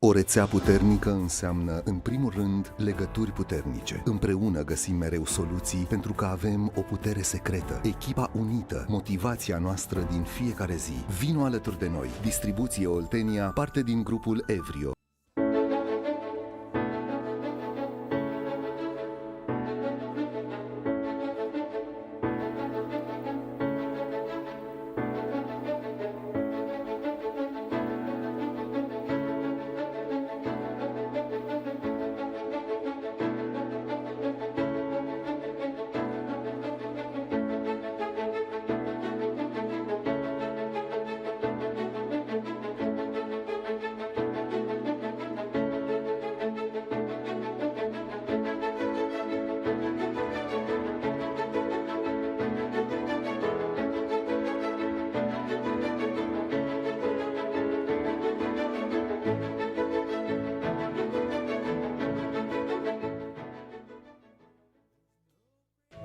O rețea puternică înseamnă, în primul rând, legături puternice. Împreună găsim mereu soluții pentru că avem o putere secretă, echipa unită, motivația noastră din fiecare zi. Vino alături de noi. Distribuție Oltenia, parte din grupul Evrio.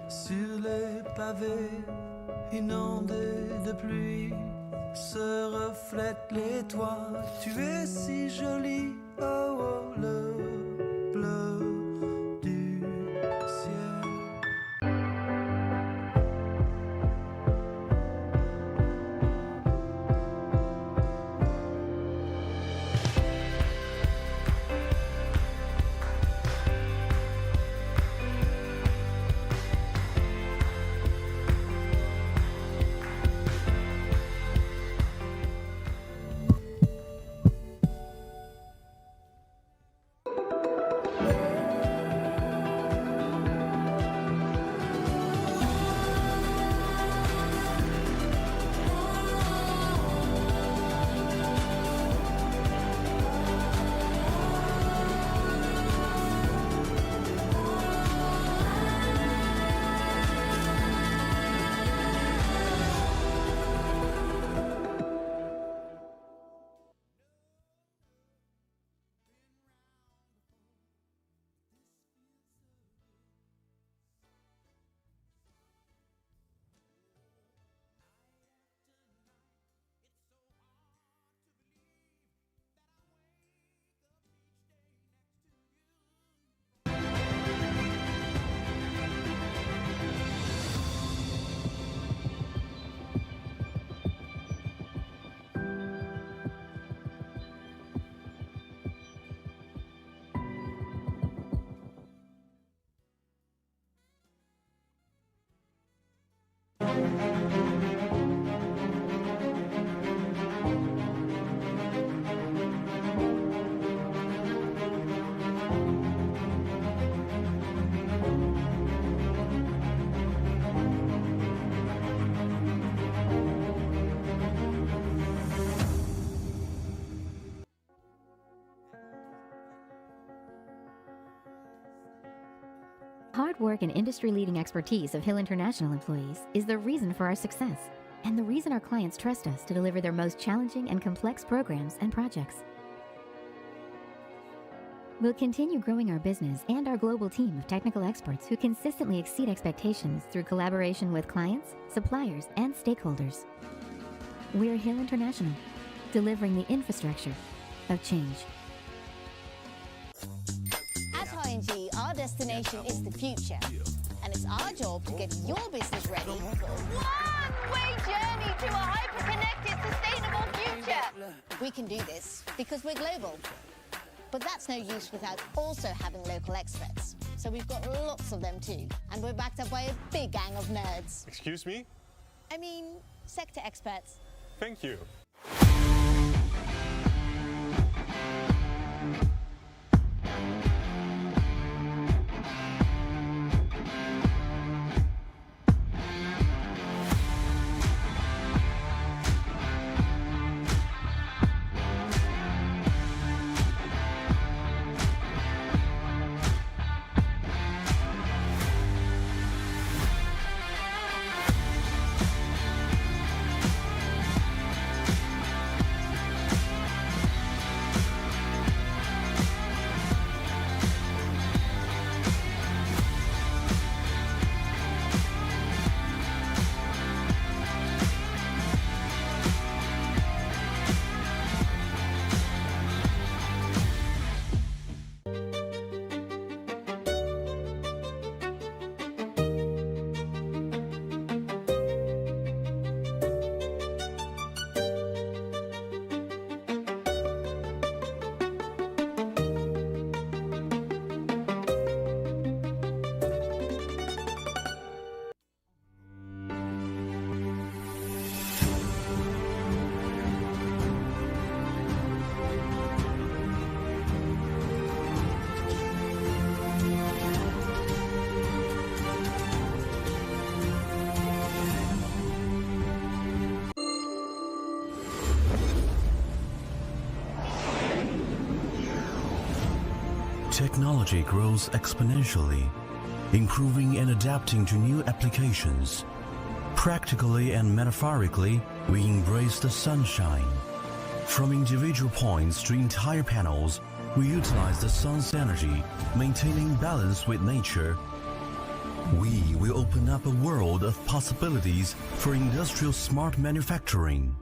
Sur les pavés inondés de pluie se reflètent les toits. Tu es si jolie, oh, oh, le bleu du ciel. Hard work and industry-leading expertise of Hill International employees is the reason for our success and the reason our clients trust us to deliver their most challenging and complex programs and projects. We'll continue growing our business and our global team of technical experts who consistently exceed expectations through collaboration with clients, suppliers, and stakeholders. We're Hill International, delivering the infrastructure of change. At ING, our destination is the future, and it's our job to get your business ready for a one-way journey to a hyper-connected, sustainable future. We can do this because we're global, but that's no use without also having local experts. So we've got lots of them too, and we're backed up by a big gang of nerds. Excuse me? I mean, sector experts. Thank you. Technology grows exponentially, improving and adapting to new applications. Practically and metaphorically, we embrace the sunshine. From individual points to entire panels, we utilize the sun's energy, maintaining balance with nature. We will open up a world of possibilities for industrial smart manufacturing.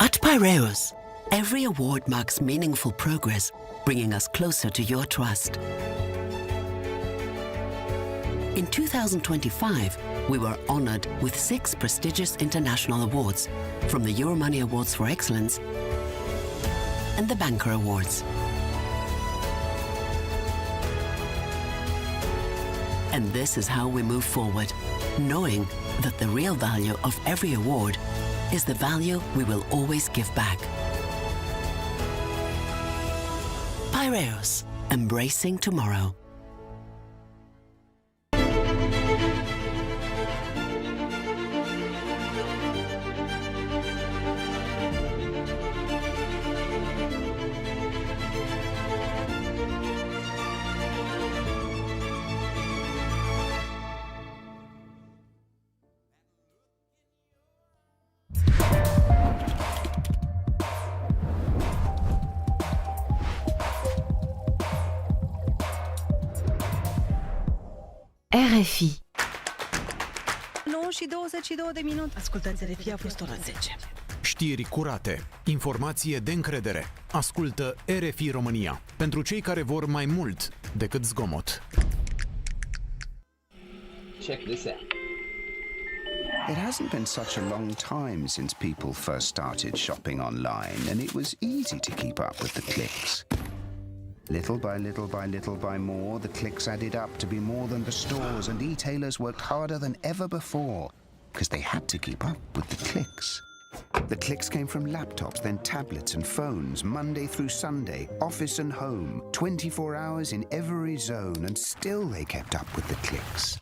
At Pyreos, every award marks meaningful progress, bringing us closer to your trust. In 2025, we were honored with 6 prestigious international awards, from the Euromoney Awards for Excellence and the Banker Awards. And this is how we move forward, knowing that the real value of every award is the value we will always give back. Pyreos, embracing tomorrow. RFI. 9 și 22 de minute. Ascultați RFI, a fost ora 10. Știri curate, informație de încredere. Ascultă RFI România. Pentru cei care vor mai mult decât zgomot. Check this out. It hasn't been such a long time since people first started shopping online, and it was easy to keep up with the clicks. Little by little by little by more, the clicks added up to be more than the stores, and e-tailers worked harder than ever before because they had to keep up with the clicks. The clicks came from laptops, then tablets and phones, Monday through Sunday, office and home, 24 hours in every zone, and still they kept up with the clicks.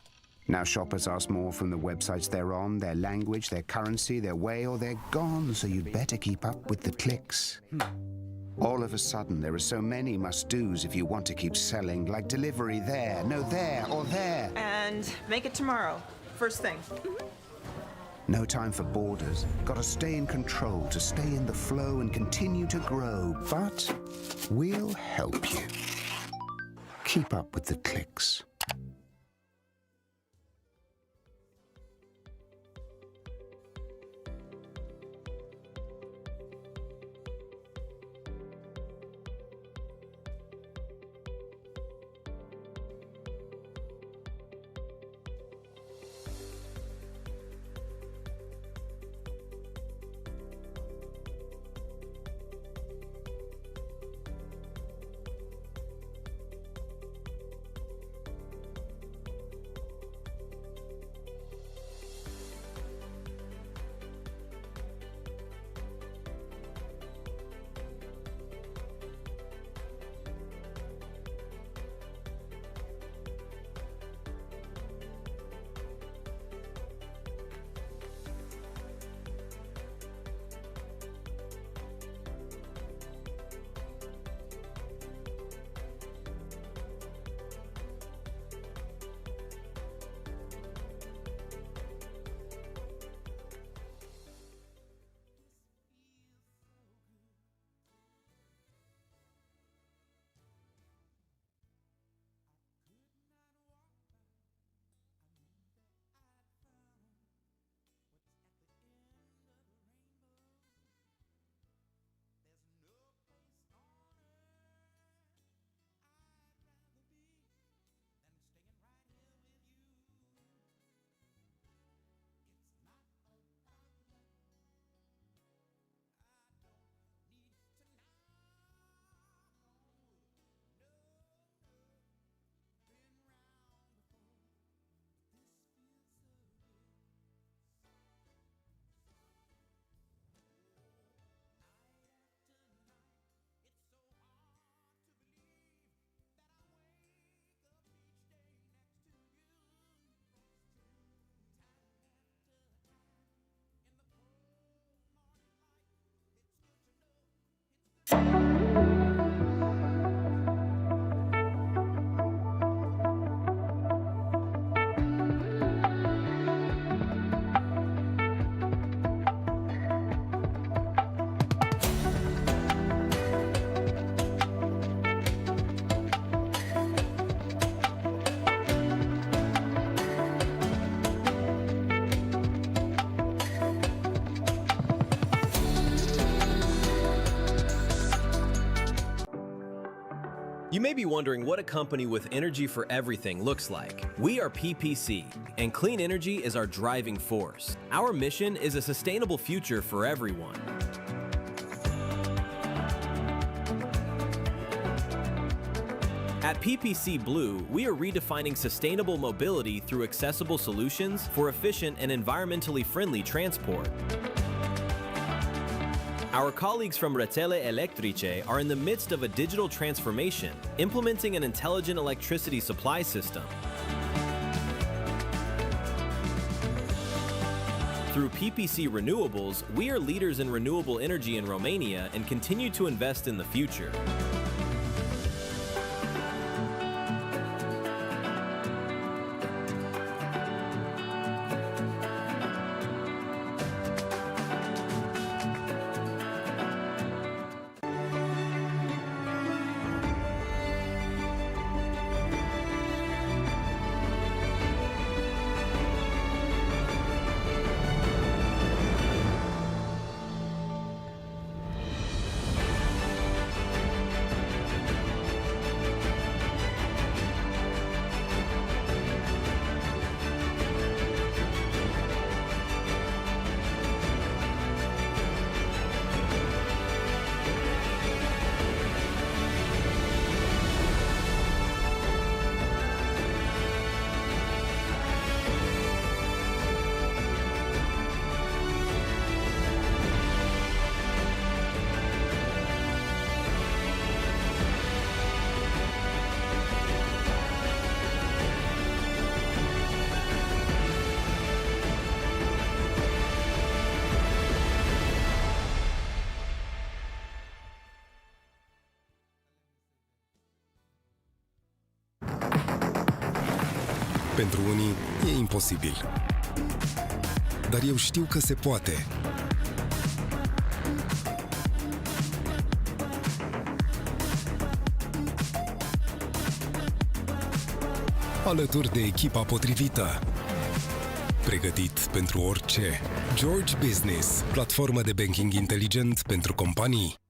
Now shoppers ask more from the websites they're on, their language, their currency, their way, or they're gone, so you'd better keep up with the clicks. All of a sudden, there are so many must-dos if you want to keep selling, like delivery there, no there, or there. And make it tomorrow. First thing. No time for borders. Gotta stay in control to stay in the flow and continue to grow. But we'll help you. Keep up with the clicks. You may be wondering what a company with energy for everything looks like. We are PPC, and clean energy is our driving force. Our mission is a sustainable future for everyone. At PPC Blue, we are redefining sustainable mobility through accessible solutions for efficient and environmentally friendly transport. Our colleagues from Rețele Electrice are in the midst of a digital transformation, implementing an intelligent electricity supply system. Through PPC Renewables, we are leaders in renewable energy in Romania and continue to invest in the future. Pentru unii e imposibil. Dar eu știu că se poate. Alături de echipa potrivită. Pregătit pentru orice. George Business, platformă de banking inteligent pentru companii.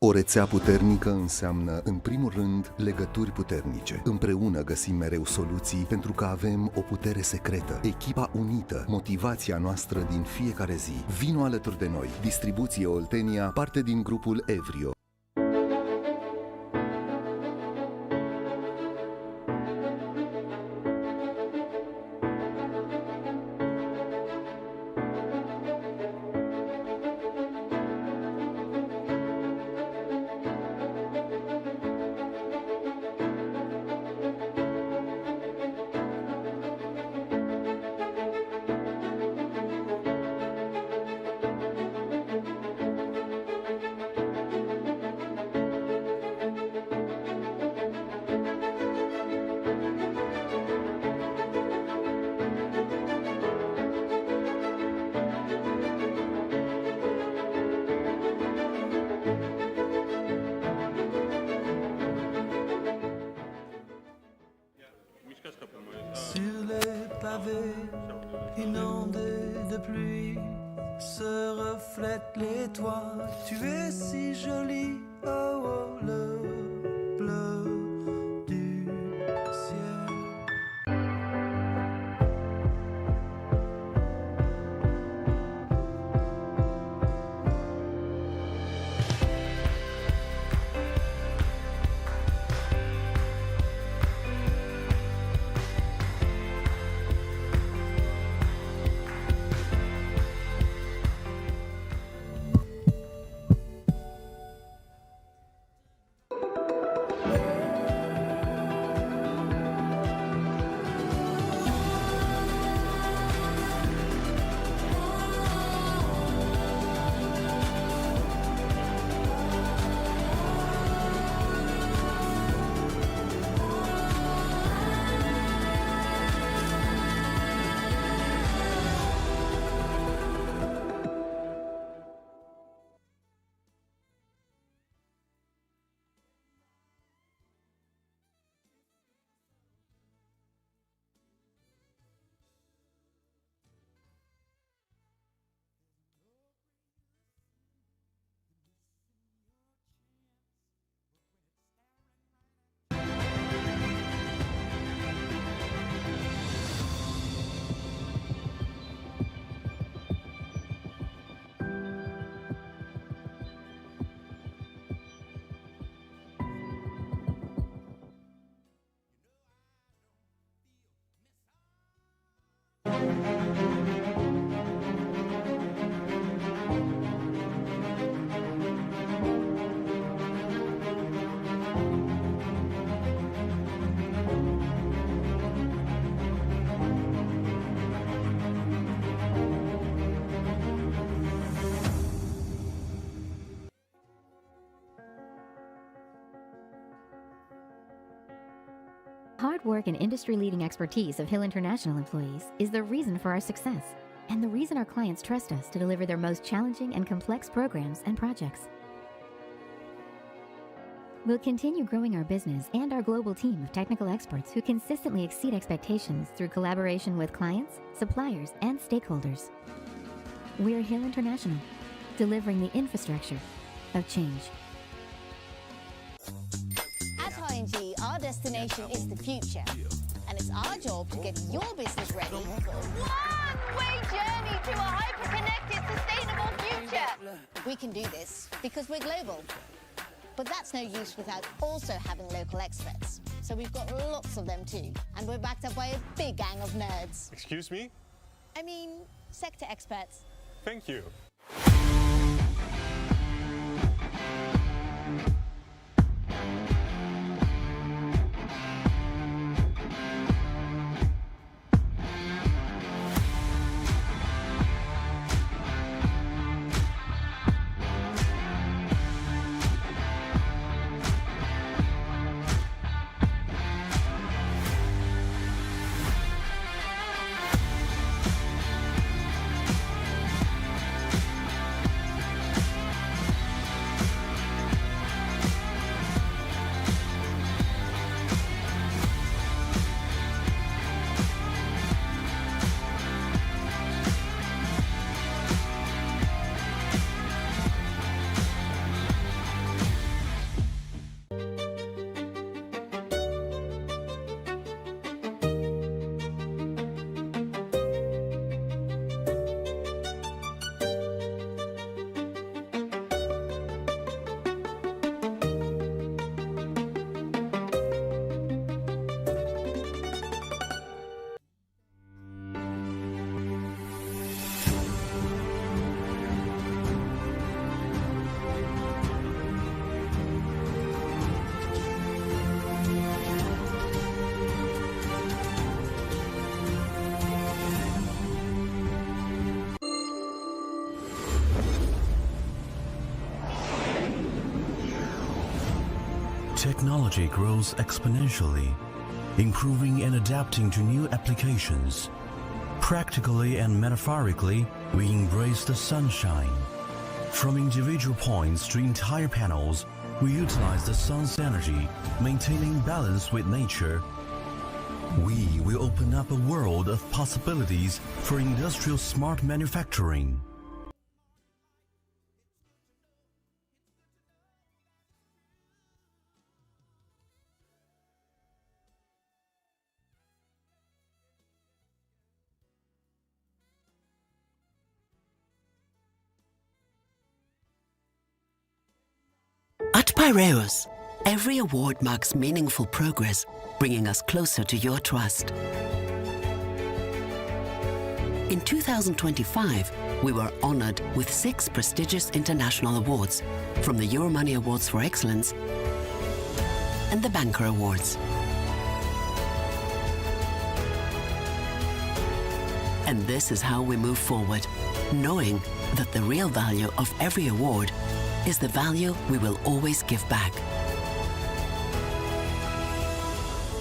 O rețea puternică înseamnă, în primul rând, legături puternice. Împreună găsim mereu soluții pentru că avem o putere secretă. Echipa unită, motivația noastră din fiecare zi. Vino alături de noi. Distribuție Oltenia, parte din grupul Evrio. Sur les pavés inondés de pluie se reflètent les toits. Tu es si jolie, oh, oh, le bleu du ciel. Hard work and industry-leading expertise of Hill International employees is the reason for our success, and the reason our clients trust us to deliver their most challenging and complex programs and projects. We'll continue growing our business and our global team of technical experts who consistently exceed expectations through collaboration with clients, suppliers, and stakeholders. We're Hill International, delivering the infrastructure of change. At ING, our destination is the future. And it's our job to get your business ready for a one-way journey to a hyper-connected, sustainable future. We can do this because we're global. But that's no use without also having local experts. So we've got lots of them too. And we're backed up by a big gang of nerds. Excuse me? I mean, sector experts. Thank you. Technology grows exponentially, improving and adapting to new applications. Practically and metaphorically, we embrace the sunshine. From individual points to entire panels, we utilize the sun's energy, maintaining balance with nature. We will open up a world of possibilities for industrial smart manufacturing. At Pyreos, every award marks meaningful progress, bringing us closer to your trust. In 2025, we were honored with 6 prestigious international awards, from the Euromoney Awards for Excellence and the Banker Awards. And this is how we move forward, knowing that the real value of every award is the value we will always give back.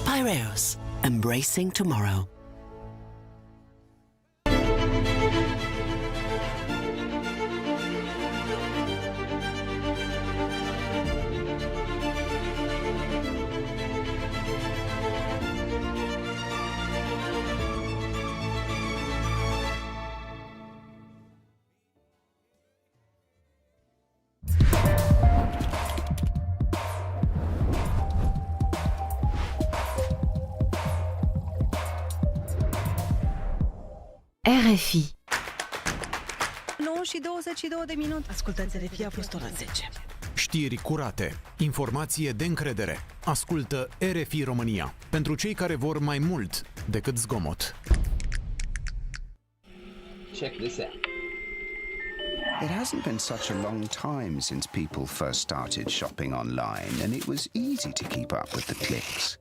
Pyreos, embracing tomorrow. RFI 9 și 22 de minute. Ascultați RFI, a fost ora 10. Știri curate, informație de încredere. Ascultă RFI România. Pentru cei care vor mai mult decât zgomot. Check this out. It hasn't been such a long time since people first started shopping online, and it was easy to keep up with the clicks.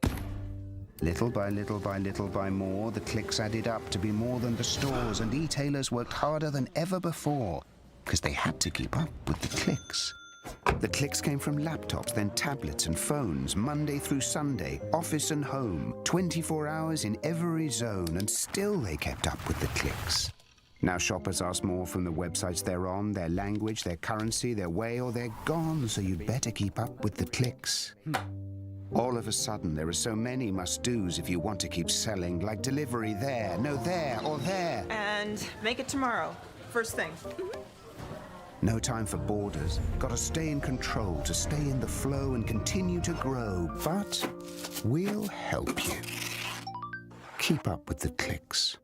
Little by little by little by more, the clicks added up to be more than the stores, and e-tailers worked harder than ever before because they had to keep up with the clicks. The clicks came from laptops, then tablets and phones, Monday through Sunday, office and home, 24 hours in every zone, and still they kept up with the clicks. Now shoppers ask more from the websites they're on, their language, their currency, their way, or they're gone, so you'd better keep up with the clicks. All of a sudden, there are so many must-dos if you want to keep selling, like delivery there, no there, or there. And make it tomorrow, first thing. No time for borders. Gotta stay in control to stay in the flow and continue to grow. But we'll help you. Keep up with the clicks.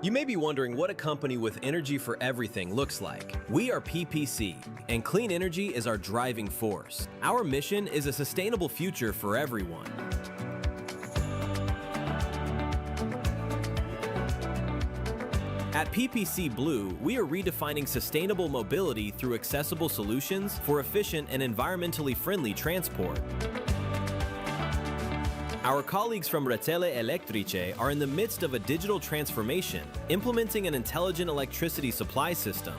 You may be wondering what a company with energy for everything looks like. We are PPC, and clean energy is our driving force. Our mission is a sustainable future for everyone. At PPC Blue, we are redefining sustainable mobility through accessible solutions for efficient and environmentally friendly transport. Our colleagues from Rețele Electrice are in the midst of a digital transformation, implementing an intelligent electricity supply system.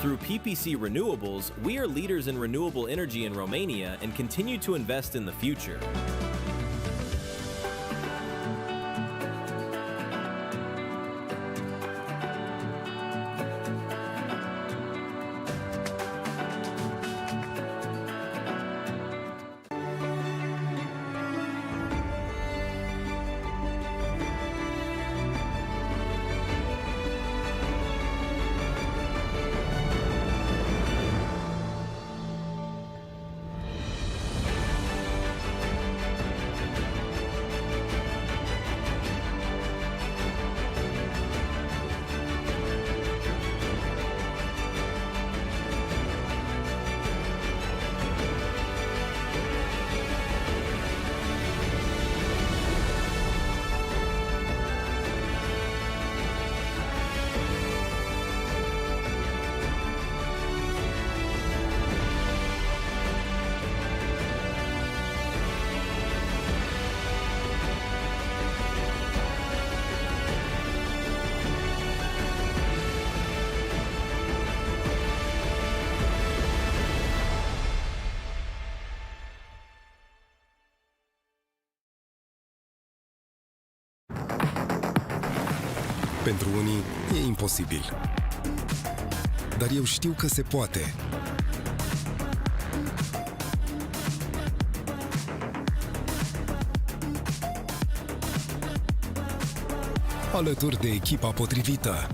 Through PPC Renewables, we are leaders in renewable energy in Romania and continue to invest in the future. Pentru unii e imposibil. Dar eu știu că se poate. Alături de echipa potrivită.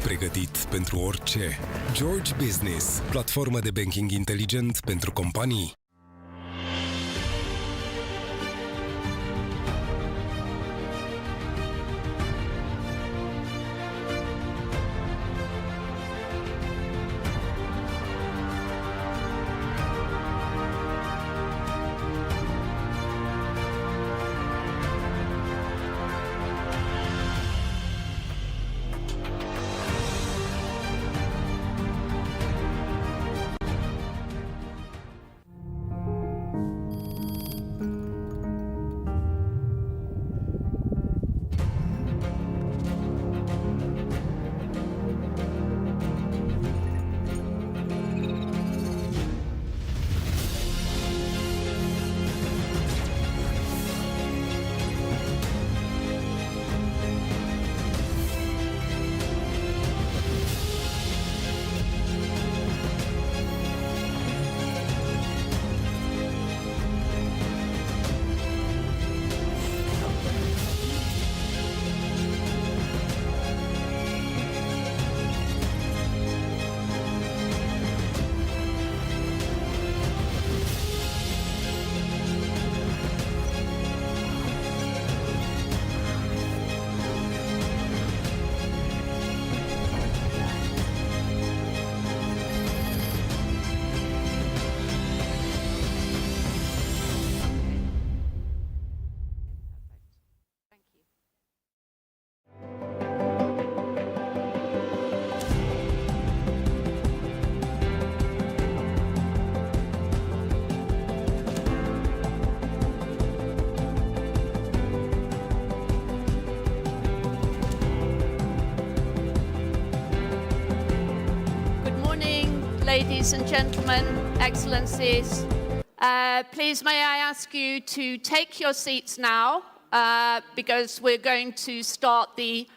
Pregătit pentru orice. George Business, platformă de banking inteligent pentru companii. Ladies and gentlemen, excellencies, please may I ask you to take your seats now because we're going to start the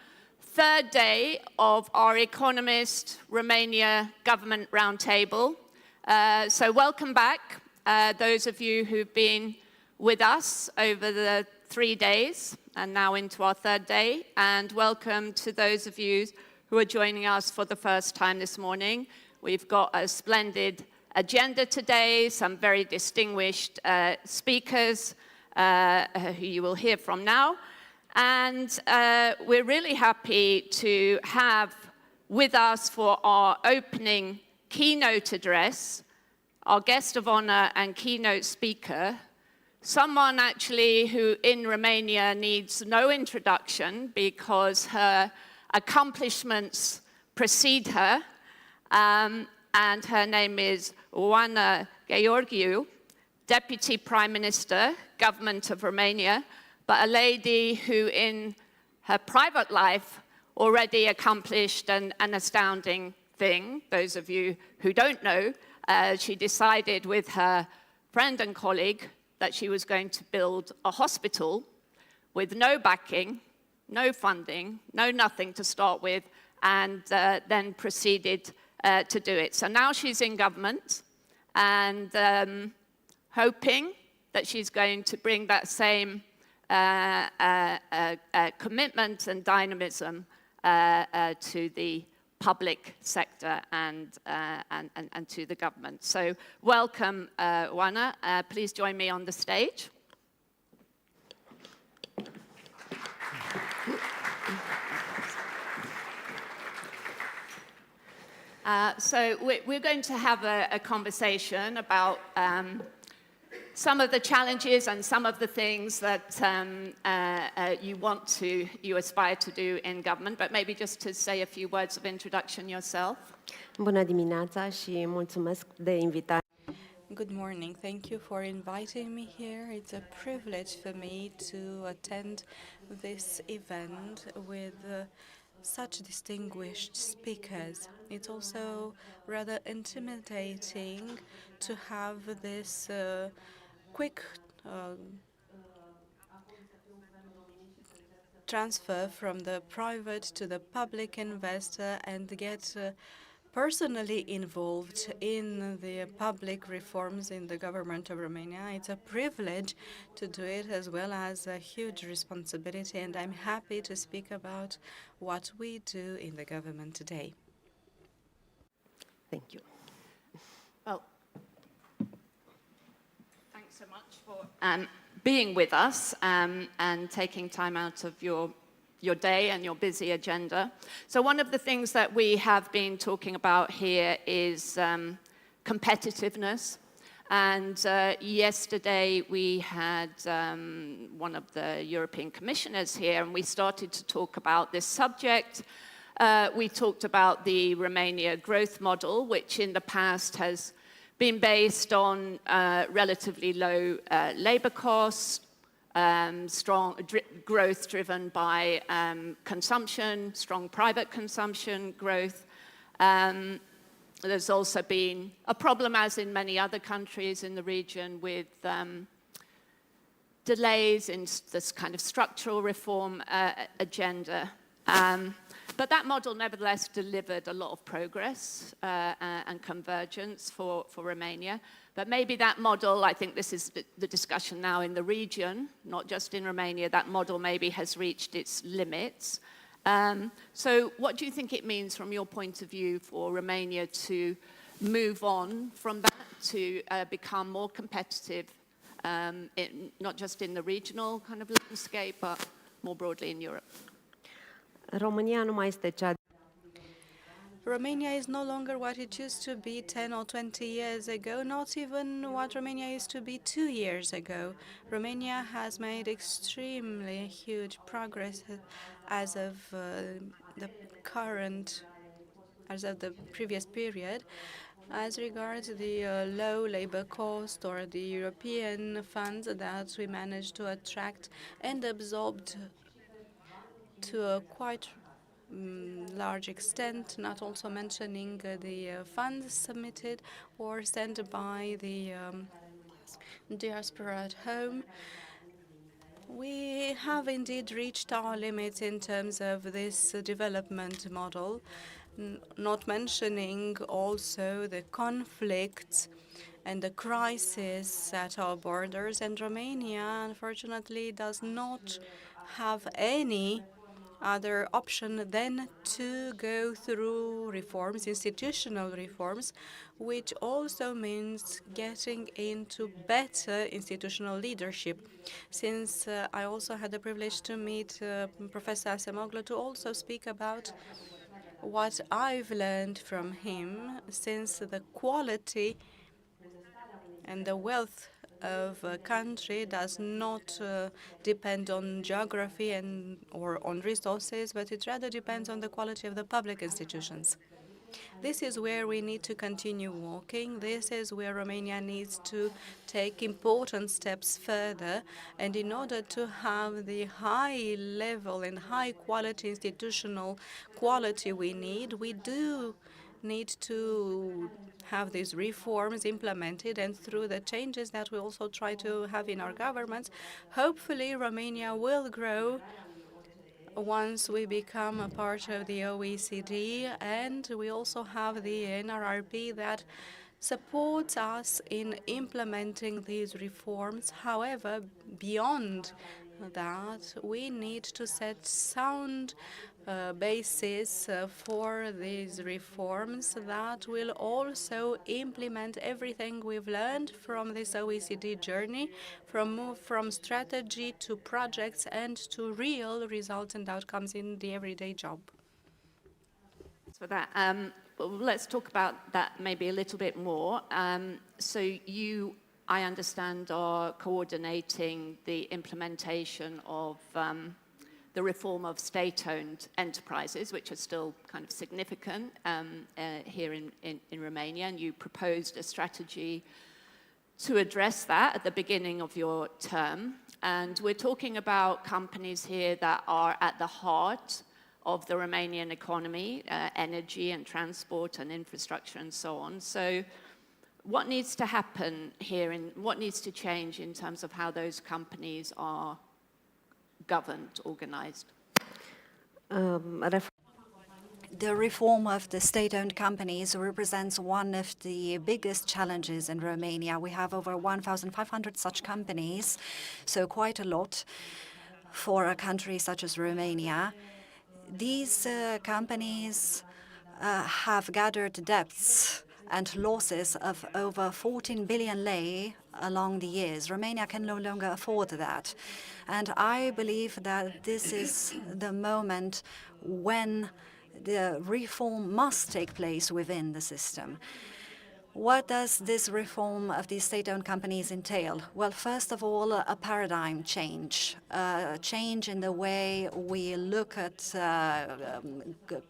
third day of our Economist Romania Government Roundtable. So welcome back, those of you who've been with us over the 3 days and now into our third day, and welcome to those of you who are joining us for the first time this morning. We've got a splendid agenda today, some very distinguished speakers, who you will hear from now. And we're really happy to have with us for our opening keynote address, our guest of honor and keynote speaker, someone actually who in Romania needs no introduction because her accomplishments precede her, and her name is Oana Gheorghiu, Deputy Prime Minister, Government of Romania, but a lady who in her private life already accomplished an astounding thing. Those of you who don't know, she decided with her friend and colleague that she was going to build a hospital with no backing, no funding, no nothing to start with, and then proceeded to do it. So now she's in government and hoping that she's going to bring that same commitment and dynamism to the public sector and to the government. So welcome, Oana. Please join me on the stage. So we're going to have a conversation about some of the challenges and some of the things that you aspire to do in government, but maybe just to say a few words of introduction yourself. Bună dimineața și mulțumesc de invitație. Good morning. Thank you for inviting me here. It's a privilege for me to attend this event with such distinguished speakers. It's also rather intimidating to have this quick transfer from the private to the public investor and get personally involved in the public reforms in the government of Romania. It's a privilege to do it as well as a huge responsibility, and I'm happy to speak about what we do in the government today. Thank you. Well, thanks so much for being with us and taking time out of your day and your busy agenda. So one of the things that we have been talking about here is competitiveness. And yesterday we had one of the European commissioners here, and we started to talk about this subject. We talked about the Romania growth model, which in the past has been based on relatively low labor costs, strong growth driven by consumption, strong private consumption growth. There's also been a problem, as in many other countries in the region, with delays in this kind of structural reform agenda. But that model nevertheless delivered a lot of progress and convergence for Romania. But maybe that model, I think this is the discussion now in the region, not just in Romania, that model maybe has reached its limits. So what do you think it means from your point of view for Romania to move on from that to become more competitive, not just in the regional kind of landscape, but more broadly in Europe? România nu mai este cea. Romania is no longer what it used to be 10 or 20 years ago, not even what Romania used to be 2 years ago. Romania has made extremely huge progress as of the previous period. As regards the low labor cost or the European funds that we managed to attract and absorbed to a quite large extent, not also mentioning the funds submitted or sent by the diaspora at home. We have indeed reached our limits in terms of this development model, not mentioning also the conflicts and the crisis at our borders. And Romania, unfortunately, does not have any other option than to go through reforms, institutional reforms, which also means getting into better institutional leadership. Since I also had the privilege to meet Professor Asemoglu to also speak about what I've learned from him, since the quality and the wealth of a country does not depend on geography or on resources, but it rather depends on the quality of the public institutions. This is where we need to continue walking. This is where Romania needs to take important steps further. And in order to have the high level and high quality institutional quality we need, we do need to have these reforms implemented, and through the changes that we also try to have in our governments, hopefully Romania will grow once we become a part of the OECD, and we also have the NRRP that supports us in implementing these reforms. However, beyond that, we need to set sound basis for these reforms that will also implement everything we've learned from this OECD journey, from strategy to projects and to real results and outcomes in the everyday job. For that, well, let's talk about that maybe a little bit more. So you, I understand, are coordinating the implementation of the reform of state-owned enterprises, which are still kind of significant here in Romania, and you proposed a strategy to address that at the beginning of your term. And we're talking about companies here that are at the heart of the Romanian economy, energy and transport and infrastructure and so on. So what needs to happen here and what needs to change in terms of how those companies are governed, organized? The reform of the state-owned companies represents one of the biggest challenges in Romania. We have over 1,500 such companies, so quite a lot for a country such as Romania. These companies have gathered debts and losses of over 14 billion lei along the years. Romania can no longer afford that. And I believe that this is the moment when the reform must take place within the system. What does this reform of these state-owned companies entail? Well, first of all, a paradigm change, a change in the way we look at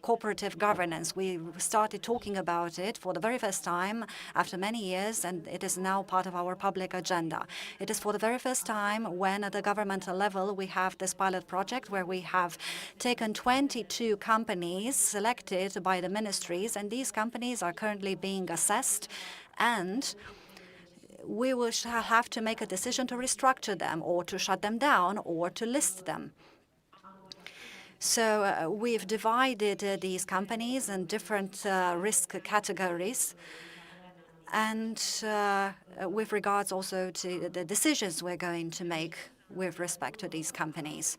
cooperative governance. We started talking about it for the very first time after many years, and it is now part of our public agenda. It is for the very first time when at the governmental level we have this pilot project where we have taken 22 companies selected by the ministries, and these companies are currently being assessed, and we will have to make a decision to restructure them or to shut them down or to list them. So we've divided these companies in different risk categories, and with regards also to the decisions we're going to make with respect to these companies.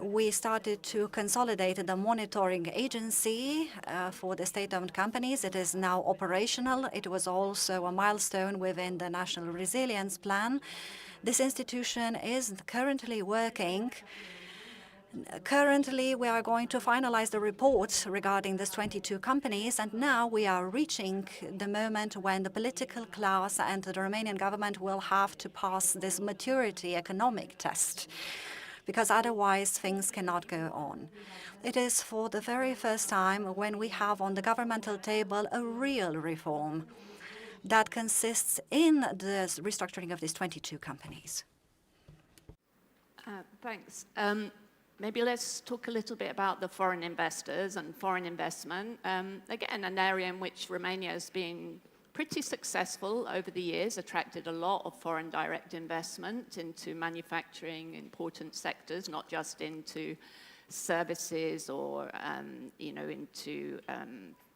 We started to consolidate the monitoring agency for the state-owned companies. It is now operational. It was also a milestone within the National Resilience Plan. This institution is currently working. Currently, we are going to finalize the report regarding these 22 companies, and now we are reaching the moment when the political class and the Romanian government will have to pass this maturity economic test, because otherwise things cannot go on. It is for the very first time when we have on the governmental table a real reform that consists in the restructuring of these 22 companies. Thanks. Maybe let's talk a little bit about the foreign investors and foreign investment. Again, an area in which Romania has been pretty successful over the years, attracted a lot of foreign direct investment into manufacturing, important sectors, not just into services or into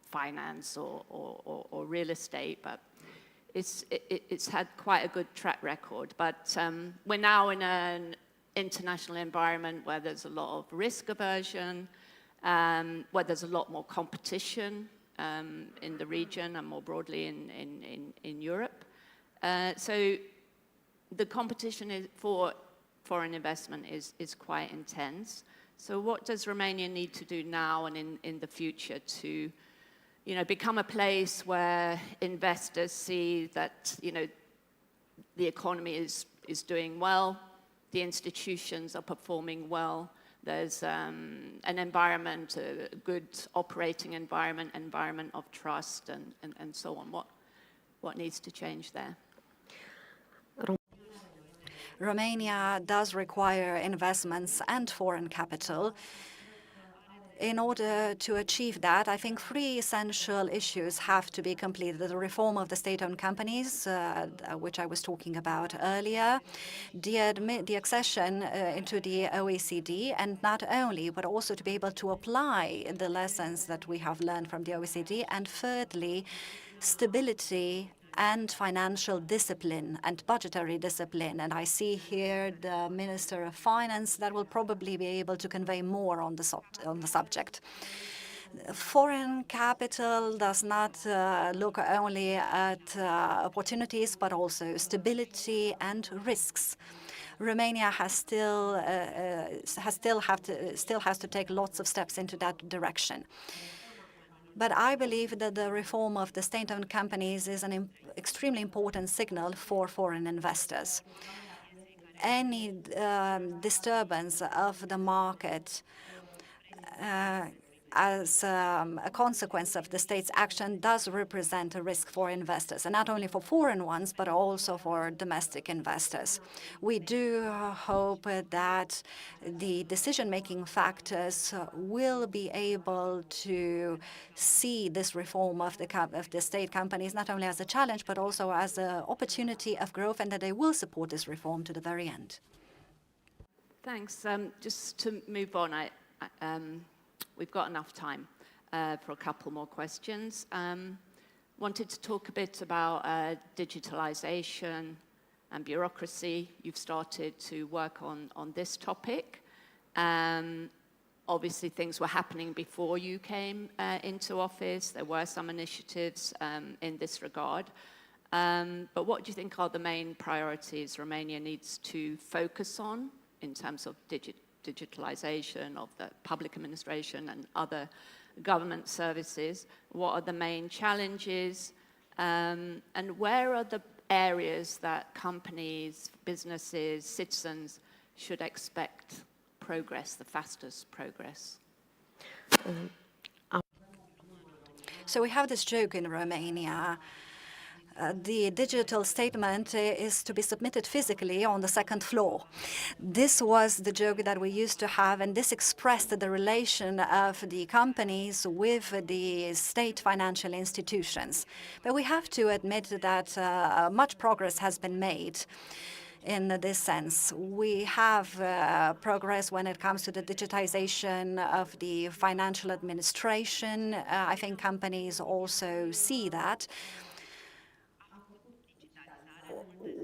finance or real estate, but it's had quite a good track record. But we're now in international environment where there's a lot of risk aversion, where there's a lot more competition in the region and more broadly in Europe. So the competition for foreign investment is quite intense. So what does Romania need to do now and in the future to, become a place where investors see that, the economy is doing well, the institutions are performing well, there's an environment, a good operating environment of trust and so on. What needs to change there? Romania does require investments and foreign capital. In order to achieve that, I think three essential issues have to be completed. The reform of the state-owned companies, which I was talking about earlier, the accession into the OECD, and not only, but also to be able to apply the lessons that we have learned from the OECD, and thirdly, stability and financial discipline and budgetary discipline. And I see here the Minister of Finance that will probably be able to convey more on the subject. Foreign capital does not look only at opportunities, but also stability and risks. Romania still has to take lots of steps into that direction. But I believe that the reform of the state-owned companies is an extremely important signal for foreign investors. Any disturbance of the market as a consequence of the state's action does represent a risk for investors, and not only for foreign ones, but also for domestic investors. We do hope that the decision-making factors will be able to see this reform of the state companies not only as a challenge, but also as an opportunity of growth, and that they will support this reform to the very end. Thanks. Just to move on, we've got enough time for a couple more questions. Wanted to talk a bit about digitalization and bureaucracy. You've started to work on this topic. Obviously, things were happening before you came into office. There were some initiatives in this regard. But what do you think are the main priorities Romania needs to focus on in terms of digitalization of the public administration and other government services? What are the main challenges? And where are the areas that companies, businesses, citizens should expect progress, the fastest progress? So we have this joke in Romania. The digital statement is to be submitted physically on the second floor. This was the joke that we used to have, and this expressed the relation of the companies with the state financial institutions. But we have to admit that much progress has been made. In this sense, we have progress when it comes to the digitization of the financial administration. I think companies also see that.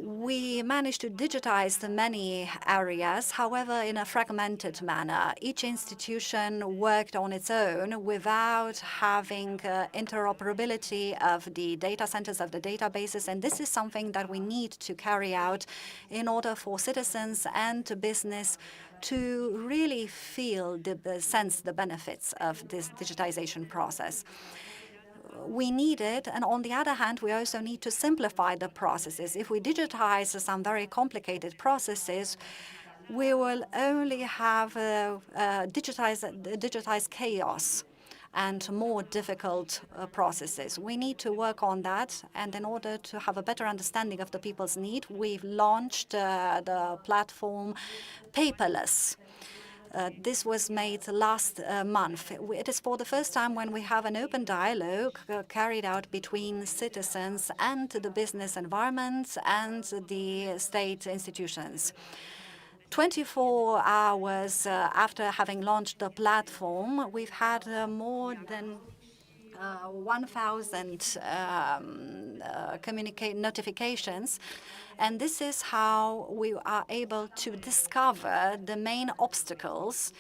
We managed to digitize the many areas, however, in a fragmented manner. Each institution worked on its own without having interoperability of the data centers, of the databases, and this is something that we need to carry out in order for citizens and business to really feel, sense the benefits of this digitization process. We need it, and on the other hand, we also need to simplify the processes. If we digitize some very complicated processes, we will only have digitized chaos and more difficult processes. We need to work on that, and in order to have a better understanding of the people's need, we've launched the platform Paperless. This was made last month. It is for the first time when we have an open dialogue carried out between citizens and the business environment and the state institutions. 24 hours after having launched the platform, we've had more than 1,000 notifications, and this is how we are able to discover the main obstacles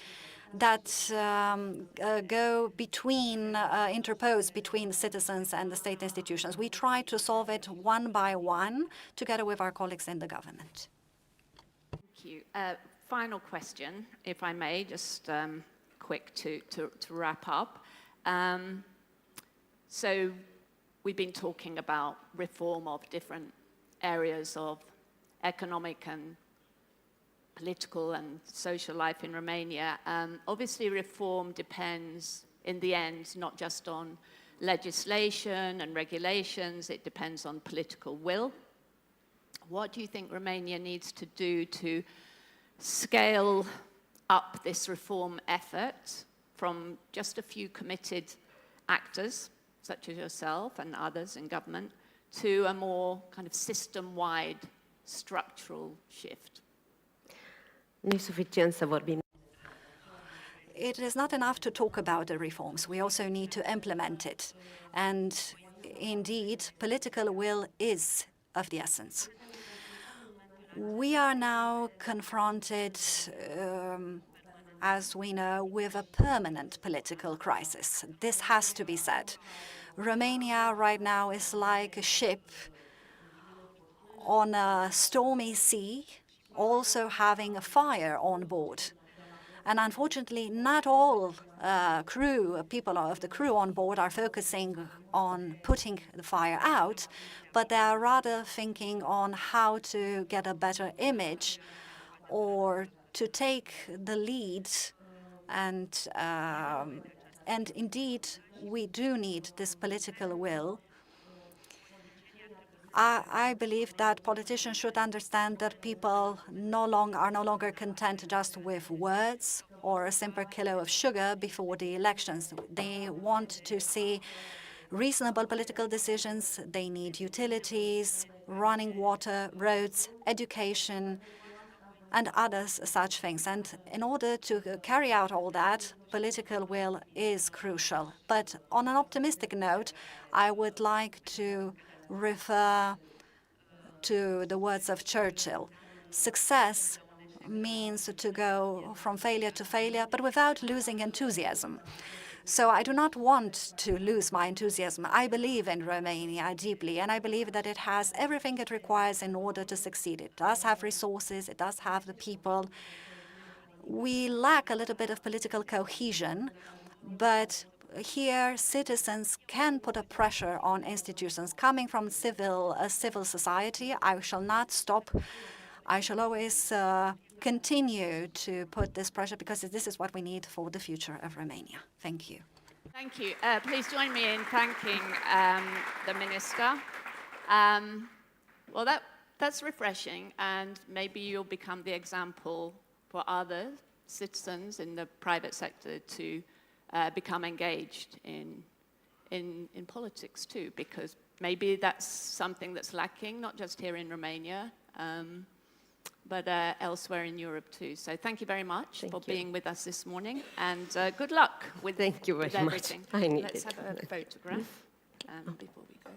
that interpose between citizens and the state institutions. We try to solve it one by one, together with our colleagues in the government. Thank you. Final question, if I may, just quick to wrap up. So we've been talking about reform of different areas of economic and political and social life in Romania. Obviously, reform depends, in the end, not just on legislation and regulations, it depends on political will. What do you think Romania needs to do to scale up this reform effort from just a few committed actors, such as yourself and others in government, to a more kind of system-wide structural shift? Nu e suficient să vorbim. It is not enough to talk about the reforms. We also need to implement it. And indeed, political will is of the essence. We are now confronted, as we know, with a permanent political crisis. This has to be said. Romania right now is like a ship on a stormy sea, also having a fire on board. And unfortunately, not all people of the crew on board are focusing on putting the fire out, but they are rather thinking on how to get a better image or to take the lead. And indeed, we do need this political will. I believe that politicians should understand that people are no longer content just with words or a simple kilo of sugar before the elections. They want to see reasonable political decisions. They need utilities, running water, roads, education, and other such things. And in order to carry out all that, political will is crucial. But on an optimistic note, I would like to refer to the words of Churchill. Success means to go from failure to failure, but without losing enthusiasm. So I do not want to lose my enthusiasm. I believe in Romania deeply, and I believe that it has everything it requires in order to succeed. It does have resources, it does have the people. We lack a little bit of political cohesion, but here citizens can put a pressure on institutions. Coming from civil society, I shall not stop. I shall always continue to put this pressure, because this is what we need for the future of Romania. Thank you. Thank you. Please join me in thanking the Minister. Well, that's refreshing, and maybe you'll become the example for other citizens in the private sector to become engaged in politics too, because maybe that's something that's lacking, not just here in Romania, but elsewhere in Europe too. So thank you very much for being with us this morning, and good luck with everything. I need Let's have a photograph before we go.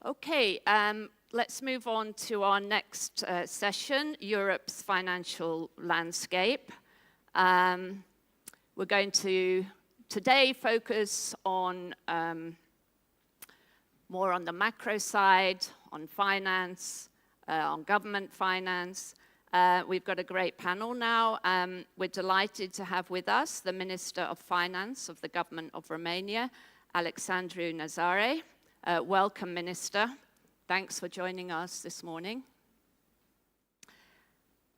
Okay, let's move on to our next session, Europe's financial landscape. We're going to today focus on more on the macro side, on finance, on government finance. We've got a great panel now. We're delighted to have with us the Minister of Finance of the Government of Romania, Alexandru Nazare. Welcome, Minister. Thanks for joining us this morning.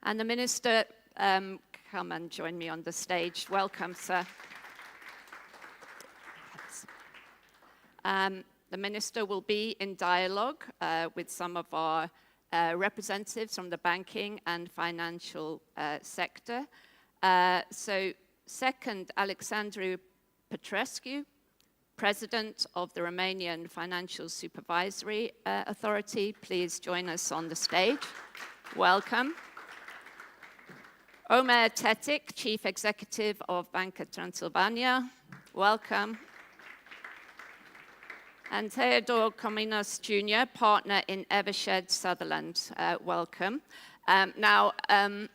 And the Minister, come and join me on the stage. Welcome, sir. The Minister will be in dialogue with some of our representatives from the banking and financial sector. So second, Alexandru Petrescu, President of the Romanian Financial Supervisory Authority. Please join us on the stage. Welcome. Omer Tetik, Chief Executive of Banca Transilvania. Welcome. And Theodore Cominos Jr., Partner in Evershed Sutherland. Welcome. Now, I'm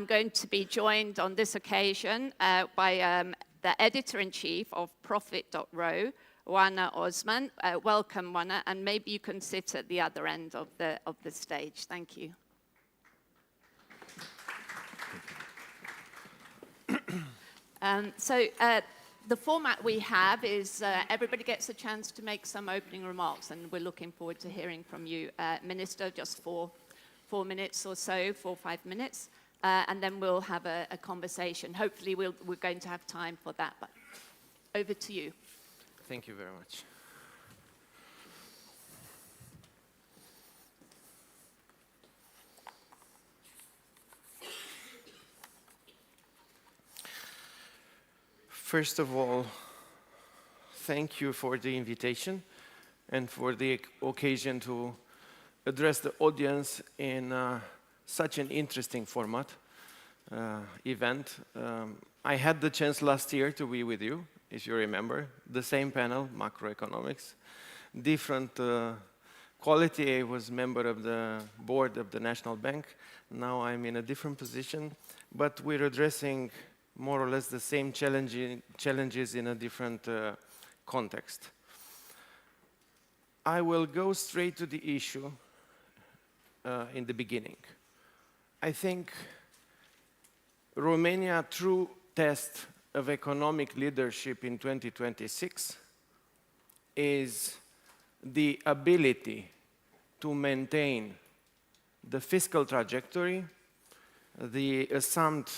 going to be joined on this occasion by the Editor-in-Chief of Profit.ro, Oana Osman. Welcome, Oana, and maybe you can sit at the other end of the stage. Thank you. The format we have is everybody gets a chance to make some opening remarks, and we're looking forward to hearing from you, Minister, just for 4 minutes or so, 4 or 5 minutes. And then we'll have a conversation. Hopefully we're going to have time for that, but over to you. Thank you very much. First of all, thank you for the invitation and for the occasion to address the audience in such an interesting format event. I had the chance last year to be with you, if you remember, the same panel, macroeconomics, different quality. I was member of the board of the National Bank. Now I'm in a different position, but we're addressing more or less the same challenges in a different context. I will go straight to the issue in the beginning. I think Romania's true test of economic leadership in 2026 is the ability to maintain the fiscal trajectory, the assumed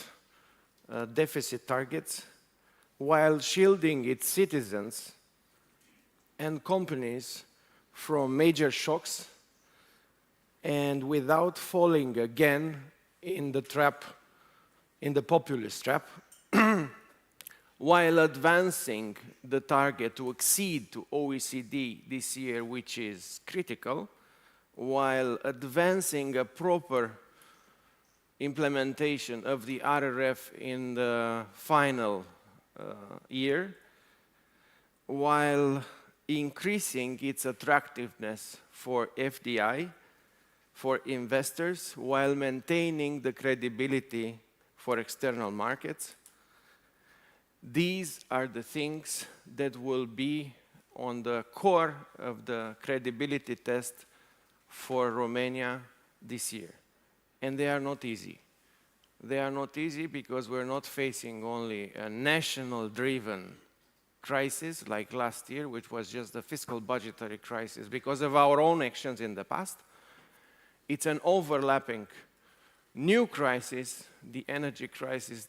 deficit targets, while shielding its citizens and companies from major shocks and without falling again in the trap, in the populist trap, while advancing the target to exceed to OECD this year, which is critical, while advancing a proper implementation of the RRF in the final year, while increasing its attractiveness for FDI, for investors, while maintaining the credibility for external markets. These are the things that will be on the core of the credibility test for Romania this year. And they are not easy. They are not easy because we're not facing only a national-driven crisis like last year, which was just the fiscal budgetary crisis because of our own actions in the past. It's an overlapping new crisis, the energy crisis,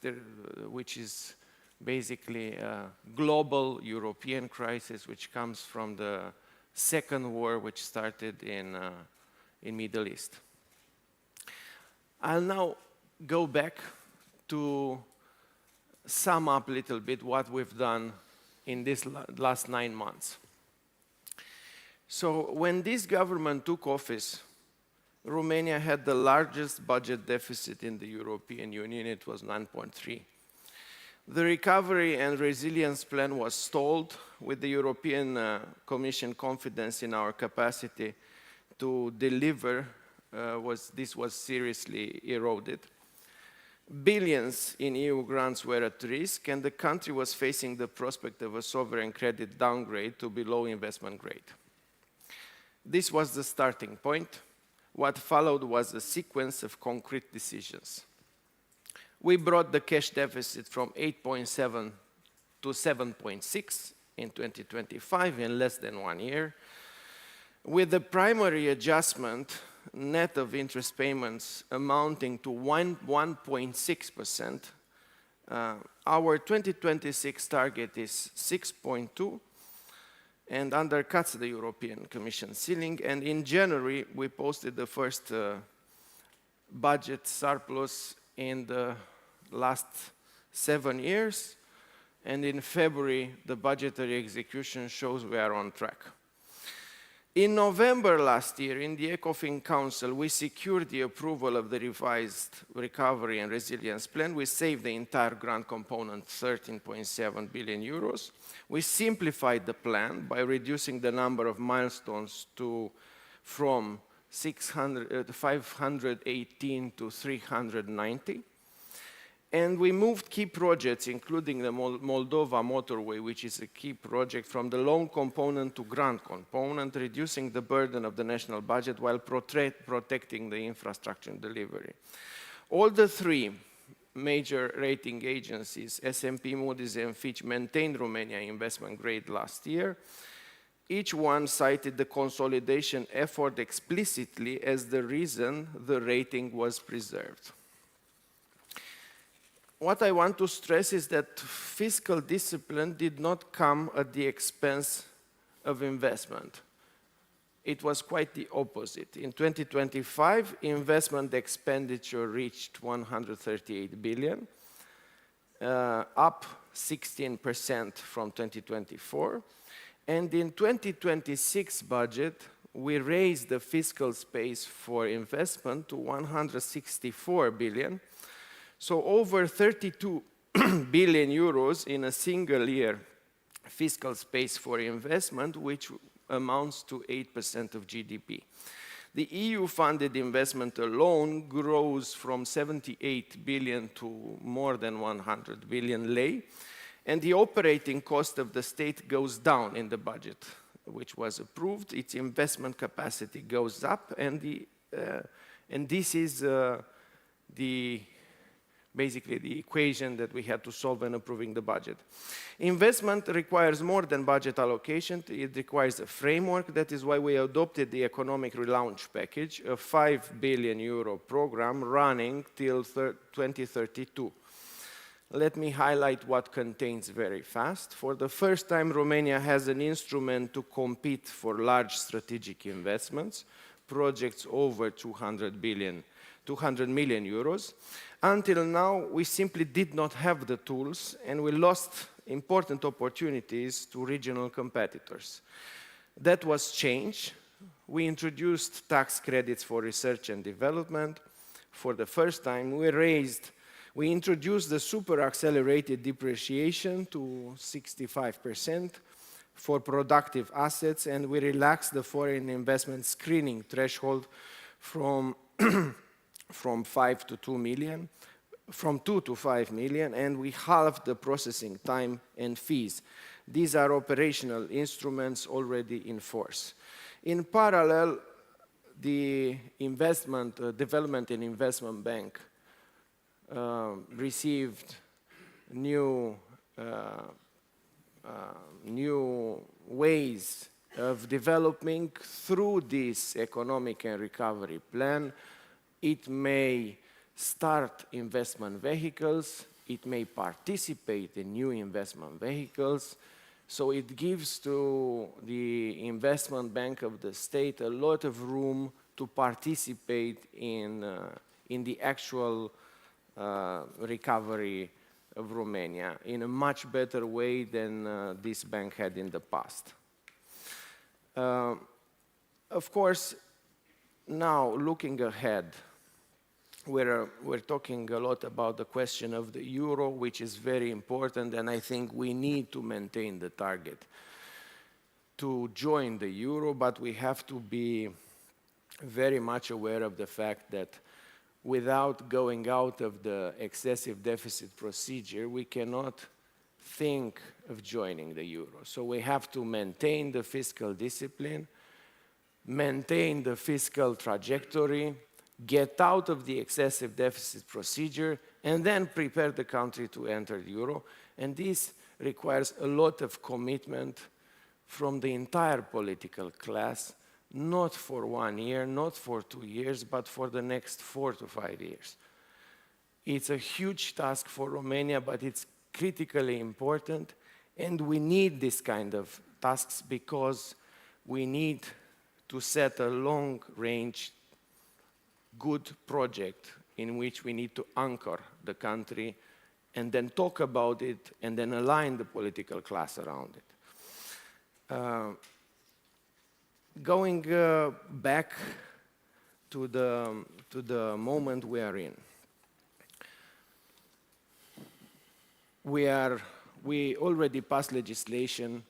which is basically a global European crisis, which comes from the second war, which started in Middle East. I'll now go back to sum up a little bit what we've done in this last 9 months. So when this government took office, Romania had the largest budget deficit in the European Union. It was 9.3. The recovery and resilience plan was stalled with the European Commission confidence in our capacity to deliver. This was seriously eroded. Billions in EU grants were at risk, and the country was facing the prospect of a sovereign credit downgrade to below investment grade. This was the starting point. What followed was a sequence of concrete decisions. We brought the cash deficit from 8.7 to 7.6 in 2025 in less than 1 year. With the primary adjustment, net of interest payments amounting to 1.6%, our 2026 target is 6.2, and undercuts the European Commission ceiling. And in January, we posted the first budget surplus in the last 7 years. And in February, the budgetary execution shows we are on track. In November last year, in the ECOFIN Council, we secured the approval of the revised Recovery and Resilience Plan. We saved the entire grant component, 13.7 billion euros. We simplified the plan by reducing the number of milestones from 518 to 390. And we moved key projects, including the Moldova motorway, which is a key project, from the loan component to grant component, reducing the burden of the national budget while protecting the infrastructure delivery. All the three major rating agencies, S&P, Moody's, and Fitch, maintained Romania investment grade last year. Each one cited the consolidation effort explicitly as the reason the rating was preserved. What I want to stress is that fiscal discipline did not come at the expense of investment. It was quite the opposite. In 2025, investment expenditure reached 138 billion, up 16% from 2024. And in 2026 budget, we raised the fiscal space for investment to 164 billion. So over 32 billion euros in a single year fiscal space for investment, which amounts to 8% of GDP. The EU-funded investment alone grows from 78 billion to more than 100 billion lei, and the operating cost of the state goes down in the budget, which was approved. Its investment capacity goes up, and this is basically the equation that we had to solve when approving the budget. Investment requires more than budget allocation. It requires a framework. That is why we adopted the economic relaunch package, a 5 billion euro program running till 2032. Let me highlight what contains very fast. For the first time, Romania has an instrument to compete for large strategic investments, projects over 200 million euros. Until now, we simply did not have the tools, and we lost important opportunities to regional competitors. That was changed. We introduced tax credits for research and development. For the first time, we introduced the super accelerated depreciation to 65% for productive assets, and we relaxed the foreign investment screening threshold from 5 to 2 million, from 2 to 5 million, and we halved the processing time and fees. These are operational instruments already in force. In parallel, the Development and Investment Bank received new ways of developing through this economic and recovery plan. It may start investment vehicles, it may participate in new investment vehicles, so it gives to the investment bank of the state a lot of room to participate in the actual recovery of Romania in a much better way than this bank had in the past. Of course, now looking ahead, we're talking a lot about the question of the euro, which is very important, and I think we need to maintain the target to join the euro, but we have to be very much aware of the fact that without going out of the excessive deficit procedure, we cannot think of joining the euro. So we have to maintain the fiscal discipline, maintain the fiscal trajectory, get out of the excessive deficit procedure, and then prepare the country to enter the euro. And this requires a lot of commitment from the entire political class, not for 1 year, not for 2 years, but for the next 4 to 5 years. It's a huge task for Romania, but it's critically important, and we need this kind of tasks because we need to set a long-range, good project in which we need to anchor the country and then talk about it and then align the political class around it. Going back to the moment we are in, we already passed legislation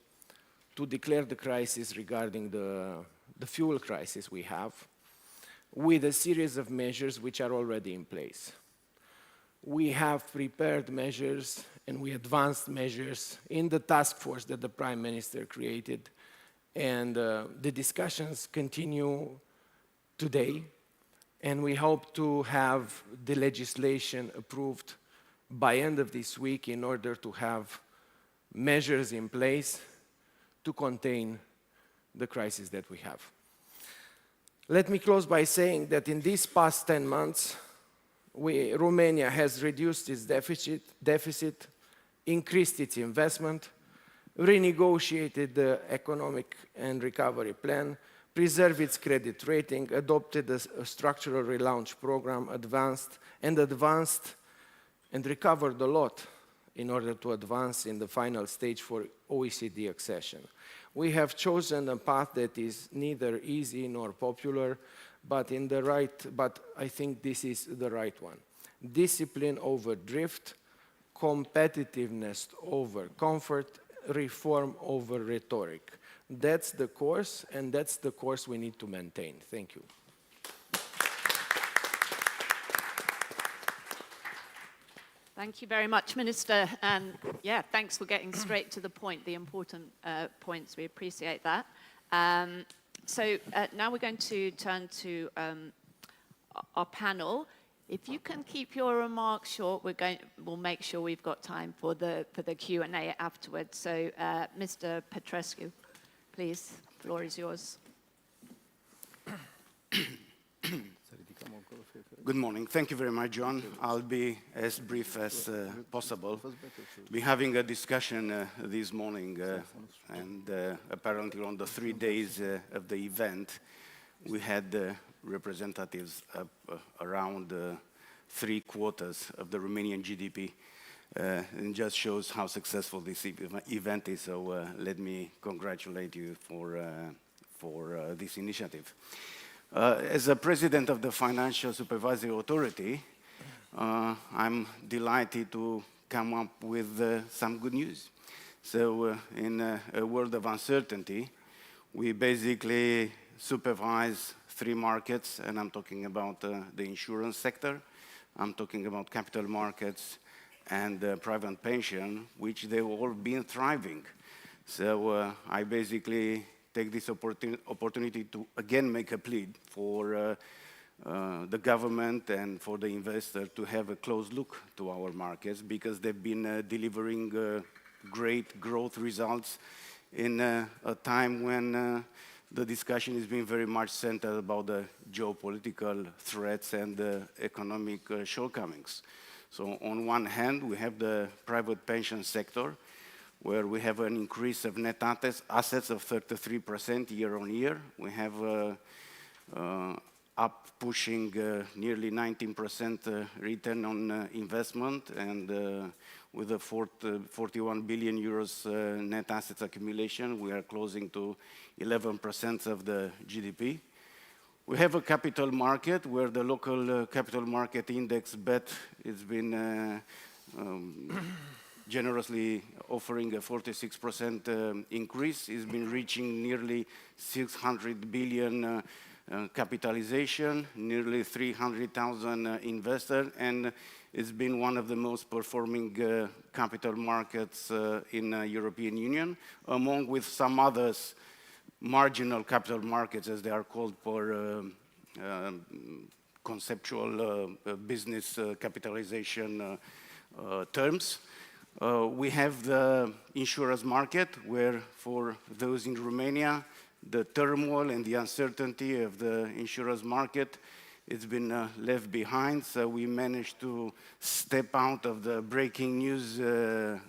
to declare the crisis regarding the fuel crisis we have, with a series of measures which are already in place. We have prepared measures and we advanced measures in the task force that the Prime Minister created, and the discussions continue today, and we hope to have the legislation approved by end of this week in order to have measures in place to contain the crisis that we have. Let me close by saying that in these past 10 months, Romania has reduced its deficit, increased its investment, renegotiated the economic and recovery plan, preserved its credit rating, adopted a structural relaunch program, advanced and recovered a lot in order to advance in the final stage for OECD accession. We have chosen a path that is neither easy nor popular, but I think this is the right one. Discipline over drift, competitiveness over comfort, reform over rhetoric. That's the course, and that's the course we need to maintain. Thank you. Thank you very much, Minister. And yeah, thanks for getting straight to the point, the important points. We appreciate that. So now we're going to turn to our panel. If you can keep your remarks short, we'll make sure we've got time for the Q&A afterwards. So Mr. Petrescu, please, the floor is yours. Good morning. Thank you very much, John. I'll be as brief as possible. We're having a discussion this morning, and apparently on the 3 days of the event, we had representatives of around 3/4 of the Romanian GDP. And just shows how successful this event is. So let me congratulate you for this initiative. As a president of the Financial Supervisory Authority, I'm delighted to come up with some good news. So in a world of uncertainty, we basically supervise 3 markets, and I'm talking about the insurance sector, I'm talking about capital markets, and private pension, which they've all been thriving. So I basically take this opportunity to again make a plea for the government and for the investor to have a close look to our markets, because they've been delivering great growth results in a time when the discussion has been very much centered about the geopolitical threats and the economic shortcomings. So on one hand, we have the private pension sector, where we have an increase of net assets of 33% year on year. We have up pushing nearly 19% return on investment, and with a 41 billion euros net assets accumulation, we are closing to 11% of the GDP. We have a capital market where the local capital market index bet has been generously offering a 46% increase. It's been reaching nearly 600 billion capitalization, nearly 300,000 investors, and it's been one of the most performing capital markets in the European Union, among with some others, marginal capital markets, as they are called for conceptual business capitalization terms. We have the insurance market, where for those in Romania, the turmoil and the uncertainty of the insurance market, it's been left behind. So we managed to step out of the breaking news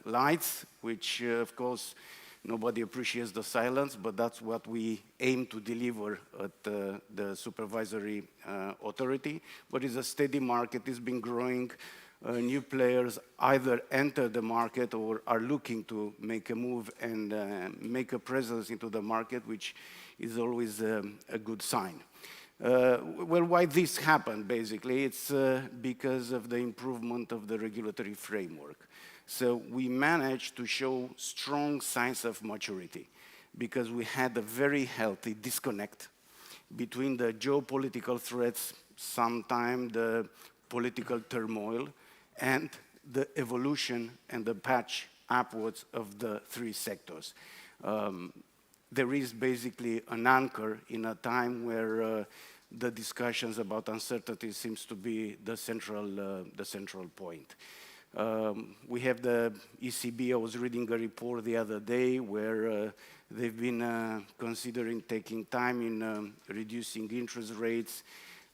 lights, which of course Nobody appreciates the silence, but that's what we aim to deliver at the supervisory authority. But it's a steady market, it's been growing. New players either enter the market or are looking to make a move and make a presence into the market, which is always a good sign. Well, why this happened, basically, it's because of the improvement of the regulatory framework. So we managed to show strong signs of maturity because we had a very healthy disconnect between the geopolitical threats, sometimes the political turmoil, and the evolution and the patch upwards of the three sectors. There is basically an anchor in a time where the discussions about uncertainty seems to be the central point. We have the ECB. I was reading a report the other day where they've been considering taking time in reducing interest rates.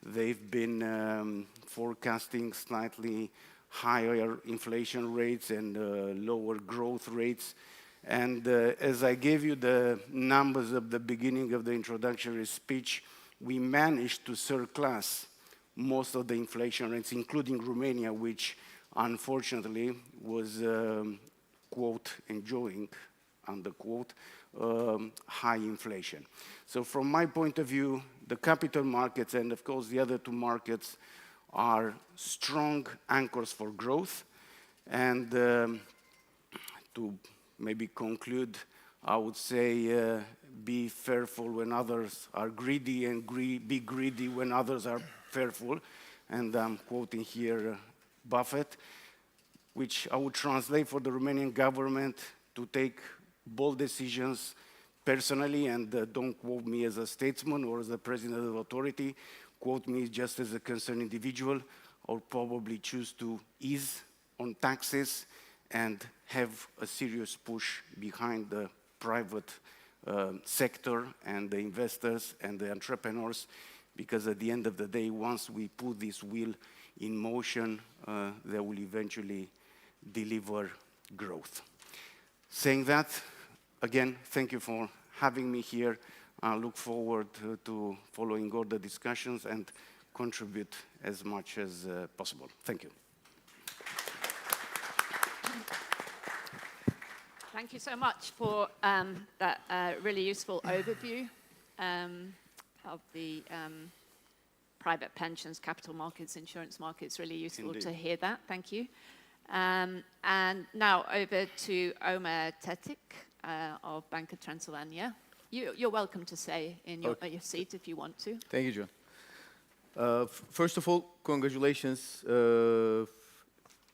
They've been forecasting slightly higher inflation rates and lower growth rates. And as I gave you the numbers at the beginning of the introductory speech, we managed to surpass most of the inflation rates, including Romania, which unfortunately was, quote, enjoying, unquote, high inflation. So from my point of view, the capital markets and, of course, the other two markets are strong anchors for growth. And to maybe conclude, I would say be fearful when others are greedy and be greedy when others are fearful. And I'm quoting here Buffett, which I would translate for the Romanian government to take bold decisions personally, and don't quote me as a statesman or as a president of the authority, quote me just as a concerned individual, or probably choose to ease on taxes and have a serious push behind the private sector and the investors and the entrepreneurs, because at the end of the day, once we put this wheel in motion, they will eventually deliver growth. Saying that, again, thank you for having me here. I look forward to following all the discussions and contribute as much as possible. Thank you. Thank you so much for that really useful overview of the private pensions, capital markets, insurance markets. Really useful Indeed. To hear that. Thank you. And now over to Omer Tetik of Bank of Transylvania. You're welcome to stay in your seat if you want to. Thank you, John. First of all, congratulations,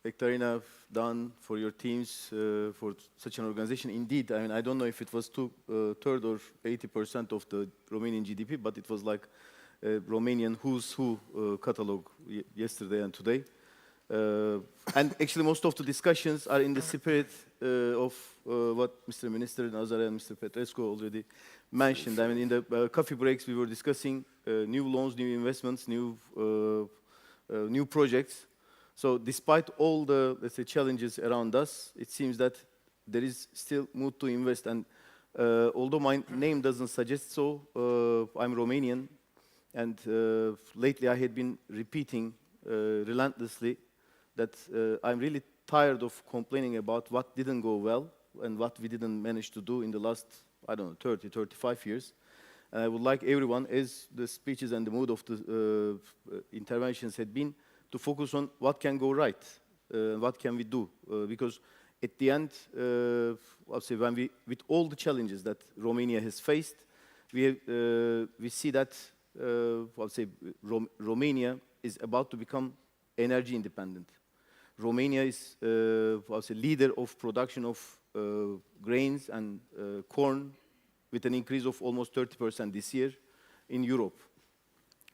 Ektarina, done for your teams, for such an organization. Indeed, I mean, I don't know if it was third or 80% of the Romanian GDP, but it was like a Romanian who's who catalog yesterday and today. And actually, most of the discussions are in the spirit of what Mr. Minister Nazare and Mr. Petrescu already mentioned. I mean, in the coffee breaks, we were discussing new loans, new investments, new projects. So despite all the, let's say, challenges around us, it seems that there is still mood to invest. And although my name doesn't suggest so, I'm Romanian. And lately I had been repeating relentlessly that I'm really tired of complaining about what didn't go well and what we didn't manage to do in the last, I don't know, 30, 35 years. And I would like everyone, as the speeches and the mood of the interventions had been, to focus on what can go right, what can we do. Because at the end, I'll say, with all the challenges that Romania has faced, we see that, I'll say, Romania is about to become energy independent. Romania is, I'll say, leader of production of grains and corn, with an increase of almost 30% this year in Europe.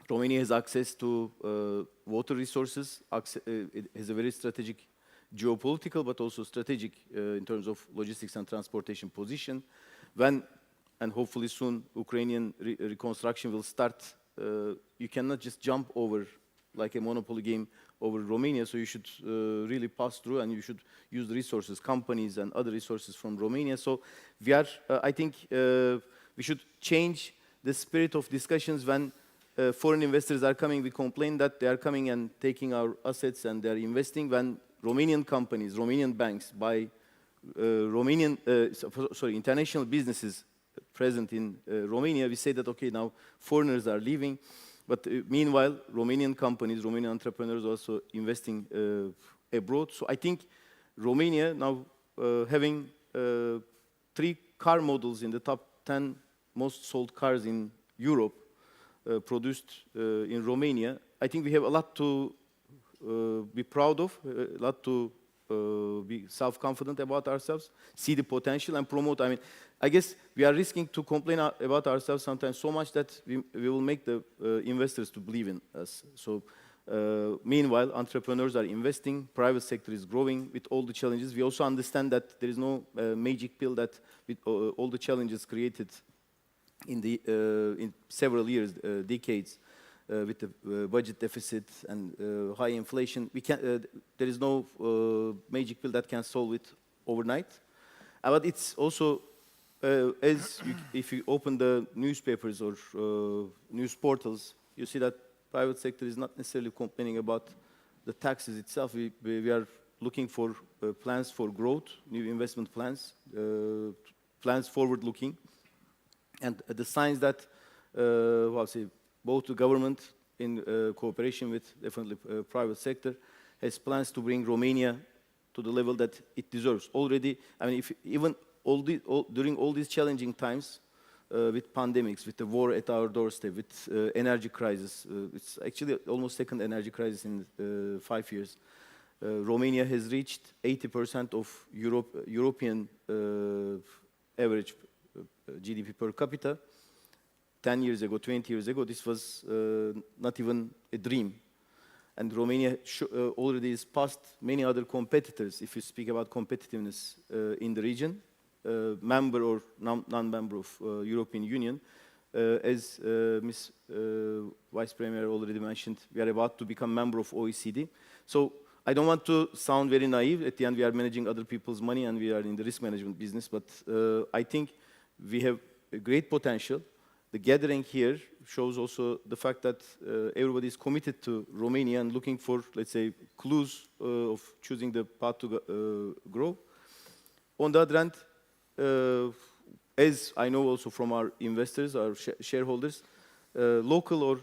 Romania has access to water resources. It has a very strategic geopolitical, but also strategic in terms of logistics and transportation position. When, and hopefully soon, Ukrainian reconstruction will start, you cannot just jump over like a monopoly game over Romania, so you should really pass through and you should use the resources, companies and other resources from Romania. So we are, I think we should change the spirit of discussions when foreign investors are coming. We complain that they are coming and taking our assets and they are investing. When Romanian companies, Romanian banks buy international businesses present in Romania, we say that, okay, now foreigners are leaving. But meanwhile, Romanian companies, Romanian entrepreneurs also investing abroad. So I think Romania now having 3 car models in the top 10 most sold cars in Europe produced in Romania. I think we have a lot to be proud of, a lot to be self-confident about ourselves, see the potential and promote. I mean, I guess we are risking to complain about ourselves sometimes so much that we will make the investors to believe in us. So meanwhile, entrepreneurs are investing, private sector is growing with all the challenges. We also understand that there is no magic pill that with all the challenges created in several years, decades, with the budget deficit and high inflation, there is no magic pill that can solve it overnight. But it's also, if you open the newspapers or news portals, you see that private sector is not necessarily complaining about the taxes itself. We are looking for plans for growth, new investment plans, plans forward-looking, and the signs that, both the government in cooperation with definitely private sector has plans to bring Romania to the level that it deserves. Already, I mean, during all these challenging times, with pandemics, with the war at our doorstep, with energy crisis, it's actually almost second energy crisis in 5 years. Romania has reached 80% of European average GDP per capita. 10 years ago, 20 years ago, this was not even a dream. And Romania already is past many other competitors, if you speak about competitiveness in the region, member or non-member of European Union. As Ms. Vice Premier already mentioned, we are about to become member of OECD. So I don't want to sound very naive. At the end, we are managing other people's money and we are in the risk management business. But I think we have a great potential. The gathering here shows also the fact that everybody is committed to Romania and looking for, let's say, clues of choosing the path to grow. On the other hand, as I know also from our investors, our shareholders, local or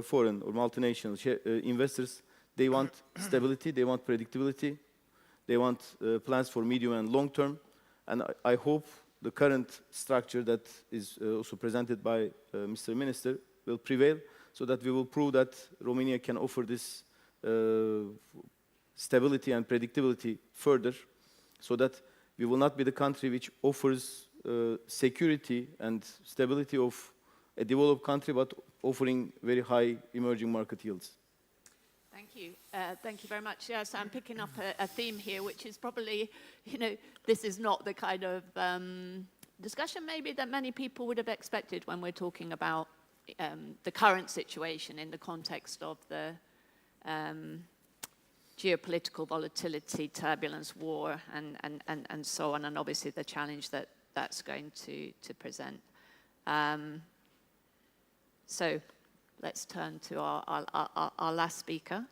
foreign or multinational investors, they want stability, they want predictability, they want plans for medium and long term. And I hope the current structure that is also presented by Mr. Minister will prevail, so that we will prove that Romania can offer this stability and predictability further, so that we will not be the country which offers security and stability of a developed country, but offering very high emerging market yields. Thank you. Thank you very much. Yes, I'm picking up a theme here, which is probably, this is not the kind of discussion maybe that many people would have expected when we're talking about the current situation in the context of the geopolitical volatility, turbulence, war, and so on, and obviously the challenge that that's going to present. So let's turn to our last speaker,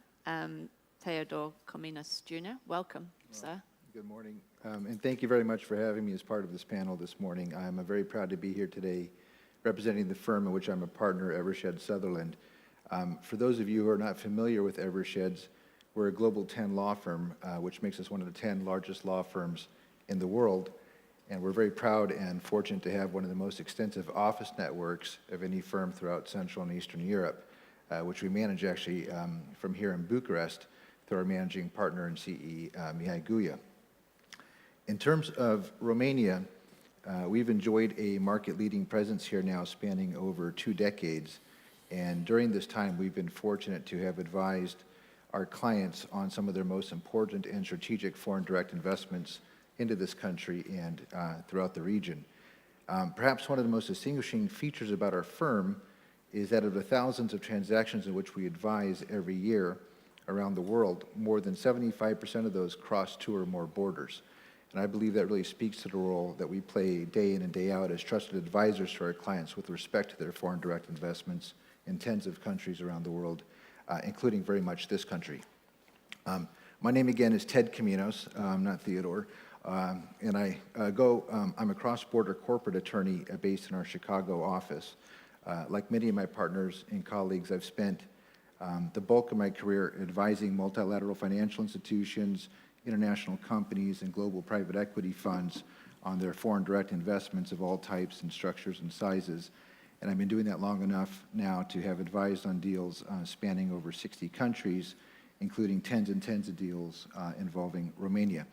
Theodore Cominas Jr. Welcome, sir. Good morning, and thank you very much for having me as part of this panel this morning. I'm very proud to be here today representing the firm in which I'm a partner, Evershed Sutherland. For those of you who are not familiar with Eversheds, we're a Global 10 law firm, which makes us one of the 10 largest law firms in the world. And we're very proud and fortunate to have one of the most extensive office networks of any firm throughout Central and Eastern Europe, which we manage actually from here in Bucharest through our managing partner and CE, Mihai Guia. In terms of Romania, we've enjoyed a market-leading presence here now spanning over 2 decades. And during this time, we've been fortunate to have advised our clients on some of their most important and strategic foreign direct investments into this country and throughout the region. Perhaps one of the most distinguishing features about our firm is that of the thousands of transactions in which we advise every year, around the world, more than 75% of those cross two or more borders. And I believe that really speaks to the role that we play day in and day out as trusted advisors to our clients with respect to their foreign direct investments in tens of countries around the world, including very much this country. My name again is Ted Caminos, not Theodore, and I'm a cross-border corporate attorney based in our Chicago office. Like many of my partners and colleagues, I've spent the bulk of my career advising multilateral financial institutions, international companies, and global private equity funds on their foreign direct investments of all types and structures and sizes. And I've been doing that long enough now to have advised on deals spanning over 60 countries, including tens and tens of deals involving Romania,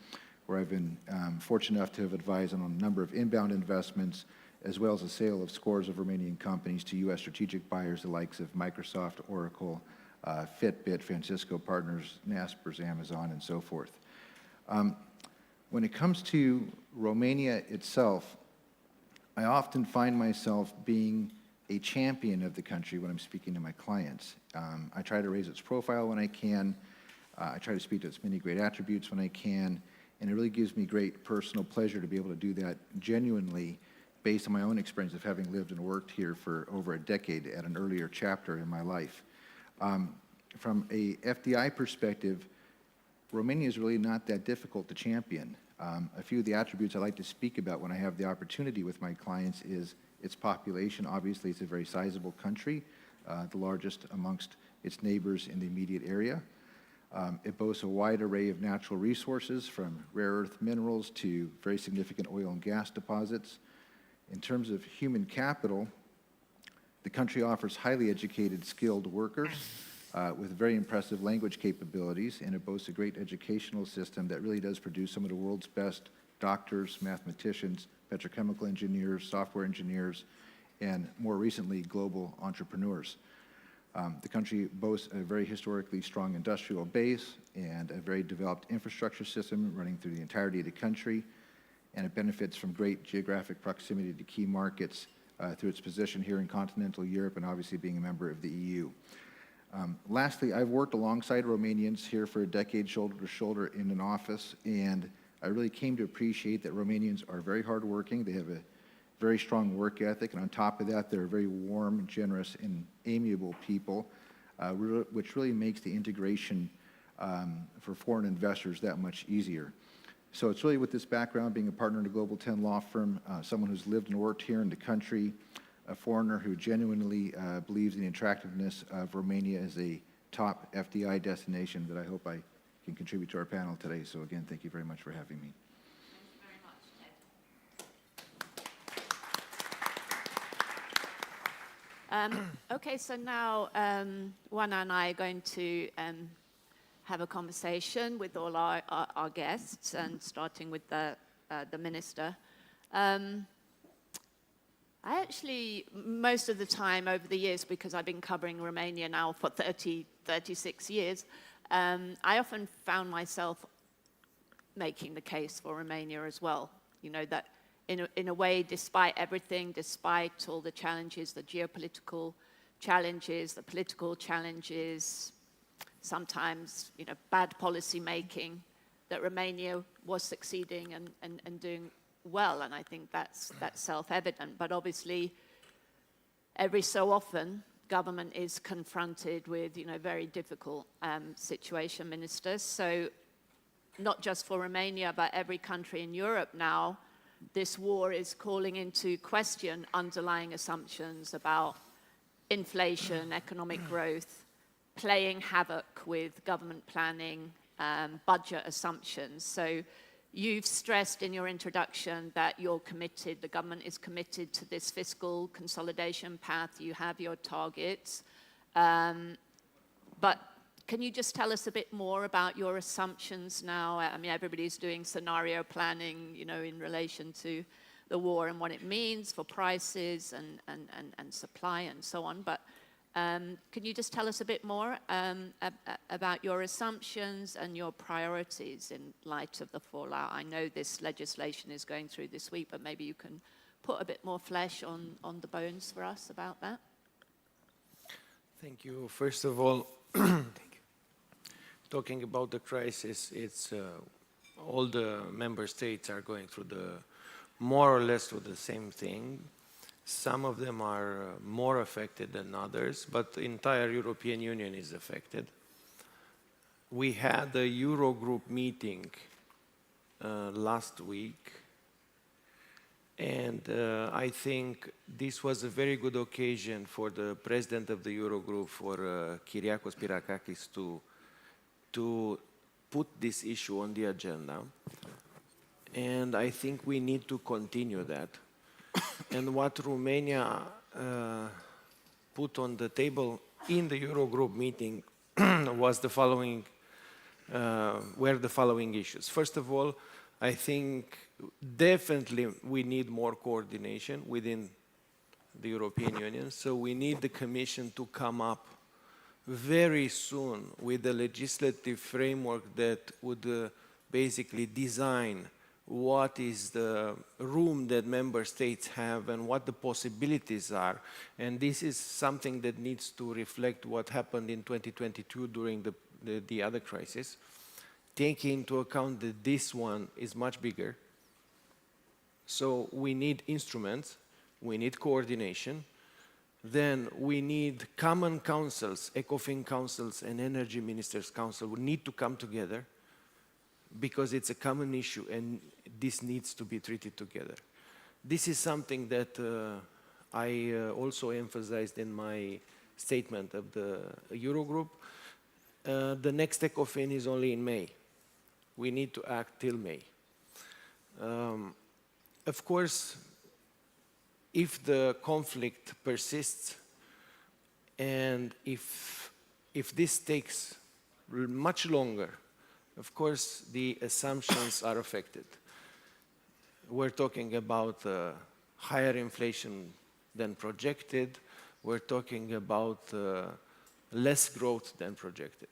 where I've been fortunate enough to have advised on a number of inbound investments, as well as the sale of scores of Romanian companies to U.S. strategic buyers, the likes of Microsoft, Oracle, Fitbit, Francisco Partners, Naspers, Amazon, and so forth. When it comes to Romania itself, I often find myself being a champion of the country when I'm speaking to my clients. I try to raise its profile when I can. I try to speak to its many great attributes when I can. And it really gives me great personal pleasure to be able to do that genuinely based on my own experience of having lived and worked here for over a decade at an earlier chapter in my life. From a FDI perspective, Romania is really not that difficult to champion. A few of the attributes I like to speak about when I have the opportunity with my clients is its population. Obviously, it's a very sizable country, the largest amongst its neighbors in the immediate area. It boasts a wide array of natural resources, from rare earth minerals to very significant oil and gas deposits. In terms of human capital, the country offers highly educated, skilled workers with very impressive language capabilities, and it boasts a great educational system that really does produce some of the world's best doctors, mathematicians, petrochemical engineers, software engineers, and more recently, global entrepreneurs. The country boasts a very historically strong industrial base and a very developed infrastructure system running through the entirety of the country, and it benefits from great geographic proximity to key markets through its position here in continental Europe and obviously being a member of the EU. Lastly, I've worked alongside Romanians here for a decade, shoulder to shoulder in an office, and I really came to appreciate that Romanians are very hardworking. They have a very strong work ethic, and on top of that, they're very warm, generous, and amiable people, which really makes the integration for foreign investors that much easier. So it's really with this background, being a partner in a Global 10 law firm, someone who's lived and worked here in the country, a foreigner who genuinely believes in the attractiveness of Romania as a top FDI destination, that I hope I can contribute to our panel today. So again, thank you very much for having me. Okay, so now Juana and I are going to have a conversation with all our guests, and starting with the minister. I actually, most of the time over the years, because I've been covering Romania now for 36 years, I often found myself making the case for Romania as well. You know, that in a way, despite everything, despite all the challenges, the geopolitical challenges, the political challenges, sometimes, you know, bad policy making, that Romania was succeeding and doing well, and I think that's self-evident. But obviously, every so often, government is confronted with, you know, very difficult situation, ministers. So not just for Romania, but every country in Europe now, this war is calling into question underlying assumptions about inflation, economic growth, playing havoc with government planning, budget assumptions. So you've stressed in your introduction that you're committed, the government is committed to this fiscal consolidation path. You have your targets. But can you just tell us a bit more about your assumptions now? I mean, everybody's doing scenario planning, you know, in relation to the war and what it means for prices and supply and so on. But can you just tell us a bit more about your assumptions and your priorities in light of the fallout? I know this legislation is going through this week, but maybe you can put a bit more flesh on the bones for us about that. Thank you. First of all, talking about the crisis, it's all the member states are going through more or less through the same thing. Some of them are more affected than others, but the entire European Union is affected. We had a Eurogroup meeting last week, and I think this was a very good occasion for the president of the Eurogroup, for Kyriakos Pyrakakis, to put this issue on the agenda. And I think we need to continue that. And what Romania put on the table in the Eurogroup meeting was the following, were the following issues. First of all, I think definitely we need more coordination within the European Union. So we need the Commission to come up very soon with a legislative framework that would basically design what is the room that member states have and what the possibilities are. And this is something that needs to reflect what happened in 2022 during the other crisis, taking into account that this one is much bigger. So we need instruments, we need coordination, then we need common councils, ECOFIN councils and energy ministers council will need to come together because it's a common issue and this needs to be treated together. This is something that I also emphasized in my statement of the Eurogroup. The next ECOFIN is only in May. We need to act till May. Of course, if the conflict persists and if this takes much longer, of course, the assumptions are affected. We're talking about higher inflation than projected. We're talking about less growth than projected.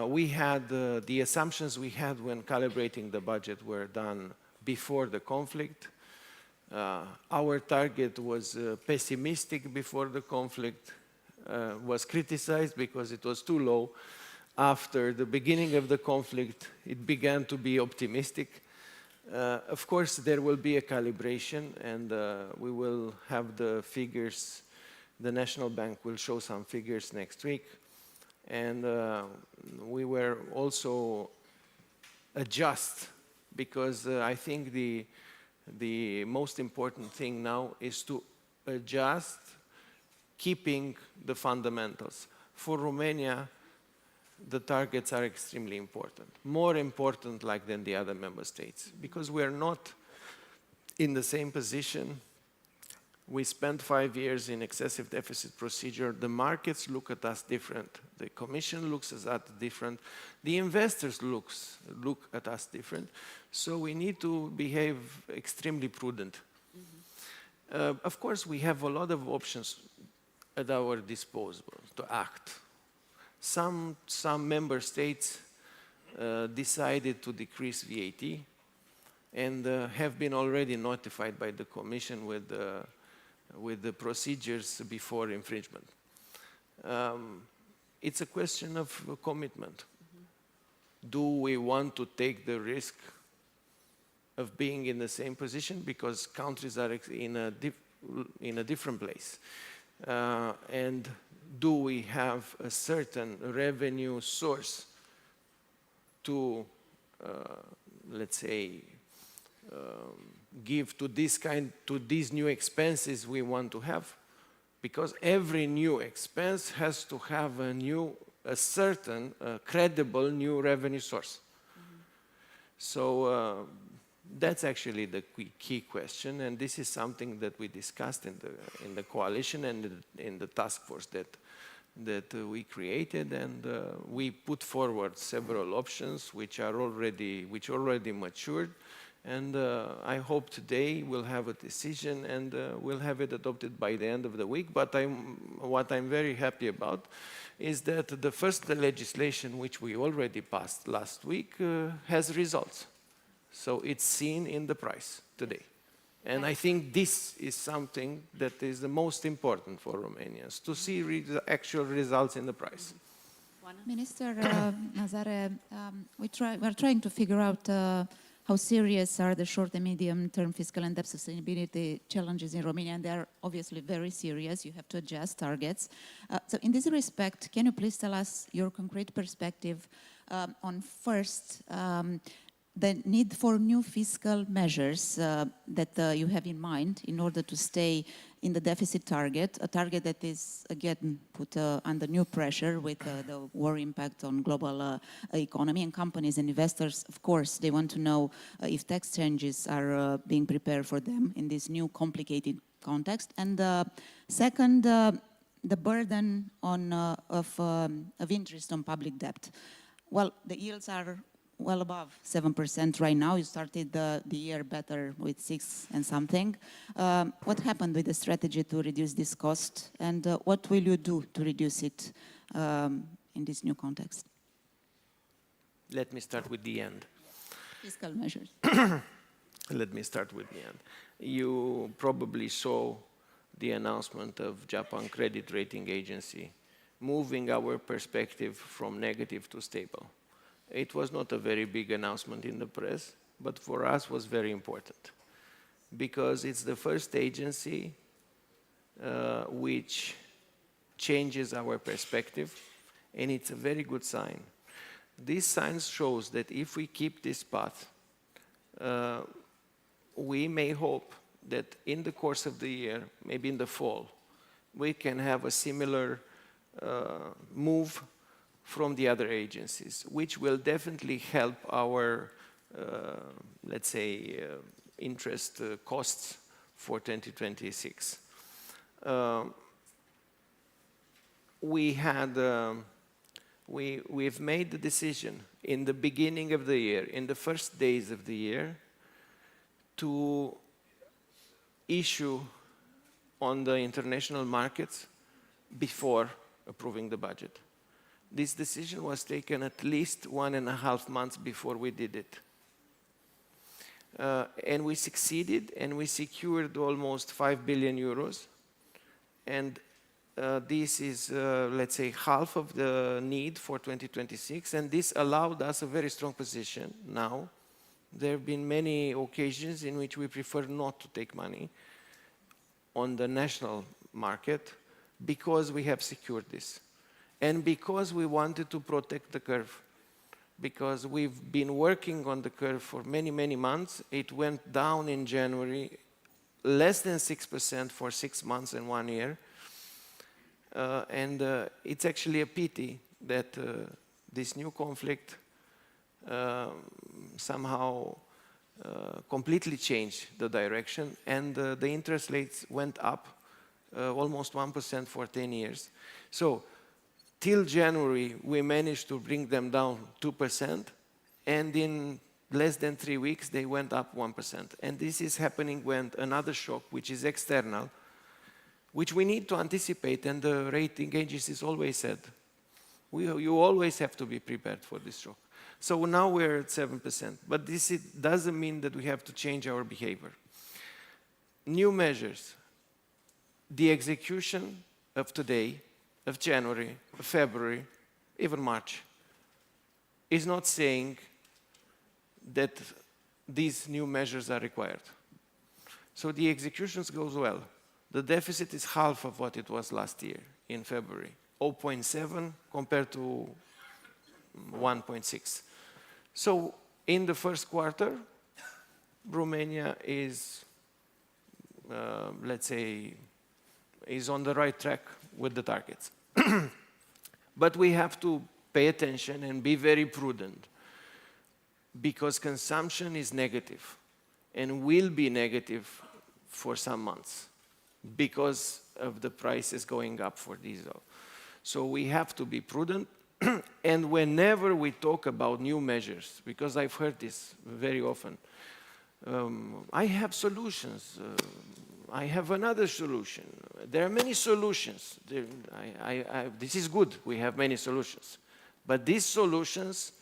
We had the assumptions we had when calibrating the budget were done before the conflict. Our target was pessimistic before the conflict, was criticized because it was too low. After the beginning of the conflict, it began to be optimistic. Of course, there will be a calibration, and we will have the figures. The National Bank will show some figures next week. And we were also adjust, because I think the most important thing now is to adjust, keeping the fundamentals. For Romania, the targets are extremely important, more important like than the other member states, because we're not in the same position. We spent 5 years in excessive deficit procedure. The markets look at us different. The Commission looks at us different. The investors look at us different. So we need to behave extremely prudent. Of course, we have a lot of options at our disposal to act. Some member states decided to decrease VAT and have been already notified by the Commission with the procedures before infringement. It's a question of commitment. Do we want to take the risk of being in the same position because countries are in a different place? And do we have a certain revenue source to, let's say, give to these new expenses we want to have? Because every new expense has to have a certain credible new revenue source. So that's actually the key question, and this is something that we discussed in the coalition and in the task force that we created, and we put forward several options which already matured. And I hope today we'll have a decision and we'll have it adopted by the end of the week. But what I'm very happy about is that the first legislation, which we already passed last week, has results. So it's seen in the price today. And I think this is something that is the most important for Romanians, to see the actual results in the price. Minister Nazare, we're trying to figure out how serious are the short and medium-term fiscal and debt sustainability challenges in Romania, and they are obviously very serious. You have to adjust targets. So in this respect, can you please tell us your concrete perspective on first, the need for new fiscal measures that you have in mind in order to stay in the deficit target, a target that is, again, put under new pressure with the war impact on global economy, and companies and investors, of course, they want to know if tax changes are being prepared for them in this new complicated context. And second, the burden on, of interest on public debt. Well, the yields are well above 7% right now. You started the year better with 6 and something. What happened with the strategy to reduce this cost, and what will you do to reduce it in this new context? Let me start with the end. Fiscal measures. Let me start with the end. You probably saw the announcement of Japan Credit Rating Agency moving our perspective from negative to stable. It was not a very big announcement in the press, but for us was very important because it's the first agency which changes our perspective, and it's a very good sign. This sign shows that if we keep this path, we may hope that in the course of the year, maybe in the fall, we can have a similar move from the other agencies, which will definitely help our, let's say, interest costs for 2026. We've made the decision in the beginning of the year, in the first days of the year, to issue on the international markets before approving the budget. This decision was taken at least 1.5 months before we did it. And we succeeded, and we secured almost 5 billion euros. And this is, let's say, half of the need for 2026. And this allowed us a very strong position now. There have been many occasions in which we prefer not to take money on the national market because we have secured this. And because we wanted to protect the curve, because we've been working on the curve for many, many months. It went down in January, less than 6% for 6 months and 1 year. And it's actually a pity that this new conflict somehow completely changed the direction, and the interest rates went up almost 1% for 10 years. So, till January, we managed to bring them down 2%, and in less than 3 weeks, they went up 1%. And this is happening when another shock, which is external, which we need to anticipate, and the rating agencies always said, you always have to be prepared for this shock. So now we're at 7%, but this doesn't mean that we have to change our behavior. New measures, the execution of today, of January, of February, even March, is not saying that these new measures are required. So the executions goes well. The deficit is half of what it was last year in February, 0.7 compared to 1.6. So in the first quarter, Romania is, let's say, is on the right track with the targets. But we have to pay attention and be very prudent because consumption is negative and will be negative for some months because of the prices going up for diesel. So we have to be prudent. And whenever we talk about new measures, because I've heard this very often, I have solutions. I have another solution. There are many solutions. This is good. We have many solutions. But these solutions,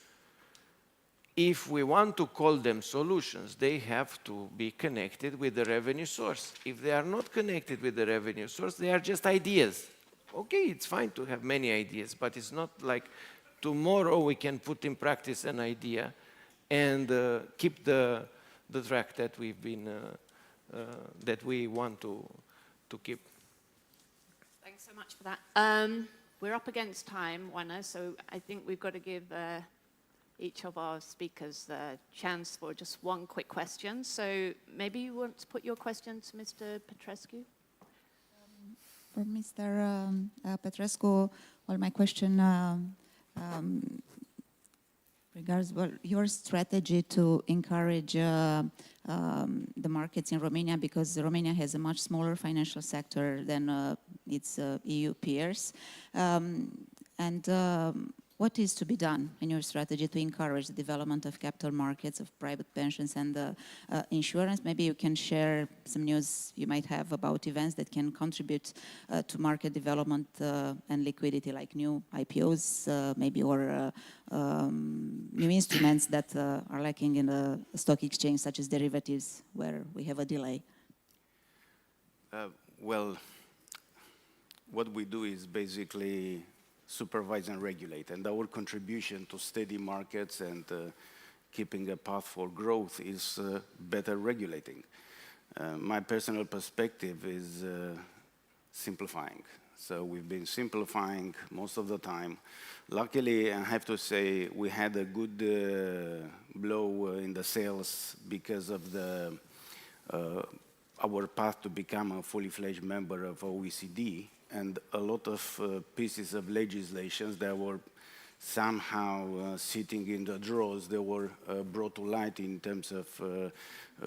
if we want to call them solutions, they have to be connected with the revenue source. If they are not connected with the revenue source, they are just ideas. Okay, it's fine to have many ideas, but it's not like tomorrow we can put in practice an idea and keep the track that we've been that we want to keep. Thanks so much for that. We're up against time, Juana, so I think we've got to give each of our speakers the chance for just one quick question. So maybe you want to put your question to Mr. Petrescu? For Mr. Petrescu, well, my question regards your strategy to encourage the markets in Romania, because Romania has a much smaller financial sector than its EU peers. What is to be done in your strategy to encourage the development of capital markets, of private pensions and insurance? Maybe you can share some news you might have about events that can contribute to market development and liquidity, like new IPOs, maybe, or new instruments that are lacking in the stock exchange, such as derivatives, where we have a delay. Well, what we do is basically supervise and regulate, and our contribution to steady markets and keeping a path for growth is better regulating. My personal perspective is simplifying. So we've been simplifying most of the time. Luckily, I have to say, we had a good blow in the sales because of our path to become a fully fledged member of OECD, and a lot of pieces of legislation that were somehow sitting in the drawers, they were brought to light in terms of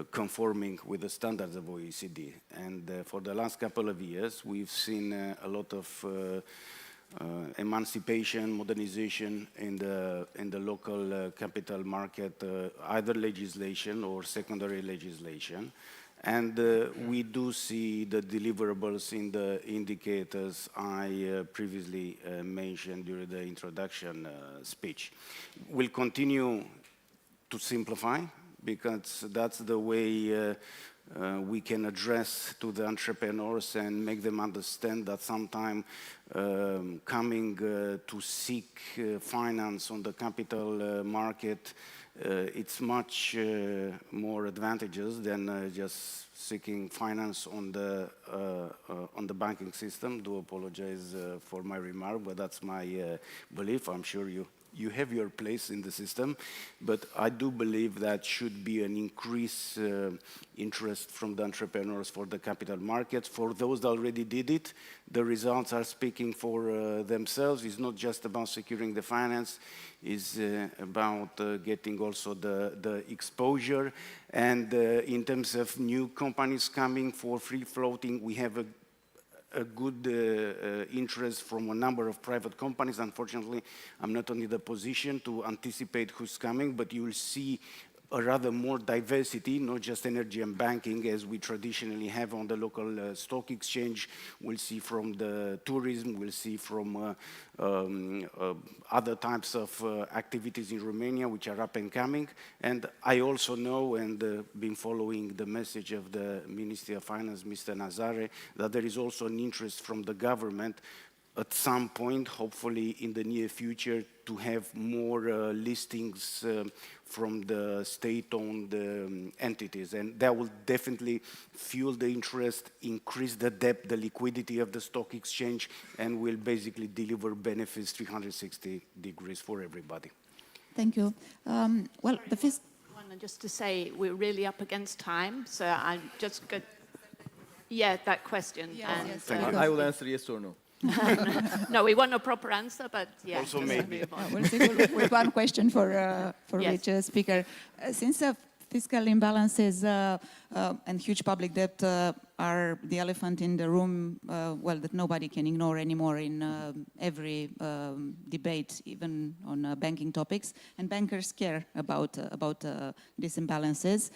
conforming with the standards of OECD. And for the last couple of years, we've seen a lot of emancipation, modernization in the local capital market, either legislation or secondary legislation. And we do see the deliverables in the indicators I previously mentioned during the introduction speech. We'll continue to simplify, because that's the way we can address to the entrepreneurs and make them understand that sometime coming to seek finance on the capital market, it's much more advantageous than just seeking finance on the banking system. Do apologize for my remark, but that's my belief. I'm sure you have your place in the system, but I do believe that should be an increased interest from the entrepreneurs for the capital markets. For those that already did it, the results are speaking for themselves. It's not just about securing the finance, it's about getting also the exposure. And in terms of new companies coming for free floating, we have a good interest from a number of private companies. Unfortunately, I'm not in the position to anticipate who's coming, but you will see a rather more diversity, not just energy and banking as we traditionally have on the local stock exchange. We'll see from the tourism, we'll see from other types of activities in Romania which are up and coming. And I also know, and been following the message of the Ministry of Finance, Mr. Nazare, that there is also an interest from the government at some point, hopefully in the near future, to have more listings from the state-owned entities. And that will definitely fuel the interest, increase the depth, the liquidity of the stock exchange, and will basically deliver benefits 360 degrees for everybody. Thank you. Well, the first... Just to say, we're really up against time, so I'm just good. Yeah, that question. Yes, and, yes, Thank you. I will answer yes or no. No, we want a proper answer, but yeah. Also maybe. We'll see with one question for Yes. each speaker. Since fiscal imbalances and huge public debt are the elephant in the room, well, that nobody can ignore anymore in every debate, even on banking topics, and bankers care about these imbalances.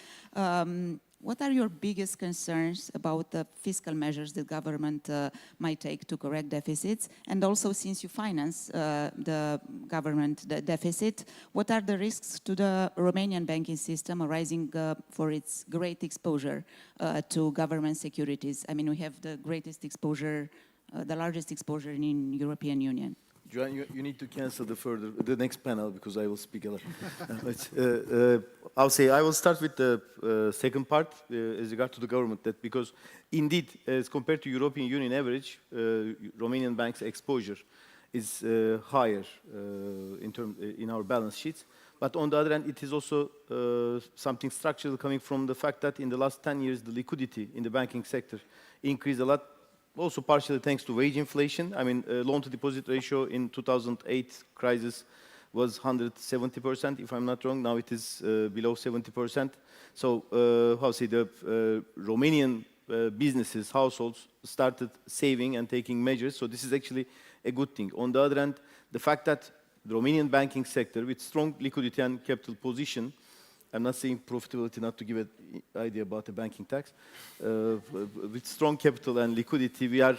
What are your biggest concerns about the fiscal measures the government might take to correct deficits? And also, since you finance the government deficit, what are the risks to the Romanian banking system arising for its great exposure to government securities? I mean, we have the greatest exposure, the largest exposure in European Union. Johan, you need to cancel the next panel because I will speak a lot. I will start with the second part as regard to the government. That because indeed, as compared to European Union average, Romanian banks' exposure is higher in our balance sheets. But on the other hand, it is also something structural coming from the fact that in the last 10 years, the liquidity in the banking sector increased a lot, also partially thanks to wage inflation. I mean, loan-to-deposit ratio in 2008 crisis was 170%, if I'm not wrong. Now it is below 70%. So, the Romanian businesses, households started saving and taking measures. So this is actually a good thing. On the other hand, the fact that the Romanian banking sector, with strong liquidity and capital position, I'm not saying profitability not to give an idea about the banking tax, with strong capital and liquidity, we are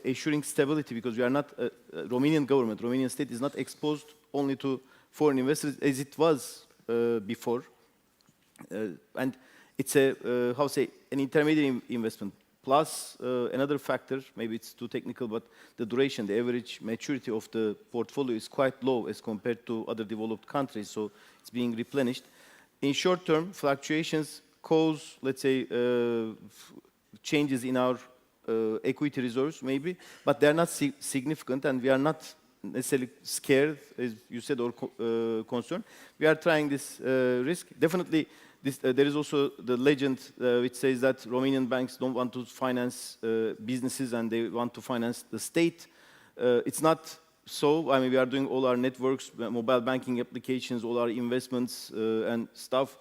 assuring stability because we are not, Romanian government, Romanian state is not exposed only to foreign investors as it was before. And it's an intermediate investment. Plus, another factor, maybe it's too technical, but the duration, the average maturity of the portfolio is quite low as compared to other developed countries, so it's being replenished. In short term, fluctuations cause, let's say, changes in our equity reserves, maybe, but they're not significant, and we are not necessarily scared, as you said, or concerned. We are trying this risk. Definitely, there is also the legend which says that Romanian banks don't want to finance businesses and they want to finance the state. It's not so. I mean, we are doing all our networks, mobile banking applications, all our investments and stuff,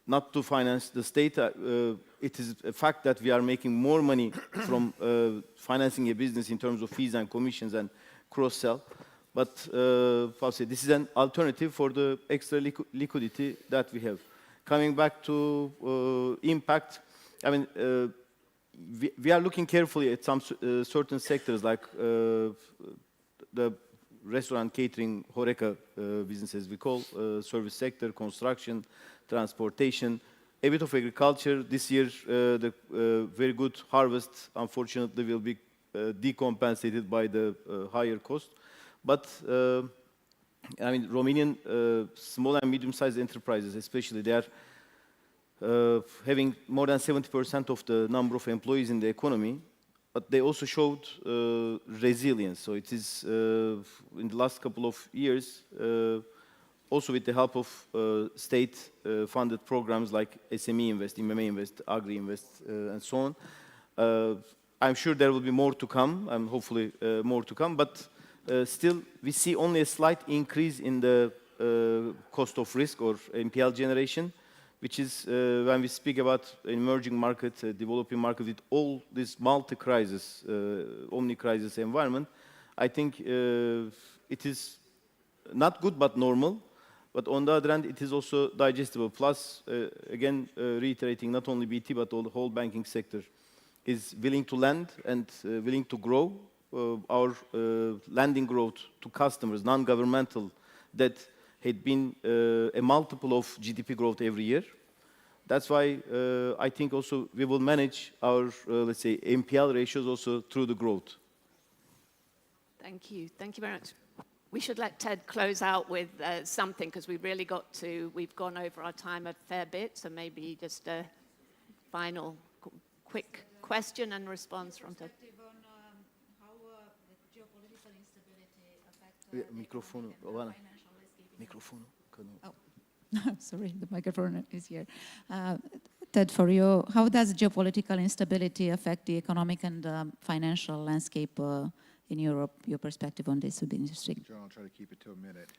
not to finance the state. It is a fact that we are making more money from financing a business in terms of fees and commissions and cross-sell. But this is an alternative for the extra liquidity that we have. Coming back to impact, I mean, we are looking carefully at some certain sectors like the restaurant, catering, HoReCa businesses we call, service sector, construction, transportation, a bit of agriculture. This year, the very good harvest, unfortunately, will be decompensated by the higher cost. But I mean, Romanian small and medium-sized enterprises, especially, they are having more than 70% of the number of employees in the economy, but they also showed resilience. So it is, in the last couple of years, also with the help of state-funded programs like SME Invest, IMM Invest, Agri Invest, and so on. I'm sure there will be more to come, and hopefully more to come, but still, we see only a slight increase in the cost of risk or NPL generation, which is when we speak about emerging market, developing market with all this multi-crisis, omni-crisis environment. I think it is not good but normal, but on the other hand, it is also digestible. Plus, again, reiterating, not only BT but the whole banking sector is willing to lend and willing to grow. Our lending growth to customers, non-governmental, that had been a multiple of GDP growth every year. That's why I think also we will manage our, let's say, NPL ratios also through the growth. Thank you. Thank you very much. We should let Ted close out with something, because we've gone over our time a fair bit, so maybe just a final quick question and response from Ted. Microphone, Oana. Microphone. Oh, sorry, the microphone is here. Ted, for you, how does geopolitical instability affect the economic and financial landscape in Europe? Your perspective on this would be interesting. John, I'll try to keep it to a minute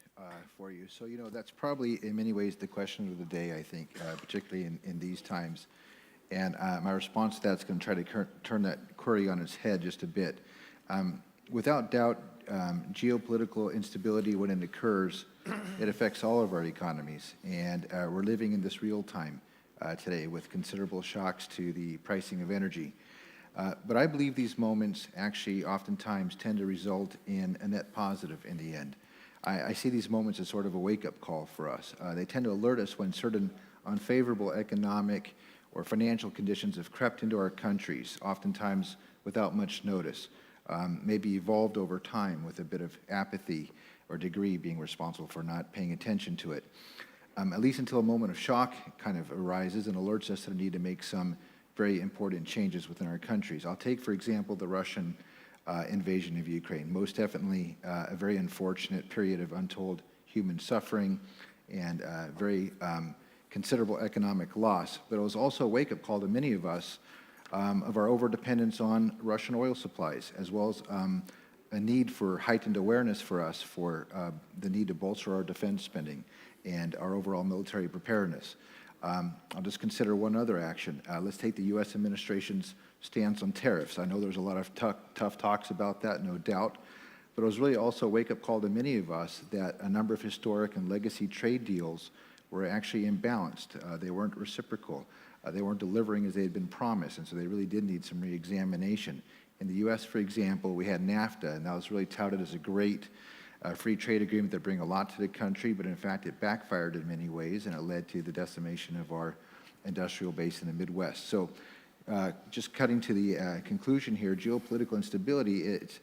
for you. So, you know, that's probably in many ways the question of the day, I think, particularly in these times. And my response to that is going to try to turn that query on its head just a bit. Without doubt, geopolitical instability, when it occurs, it affects all of our economies. And we're living in this real time today with considerable shocks to the pricing of energy. But I believe these moments actually oftentimes tend to result in a net positive in the end. I see these moments as sort of a wake-up call for us. They tend to alert us when certain unfavorable economic or financial conditions have crept into our countries, oftentimes without much notice. maybe evolved over time with a bit of apathy or degree being responsible for not paying attention to it. At least until a moment of shock kind of arises and alerts us to the need to make some very important changes within our countries. I'll take, for example, the Russian invasion of Ukraine. Most definitely a very unfortunate period of untold human suffering and very considerable economic loss. But it was also a wake-up call to many of us of our overdependence on Russian oil supplies, as well as a need for heightened awareness for us for the need to bolster our defense spending and our overall military preparedness. I'll just consider one other action. Let's take the U.S. administration's stance on tariffs. I know there's a lot of tough talks about that, no doubt, but it was really also a wake-up call to many of us that a number of historic and legacy trade deals were actually imbalanced. They weren't reciprocal. They weren't delivering as they had been promised, and so they really did need some re-examination. In the U.S., for example, we had NAFTA, and that was really touted as a great free trade agreement that bring a lot to the country, but in fact it backfired in many ways, and it led to the decimation of our industrial base in the Midwest. So just cutting to the conclusion here, geopolitical instability, it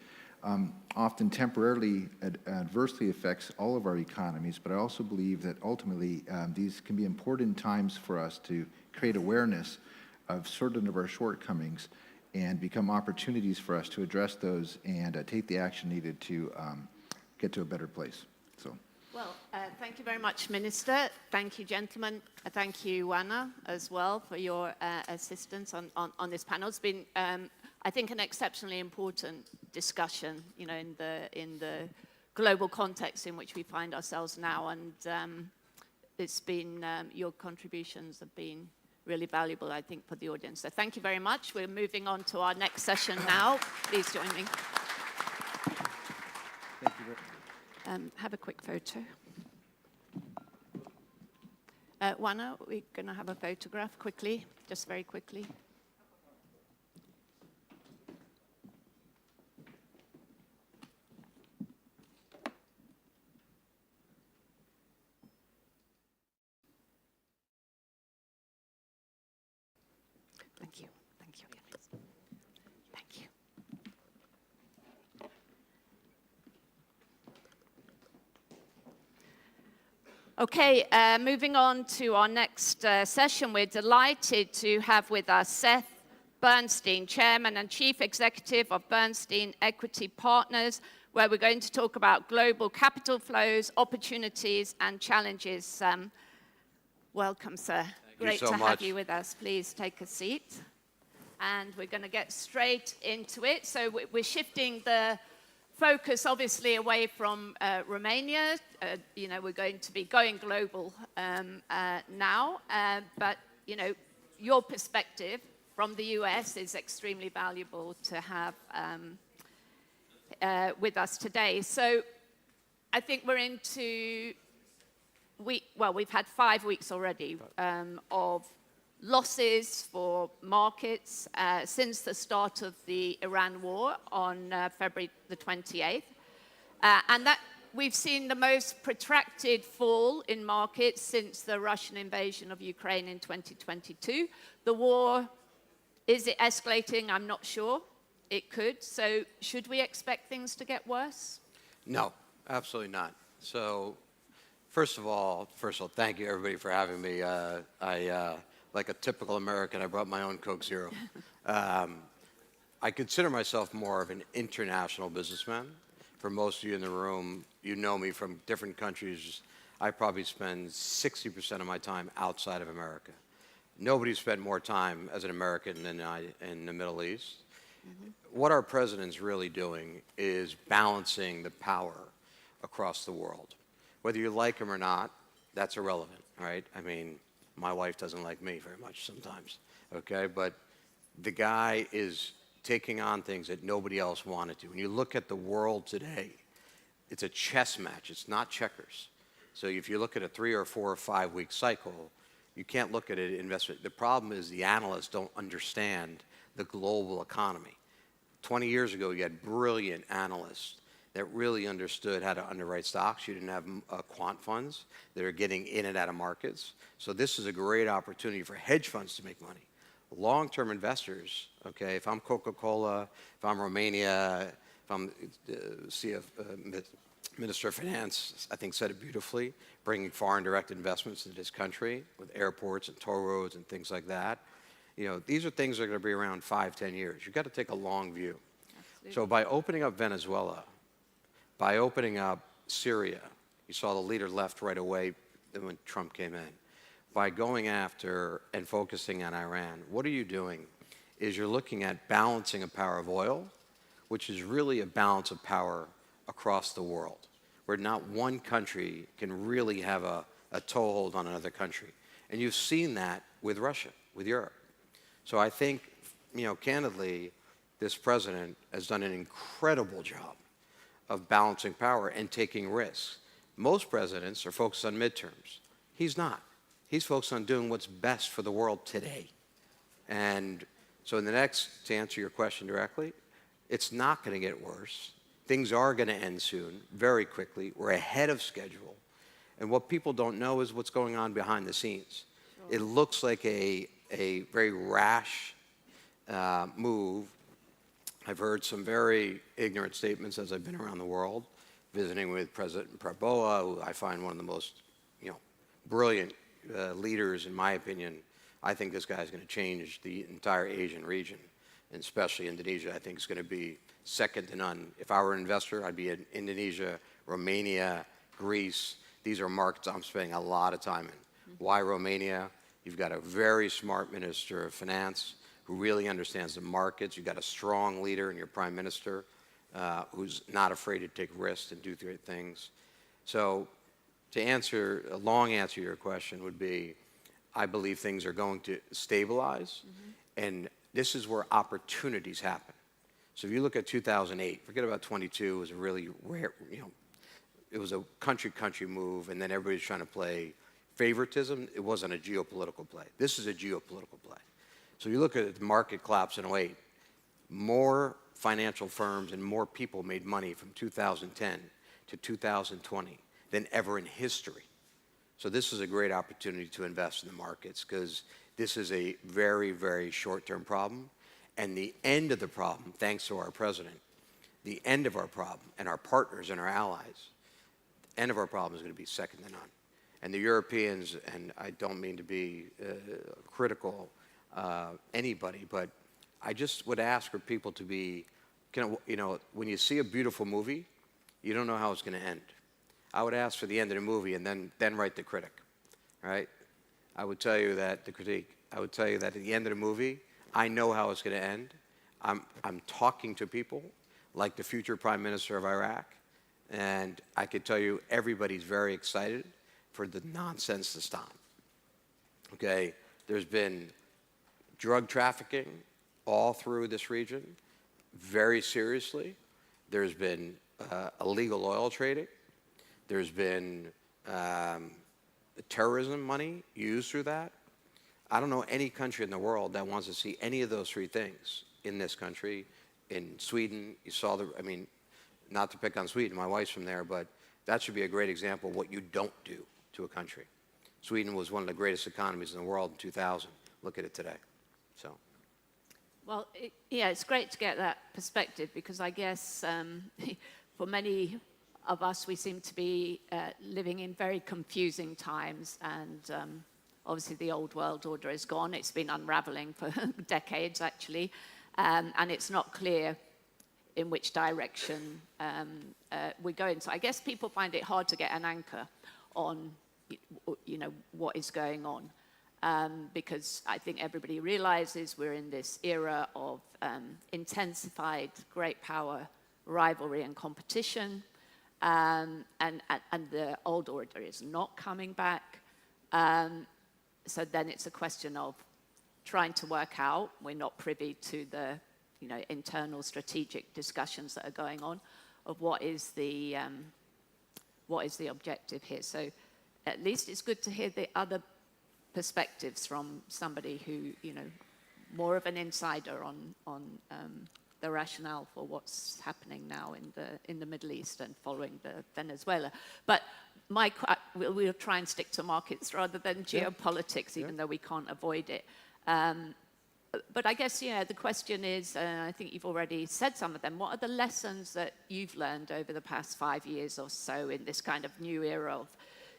often temporarily adversely affects all of our economies, but I also believe that ultimately these can be important times for us to create awareness of certain of our shortcomings and become opportunities for us to address those and take the action needed to get to a better place. So. Well, thank you very much, Minister. Thank you, gentlemen. Thank you, Anna, as well, for your assistance on this panel. It's been, I think, an exceptionally important discussion, you know, in the global context in which we find ourselves now, and it's been your contributions have been really valuable, I think, for the audience. So thank you very much. We're moving on to our next session now. Please join me. Thank you very much. Have a quick photo. Juana, we're going to have a photograph quickly, just very quickly. Thank you. Thank you. Thank you. Okay, moving on to our next session, we're delighted to have with us Seth Bernstein, Chairman and Chief Executive of Bernstein Equity Partners, where we're going to talk about global capital flows, opportunities, and challenges. Welcome, sir. Great to have you with us. Please take a seat. And we're going to get straight into it. So we're shifting the focus, obviously, away from Romania. You know, we're going to be going global now. But, you know, your perspective from the US is extremely valuable to have with us today. So I think we're into, we've had 5 weeks already of losses for markets since the start of the Iran war on February the 28th. And that we've seen the most protracted fall in markets since the Russian invasion of Ukraine in 2022. The war, is it escalating? I'm not sure. It could. So should we expect things to get worse? No, absolutely not. So first of all, thank you everybody for having me. Like a typical American, I brought my own Coke Zero. I consider myself more of an international businessman. For most of you in the room, you know me from different countries. I probably spend 60% of my time outside of America. Nobody spent more time as an American than I in the Middle East. Mm-hmm. What our president's really doing is balancing the power across the world. Whether you like him or not, that's irrelevant, right? I mean, my wife doesn't like me very much sometimes, okay? But the guy is taking on things that nobody else wanted to. When you look at the world today, it's a chess match. It's not checkers. So if you look at a 3 or 4 or 5 week cycle, you can't look at it investment. The problem is the analysts don't understand the global economy. 20 years ago, you had brilliant analysts that really understood how to underwrite stocks. You didn't have quant funds that are getting in and out of markets. So this is a great opportunity for hedge funds to make money. long-term investors, okay, if I'm Coca-Cola, if I'm Romania, if I'm Minister of Finance, I think said it beautifully, bringing foreign direct investments into this country with airports and toll roads and things like that. You know, these are things that are going to be around 5, 10 years. You've got to take a long view. Absolutely. So by opening up Venezuela, by opening up Syria, you saw the leader left right away when Trump came in. By going after and focusing on Iran, what are you doing? Is you're looking at balancing a power of oil, which is really a balance of power across the world, where not one country can really have a toehold on another country. And you've seen that with Russia, with Europe. So I think, you know, candidly, this president has done an incredible job of balancing power and taking risks. Most presidents are focused on midterms. He's not. He's focused on doing what's best for the world today. And so in the next, to answer your question directly, it's not going to get worse. Things are going to end soon, very quickly. We're ahead of schedule. And what people don't know is what's going on behind the scenes. Sure. It looks like a very rash move. I've heard some very ignorant statements as I've been around the world, visiting with President Prabowo, who I find one of the most, you know, brilliant leaders, in my opinion. I think this guy's going to change the entire Asian region, and especially Indonesia. I think it's going to be second to none. If I were an investor, I'd be in Indonesia, Romania, Greece. These are markets I'm spending a lot of time in. Why Romania? You've got a very smart minister of finance who really understands the markets. You've got a strong leader in your prime minister who's not afraid to take risks and do great things. So to answer, a long answer to your question would be, I believe things are going to stabilize, and this is where opportunities happen. So if you look at 2008, forget about 22, it was a really rare, you know, it was a country move, and then everybody's trying to play favoritism. It wasn't a geopolitical play. This is a geopolitical play. So you look at the market collapse in 2008, more financial firms and more people made money from 2010 to 2020 than ever in history. So this is a great opportunity to invest in the markets because this is a very, very short-term problem. And the end of the problem, thanks to our president, the end of our problem and our partners and our allies, the end of our problem is going to be second to none. And the Europeans, and I don't mean to be critical anybody, but I just would ask for people to be, you know, when you see a beautiful movie, you don't know how it's going to end. I would ask for the end of the movie and then write the critic, right? I would tell you that the critique, I would tell you that at the end of the movie, I know how it's going to end. I'm talking to people like the future Prime Minister of Iraq, and I could tell you everybody's very excited for the nonsense to stop. Okay, there's been drug trafficking all through this region, very seriously. There's been illegal oil trading. There's been terrorism money used through that. I don't know any country in the world that wants to see any of those three things in this country. In Sweden, you saw I mean, not to pick on Sweden, my wife's from there, but that should be a great example of what you don't do to a country. Sweden was one of the greatest economies in the world in 2000. Look at it today. So. Well, yeah, it's great to get that perspective because I guess for many of us, we seem to be living in very confusing times, and obviously the old world order is gone. It's been unraveling for decades, actually, and it's not clear in which direction we're going. So I guess people find it hard to get an anchor on, you know, what is going on, because I think everybody realizes we're in this era of intensified great power, rivalry, and competition. And the old order is not coming back. So then it's a question of trying to work out. We're not privy to the, you know, internal strategic discussions that are going on of what is the objective here. So at least it's good to hear the other perspectives from somebody who, you know, more of an insider on the rationale for what's happening now in the Middle East and following the Venezuela. But we'll try and stick to markets rather than geopolitics, even though we can't avoid it. but I guess, the question is, I think you've already said some of them, what are the lessons that you've learned over the past 5 years or so in this kind of new era of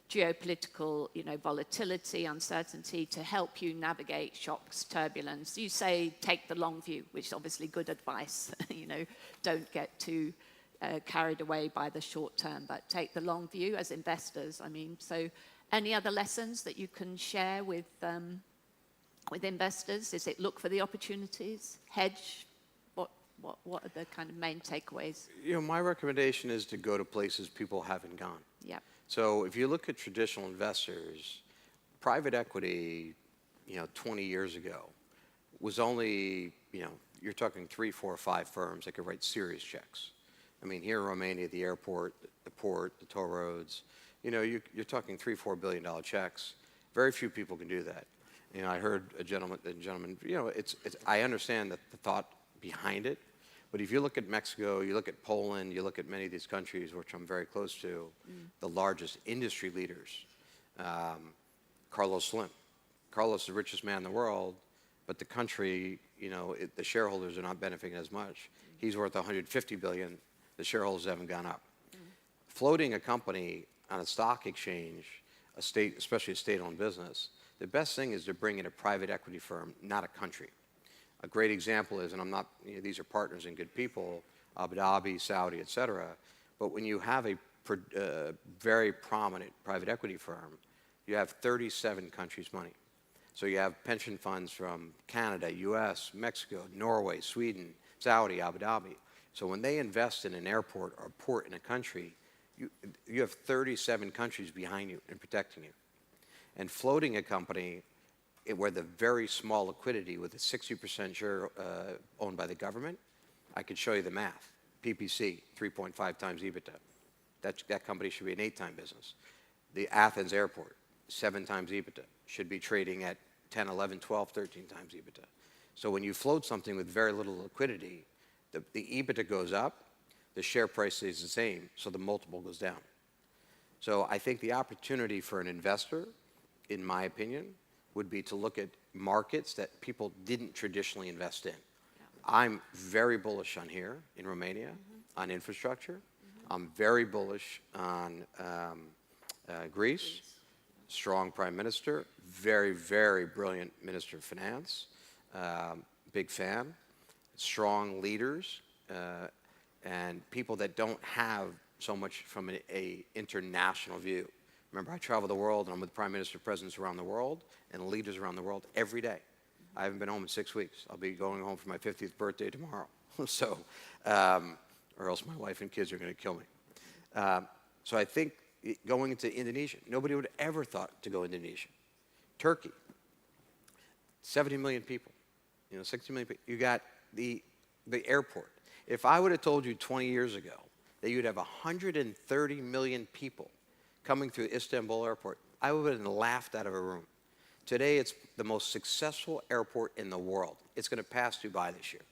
geopolitical, volatility, uncertainty to help you navigate shocks, turbulence? You say take the long view, which is obviously good advice. Don't get too carried away by the short term, but take the long view as investors. So any other lessons that you can share with investors? Is it look for the opportunities, hedge? What are the kind of main takeaways? My recommendation is to go to places people haven't gone. Yeah. So if you look at traditional investors, private equity, 20 years ago was only, you're talking 3, 4, 5 firms that could write serious checks. Here in Romania, the airport, the port, the toll roads, you're talking $3, $4 billion checks. Very few people can do that. I heard a gentleman, I understand the thought behind it, but if you look at Mexico, you look at Poland, you look at many of these countries, which I'm very close to, the largest industry leaders, Carlos Slim. Carlos is the richest man in the world, but the country, the shareholders are not benefiting as much. He's worth $150 billion. The shareholders haven't gone up. Floating a company on a stock exchange, especially a state-owned business, the best thing is to bring in a private equity firm, not a country. A great example is, and I'm not, these are partners and good people, Abu Dhabi, Saudi, et cetera, but when you have a very prominent private equity firm, you have 37 countries' money. So you have pension funds from Canada, US, Mexico, Norway, Sweden, Saudi, Abu Dhabi. So when they invest in an airport or a port in a country, you have 37 countries behind you and protecting you. And floating a company where the very small liquidity with a 60% share owned by the government, I could show you the math. PPC, 3.5 times EBITDA. That company should be an 8-time business. The Athens airport, 7 times EBITDA, should be trading at 10, 11, 12, 13 times EBITDA. So when you float something with very little liquidity, the EBITDA goes up, the share price stays the same, so the multiple goes down. So I think the opportunity for an investor, in my opinion, would be to look at markets that people didn't traditionally invest in. Yeah. I'm very bullish on here in Romania, on infrastructure. I'm very bullish on Greece. Strong prime minister, very, very brilliant minister of finance, big fan. Strong leaders, and people that don't have so much from an international view. Remember, I travel the world, and I'm with prime minister presidents around the world and leaders around the world every day. I haven't been home in 6 weeks. I'll be going home for my 50th birthday tomorrow. So, or else my wife and kids are going to kill me. So I think going into Indonesia, nobody would ever thought to go Indonesia. Turkey, 70 million people, 60 million people. You got the airport. If I would have told you 20 years ago that you'd have 130 million people coming through Istanbul airport, I would have been laughed out of a room. Today, it's the most successful airport in the world. It's going to pass Dubai this year.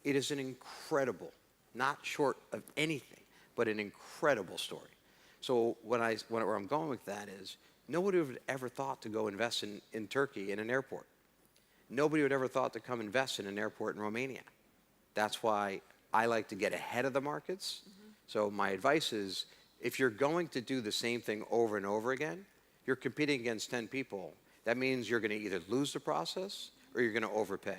It is an incredible, not short of anything, but an incredible story. So where I'm going with that is, nobody would have ever thought to go invest in Turkey in an airport. Nobody would ever thought to come invest in an airport in Romania. That's why I like to get ahead of the markets. So my advice is, if you're going to do the same thing over and over again, you're competing against 10 people. That means you're going to either lose the process or you're going to overpay.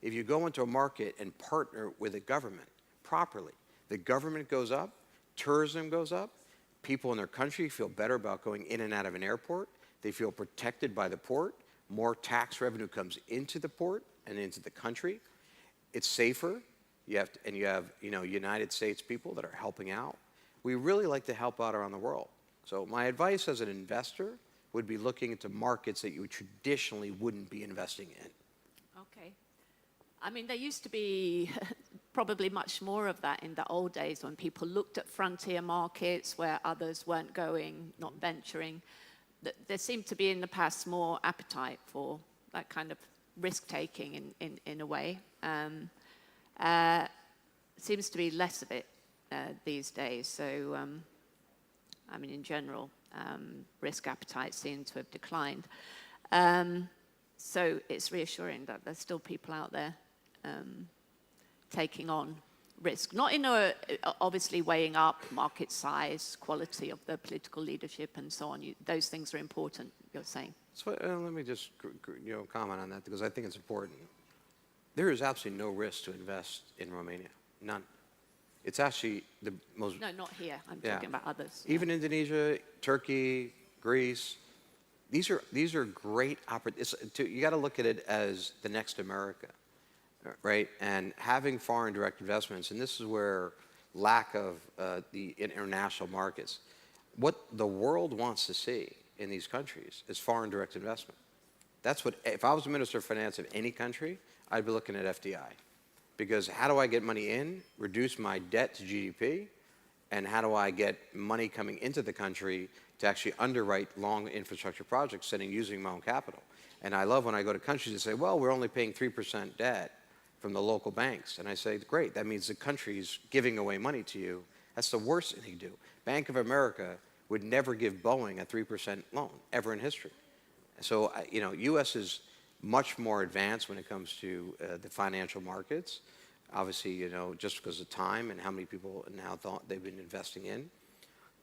If you go into a market and partner with the government properly, the government goes up, tourism goes up, people in their country feel better about going in and out of an airport, they feel protected by the port, more tax revenue comes into the port and into the country, it's safer, you have United States people that are helping out. We really like to help out around the world. So my advice as an investor would be looking into markets that you traditionally wouldn't be investing in. Okay. I mean, there used to be probably much more of that in the old days when people looked at frontier markets where others weren't going, not venturing. There seemed to be in the past more appetite for that kind of risk-taking in a way. Seems to be less of it these days. So, I mean, in general, risk appetite seems to have declined. So it's reassuring that there's still people out there taking on risk. Not in a, obviously weighing up market size, quality of the political leadership and so on. Those things are important, you're saying. So let me just comment on that because I think it's important. There is absolutely no risk to invest in Romania. None. It's actually the most... No, not here. I'm talking about others. Even Indonesia, Turkey, Greece. These are great opportunities. You got to look at it as the next America, right? And having foreign direct investments, and this is where lack of the international markets. What the world wants to see in these countries is foreign direct investment. That's what, if I was a Minister of Finance of any country, I'd be looking at FDI. Because how do I get money in, reduce my debt to GDP, and how do I get money coming into the country to actually underwrite long infrastructure projects and using my own capital? And I love when I go to countries that say, well, we're only paying 3% debt from the local banks. And I say, great, that means the country's giving away money to you. That's the worst thing you do. Bank of America would never give Boeing a 3% loan, ever in history. So, U.S. is much more advanced when it comes to the financial markets. Obviously, just because of time and how many people now thought they've been investing in.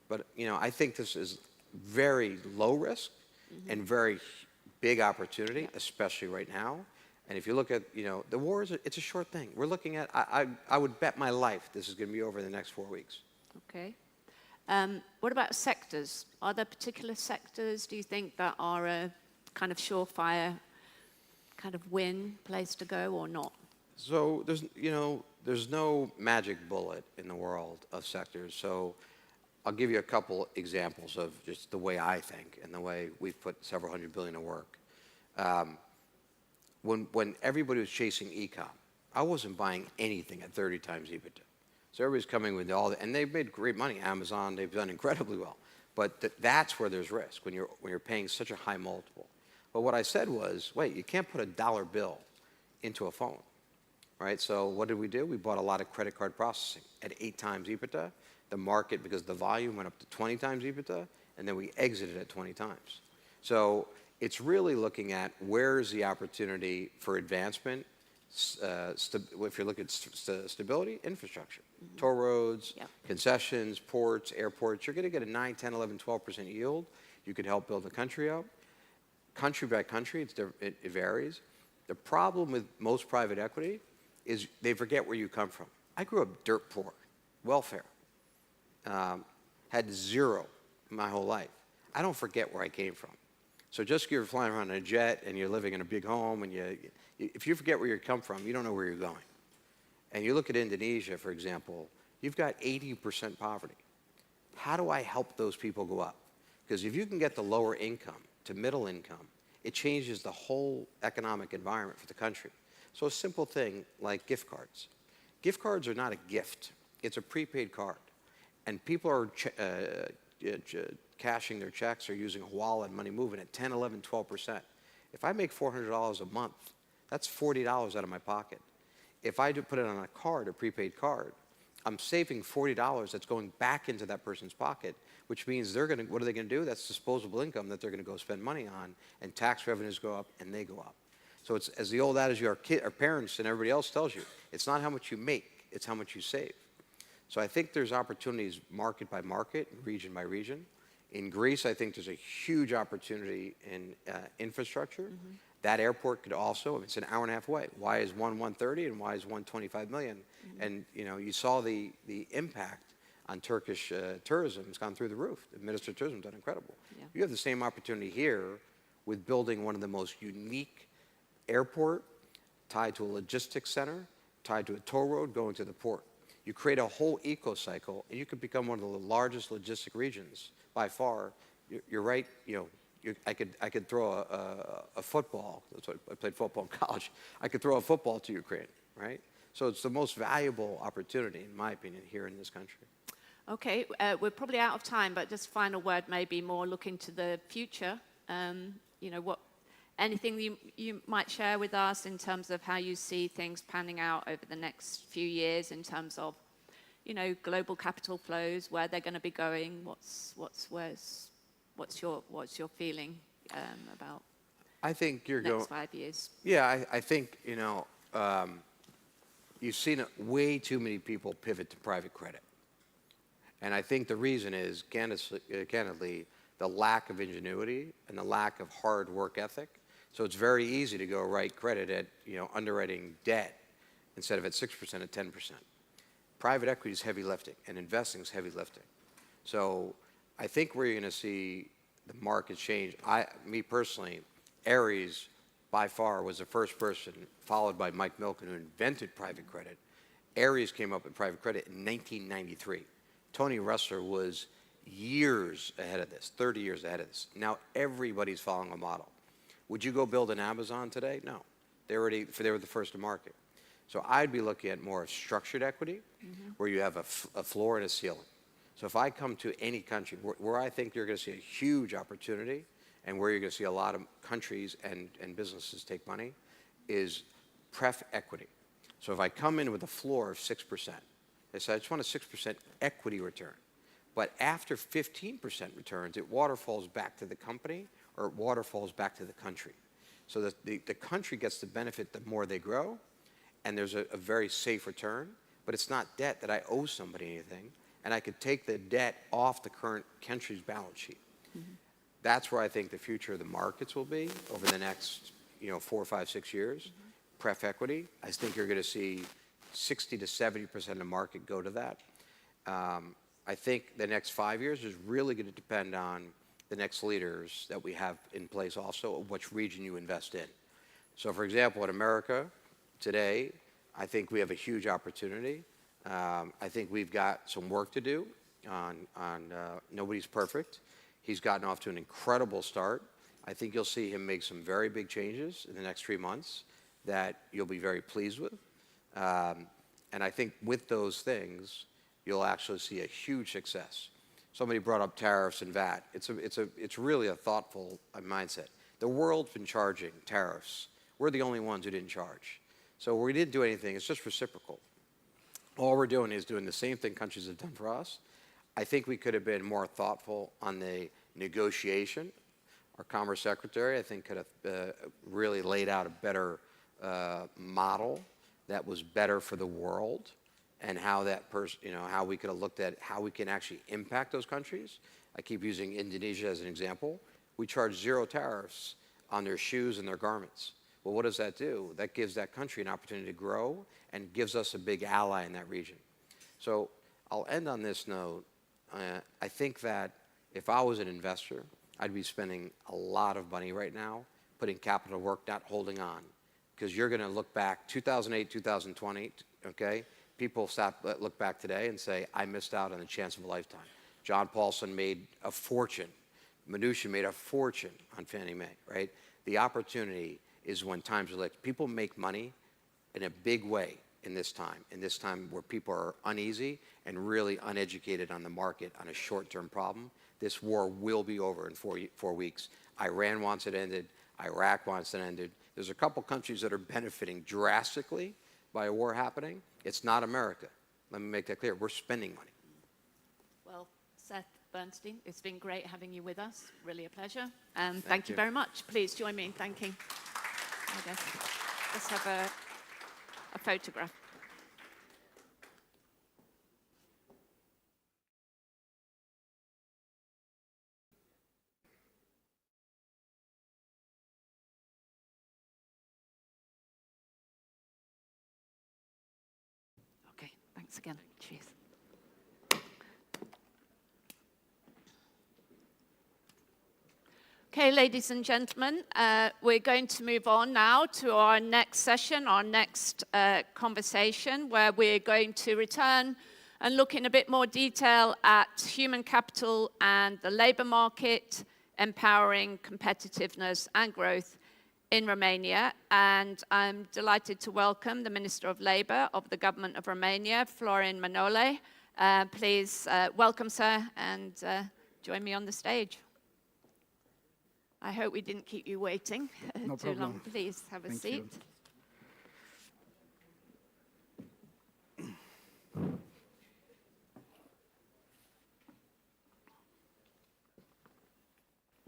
But, I think this is very low risk and very big opportunity, especially right now. And if you look at, the war, it's a short thing. We're looking at, I would bet my life this is going to be over in the next 4 weeks. Okay. What about sectors? Are there particular sectors, do you think, that are a kind of surefire kind of win place to go or not? So there's no magic bullet in the world of sectors. So I'll give you a couple examples of just the way I think and the way we've put several $100 billion to work. When everybody was chasing e-com, I wasn't buying anything at 30 times EBITDA. So everybody's coming with all that, and they've made great money. Amazon, they've done incredibly well. But that's where there's risk, when you're paying such a high multiple. But what I said was, wait, you can't put a dollar bill into a phone, right? So what did we do? We bought a lot of credit card processing at 8 times EBITDA. The market, because the volume went up to 20 times EBITDA, and then we exited at 20 times. So it's really looking at where's the opportunity for advancement. If you're looking at stability, infrastructure, toll roads, concessions, ports, airports, you're going to get a 9, 10, 11, 12% yield. You could help build the country up. Country by country, it varies. The problem with most private equity is they forget where you come from. I grew up dirt poor, welfare, had zero my whole life. I don't forget where I came from. So just because you're flying around in a jet and you're living in a big home, and if you forget where you come from, you don't know where you're going. And you look at Indonesia, for example, you've got 80% poverty. How do I help those people go up? Because if you can get the lower income to middle income, it changes the whole economic environment for the country. So a simple thing like gift cards. Gift cards are not a gift. It's a prepaid card. And people are cashing their checks or using a wallet and money moving at 10, 11, 12%. If I make $400 a month, that's $40 out of my pocket. If I do put it on a card, a prepaid card, I'm saving $40 that's going back into that person's pocket, which means what are they going to do? That's disposable income that they're going to go spend money on, and tax revenues go up and they go up. So it's as the old adage our parents and everybody else tells you, it's not how much you make, it's how much you save. So I think there's opportunities market by market, region by region. In Greece, I think there's a huge opportunity in infrastructure. That airport could also, it's an hour and a half away. Why is one 130 and why is one 25 million? And you saw the impact on Turkish tourism. It's gone through the roof. The Minister of Tourism has done incredible. Yeah. You have the same opportunity here with building one of the most unique airport tied to a logistics center, tied to a toll road going to the port. You create a whole eco-cycle, and you could become one of the largest logistic regions by far. You're right. I could throw a football. That's what I played football in college. I could throw a football to Ukraine, right? So it's the most valuable opportunity, in my opinion, here in this country. Okay, we're probably out of time, but just final word, maybe more looking to the future. Anything you might share with us in terms of how you see things panning out over the next few years in terms of, global capital flows, where they're going to be going, what's your feeling about? I think you're next going. 5 years? Yeah, I think, you've seen way too many people pivot to private credit. And I think the reason is, candidly, the lack of ingenuity and the lack of hard work ethic. So it's very easy to go write credit at, underwriting debt instead of at 6% at 10%. Private equity is heavy lifting, and investing is heavy lifting. So I think where you're going to see the market change, me personally, Ares by far was the first person, followed by Mike Milken, who invented private credit. Ares came up with private credit in 1993. Tony Ressler was years ahead of this, 30 years ahead of this. Now everybody's following a model. Would you go build an Amazon today? No. They were the first to market. So I'd be looking at more of structured equity, where you have a floor and a ceiling. So if I come to any country, where I think you're going to see a huge opportunity, and where you're going to see a lot of countries and businesses take money, is pref equity. So if I come in with a floor of 6%, they say, I just want a 6% equity return. But after 15% returns, it waterfalls back to the company, or it waterfalls back to the country. So that the country gets the benefit the more they grow, and there's a very safe return, but it's not debt that I owe somebody anything, and I could take the debt off the current country's balance sheet. That's where I think the future of the markets will be over the next 4, 5, 6 years. Pref equity, I think you're going to see 60 to 70% of the market go to that. I think the next 5 years is really going to depend on the next leaders that we have in place also, of which region you invest in. So for example, in America today, I think we have a huge opportunity. I think we've got some work to do on nobody's perfect. He's gotten off to an incredible start. I think you'll see him make some very big changes in the next 3 months that you'll be very pleased with. And I think with those things, you'll actually see a huge success. Somebody brought up tariffs and VAT. It's really a thoughtful mindset. The world's been charging tariffs. We're the only ones who didn't charge. So we didn't do anything. It's just reciprocal. All we're doing is doing the same thing countries have done for us. I think we could have been more thoughtful on the negotiation. Our Commerce Secretary, I think, could have really laid out a better model that was better for the world, and how that person, how we could have looked at how we can actually impact those countries. I keep using Indonesia as an example. We charge 0 tariffs on their shoes and their garments. Well, what does that do? That gives that country an opportunity to grow and gives us a big ally in that region. So I'll end on this note. I think that if I was an investor, I'd be spending a lot of money right now, putting capital to work, not holding on. Because you're going to look back, 2008, 2020, okay? People look back today and say, I missed out on the chance of a lifetime. John Paulson made a fortune. Mnuchin made a fortune on Fannie Mae, right? The opportunity is when times are like, people make money in a big way in this time where people are uneasy and really uneducated on the market on a short-term problem. This war will be over in 4 weeks. Iran wants it ended. Iraq wants it ended. There's a couple countries that are benefiting drastically by a war happening. It's not America. Let me make that clear. We're spending money. Well, Seth Bernstein, it's been great having you with us. Really a pleasure. And thank you very much. Please join me in thanking. I guess let's have a photograph. Okay, thanks again. Cheers. Okay, ladies and gentlemen, we're going to move on now to our next session, our next conversation, where we're going to return and look in a bit more detail at human capital and the labor market, empowering competitiveness and growth in Romania. And I'm delighted to welcome the Minister of Labour of the Government of Romania, Florin Manole. Please welcome, sir, and join me on the stage. I hope we didn't keep you waiting too long. Please have a seat.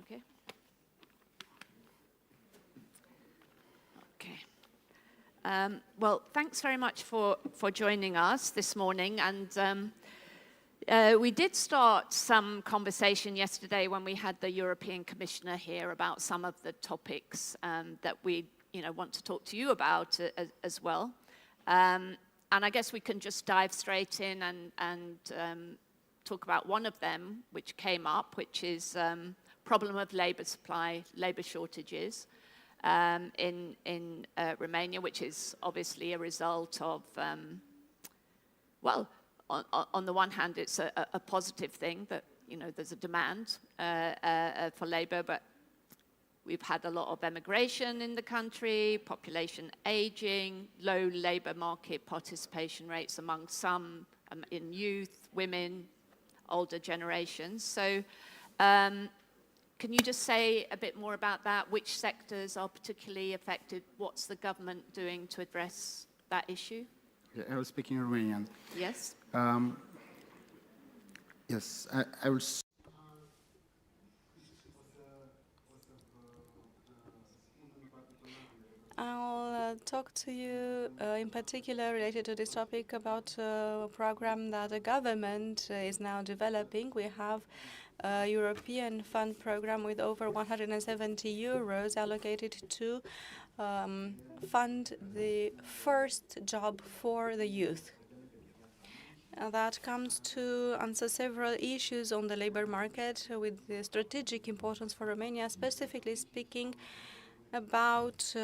Okay. Well, thanks very much for joining us this morning. And we did start some conversation yesterday when we had the European Commissioner here about some of the topics that we want to talk to you about as well. And I guess we can just dive straight in and talk about one of them, which came up, which is problem of labor supply, labor shortages. In Romania, which is obviously a result of, well, on the one hand, it's a positive thing that, there's a demand for labor, but we've had a lot of emigration in the country, population aging, low labor market participation rates among some in youth, women, older generations. So, can you just say a bit more about that? Which sectors are particularly affected? What's the government doing to address that issue? Yeah, I will speak in Romanian. Yes. Yes, I will. I'll talk to you in particular related to this topic about a program that the government is now developing. We have a European fund program with over 170 euros allocated to fund the first job for the youth. That comes to answer several issues on the labor market with the strategic importance for Romania, specifically speaking about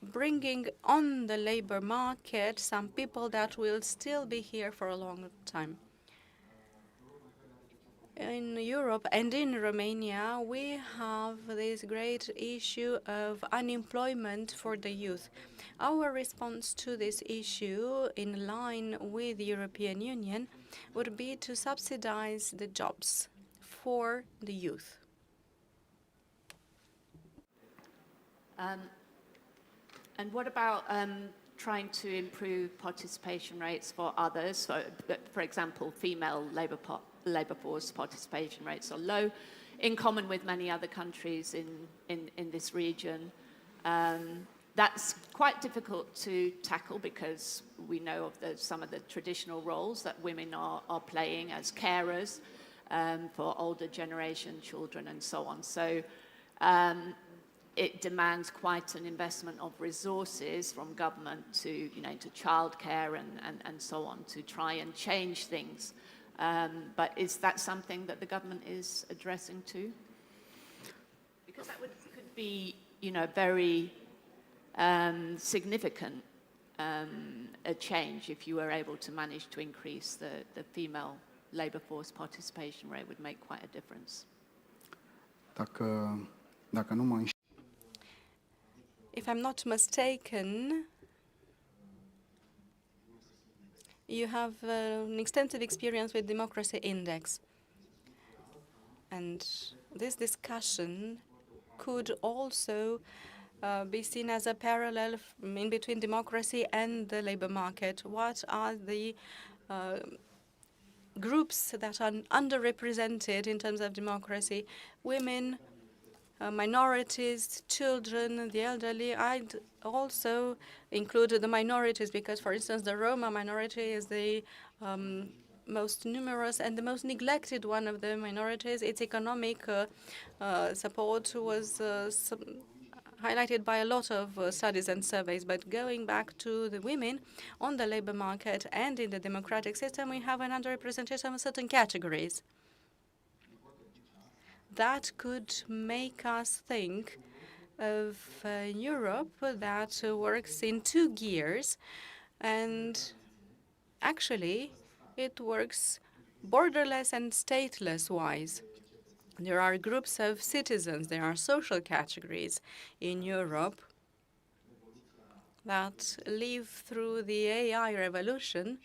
bringing on the labor market some people that will still be here for a long time. In Europe and in Romania, we have this great issue of unemployment for the youth. Our response to this issue, in line with the European Union, would be to subsidize the jobs for the youth. And what about trying to improve participation rates for others? For example, female labor force participation rates are low, in common with many other countries in this region. That's quite difficult to tackle because we know of some of the traditional roles that women are playing as carers for older generation children and so on. So it demands quite an investment of resources from government to childcare and so on to try and change things. But is that something that the government is addressing too? Because that could be, very significant a change if you were able to manage to increase the female labor force participation rate would make quite a difference. Dacă nu mă If I'm not mistaken, you have an extensive experience with Democracy Index. And this discussion could also be seen as a parallel in between democracy and the labor market. What are the groups that are underrepresented in terms of democracy? Women, minorities, children, the elderly. I'd also include the minorities because, for instance, the Roma minority is the most numerous and the most neglected one of the minorities. Its economic support was highlighted by a lot of studies and surveys. But going back to the women on the labor market and in the democratic system, we have an underrepresentation of certain categories. That could make us think of Europe that works in two gears, and actually it works borderless and stateless-wise. There are groups of citizens, there are social categories in Europe that live through the AI revolution.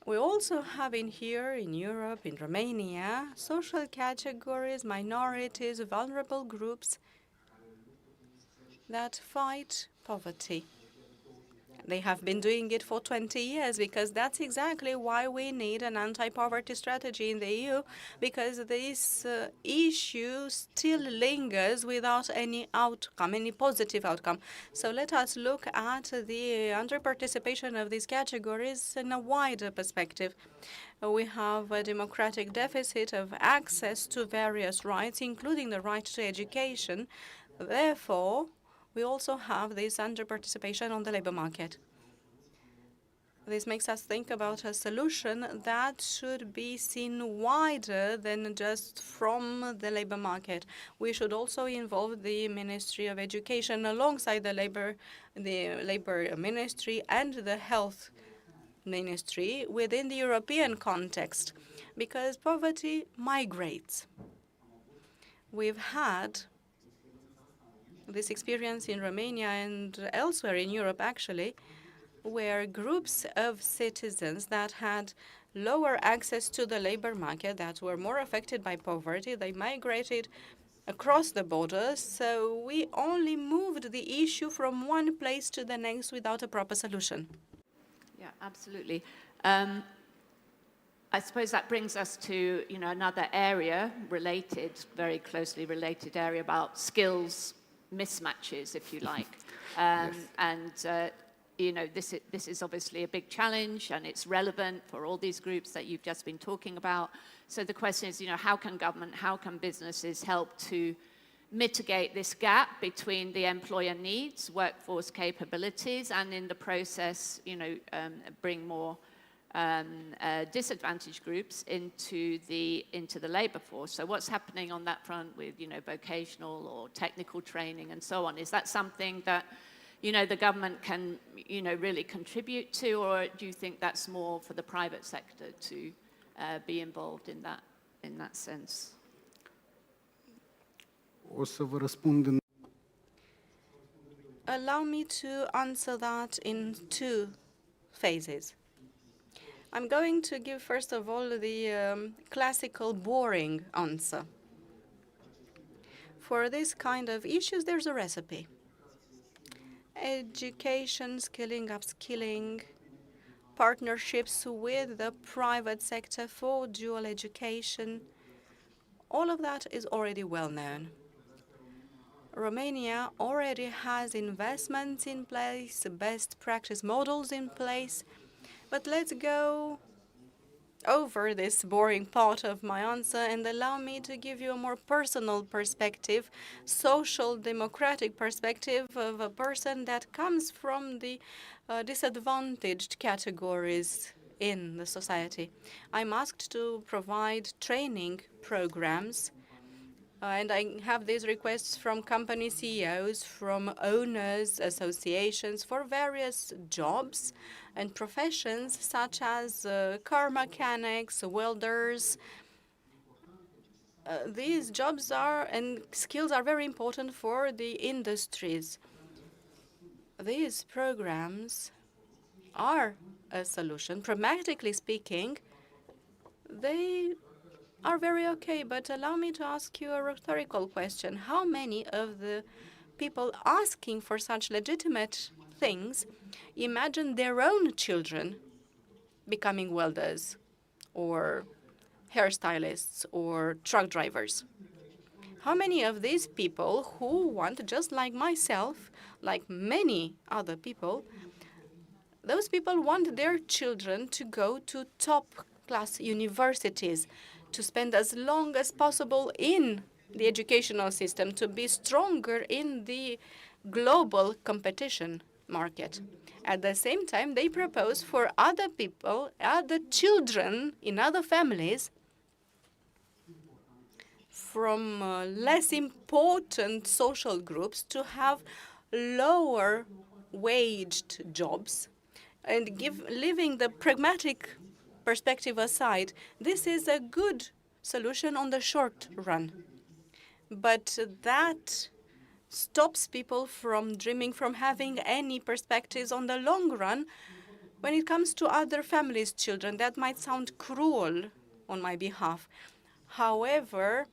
We also have in here, in Europe, in Romania, social categories, minorities, vulnerable groups that fight poverty. They have been doing it for 20 years because that's exactly why we need an anti-poverty strategy in the EU, because this issue still lingers without any outcome, any positive outcome. So let us look at the under-participation of these categories in a wider perspective. We have a democratic deficit of access to various rights, including the right to education. Therefore, we also have this under-participation on the labor market. This makes us think about a solution that should be seen wider than just from the labor market. We should also involve the Ministry of Education alongside the labor ministry and the health ministry within the European context, because poverty migrates. We've had this experience in Romania and elsewhere in Europe, actually, where groups of citizens that had lower access to the labor market, that were more affected by poverty, they migrated across the borders. So we only moved the issue from one place to the next without a proper solution. Yeah, absolutely. I suppose that brings us to another area related, very closely related area about skills mismatches, if you like. Yes. And this is obviously a big challenge, and it's relevant for all these groups that you've just been talking about. So the question is, how can government, how can businesses help to mitigate this gap between the employer needs, workforce capabilities, and in the process, bring more disadvantaged groups into the labor force. So what's happening on that front with vocational or technical training and so on? Is that something that the government can really contribute to, or do you think that's more for the private sector to be involved in that sense? Allow me to answer that in two phases. I'm going to give, first of all, the classical boring answer. For this kind of issues, there's a recipe. Education, skilling, upskilling, partnerships with the private sector for dual education, all of that is already well known. Romania already has investments in place, best practice models in place, but let's go over this boring part of my answer and allow me to give you a more personal perspective, social democratic perspective of a person that comes from the disadvantaged categories in the society. I'm asked to provide training programs, and I have these requests from company CEOs, from owners, associations for various jobs and professions such as car mechanics, welders. These jobs and skills are very important for the industries. These programs are a solution. Pragmatically speaking, they are very okay, but allow me to ask you a rhetorical question. How many of the people asking for such legitimate things imagine their own children becoming welders or hairstylists or truck drivers? How many of these people who want, just like myself, like many other people, those people want their children to go to top-class universities, to spend as long as possible in the educational system, to be stronger in the global competition market. At the same time, they propose for other people, other children in other families from less important social groups to have lower waged jobs and leaving the pragmatic perspective aside. This is a good solution on the short run, but that stops people from dreaming, from having any perspectives on the long run when it comes to other families' children. That might sound cruel on my behalf. However,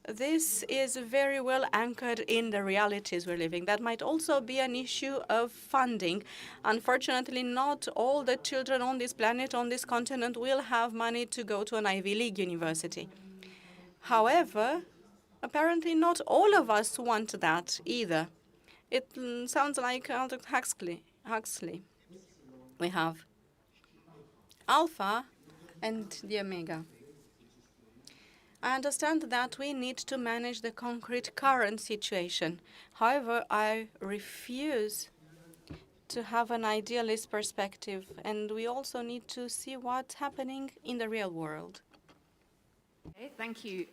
this is very well anchored in the realities we're living. That might also be an issue of funding. Unfortunately, not all the children on this planet, on this continent, will have money to go to an Ivy League university. However, apparently not all of us want that either. It sounds like Aldous Huxley. We have Alpha and the Omega. I understand that we need to manage the concrete current situation. However, I refuse to have an idealist perspective, and we also need to see what's happening in the real world. Okay, thank you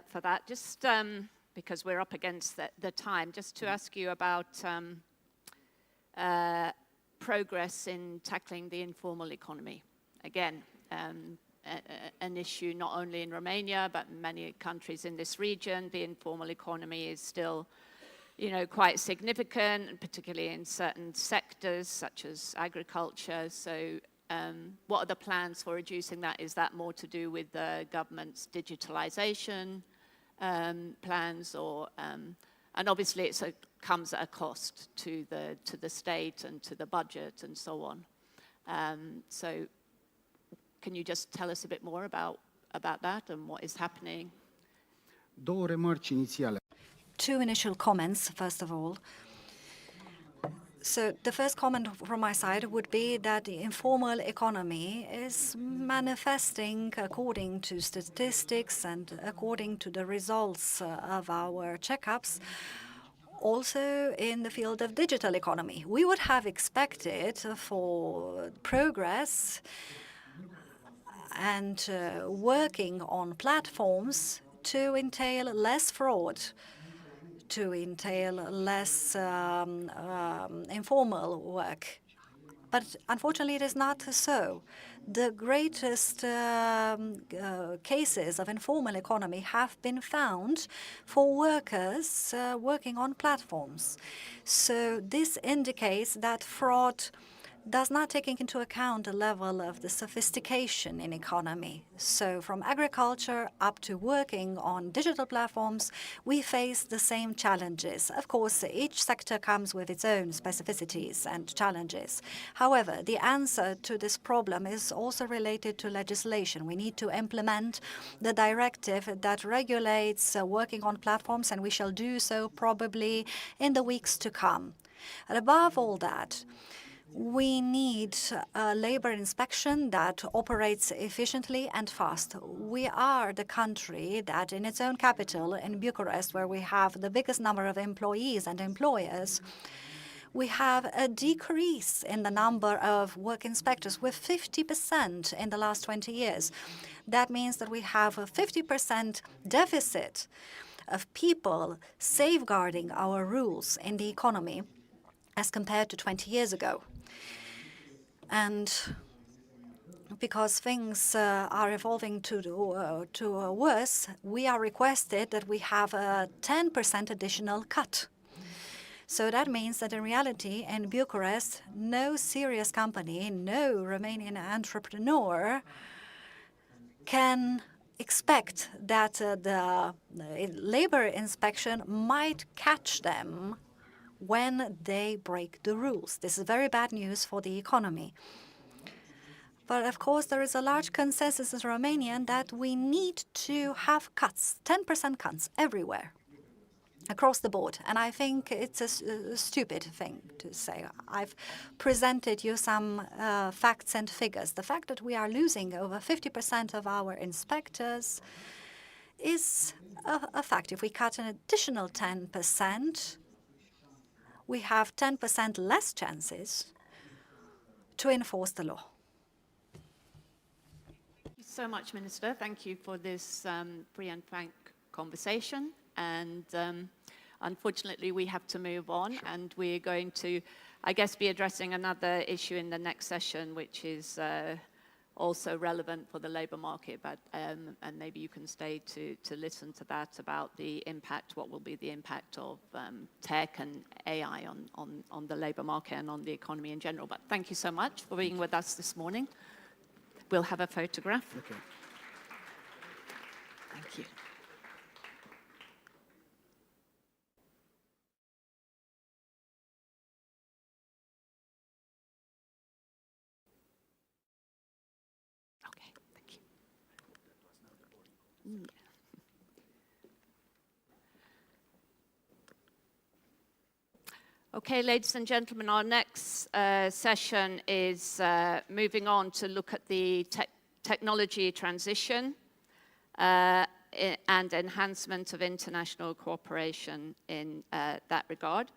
for that. Just because we're up against the time, just to ask you about progress in tackling the informal economy. Again, an issue not only in Romania, but in many countries in this region. The informal economy is still, quite significant, particularly in certain sectors such as agriculture. So what are the plans for reducing that? Is that more to do with the government's digitalization plans, or and obviously it comes at a cost to the state and to the budget and so on. So can you just tell us a bit more about that and what is happening? Two initial comments, first of all. So the first comment from my side would be that the informal economy is manifesting according to statistics and according to the results of our checkups, also in the field of digital economy. We would have expected for progress and working on platforms to entail less fraud, to entail less informal work. But unfortunately, it is not so. The greatest cases of informal economy have been found for workers working on platforms. So this indicates that fraud does not take into account the level of the sophistication in economy. So from agriculture up to working on digital platforms, we face the same challenges. Of course, each sector comes with its own specificities and challenges. However, the answer to this problem is also related to legislation. We need to implement the directive that regulates working on platforms, and we shall do so probably in the weeks to come. And above all that, we need a labor inspection that operates efficiently and fast. We are the country that in its own capital, in Bucharest, where we have the biggest number of employees and employers, we have a decrease in the number of work inspectors with 50% in the last 20 years. That means that we have a 50% deficit of people safeguarding our rules in the economy as compared to 20 years ago. And because things are evolving to worse, we are requested that we have a 10% additional cut. So that means that in reality, in Bucharest, no serious company, no Romanian entrepreneur can expect that the labor inspection might catch them when they break the rules. This is very bad news for the economy. But of course, there is a large consensus in Romania that we need to have cuts, 10% cuts everywhere, across the board. And I think it's a stupid thing to say. I've presented you some facts and figures. The fact that we are losing over 50% of our inspectors is a fact. If we cut an additional 10%, we have 10% less chances to enforce the law. Thank you so much, Minister. Thank you for this free and frank conversation. And unfortunately, we have to move on. And we're going to, I guess, be addressing another issue in the next session, which is also relevant for the labour market, but and maybe you can stay to listen to that about the impact, what will be the impact of tech and AI on the labour market and on the economy in general. But thank you so much for being with us this morning. We'll have a photograph. Okay. Thank you. Okay, ladies and gentlemen, our next session is moving on to look at the technology transition and enhancement of international cooperation in that regard.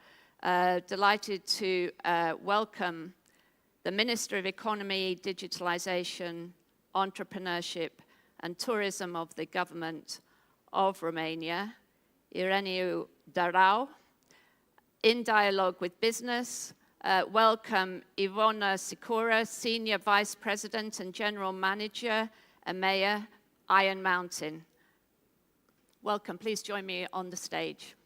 Delighted to welcome the Minister of Economy, Digitalization, Entrepreneurship and Tourism of the Government of Romania, Ireniu Darau. In dialogue with business, welcome Ivona Sicura, Senior Vice President and General Manager, EMEA, Iron Mountain. Welcome, please join me on the stage.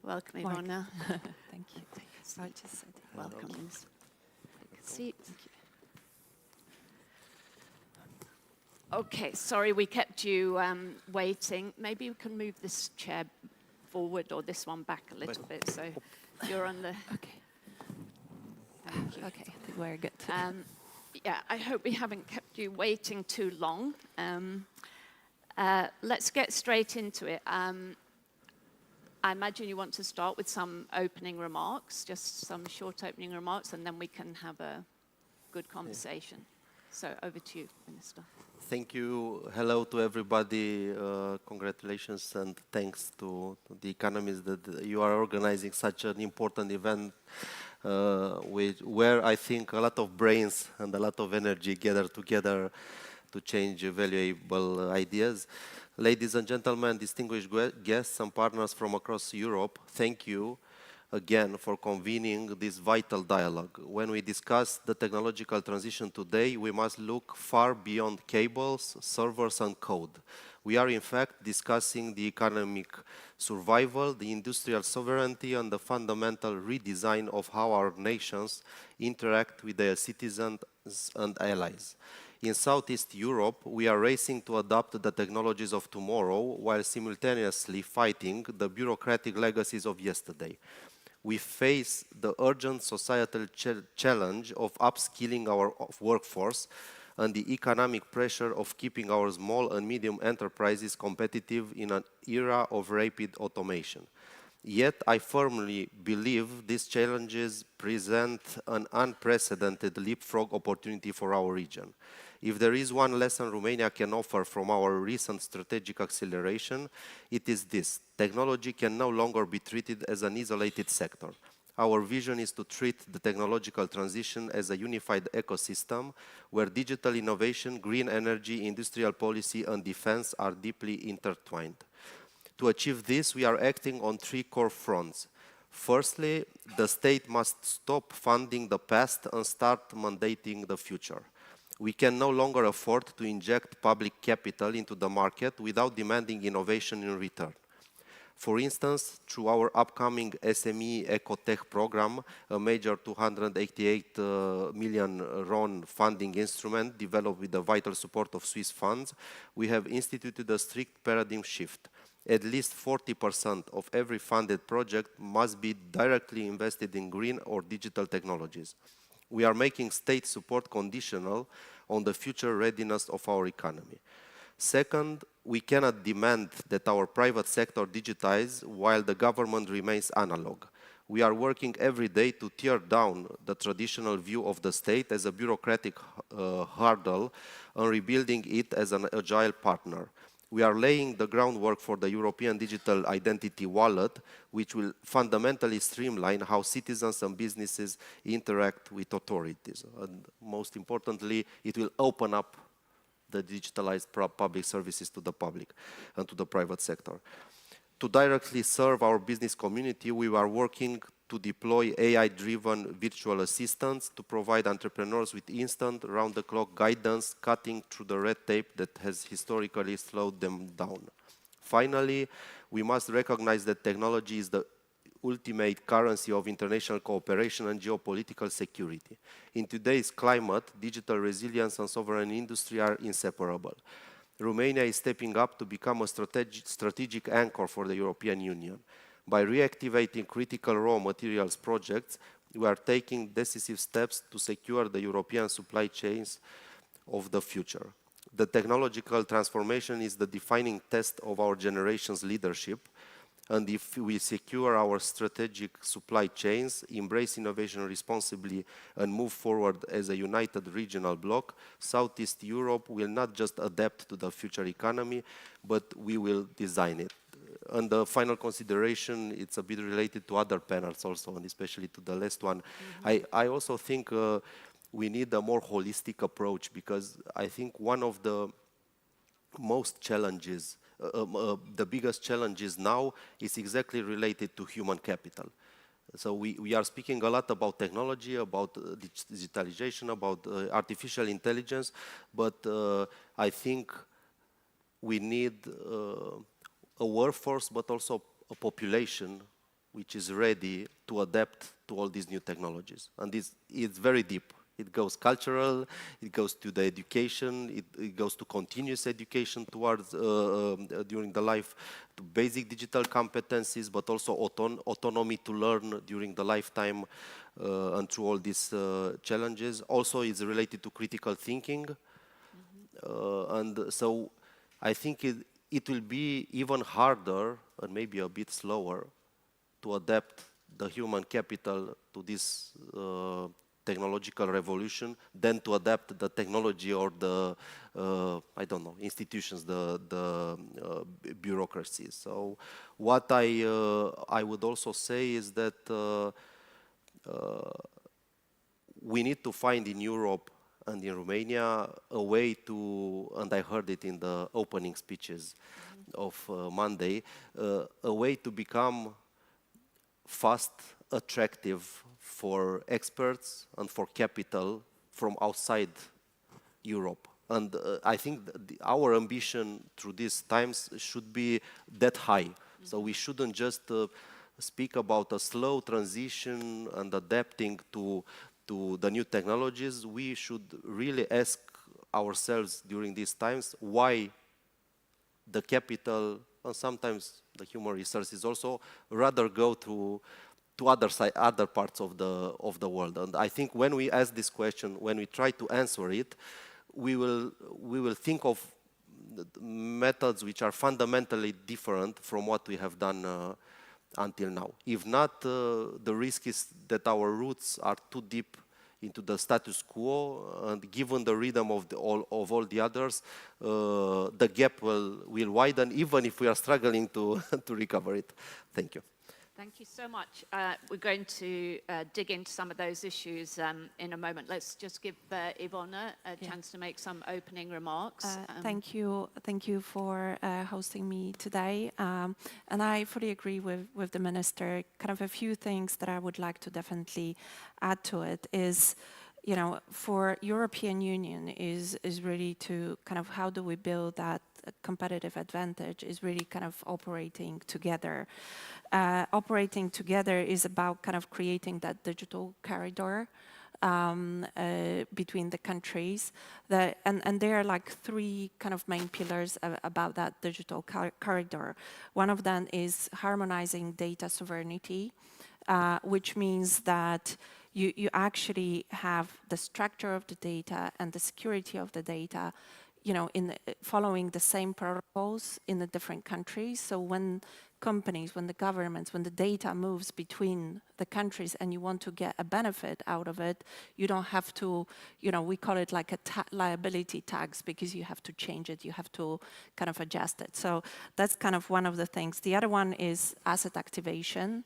Welcome, Ivona. Thank you. Welcome. Take a seat. Okay, sorry we kept you waiting. Maybe we can move this chair forward or this one back a little bit so you're on the... Okay. Okay, very good. Yeah, I hope we haven't kept you waiting too long. Let's get straight into it. I imagine you want to start with some opening remarks, just some short opening remarks, and then we can have a good conversation. So over to you, Minister. Thank you. Hello to everybody. Congratulations and thanks to the economists that you are organizing such an important event where I think a lot of brains and a lot of energy gather together to change valuable ideas. Ladies and gentlemen, distinguished guests and partners from across Europe, thank you again for convening this vital dialogue. When we discuss the technological transition today, we must look far beyond cables, servers and code. We are in fact discussing the economic survival, the industrial sovereignty and the fundamental redesign of how our nations interact with their citizens and allies. In Southeast Europe, we are racing to adopt the technologies of tomorrow while simultaneously fighting the bureaucratic legacies of yesterday. We face the urgent societal challenge of upskilling our workforce and the economic pressure of keeping our small and medium enterprises competitive in an era of rapid automation. Yet, I firmly believe these challenges present an unprecedented leapfrog opportunity for our region. If there is one lesson Romania can offer from our recent strategic acceleration, it is this: technology can no longer be treated as an isolated sector. Our vision is to treat the technological transition as a unified ecosystem where digital innovation, green energy, industrial policy and defense are deeply intertwined. To achieve this, we are acting on three core fronts. Firstly, the state must stop funding the past and start mandating the future. We can no longer afford to inject public capital into the market without demanding innovation in return. For instance, through our upcoming SME Ecotech program, a major 288 million RON funding instrument developed with the vital support of Swiss funds, we have instituted a strict paradigm shift. At least 40% of every funded project must be directly invested in green or digital technologies. We are making state support conditional on the future readiness of our economy. Second, we cannot demand that our private sector digitize while the government remains analog. We are working every day to tear down the traditional view of the state as a bureaucratic hurdle and rebuilding it as an agile partner. We are laying the groundwork for the European Digital Identity Wallet, which will fundamentally streamline how citizens and businesses interact with authorities. And most importantly, it will open up the digitalized public services to the public and to the private sector. To directly serve our business community, we are working to deploy AI-driven virtual assistants to provide entrepreneurs with instant, round-the-clock guidance, cutting through the red tape that has historically slowed them down. Finally, we must recognize that technology is the ultimate currency of international cooperation and geopolitical security. In today's climate, digital resilience and sovereign industry are inseparable. Romania is stepping up to become a strategic anchor for the European Union. By reactivating critical raw materials projects, we are taking decisive steps to secure the European supply chains of the future. The technological transformation is the defining test of our generation's leadership, and if we secure our strategic supply chains, embrace innovation responsibly, and move forward as a united regional bloc, Southeast Europe will not just adapt to the future economy, but we will design it. And the final consideration, it's a bit related to other panels also, and especially to the last one. I also think we need a more holistic approach, because I think one of the most challenges, the biggest challenges now is exactly related to human capital. So we are speaking a lot about technology, about digitalization, about artificial intelligence, but I think we need a workforce, but also a population which is ready to adapt to all these new technologies. And it's very deep. It goes cultural, it goes to the education, it goes to continuous education towards, during the life, to basic digital competencies, but also autonomy to learn during the lifetime and through all these challenges. Also, it's related to critical thinking. And so I think it will be even harder and maybe a bit slower to adapt the human capital to this technological revolution than to adapt the technology or the, I don't know, institutions, the bureaucracies. So what I would also say is that we need to find in Europe and in Romania a way to, and I heard it in the opening speeches of Monday, a way to become fast, attractive for experts and for capital from outside Europe. And I think our ambition through these times should be that high. So we shouldn't just speak about a slow transition and adapting to the new technologies. We should really ask ourselves during these times why the capital and sometimes the human resources also rather go to other parts of the world. And I think when we ask this question, when we try to answer it, we will think of methods which are fundamentally different from what we have done until now. If not, the risk is that our roots are too deep into the status quo, and given the rhythm of all the others, the gap will widen, even if we are struggling to recover it. Thank you. Thank you so much. We're going to dig into some of those issues in a moment. Let's just give Ivona a chance to make some opening remarks. Thank you for hosting me today. And I fully agree with the Minister. Kind of a few things that I would like to definitely add to it is, you know, for European Union is really to kind of how do we build that competitive advantage is really kind of operating together. Operating together is about kind of creating that digital corridor between the countries. And there are like three kind of main pillars about that digital corridor. One of them is harmonizing data sovereignty, which means that you actually have the structure of the data and the security of the data, you know, following the same protocols in the different countries. So when companies, when the governments, when the data moves between the countries and you want to get a benefit out of it, you don't have to, you know, we call it like a liability tax, because you have to change it, you have to kind of adjust it. So that's kind of one of the things. The other one is asset activation.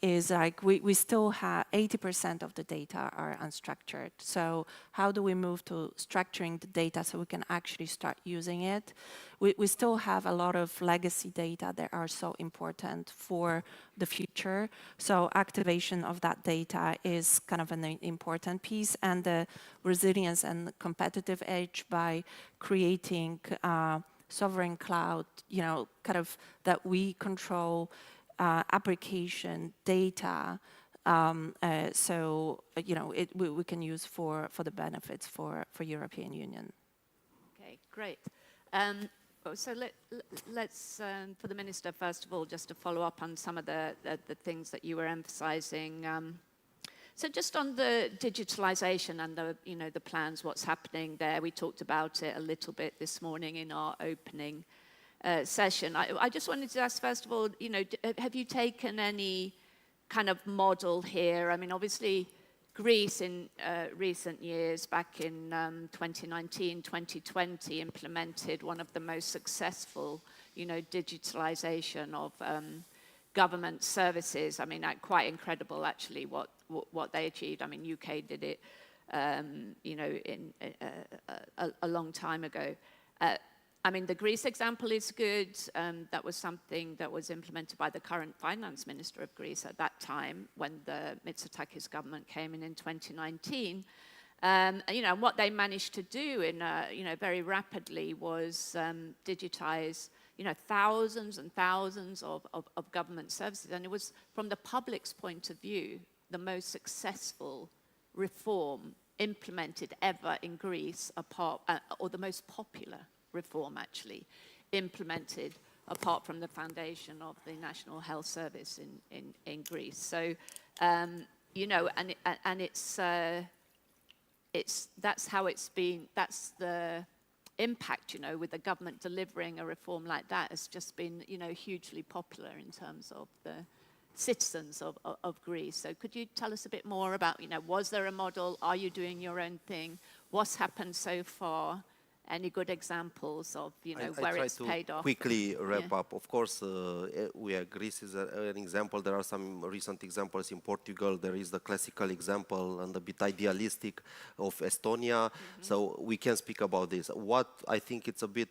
Is like we still have 80% of the data are unstructured. So how do we move to structuring the data so we can actually start using it? We still have a lot of legacy data that are so important for the future. So activation of that data is kind of an important piece, and the resilience and competitive edge by creating sovereign cloud, you know, kind of that we control application data, so you know we can use for the benefits for European Union. Okay, great. So let's for the Minister first of all, just to follow up on some of the things that you were emphasising. So just on the digitalization and the, the plans, what's happening there, we talked about it a little bit this morning in our opening session. I just wanted to ask, first of all, have you taken any kind of model here? I mean, obviously, Greece in recent years, back in 2019, 2020, implemented one of the most successful, digitalization of government services. I mean, quite incredible, actually, what they achieved. I mean, UK did it, in a long time ago. I mean, the Greece example is good. That was something that was implemented by the current finance minister of Greece at that time when the Mitsotakis government came in 2019. And what they managed to do in, very rapidly was digitize, thousands and thousands of government services. And it was, from the public's point of view, the most successful reform implemented ever in Greece, or the most popular reform actually implemented apart from the foundation of the National Health Service in Greece. So, and that's how it's been. That's the impact, with the government delivering a reform like that has just been, hugely popular in terms of the citizens of Greece. So could you tell us a bit more about, was there a model? Are you doing your own thing? What's happened so far? Any good examples of, where it's paid off? Quickly wrap up. Of course, Greece is an example. There are some recent examples in Portugal. There is the classical example and a bit idealistic of Estonia. So we can speak about this. What I think it's a bit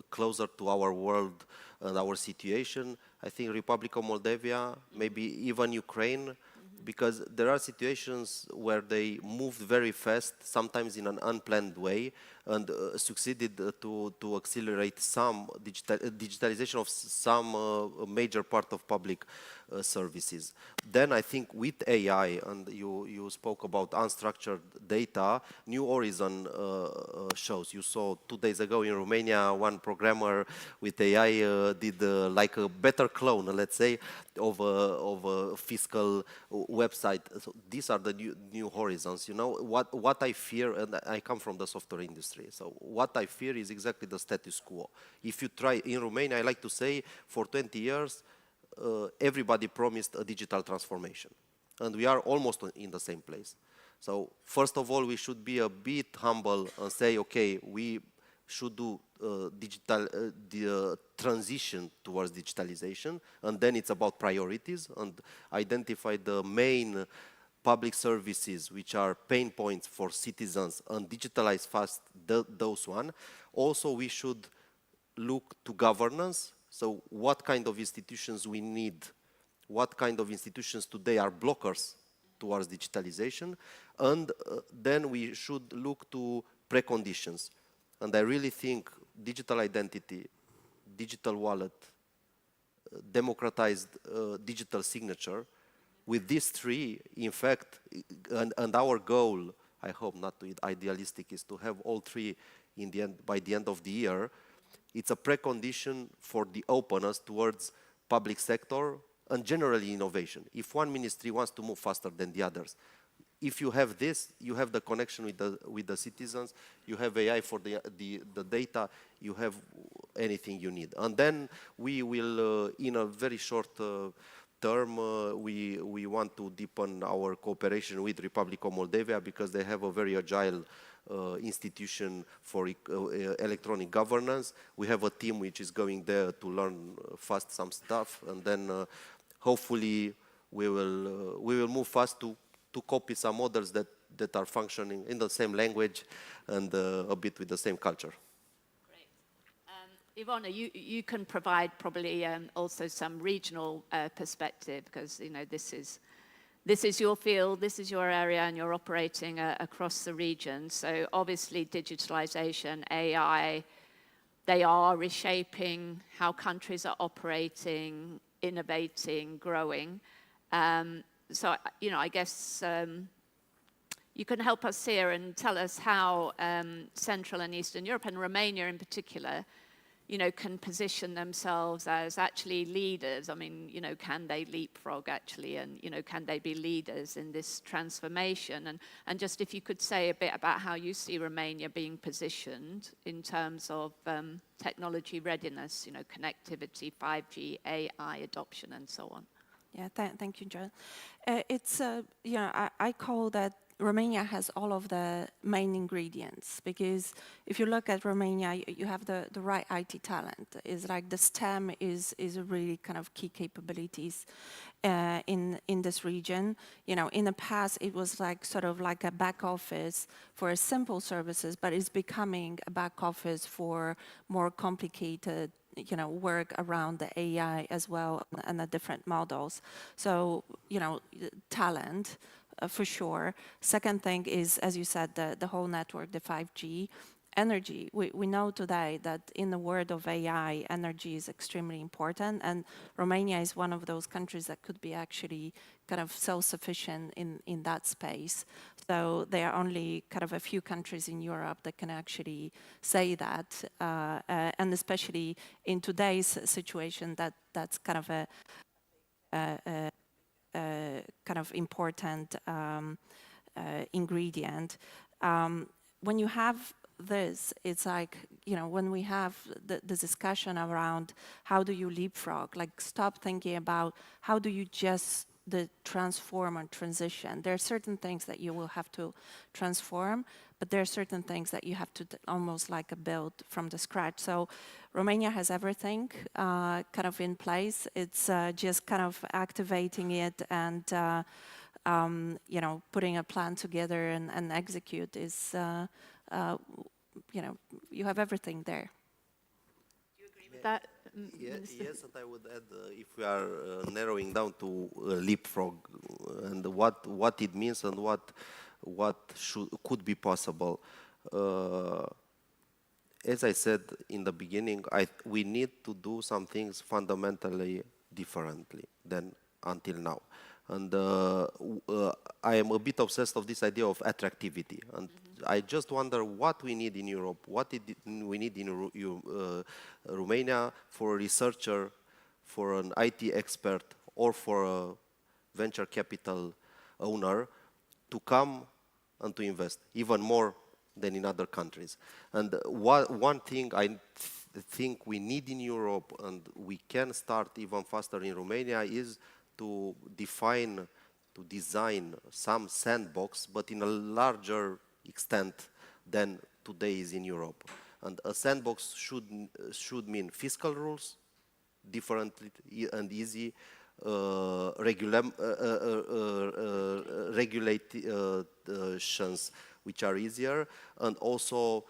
closer to our world and our situation, I think Republic of Moldova, maybe even Ukraine, because there are situations where they moved very fast, sometimes in an unplanned way, and succeeded to accelerate some digitalization of some major part of public services. Then I think with AI, and you spoke about unstructured data, New Horizon shows. You saw 2 days ago in Romania, one programmer with AI did like a better clone, let's say, of a fiscal website. So these are the new horizons. What I fear, and I come from the software industry, so what I fear is exactly the status quo. If you try, in Romania, I like to say, for 20 years, everybody promised a digital transformation. And we are almost in the same place. So first of all, we should be a bit humble and say, okay, we should do the transition towards digitalization. And then it's about priorities and identify the main public services which are pain points for citizens and digitalize fast those one. Also, we should look to governance. So what kind of institutions we need, what kind of institutions today are blockers towards digitalization, and then we should look to preconditions. And I really think digital identity, digital wallet, democratized digital signature, with these three, in fact, and our goal, I hope not too idealistic, is to have all three in the end, by the end of the year. It's a precondition for the openness towards public sector and generally innovation. If one ministry wants to move faster than the others, if you have this, you have the connection with the citizens, you have AI for the data, you have anything you need. And then we will, in a very short term, we want to deepen our cooperation with Republic of Moldova because they have a very agile institution for electronic governance. We have a team which is going there to learn fast some stuff, and then hopefully we will move fast to copy some others that are functioning in the same language and a bit with the same culture. Great. Ivona, you can provide probably also some regional perspective because this is your field, this is your area, and you're operating across the region. So obviously digitalization, AI, they are reshaping how countries are operating, innovating, growing. So, I guess you can help us here and tell us how Central and Eastern Europe, and Romania in particular, can position themselves as actually leaders. I mean, can they leapfrog actually, and, can they be leaders in this transformation? And just if you could say a bit about how you see Romania being positioned in terms of technology readiness, connectivity, 5G, AI adoption, and so on. Yeah, thank you, John. It's, I call that Romania has all of the main ingredients, because if you look at Romania, you have the right IT talent. It's like the STEM is really kind of key capabilities in this region. In the past, it was like sort of like a back office for simple services, but it's becoming a back office for more complicated work around the AI as well, and the different models. So, talent, for sure. Second thing is, as you said, the whole network, the 5G. Energy. We know today that in the world of AI, energy is extremely important, and Romania is one of those countries that could be actually kind of self-sufficient in that space. So there are only kind of a few countries in Europe that can actually say that, and especially in today's situation, that's kind of a kind of important ingredient. When you have this, it's like, when we have the discussion around how do you leapfrog, like stop thinking about how do you just transform and transition. There are certain things that you will have to transform, but there are certain things that you have to almost like build from the scratch. So Romania has everything kind of in place. It's just kind of activating it and putting a plan together and execute is, you have everything there. Do you agree with that? Yes, and I would add, if we are narrowing down to leapfrog and what it means and what could be possible. As I said in the beginning, we need to do some things fundamentally differently than until now. And I am a bit obsessed of this idea of attractivity. And I just wonder what we need in Europe, what we need in Romania for a researcher, for an IT expert, or for a venture capital owner to come and to invest, even more than in other countries. And one thing I think we need in Europe, and we can start even faster in Romania, is to define, to design some sandbox, but in a larger extent than today is in Europe. And a sandbox should mean fiscal rules, different and easy, regulations which are easier, and also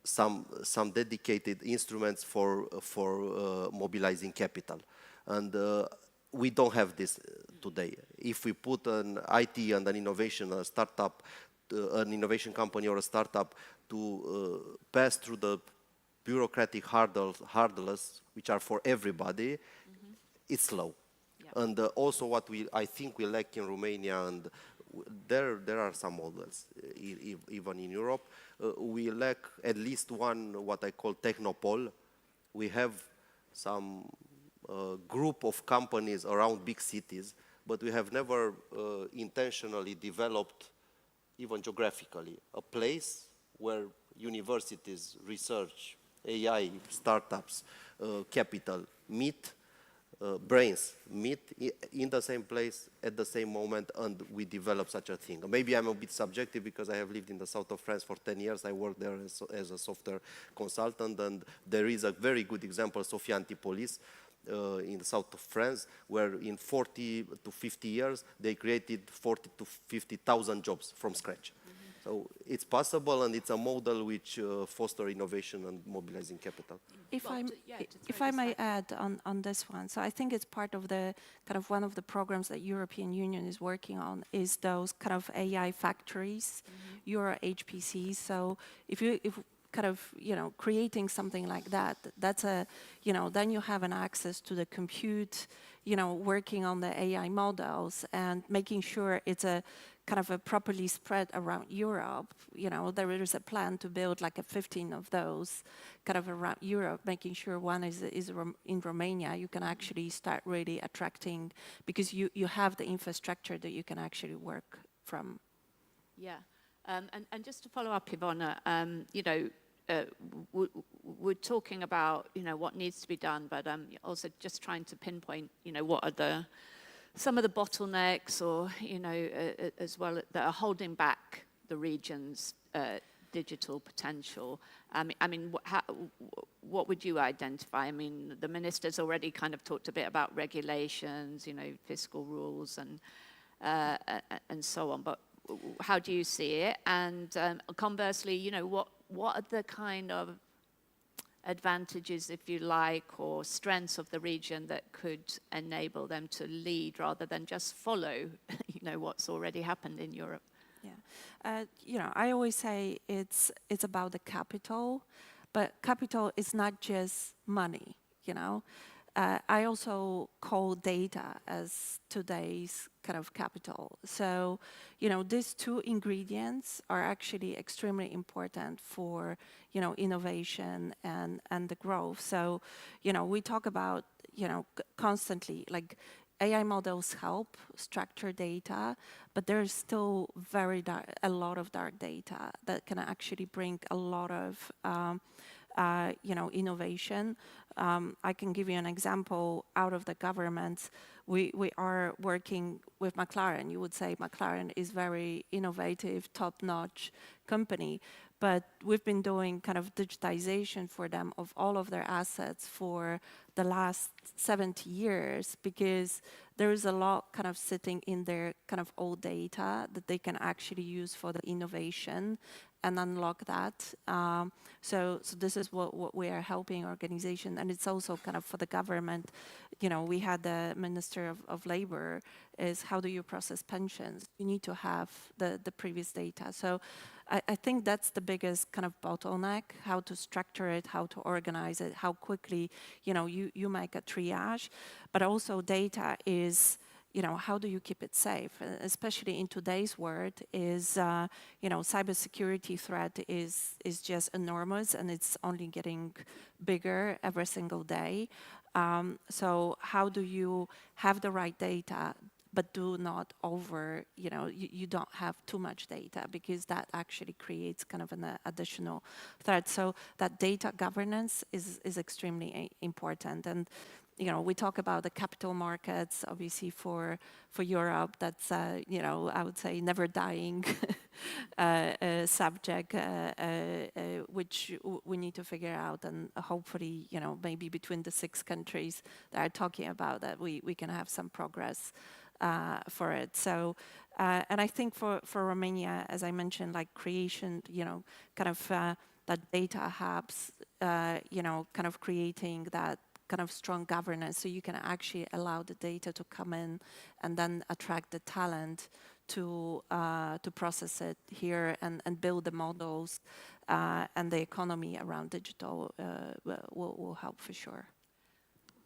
some dedicated instruments for mobilizing capital. And we don't have this today. If we put an IT and an innovation, a startup, an innovation company or a startup to pass through the bureaucratic hurdles which are for everybody, it's slow. Yeah. And also what I think we lack in Romania, and there are some models even in Europe, we lack at least one what I call technopole. We have some group of companies around big cities, but we have never intentionally developed, even geographically, a place where universities, research, AI, startups, capital meet, brains meet in the same place at the same moment, and we develop such a thing. Maybe I'm a bit subjective because I have lived in the south of France for 10 years. I worked there as a software consultant, and there is a very good example, Sofia Antipolis, in the south of France, where in 40 to 50 years, they created 40 to 50,000 jobs from scratch. So it's possible, and it's a model which fosters innovation and mobilizing capital. If I may add on this one, so I think it's part of the kind of one of the programs that European Union is working on is those kind of AI factories, Euro HPCs. So if kind of, creating something like that, that's a, then you have an access to the compute, working on the AI models and making sure it's a kind of a properly spread around Europe. There is a plan to build like 15 of those kind of around Europe, making sure one is in Romania. You can actually start really attracting, because you have the infrastructure that you can actually work from. Yeah, and just to follow up, Ivona, we're talking about, what needs to be done, but also just trying to pinpoint, what are some of the bottlenecks or, as well, that are holding back the region's digital potential. I mean, what would you identify? I mean, the minister's already kind of talked a bit about regulations, fiscal rules and so on, but how do you see it? And conversely, what are the kind of advantages, if you like, or strengths of the region that could enable them to lead rather than just follow, what's already happened in Europe? Yeah, I always say it's about the capital, but capital is not just money, I also call data as today's kind of capital. So, these two ingredients are actually extremely important for, innovation and the growth. So, we talk about, constantly, like AI models help structure data, but there's still a lot of dark data that can actually bring a lot of innovation. I can give you an example out of the government. We are working with McLaren. You would say McLaren is very innovative, top-notch company, but we've been doing kind of digitization for them of all of their assets for the last 70 years, because there is a lot kind of sitting in their kind of old data that they can actually use for the innovation and unlock that. So this is what we are helping organization, and it's also kind of for the government. We had the Minister of Labor, is how do you process pensions? You need to have the previous data. So I think that's the biggest kind of bottleneck, how to structure it, how to organize it, how quickly, you make a triage, but also data is, how do you keep it safe? Especially in today's world is, cybersecurity threat is just enormous, and it's only getting bigger every single day. So how do you have the right data, but do not you don't have too much data, because that actually creates kind of an additional threat. So that data governance is extremely important. And we talk about the capital markets, obviously for Europe, that's, I would say never dying subject, which we need to figure out, and hopefully, maybe between the 6 countries that are talking about that, we can have some progress for it. So, and I think for Romania, as I mentioned, like creation, kind of that data hubs, kind of creating that kind of strong governance, so you can actually allow the data to come in and then attract the talent to process it here and build the models, and the economy around digital will help for sure.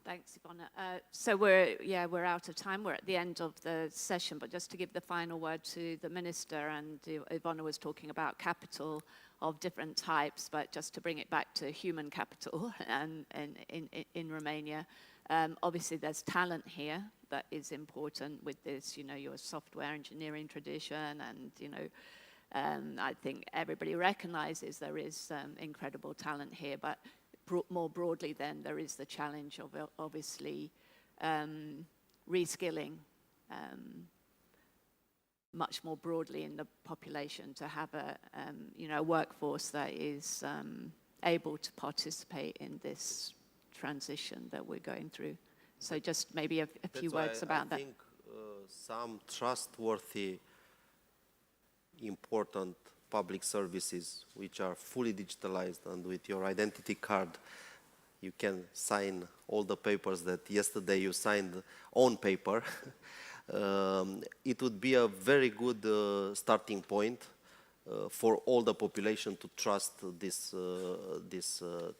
Thanks, Ivona. So we're out of time. We're at the end of the session, but just to give the final word to the minister, and Ivona was talking about capital of different types, but just to bring it back to human capital and in Romania, obviously there's talent here that is important with this, your software engineering tradition, and I think everybody recognizes there is incredible talent here, but more broadly then, there is the challenge of obviously reskilling much more broadly in the population to have a workforce that is able to participate in this transition that we're going through. So just maybe a few words about that. I think some trustworthy, important public services which are fully digitalized, and with your identity card you can sign all the papers that yesterday you signed on paper. It would be a very good starting point for all the population to trust this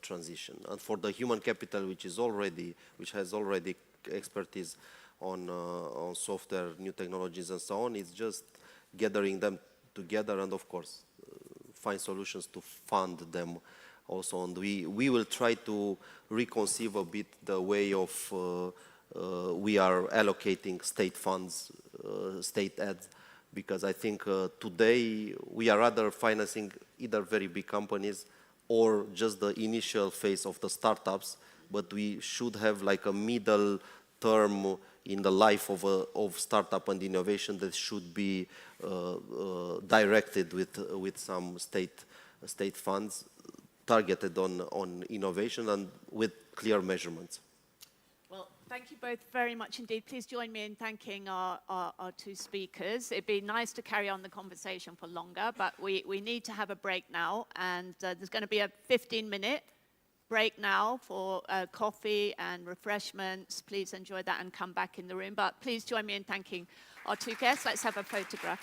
transition. And for the human capital, which has already expertise on software, new technologies, and so on, it's just gathering them together and, of course, find solutions to fund them also. And we will try to reconceive a bit the way of we are allocating state funds, state ads, because I think today we are rather financing either very big companies or just the initial phase of the startups, but we should have like a middle term in the life of startup and innovation that should be directed with some state funds targeted on innovation and with clear measurements. Well, thank you both very much indeed. Please join me in thanking our two speakers. It'd be nice to carry on the conversation for longer, but we need to have a break now, and there's going to be a 15-minute break now for coffee and refreshments. Please enjoy that and come back in the room. But please join me in thanking our two guests. Let's have a photograph.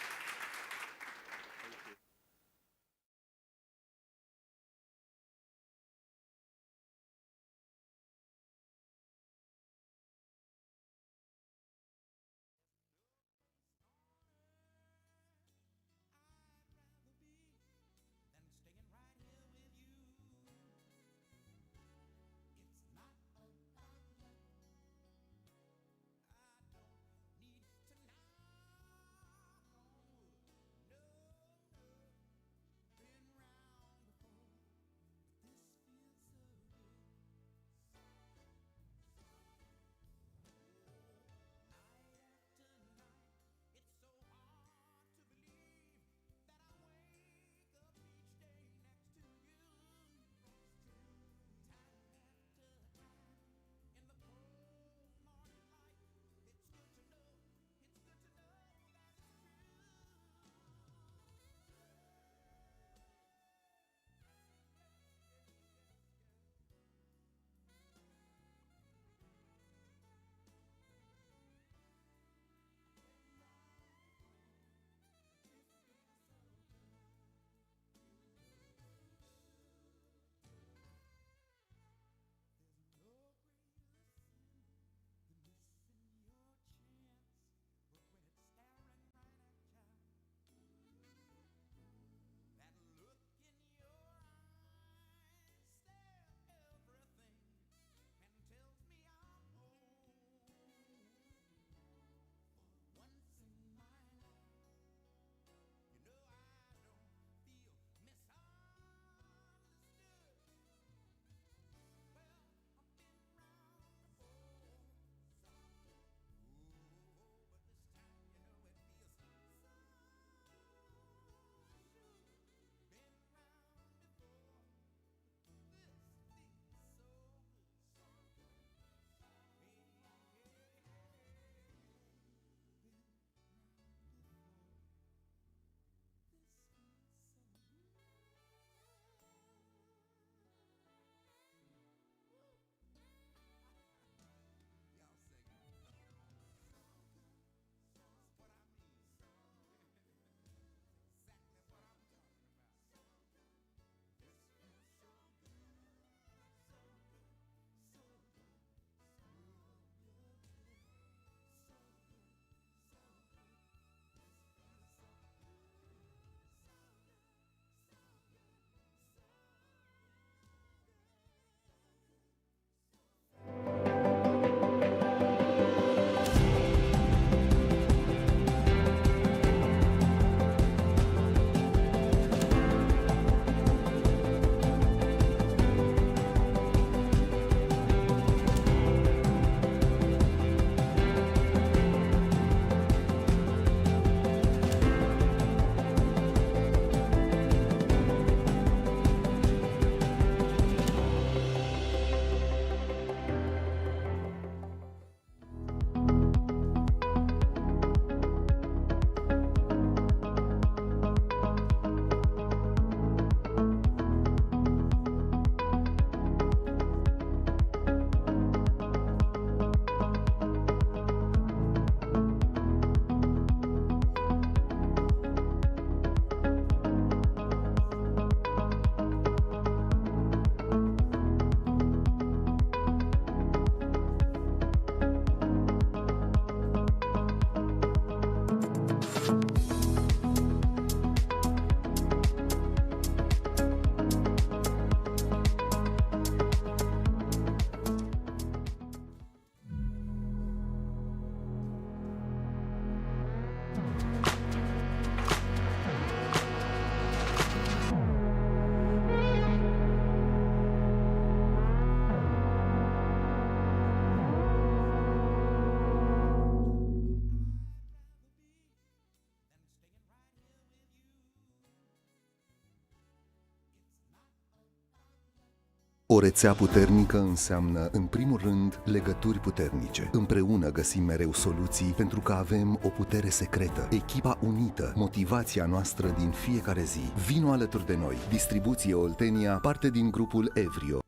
O rețea puternică înseamnă, în primul rând, legături puternice. Împreună găsim mereu soluții pentru că avem o putere secretă, echipa unită, motivația noastră din fiecare zi. Vino alături de noi. Distribuție Oltenia, parte din grupul Evrio.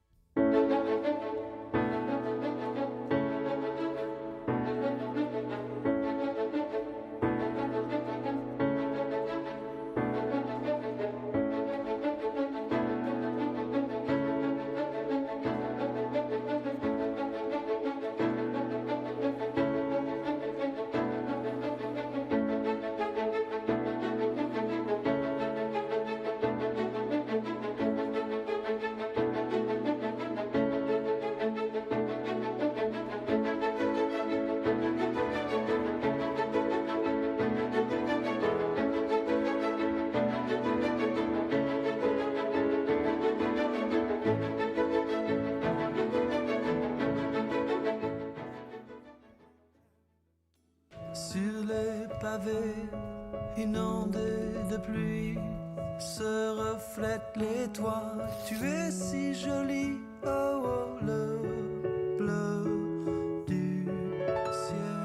Sur les pavés inondés de pluie se reflètent les toits. Tu es si jolie, oh, oh, le bleu du ciel.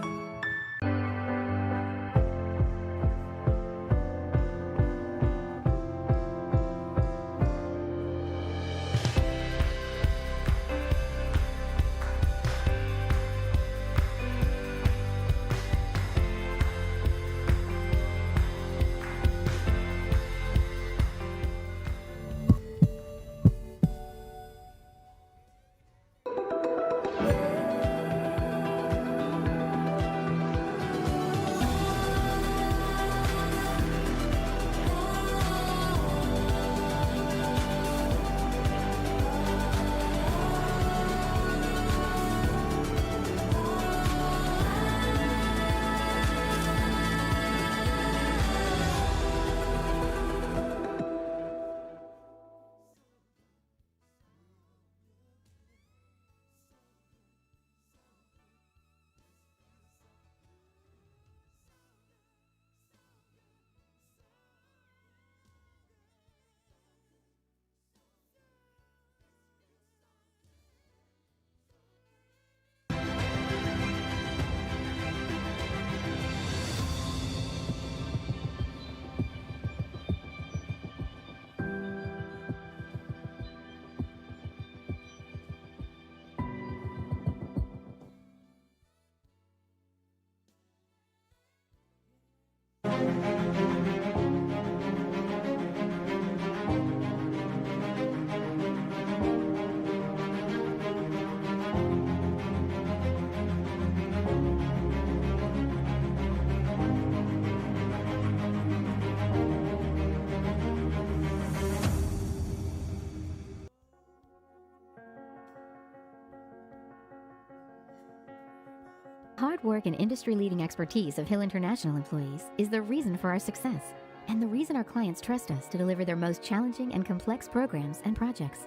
Hard work and industry-leading expertise of Hill International employees is the reason for our success and the reason our clients trust us to deliver their most challenging and complex programs and projects.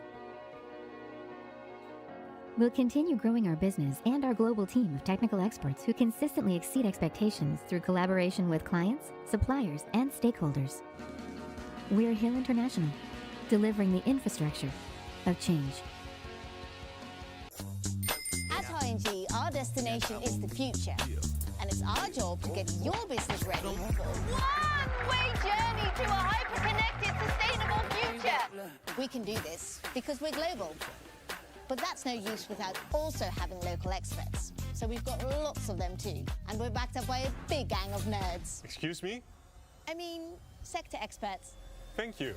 We'll continue growing our business and our global team of technical experts who consistently exceed expectations through collaboration with clients, suppliers, and stakeholders. We're Hill International, delivering the infrastructure of change. At ING, our destination is the future. And it's our job to get your business ready for a one-way journey to a hyper-connected, sustainable future. We can do this because we're global. But that's no use without also having local experts. So we've got lots of them too. And we're backed up by a big gang of nerds. Excuse me? I mean, sector experts. Thank you.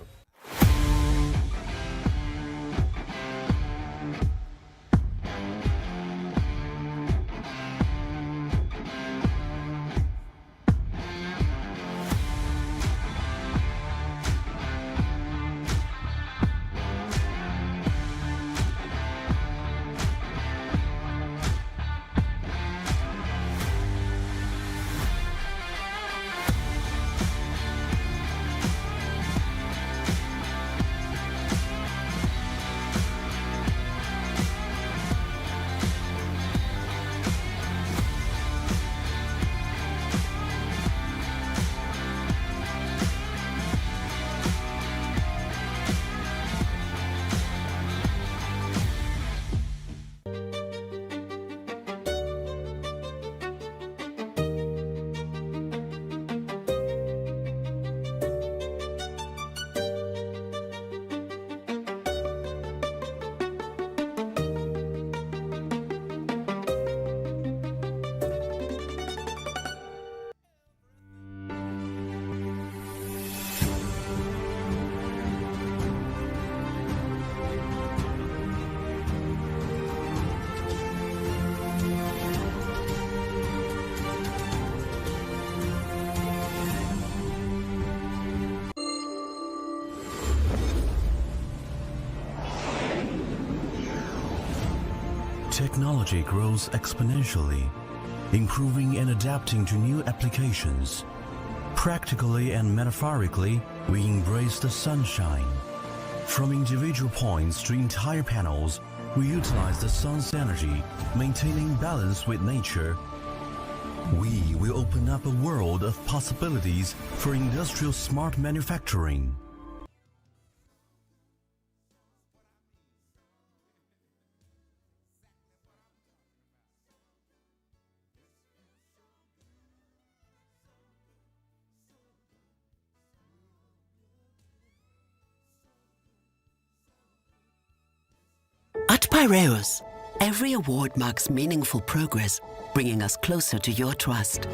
technology grows exponentially, improving and adapting to new applications. Practically and metaphorically, we embrace the sunshine. From individual points to entire panels, we utilize the sun's energy, maintaining balance with nature. We will open up a world of possibilities for industrial smart manufacturing. At Pyreos, every award marks meaningful progress, bringing us closer to your trust.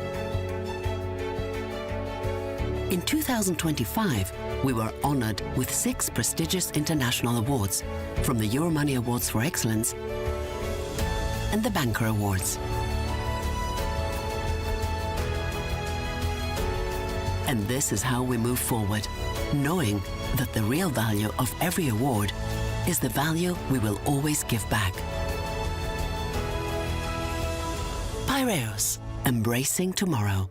In 2025, we were honored with 6 prestigious international awards, from the Euromoney Awards for Excellence and the Banker Awards. And this is how we move forward, knowing that the real value of every award is the value we will always give back. Pyreos, embracing tomorrow.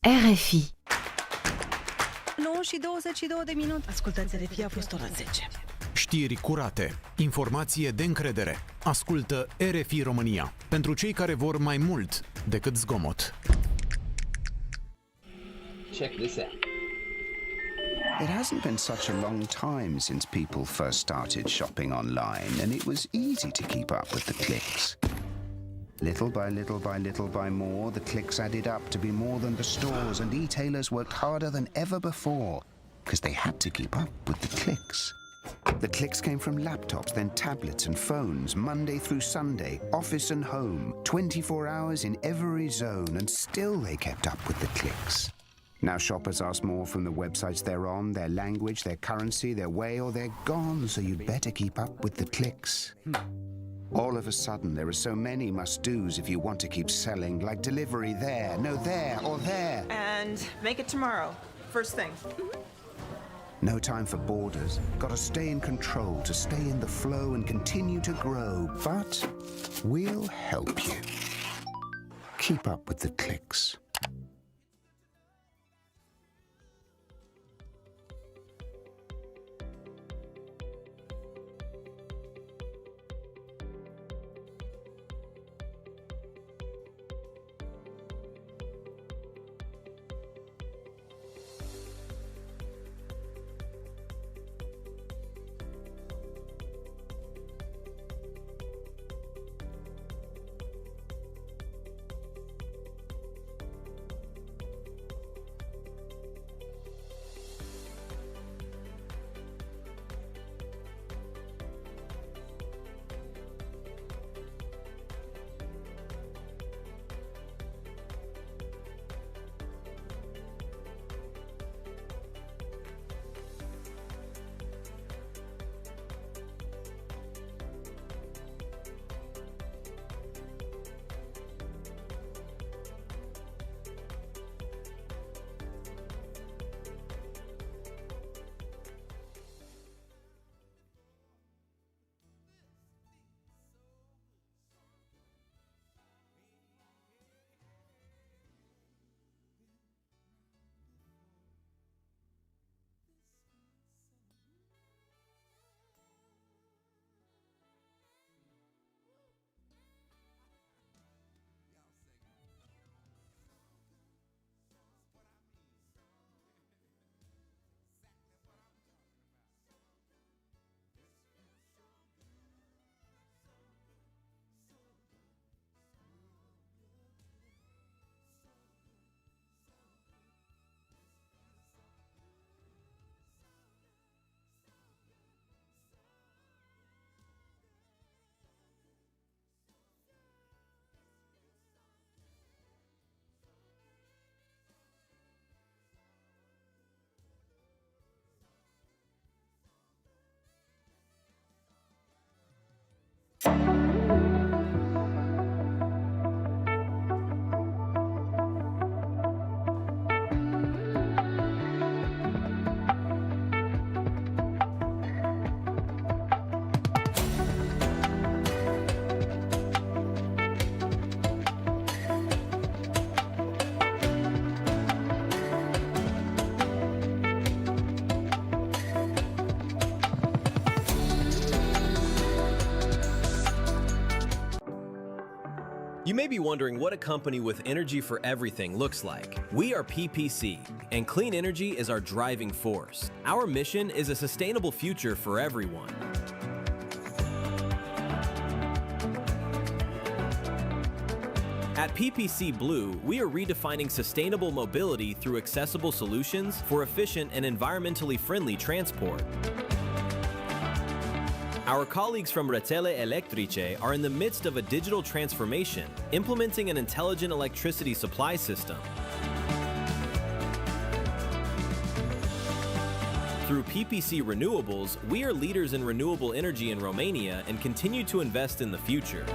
RFI. 9 și 22 de minute. Ascultați RFI, a fost ora 10. Știri curate, informație de încredere. Ascultă RFI România. Pentru cei care vor mai mult decât zgomot. Check this out. It hasn't been such a long time since people first started shopping online, and it was easy to keep up with the clicks. Little by little by little by more, the clicks added up to be more than the stores, and e-tailers worked harder than ever before because they had to keep up with the clicks. The clicks came from laptops, then tablets and phones, Monday through Sunday, office and home, 24 hours in every zone, and still they kept up with the clicks. Now shoppers ask more from the websites they're on, their language, their currency, their way, or they're gone, so you'd better keep up with the clicks. All of a sudden, there are so many must-dos if you want to keep selling, like delivery there, no there, or there. And make it tomorrow, first thing. No time for borders. Got to stay in control, to stay in the flow and continue to grow. But we'll help you. Keep up with the clicks. You may be wondering what a company with energy for everything looks like. We are PPC, and clean energy is our driving force. Our mission is a sustainable future for everyone. At PPC Blue, we are redefining sustainable mobility through accessible solutions for efficient and environmentally friendly transport. Our colleagues from Rețele Electrice are in the midst of a digital transformation, implementing an intelligent electricity supply system. Through PPC Renewables, we are leaders in renewable energy in Romania and continue to invest in the future.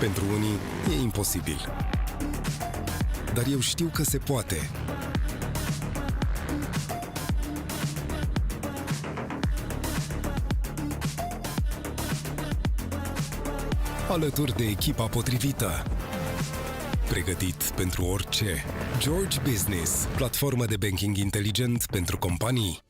Pentru unii e imposibil. Dar eu știu că se poate. Alături de echipa potrivită. Pregătit pentru orice. George Business, platformă de banking inteligent pentru companii.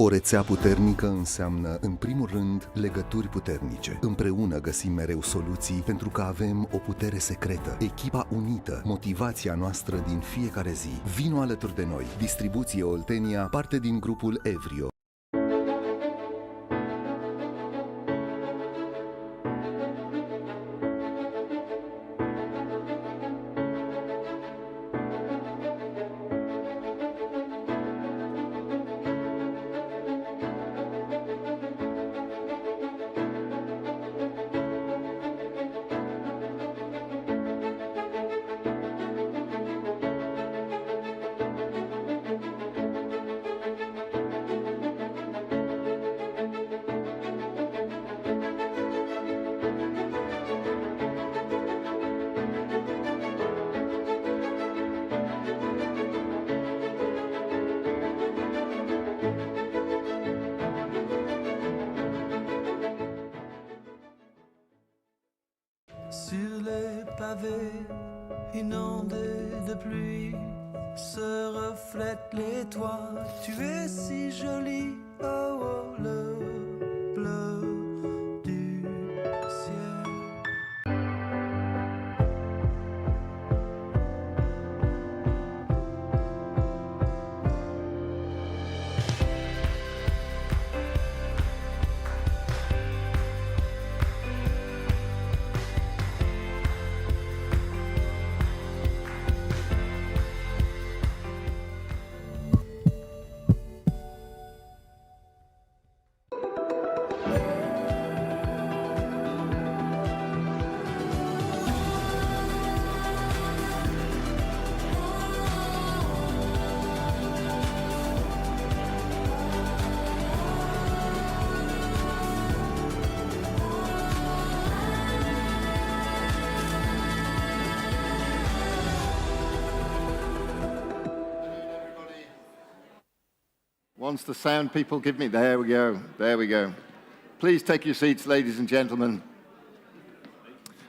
O rețea puternică înseamnă, în primul rând, legături puternice. Împreună găsim mereu soluții pentru că avem o putere secretă. Echipa unită, motivația noastră din fiecare zi. Vino alături de noi. Distribuție Oltenia, parte din grupul Evrio. Sur les pavés inondés de pluie se reflètent les toits. Tu es si jolie, oh, oh, le bleu du ciel. Once the sound people give me, there we go, there we go. Please take your seats, ladies and gentlemen.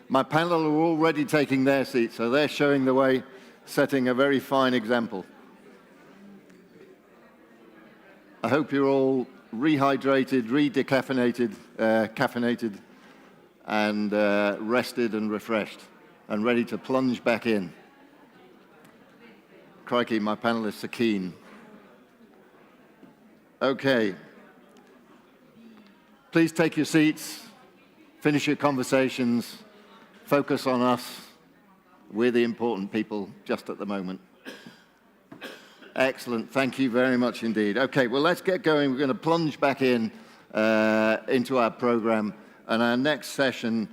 My panel are already taking their seats, so they're showing the way, setting a very fine example. I hope you're all rehydrated, redecaffeinated, caffeinated, and rested and refreshed, and ready to plunge back in. Crikey, my panelists are keen. Okay. Please take your seats, finish your conversations, focus on us. We're the important people just at the moment. Excellent, thank you very much indeed. Okay, well, let's get going. We're going to plunge back in into our program, and our next session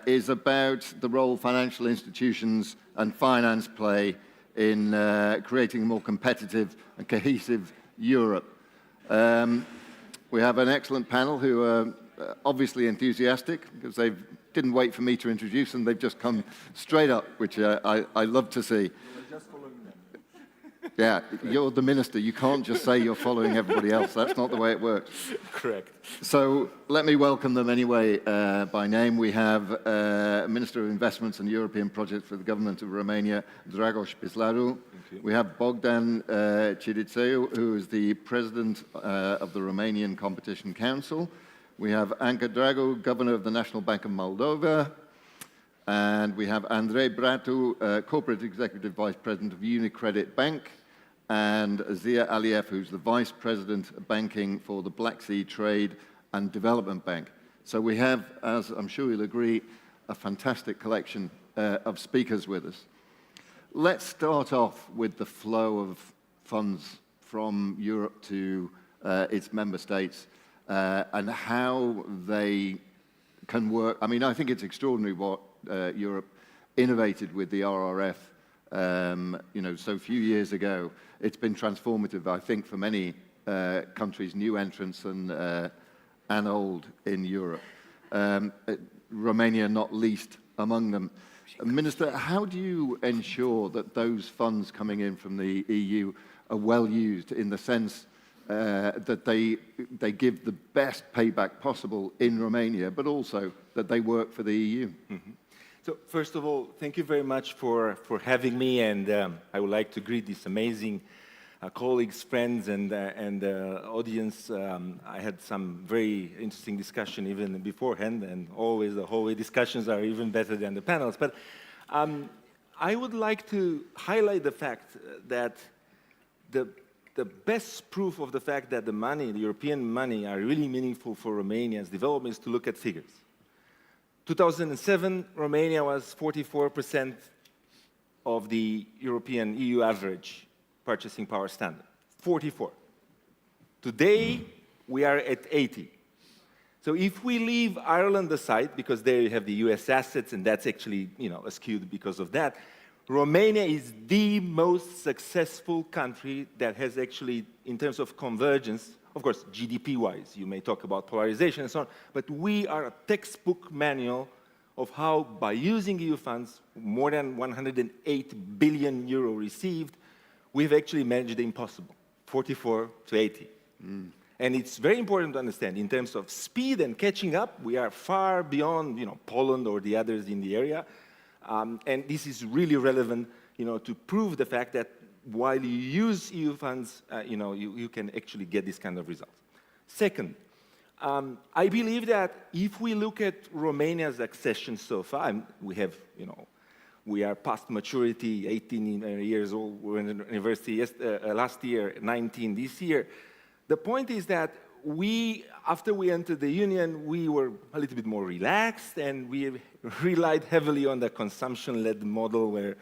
is about the role financial institutions and finance play in creating a more competitive and cohesive Europe. We have an excellent panel who are obviously enthusiastic because they didn't wait for me to introduce them. They've just come straight up, which I love to see. Yeah, you're the minister. You can't just say you're following everybody else. That's not the way it works. Correct. So let me welcome them anyway by name. We have Minister of Investments and European Projects for the Government of Romania, Dragoș Pislaru. We have Bogdan Chirițeu, who is the President of the Romanian Competition Council. We have Anca Dragu, Governor of the National Bank of Moldova. And we have Andrei Bratu, Corporate Executive Vice President of UniCredit Bank, and Zia Aliev, who's the Vice President of Banking for the Black Sea Trade and Development Bank. So we have, as I'm sure you'll agree, a fantastic collection of speakers with us. Let's start off with the flow of funds from Europe to its member states and how they can work. I mean, I think it's extraordinary what Europe innovated with the RRF, so a few years ago. It's been transformative, I think, for many countries, new entrants and old in Europe. Romania not least among them. Minister, how do you ensure that those funds coming in from the EU are well used in the sense that they give the best payback possible in Romania, but also that they work for the EU? Mm-hmm. So first of all, thank you very much for having me, and I would like to greet this amazing colleagues, friends, and audience. I had some very interesting discussion even beforehand, and always the hallway discussions are even better than the panels. But I would like to highlight the fact that the best proof of the fact that the money, the European money, are really meaningful for Romania's development is to look at figures. 2007, Romania was 44% of the European EU average purchasing power standard, 44. Today, we are at 80. So if we leave Ireland aside, because there you have the US assets, and that's actually, skewed because of that, Romania is the most successful country that has actually, in terms of convergence, of course, GDP-wise, you may talk about polarization and so on, but we are a textbook manual of how, by using EU funds, more than 108 billion euro received, we've actually managed the impossible, 44 to 80. And it's very important to understand, in terms of speed and catching up, we are far beyond, Poland or the others in the area. And this is really relevant, to prove the fact that while you use EU funds, you can actually get this kind of results. Second, I believe that if we look at Romania's accession so far, we have, we are past maturity, 18 years old, we were in university last year, 19 this year. The point is that after we entered the Union, we were a little bit more relaxed, and we relied heavily on the consumption-led model where,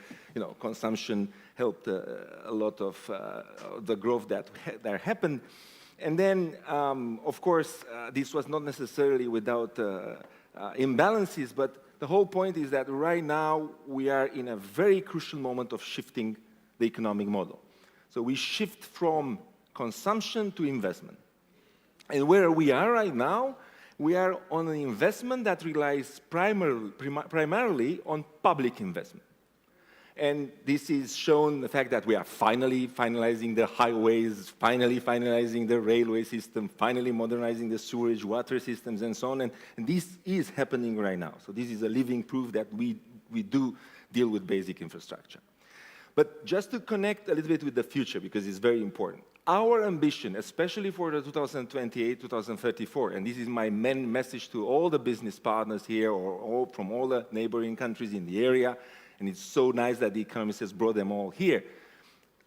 consumption helped a lot of the growth that happened. And then, of course, this was not necessarily without imbalances, but the whole point is that right now we are in a very crucial moment of shifting the economic model. So we shift from consumption to investment. And where we are right now, we are on an investment that relies primarily on public investment. And this is shown the fact that we are finally finalizing the highways, finally finalizing the railway system, finally modernizing the sewage, water systems, and so on. And this is happening right now. So this is a living proof that we do deal with basic infrastructure. But just to connect a little bit with the future, because it's very important, our ambition, especially for the 2028-2034, and this is my main message to all the business partners here or from all the neighboring countries in the area, and it's so nice that the economist has brought them all here.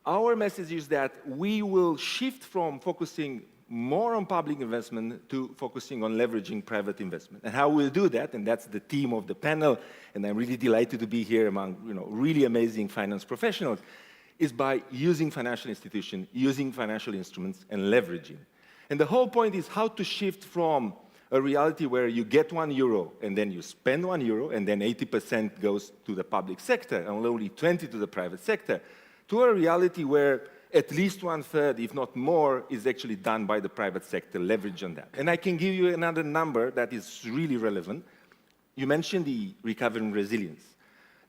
Our message is that we will shift from focusing more on public investment to focusing on leveraging private investment. And how we'll do that, and that's the theme of the panel, and I'm really delighted to be here among really amazing finance professionals, is by using financial institutions, using financial instruments, and leveraging. And the whole point is how to shift from a reality where you get €1 and then you spend €1 and then 80% goes to the public sector and only 20% to the private sector, to a reality where at least 1/3, if not more, is actually done by the private sector, leverage on that. And I can give you another number that is really relevant. You mentioned the recovery and resilience.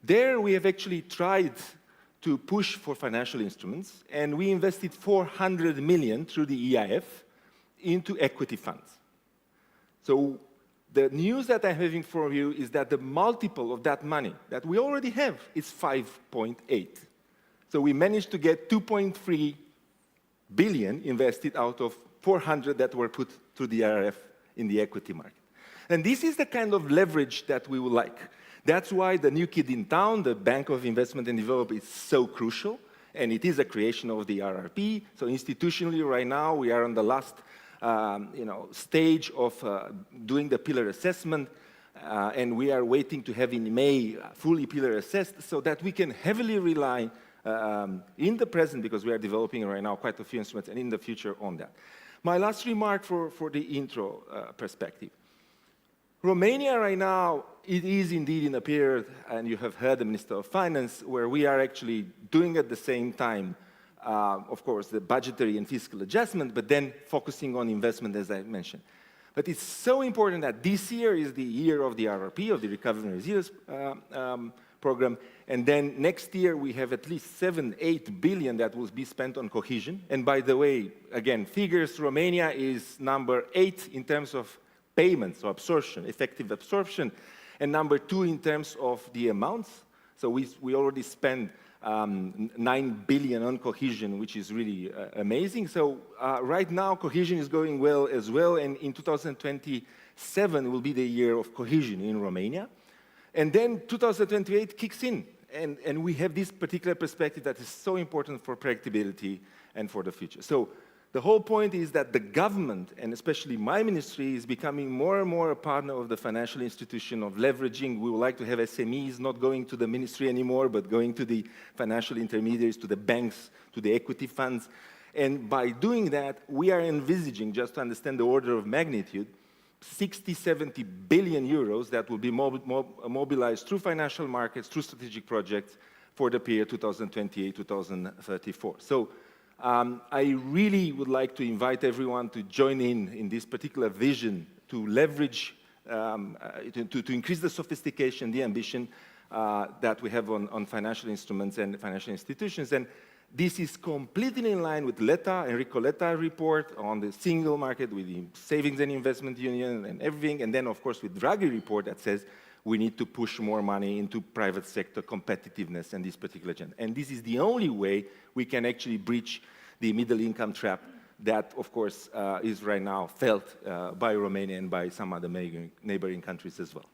There we have actually tried to push for financial instruments, and we invested 400 million through the EIF into equity funds. So the news that I'm having for you is that the multiple of that money that we already have is 5.8. So we managed to get 2.3 billion invested out of 400 that were put through the RRF in the equity market. And this is the kind of leverage that we would like. That's why the new kid in town, the Bank of Investment and Development, is so crucial, and it is a creation of the RRP. So institutionally, right now, we are on the last stage of doing the pillar assessment, and we are waiting to have in May fully pillar assessed so that we can heavily rely in the present, because we are developing right now quite a few instruments, and in the future on that. My last remark for the intro perspective. Romania right now, it is indeed in a period, and you have heard the Minister of Finance, where we are actually doing at the same time, of course, the budgetary and fiscal adjustment, but then focusing on investment, as I mentioned. But it's so important that this year is the year of the RRP, of the Recovery and Resilience program, and then next year we have at least 7-8 billion that will be spent on cohesion. And by the way, again, figures, Romania is number 8 in terms of payments, so absorption, effective absorption, and number 2 in terms of the amounts. So we already spend 9 billion on cohesion, which is really amazing. So right now, cohesion is going well as well, and in 2027 will be the year of cohesion in Romania. And then 2028 kicks in, and we have this particular perspective that is so important for predictability and for the future. So the whole point is that the government, and especially my ministry, is becoming more and more a partner of the financial institution, of leveraging. We would like to have SMEs not going to the ministry anymore, but going to the financial intermediaries, to the banks, to the equity funds. And by doing that, we are envisaging, just to understand the order of magnitude, 60, 70 billion euros that will be mobilized through financial markets, through strategic projects for the period 2028-2034. So I really would like to invite everyone to join in this particular vision to leverage, to increase the sophistication, the ambition that we have on financial instruments and financial institutions. And this is completely in line with Enrico Letta's report on the single market, with the Savings and Investment Union and everything. And then, of course, with Draghi report that says we need to push more money into private sector competitiveness and this particular agenda. And this is the only way we can actually breach the middle income trap that, of course, is right now felt by Romania and by some other neighboring countries as well.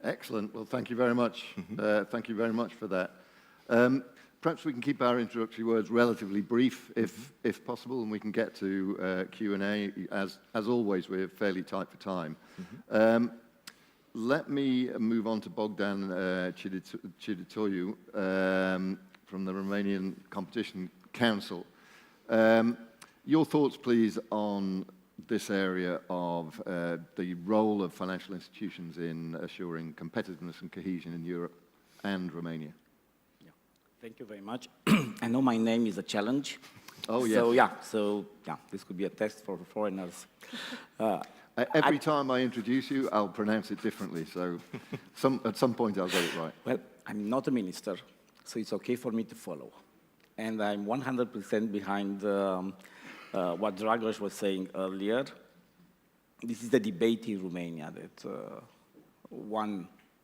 Excellent. Well, thank you very much. Thank you very much for that. Perhaps we can keep our introductory words relatively brief, if possible, and we can get to Q&A. As always, we're fairly tight for time. Let me move on to Bogdan Chiditoiu from the Romanian Competition Council. Your thoughts, please, on this area of the role of financial institutions in assuring competitiveness and cohesion in Europe and Romania. Thank you very much. I know my name is a challenge. Oh, yes. So this could be a test for foreigners. Every time I introduce you, I'll pronounce it differently, so at some point I'll get it right. Well, I'm not a minister, so it's okay for me to follow. And I'm 100% behind what Dragos was saying earlier. This is the debate in Romania that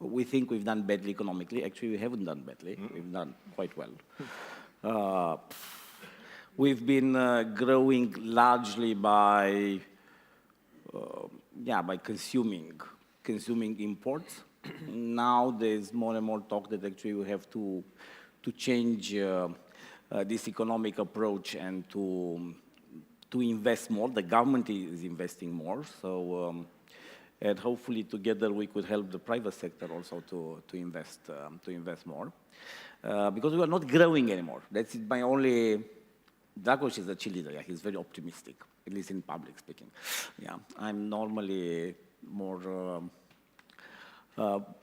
we think we've done badly economically. Actually, we haven't done badly. We've done quite well. We've been growing largely by consuming imports. Now there's more and more talk that actually we have to change this economic approach and to invest more. The government is investing more, so. And hopefully together we could help the private sector also to invest more. Because we are not growing anymore. That's my only, Dragos is a cheerleader, he's very optimistic, at least in public speaking. Yeah, I'm normally more, not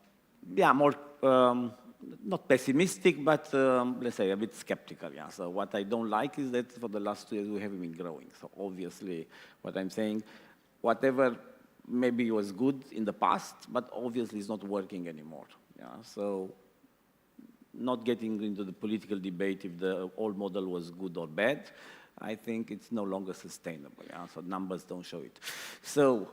pessimistic, but let's say a bit skeptical, So what I don't like is that for the last 2 years we haven't been growing. So obviously what I'm saying, whatever maybe it was good in the past, but obviously it's not working anymore. So not getting into the political debate if the old model was good or bad, I think it's no longer sustainable. So numbers don't show it. So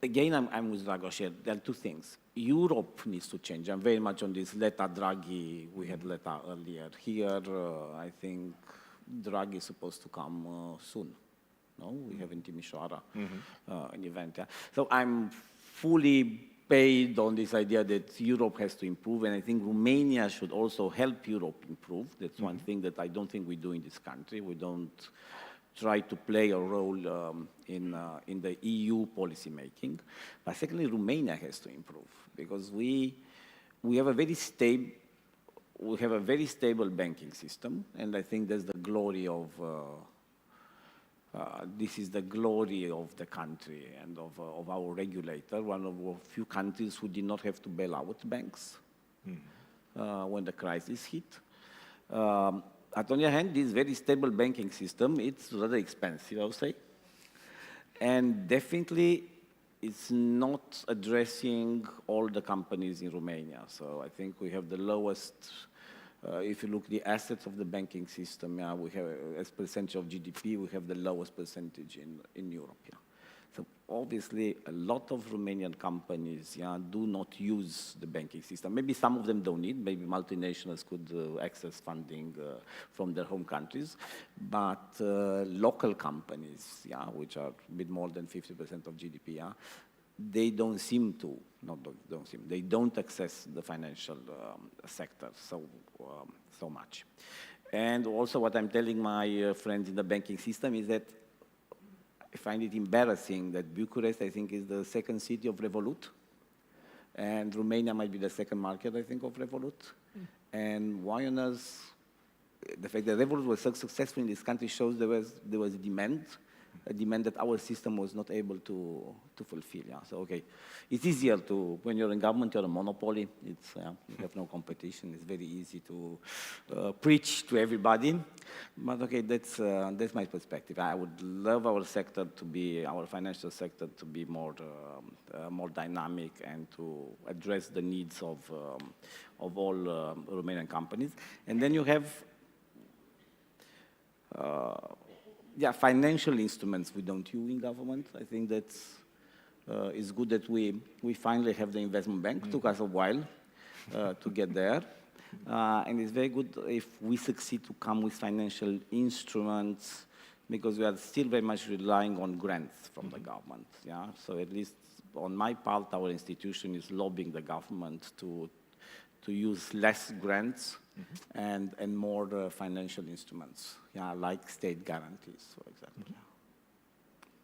again, I'm with Dragos here. There are two things. Europe needs to change. I'm very much on this Letta Draghi. We had Letta earlier. Here, I think Draghi is supposed to come soon. No, we have in Timișoara an event. So I'm fully paid on this idea that Europe has to improve, and I think Romania should also help Europe improve. That's one thing that I don't think we do in this country. We don't try to play a role in the EU policy making. But secondly, Romania has to improve because we have a very stable banking system, and I think that's the glory of. This is the glory of the country and of our regulator, one of a few countries who did not have to bail out banks when the crisis hit. On the other hand, this very stable banking system, it's rather expensive, I would say. And definitely, it's not addressing all the companies in Romania. So I think we have the lowest. If you look at the assets of the banking system, we have, as percentage of GDP, we have the lowest percentage in Europe. So obviously, a lot of Romanian companies do not use the banking system. Maybe some of them don't need. Maybe multinationals could access funding from their home countries. But local companies, which are a bit more than 50% of GDP, they don't seem to, they don't access the financial sector so much. And also what I'm telling my friends in the banking system is that I find it embarrassing that Bucharest, I think, is the second city of Revolut. And Romania might be the second market, I think, of Revolut. And why on earth, the fact that Revolut was so successful in this country shows there was a demand that our system was not able to fulfill. So, okay, it's easier to, when you're in government, you're a monopoly. It's, you have no competition. It's very easy to preach to everybody. But okay, that's my perspective. I would love our sector to be, our financial sector to be more dynamic and to address the needs of all Romanian companies. And then you have financial instruments we don't use in government. I think that's it's good that we finally have the investment bank. Took us a while to get there. And it's very good if we succeed to come with financial instruments, because we are still very much relying on grants from the government. So at least on my part, our institution is lobbying the government to use less grants and more financial instruments, like state guarantees, for example.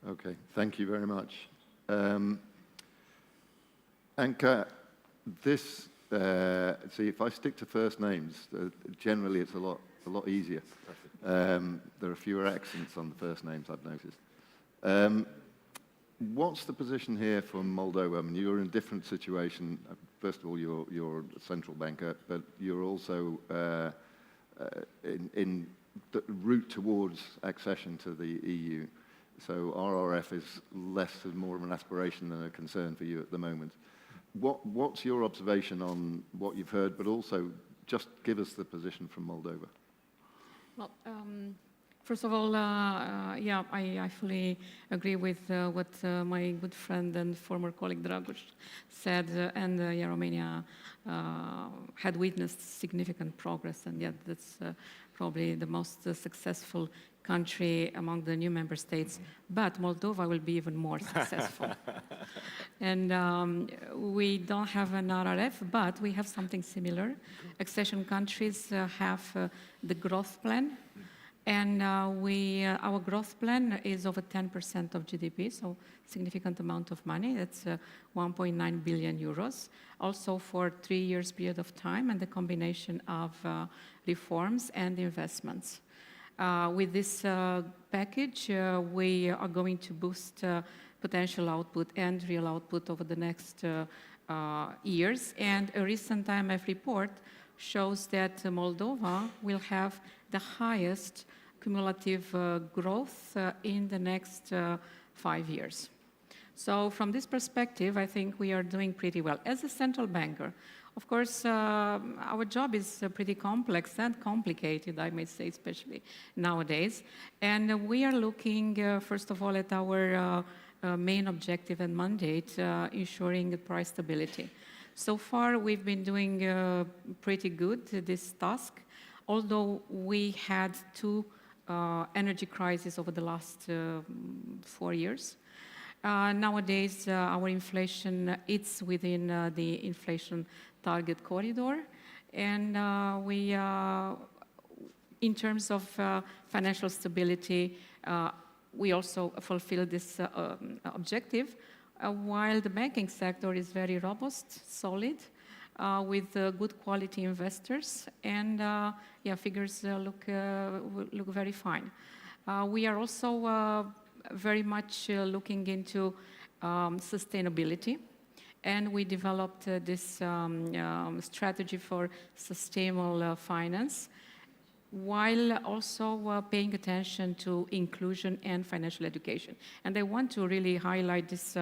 Okay, thank you very much. Anka, this, see, if I stick to first names, generally it's a lot easier. There are fewer accents on the first names, I've noticed. What's the position here for Moldova? I mean, you're in a different situation. First of all, you're a central banker, but you're also in the route towards accession to the EU. So RRF is more of an aspiration than a concern for you at the moment. What's your observation on what you've heard, but also just give us the position from Moldova? Well, first of all, I fully agree with what my good friend and former colleague Dragoș said, and Romania had witnessed significant progress, and yet that's probably the most successful country among the new member states. But Moldova will be even more successful. And we don't have an RRF, but we have something similar. Accession countries have the growth plan. And our growth plan is over 10% of GDP, so significant amount of money. That's 1.9 billion euros, also for 3 years period of time, and the combination of reforms and investments. With this package, we are going to boost potential output and real output over the next years. And a recent IMF report shows that Moldova will have the highest cumulative growth in the next 5 years. So from this perspective, I think we are doing pretty well. As a central banker, of course, our job is pretty complex and complicated, I may say, especially nowadays. And we are looking, first of all, at our main objective and mandate, ensuring price stability. So far, we've been doing pretty good, this task, although we had 2 energy crises over the last 4 years. Nowadays, our inflation, it's within the inflation target corridor. And in terms of financial stability, we also fulfill this objective, while the banking sector is very robust, solid, with good quality investors, and figures look very fine. We are also very much looking into sustainability, and we developed this strategy for sustainable finance, while also paying attention to inclusion and financial education. And I want to really highlight this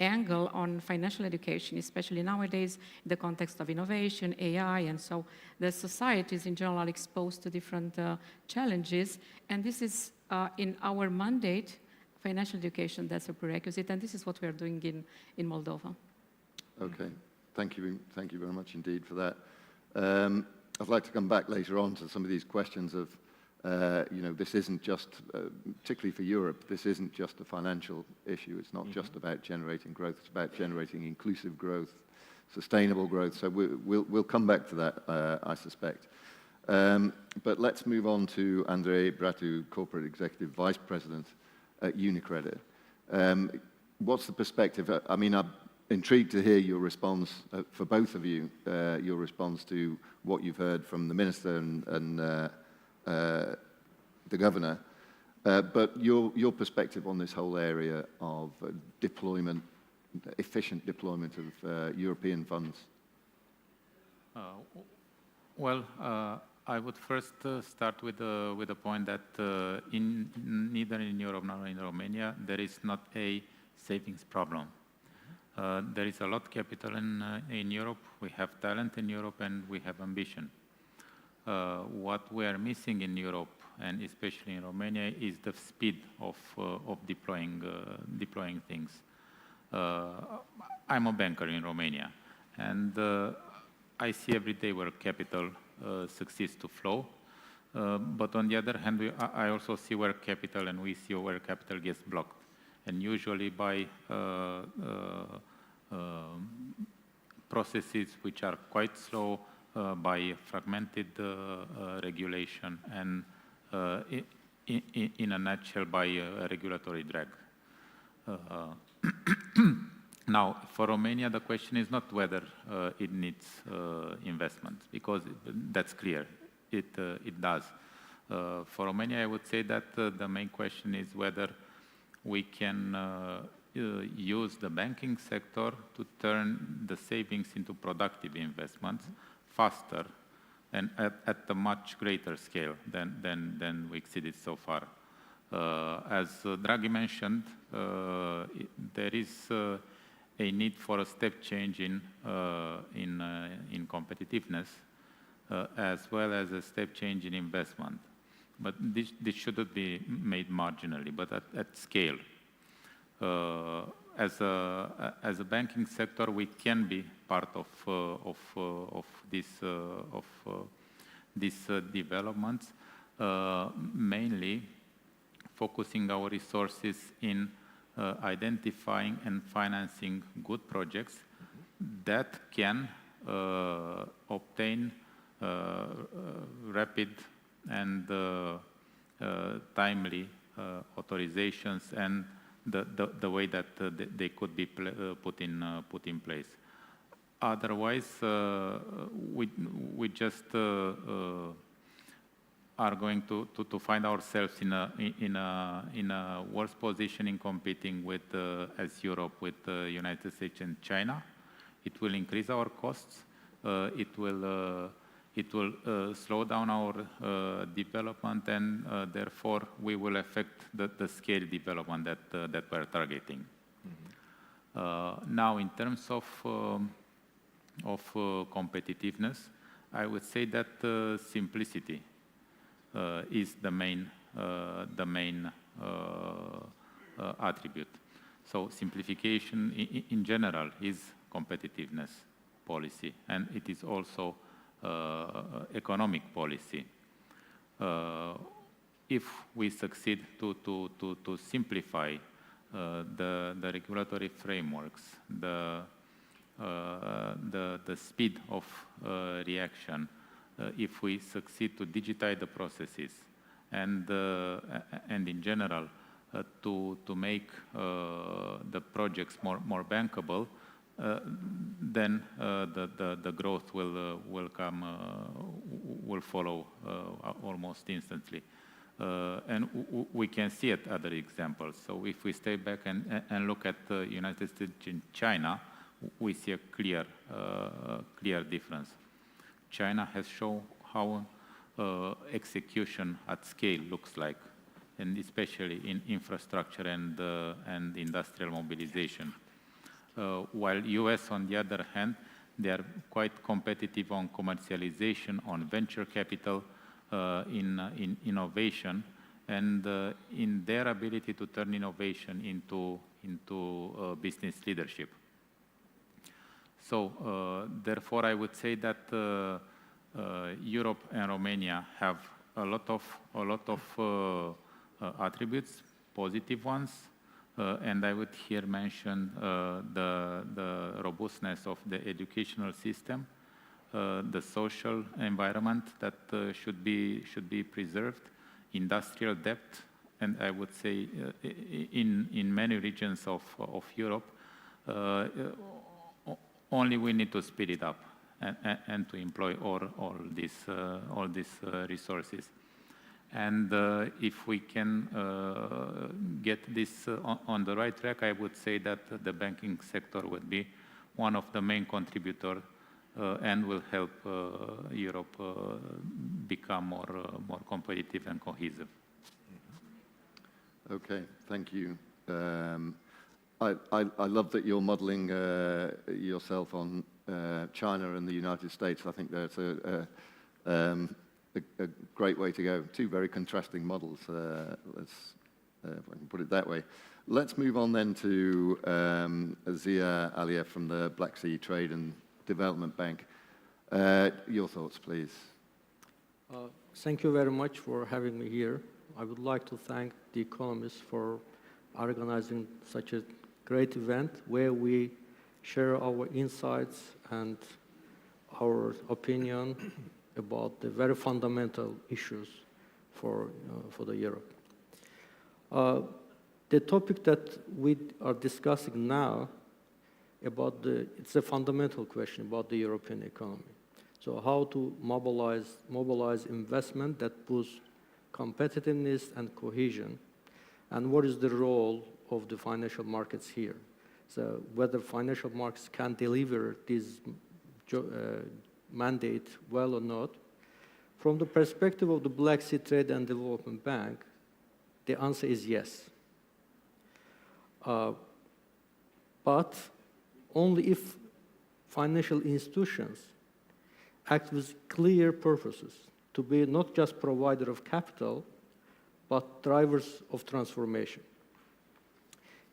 angle on financial education, especially nowadays in the context of innovation, AI, and so the societies in general are exposed to different challenges, and this is in our mandate financial education, that's a prerequisite, and this is what we are doing in Moldova. Okay, thank you very much indeed for that. I'd like to come back later on to some of these questions of, you know, this isn't just, particularly for Europe, this isn't just a financial issue. It's not just about generating growth. It's about generating inclusive growth, sustainable growth. So we'll come back to that, I suspect. But let's move on to Andrei Bratu, Corporate Executive Vice President at UniCredit. What's the perspective? I mean, I'm intrigued to hear your response, for both of you, your response to what you've heard from the Minister and the Governor. But your perspective on this whole area of deployment, efficient deployment of European funds. Well, I would first start with the point that neither in Europe nor in Romania there is not a savings problem. There is a lot of capital in Europe. We have talent in Europe, and we have ambition. What we are missing in Europe, and especially in Romania, is the speed of deploying things. I'm a banker in Romania, and I see every day where capital succeeds to flow. But on the other hand, I also see where capital, and we see where capital gets blocked, and usually by processes which are quite slow, by fragmented regulation, and in a nutshell, by regulatory drag. Now, for Romania, the question is not whether it needs investment, because that's clear, it does. For Romania, I would say that the main question is whether we can use the banking sector to turn the savings into productive investments faster and at a much greater scale than we exceeded so far. As Draghi mentioned, there is a need for a step change in competitiveness, as well as a step change in investment. But this shouldn't be made marginally, but at scale. As a banking sector, we can be part of these developments, mainly focusing our resources in identifying and financing good projects that can obtain rapid and timely authorizations, and the way that they could be put in place. Otherwise, we just are going to find ourselves in a worse position in competing with, as Europe, with the United States and China. It will increase our costs. It will slow down our development, and therefore we will affect the scale development that we're targeting. Now, in terms of competitiveness, I would say that simplicity is the main attribute. So simplification in general is competitiveness policy, and it is also economic policy. If we succeed to simplify the regulatory frameworks, the speed of reaction, if we succeed to digitize the processes, and in general to make the projects more bankable, then the growth will follow almost instantly. And we can see it other examples. So if we stay back and look at the United States and China, we see a clear difference. China has shown how execution at scale looks like, and especially in infrastructure and industrial mobilization. While US, on the other hand, they are quite competitive on commercialization, on venture capital, in innovation, and in their ability to turn innovation into business leadership. So therefore, I would say that Europe and Romania have a lot of attributes, positive ones, and I would here mention the robustness of the educational system, the social environment that should be preserved, industrial depth, and I would say in many regions of Europe, only we need to speed it up and to employ all these resources. And if we can get this on the right track, I would say that the banking sector would be one of the main contributors and will help Europe become more competitive and cohesive. Okay, thank you. I love that you're modeling yourself on China and the United States. I think that's a great way to go. Two very contrasting models, if I can put it that way. Let's move on then to Zia Aliyev from the Black Sea Trade and Development Bank. Your thoughts, please. Thank you very much for having me here. I would like to thank The Economist for organizing such a great event where we share our insights and our opinion about the very fundamental issues for the Europe. The topic that we are discussing now it's a fundamental question about the European economy. So how to mobilize investment that boosts competitiveness and cohesion, and what is the role of the financial markets here? So whether financial markets can deliver this mandate well or not. From the perspective of the Black Sea Trade and Development Bank, the answer is yes. But only if financial institutions act with clear purposes to be not just provider of capital, but drivers of transformation.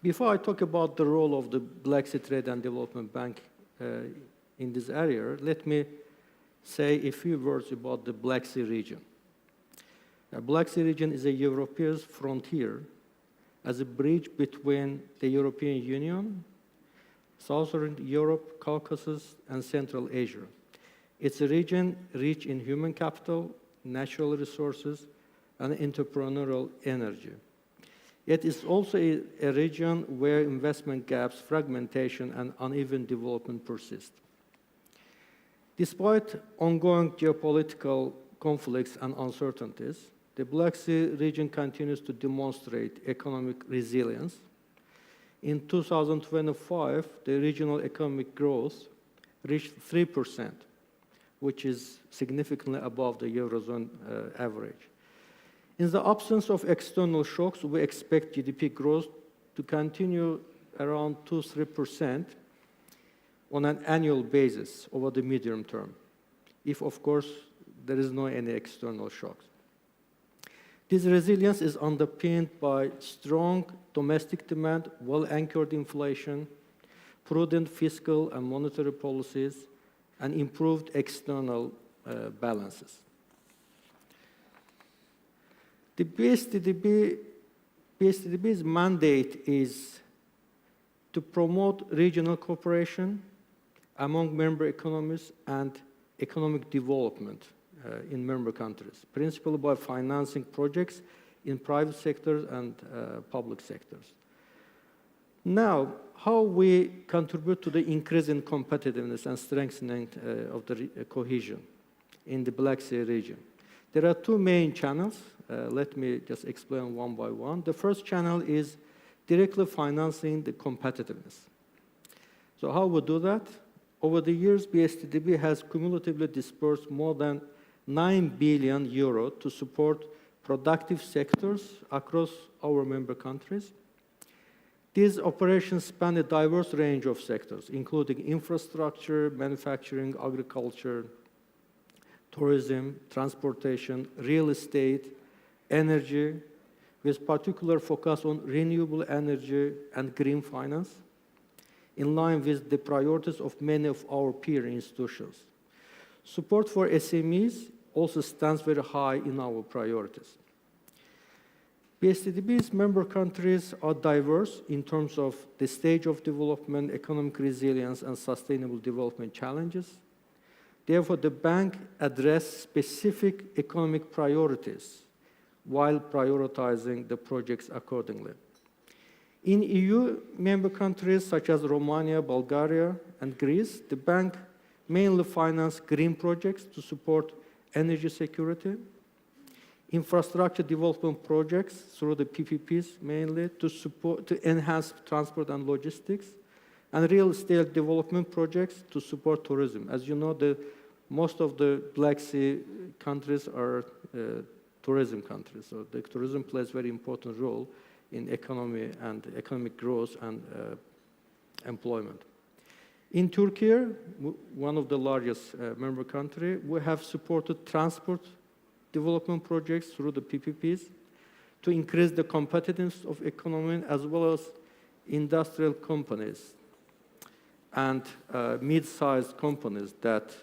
Before I talk about the role of the Black Sea Trade and Development Bank in this area, let me say a few words about the Black Sea region. The Black Sea region is a European frontier as a bridge between the European Union, Southern Europe, Caucasus, and Central Asia. It's a region rich in human capital, natural resources, and entrepreneurial energy. Yet it's also a region where investment gaps, fragmentation, and uneven development persist. Despite ongoing geopolitical conflicts and uncertainties, the Black Sea region continues to demonstrate economic resilience. In 2025, the regional economic growth reached 3%, which is significantly above the Eurozone average. In the absence of external shocks, we expect GDP growth to continue around 2-3% on an annual basis over the medium term, if, of course, there is no any external shocks. This resilience is underpinned by strong domestic demand, well-anchored inflation, prudent fiscal and monetary policies, and improved external balances. The BSTDB's mandate is to promote regional cooperation among member economies and economic development in member countries, principally by financing projects in private sectors and public sectors. Now, how we contribute to the increase in competitiveness and strengthening of the cohesion in the Black Sea region. There are two main channels. Let me just explain one by one. The first channel is directly financing the competitiveness. So how we do that? Over the years, BSTDB has cumulatively disbursed more than 9 billion euro to support productive sectors across our member countries. These operations span a diverse range of sectors, including infrastructure, manufacturing, agriculture, tourism, transportation, real estate, energy, with particular focus on renewable energy and green finance, in line with the priorities of many of our peer institutions. Support for SMEs also stands very high in our priorities. PSTDB's member countries are diverse in terms of the stage of development, economic resilience, and sustainable development challenges. Therefore, the bank addresses specific economic priorities while prioritizing the projects accordingly. In EU member countries such as Romania, Bulgaria, and Greece, the bank mainly finances green projects to support energy security, infrastructure development projects through the PPPs mainly to enhance transport and logistics, and real estate development projects to support tourism. As you know, most of the Black Sea countries are tourism countries, so the tourism plays a very important role in economy and economic growth and employment. In Turkey, one of the largest member countries, we have supported transport development projects through the PPPs to increase the competitiveness of economy as well as industrial companies and mid-sized companies that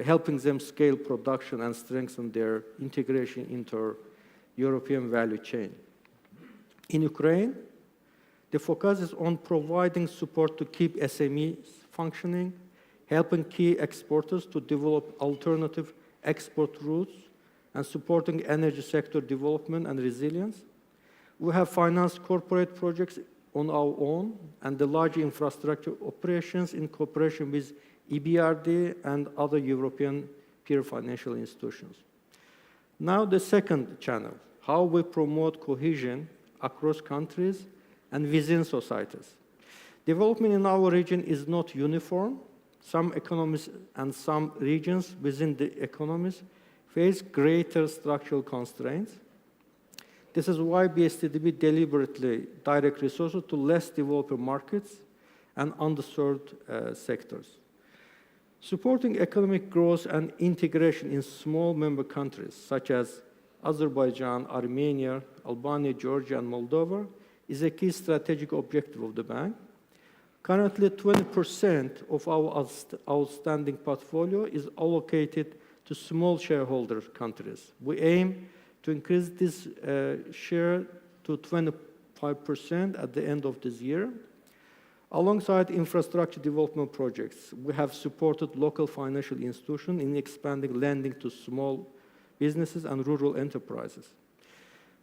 helping them scale production and strengthen their integration into European value chain. In Ukraine, the focus is on providing support to keep SMEs functioning, helping key exporters to develop alternative export routes, and supporting energy sector development and resilience. We have financed corporate projects on our own and the large infrastructure operations in cooperation with EBRD and other European peer financial institutions. Now the second channel, how we promote cohesion across countries and within societies. Development in our region is not uniform. Some economies and some regions within the economies face greater structural constraints. This is why BSTDB deliberately direct resources to less developed markets and underserved sectors. Supporting economic growth and integration in small member countries such as Azerbaijan, Armenia, Albania, Georgia, and Moldova is a key strategic objective of the bank. Currently, 20% of our outstanding portfolio is allocated to small shareholder countries. We aim to increase this share to 25% at the end of this year. Alongside infrastructure development projects, we have supported local financial institutions in expanding lending to small businesses and rural enterprises.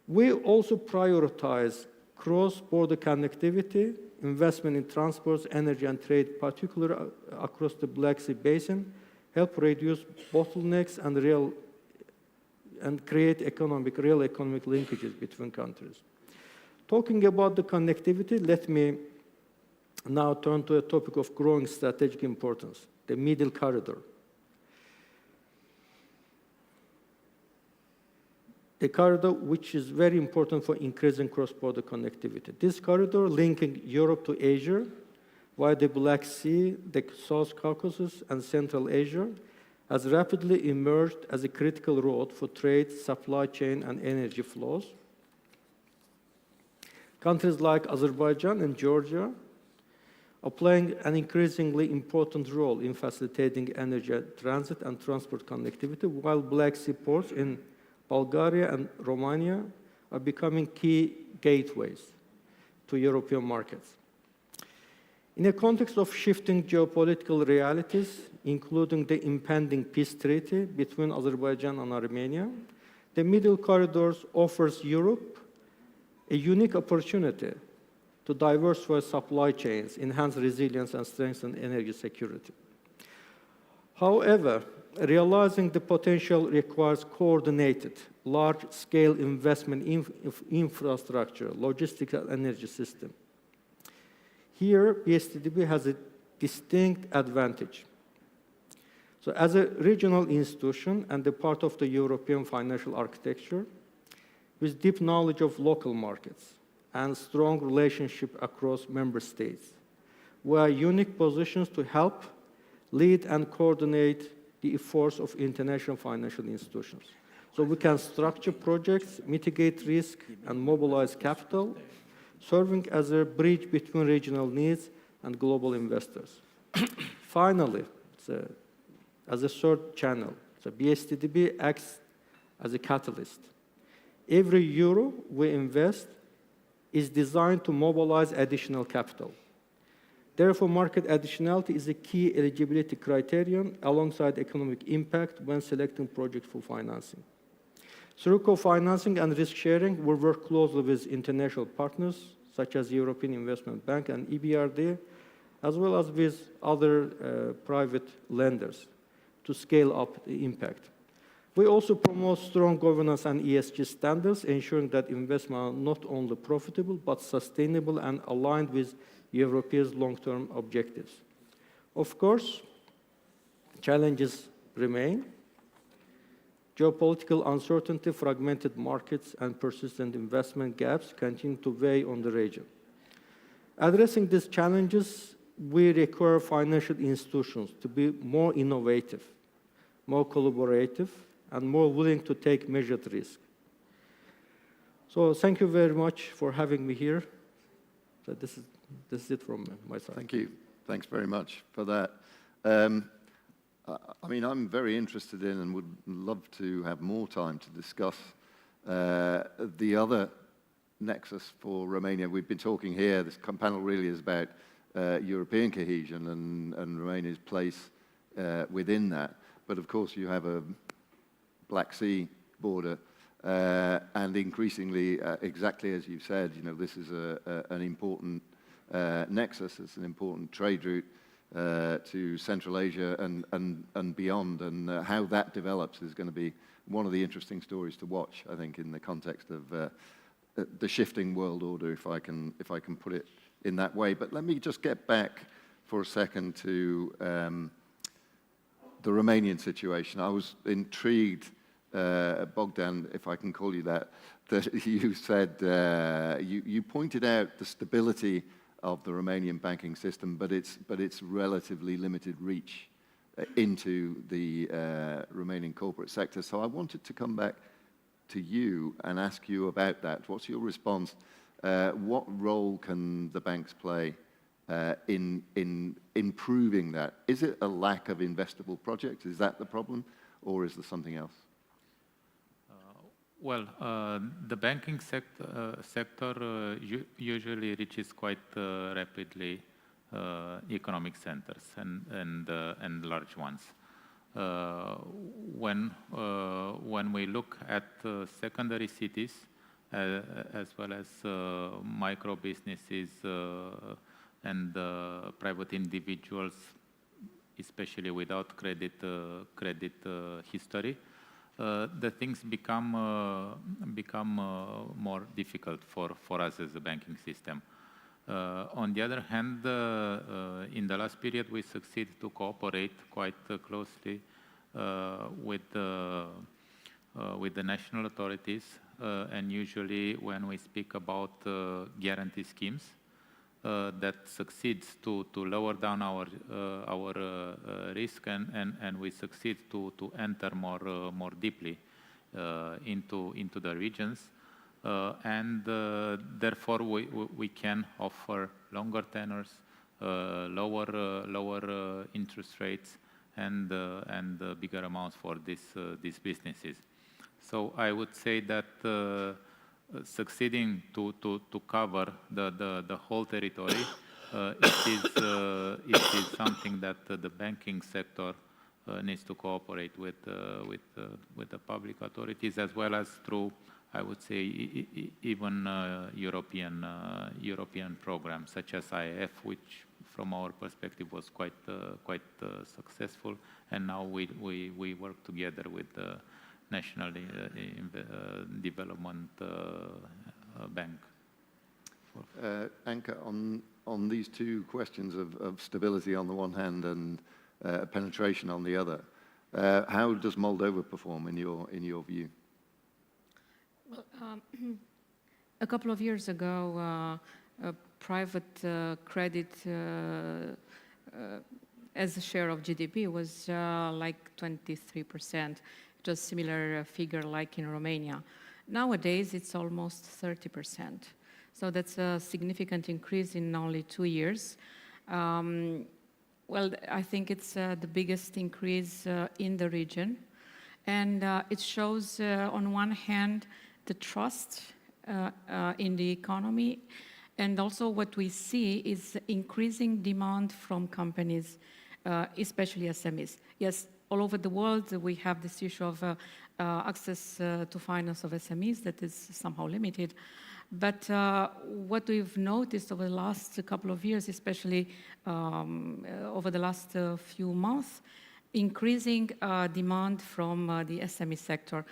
We also prioritize cross-border connectivity, investment in transports, energy, and trade, particularly across the Black Sea Basin, help reduce bottlenecks and create real economic linkages between countries. Talking about the connectivity, let me now turn to a topic of growing strategic importance, the Middle Corridor. A corridor which is very important for increasing cross-border connectivity. This corridor linking Europe to Asia via the Black Sea, the South Caucasus, and Central Asia has rapidly emerged as a critical road for trade, supply chain, and energy flows. Countries like Azerbaijan and Georgia are playing an increasingly important role in facilitating energy transit and transport connectivity, while Black Sea ports in Bulgaria and Romania are becoming key gateways to European markets. In a context of shifting geopolitical realities, including the impending peace treaty between Azerbaijan and Armenia, the Middle Corridors offers Europe a unique opportunity to diversify supply chains, enhance resilience, and strengthen energy security. However, realizing the potential requires coordinated, large-scale investment in infrastructure, logistics, and energy system. Here, BSTDB has a distinct advantage. So as a regional institution and a part of the European financial architecture, with deep knowledge of local markets and strong relationship across member states, we are unique positions to help lead and coordinate the efforts of international financial institutions. so we can structure projects, mitigate risk, and mobilize capital, serving as a bridge between regional needs and global investors. Finally, as a third channel, so BSTDB acts as a catalyst. Every euro we invest is designed to mobilize additional capital. Therefore, market additionality is a key eligibility criterion alongside economic impact when selecting projects for financing. Through co-financing and risk sharing, we work closely with international partners such as European Investment Bank and EBRD, as well as with other private lenders to scale up the impact. We also promote strong governance and ESG standards, ensuring that investments are not only profitable, but sustainable and aligned with Europe's long-term objectives. Of course, challenges remain. Geopolitical uncertainty, fragmented markets, and persistent investment gaps continue to weigh on the region. Addressing these challenges, we require financial institutions to be more innovative, more collaborative, and more willing to take measured risk. So thank you very much for having me here. So this is it from my side. Thank you. Thanks very much for that. I mean, I'm very interested in and would love to have more time to discuss the other nexus for Romania. We've been talking here, this panel really is about European cohesion and Romania's place within that. But of course, you have a Black Sea border, and increasingly, exactly as you've said, you know, this is an important nexus. It's an important trade route to Central Asia and beyond, and how that develops is going to be one of the interesting stories to watch, I think, in the context of the shifting world order, if I can put it in that way. But let me just get back for a second to the Romanian situation. I was intrigued, Bogdan, if I can call you that you said, you pointed out the stability of the Romanian banking system, but its relatively limited reach into the Romanian corporate sector. So I wanted to come back to you and ask you about that. What's your response? What role can the banks play in improving that? Is it a lack of investable projects? Is that the problem, or is there something else? Well, the banking sector usually reaches quite rapidly economic centers and large ones. When we look at secondary cities, as well as micro businesses and private individuals, especially without credit history, the things become more difficult for us as a banking system. On the other hand, in the last period, we succeeded to cooperate quite closely with the national authorities, and usually when we speak about guarantee schemes, that succeeds to lower down our risk, and we succeed to enter more deeply into the regions, and therefore we can offer longer tenors, lower interest rates, and bigger amounts for these businesses. So I would say that succeeding to cover the whole territory, it is something that the banking sector needs to cooperate with the public authorities, as well as through, I would say, even European programs such as IIF, which from our perspective was quite successful, and now we work together with the National Development Bank. Anka, on these two questions of stability on the one hand and penetration on the other, how does Moldova perform in your view? Well, a couple of years ago, private credit as a share of GDP was like 23%. a similar figure like in Romania. Nowadays, it's almost 30%. So that's a significant increase in only 2 years. Well, I think it's the biggest increase in the region. And it shows, on one hand, the trust in the economy. And also what we see is increasing demand from companies, especially SMEs. Yes, all over the world, we have this issue of access to finance of SMEs that is somehow limited. But what we've noticed over the last couple of years, especially over the last few months, increasing demand from the SME sector.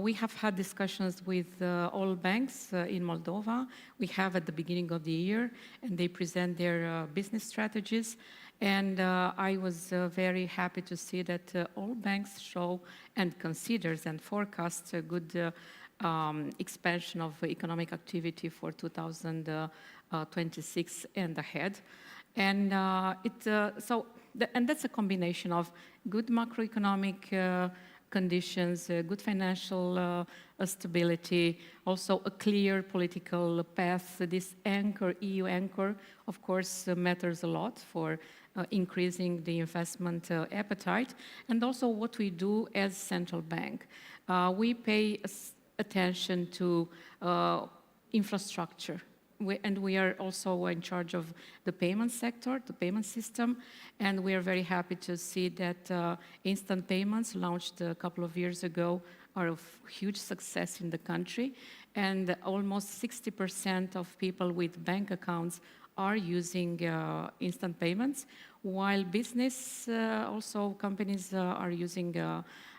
We have had discussions with all banks in Moldova. We have at the beginning of the year, and they present their business strategies. And I was very happy to see that all banks show and considers and forecasts a good expansion of economic activity for 2026 and ahead. And and that's a combination of good macroeconomic conditions, good financial stability, also a clear political path. This anchor, EU anchor, of course, matters a lot for increasing the investment appetite, and also what we do as central bank. We pay attention to infrastructure. We are also in charge of the payment sector, the payment system, and we are very happy to see that instant payments launched a couple of years ago are of huge success in the country, and almost 60% of people with bank accounts are using instant payments, while business, also companies are using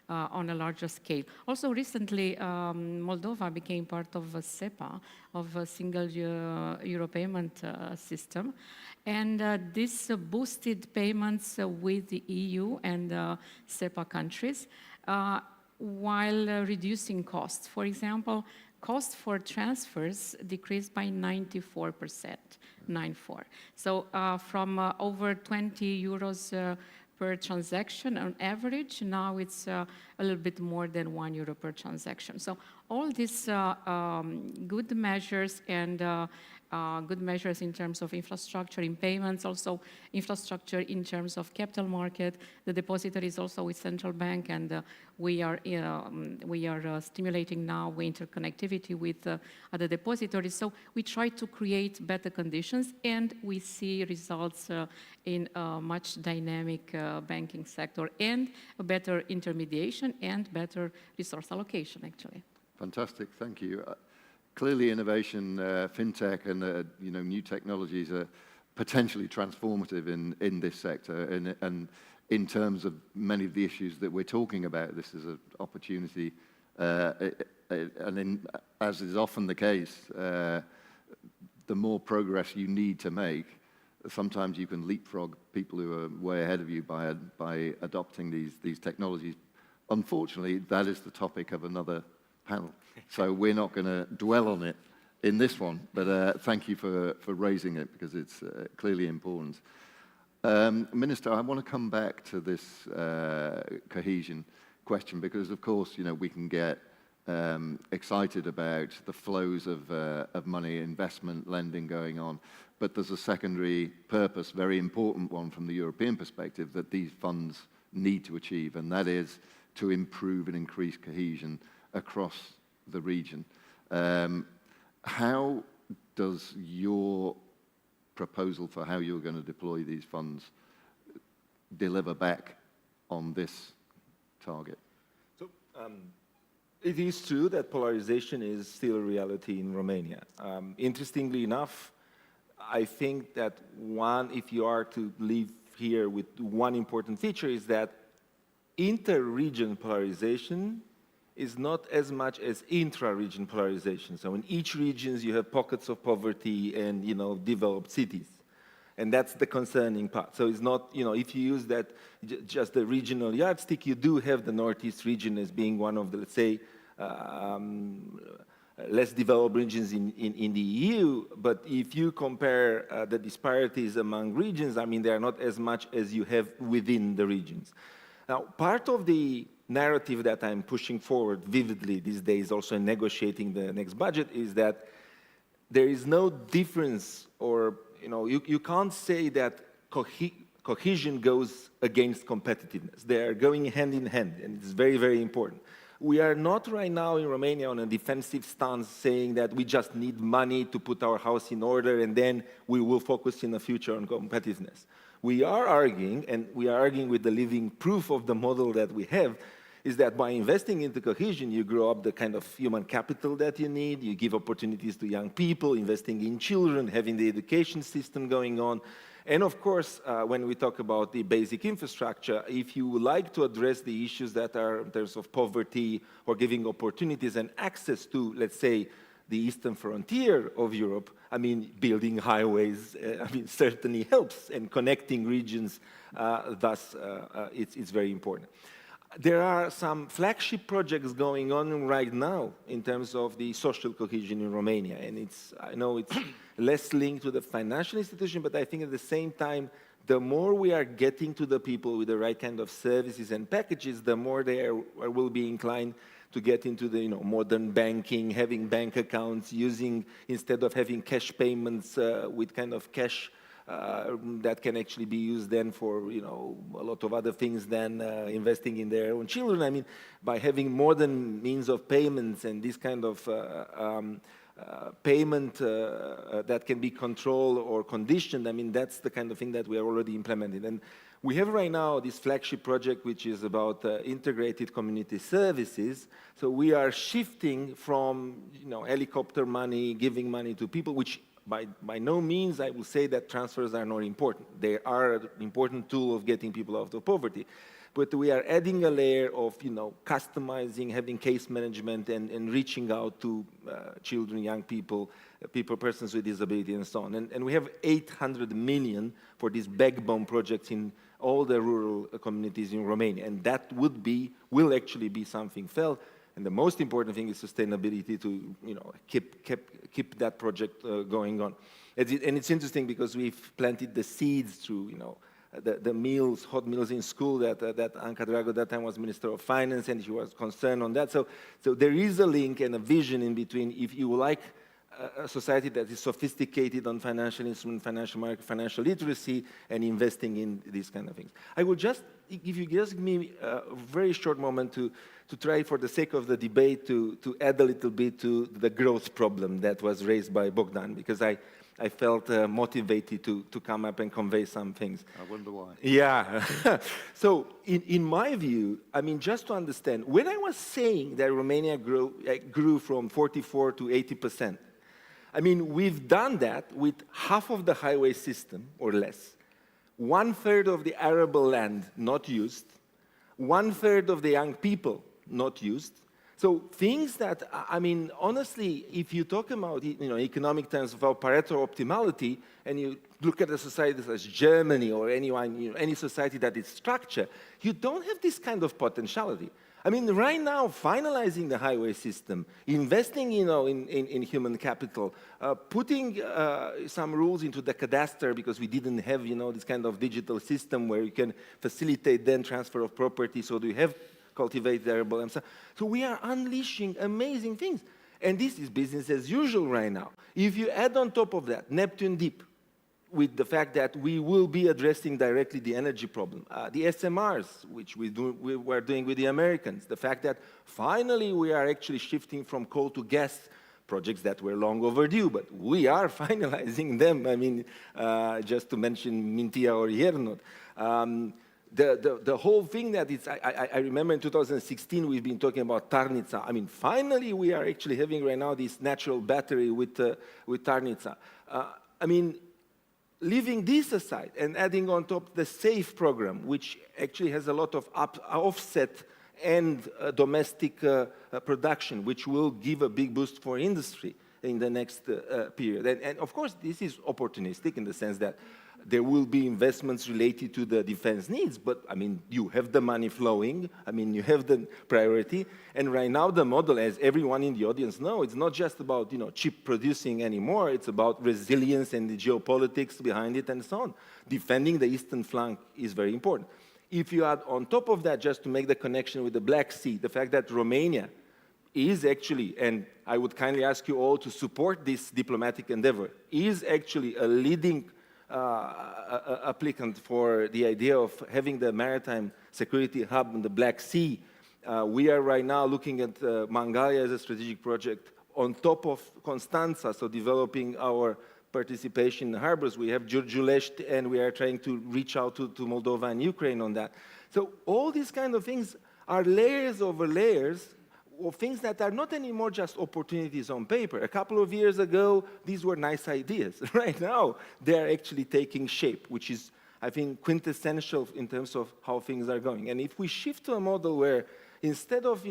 on a larger scale. Also recently, Moldova became part of SEPA, of a single euro payment system. And this boosted payments with the EU and SEPA countries while reducing costs. For example, cost for transfers decreased by 94%, 94. So from over 20 euros per transaction on average, now it's a little bit more than €1 per transaction. So all these good measures and good measures in terms of infrastructure in payments, also infrastructure in terms of capital market. The depository is also with central bank, and we are stimulating now interconnectivity with other depositories. So we try to create better conditions, and we see results in a much dynamic banking sector, and a better intermediation and better resource allocation, actually. Fantastic, thank you. Clearly, innovation, fintech, and new technologies are potentially transformative in this sector. And in terms of many of the issues that we're talking about, this is an opportunity. As is often the case, the more progress you need to make, sometimes you can leapfrog people who are way ahead of you by adopting these technologies. Unfortunately, that is the topic of another panel. So we're not going to dwell on it in this one, but thank you for raising it, because it's clearly important. Minister, I want to come back to this cohesion question, because of course, we can get excited about the flows of money, investment, lending going on, but there's a secondary purpose, very important one from the European perspective, that these funds need to achieve, and that is to improve and increase cohesion across the region. How does your proposal for how you're going to deploy these funds deliver back on this target? So it is true that polarization is still a reality in Romania. Interestingly enough, I think that if you are to live here with one important feature, is that inter-region polarization is not as much as intra-region polarization. So in each region, you have pockets of poverty and, developed cities. And that's the concerning part. So it's not, if you use that, just the regional yardstick, you do have the Northeast region as being one of the, let's say, less developed regions in the EU. But if you compare the disparities among regions, they are not as much as you have within the regions. Now, part of the narrative that I'm pushing forward vividly these days, also in negotiating the next budget, is that there is no difference, or you can't say that cohesion goes against competitiveness. They are going hand in hand, and it's very, very important. We are not right now in Romania on a defensive stance saying that we just need money to put our house in order and then we will focus in the future on competitiveness. We are arguing, and we are arguing with the living proof of the model that we have, is that by investing into cohesion, you grow up the kind of human capital that you need, you give opportunities to young people, investing in children, having the education system going on. And of course, when we talk about the basic infrastructure, if you would like to address the issues that are in terms of poverty or giving opportunities and access to, let's say, the eastern frontier of Europe, I mean, building highways, certainly helps, and connecting regions, thus, it's very important. There are some flagship projects going on right now in terms of the social cohesion in Romania, and I know it's less linked to the financial institution, but I think at the same time, the more we are getting to the people with the right kind of services and packages, the more they will be inclined to get into the modern banking, having bank accounts, using, instead of having cash payments with kind of cash that can actually be used then for a lot of other things than investing in their own children. I mean, by having modern means of payments and this kind of payment that can be controlled or conditioned, I mean, that's the kind of thing that we are already implementing. And we have right now this flagship project, which is about integrated community services. So we are shifting from helicopter money, giving money to people, which by no means I will say that transfers are not important. They are an important tool of getting people out of poverty. But we are adding a layer of customizing, having case management, and reaching out to children, young people, persons with disability, and so on. And we have 800 million for these backbone projects in all the rural communities in Romania. And that will actually be something felt. And the most important thing is sustainability to keep that project going on. And it's interesting because we've planted the seeds through the meals, hot meals in school that Anca Drago at that time was Minister of Finance, and she was concerned on that. So there is a link and a vision in between. If you like a society that is sophisticated on financial instruments, financial market, financial literacy, and investing in these kind of things. I will just, if you give me a very short moment to try, for the sake of the debate, to add a little bit to the growth problem that was raised by Bogdan, because I felt motivated to come up and convey some things. I wonder why. Yeah. So in my view, I mean, just to understand, when I was saying that Romania grew from 44 to 80%, I mean, we've done that with half of the highway system, or less, 1/3 of the arable land not used, 1/3 of the young people not used. So things that, I mean, honestly, if you talk about economic terms of Pareto optimality, and you look at a society such as Germany or any society that is structured, you don't have this kind of potentiality. I mean, right now, finalizing the highway system, investing, in human capital, putting some rules into the cadastre, because we didn't have, this kind of digital system where you can facilitate then transfer of property, so do you have cultivated arable and so. So we are unleashing amazing things. And this is business as usual right now. If you add on top of that Neptune Deep, with the fact that we will be addressing directly the energy problem, the SMRs, which we were doing with the Americans, the fact that finally we are actually shifting from coal to gas, projects that were long overdue, but we are finalizing them. I mean, just to mention Mintia or Iernut. The whole thing that I remember in 2016, we've been talking about Tarnica. I mean, finally we are actually having right now this natural battery with Tarnica. I mean, leaving this aside and adding on top the SAFE program, which actually has a lot of offset and domestic production, which will give a big boost for industry in the next period. And of course, this is opportunistic in the sense that there will be investments related to the defense needs, but I mean, you have the money flowing, I mean, you have the priority, and right now the model, as everyone in the audience knows, it's not just about, cheap producing anymore, it's about resilience and the geopolitics behind it and so on. Defending the eastern flank is very important. If you add on top of that, just to make the connection with the Black Sea, the fact that Romania is actually, and I would kindly ask you all to support this diplomatic endeavor, is actually a leading applicant for the idea of having the maritime security hub in the Black Sea. We are right now looking at Mangalia as a strategic project on top of Constanța, so developing our participation in harbors. We have Giurgiulești, and we are trying to reach out to Moldova and Ukraine on that. So all these kind of things are layers over layers of things that are not anymore just opportunities on paper. A couple of years ago, these were nice ideas. Right now, they are actually taking shape, which is, I think, quintessential in terms of how things are going. And if we shift to a model where instead of,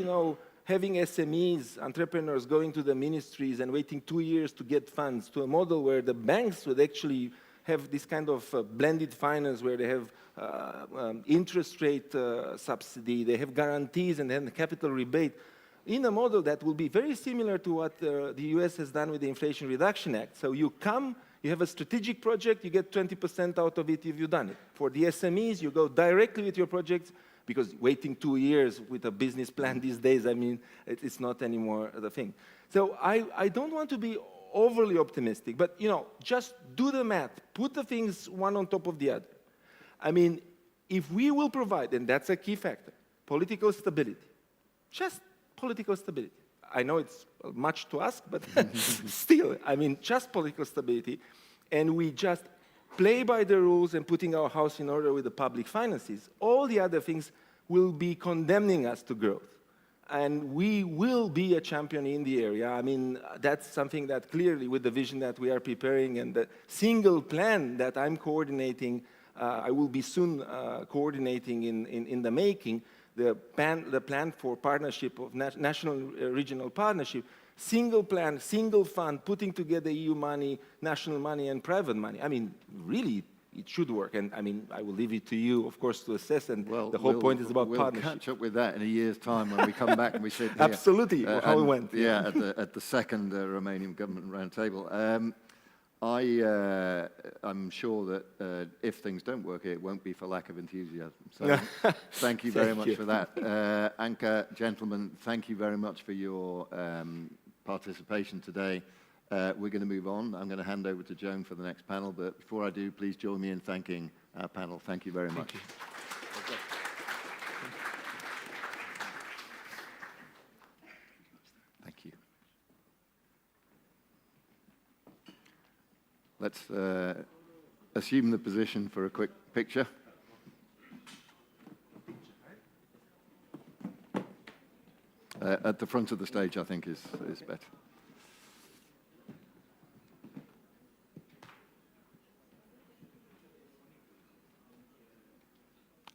having SMEs, entrepreneurs going to the ministries and waiting 2 years to get funds, to a model where the banks would actually have this kind of blended finance where they have interest rate subsidy, they have guarantees and then the capital rebate, in a model that will be very similar to what the US has done with the Inflation Reduction Act. So you come, you have a strategic project, you get 20% out of it if you've done it. For the SMEs, you go directly with your projects, because waiting 2 years with a business plan these days, I mean, it's not anymore the thing. So I don't want to be overly optimistic, but, just do the math, put the things one on top of the other. I mean, if we will provide, and that's a key factor, political stability, just political stability. I know it's much to ask, but still, I mean, just political stability, and we just play by the rules and putting our house in order with the public finances, all the other things will be condemning us to growth. And we will be a champion in the area. I mean, that's something that clearly, with the vision that we are preparing and the single plan that I'm coordinating, I will be soon coordinating in the making, the plan for partnership of national regional partnership, single plan, single fund, putting together EU money, national money, and private money. I mean, really, it should work. And I mean, I will leave it to you, of course, to assess. And the whole point is about partnership. We'll catch up with that in a year's time when we come back and we sit here. Absolutely, how it went. Yeah, at the second Romanian government roundtable. I'm sure that if things don't work, it won't be for lack of enthusiasm. So thank you very much for that. Anka, gentlemen, thank you very much for your participation today. We're going to move on. I'm going to hand over to Joan for the next panel, but before I do, please join me in thanking our panel. Thank you very much. Thank you. Let's assume the position for a quick picture. At the front of the stage, I think, is better.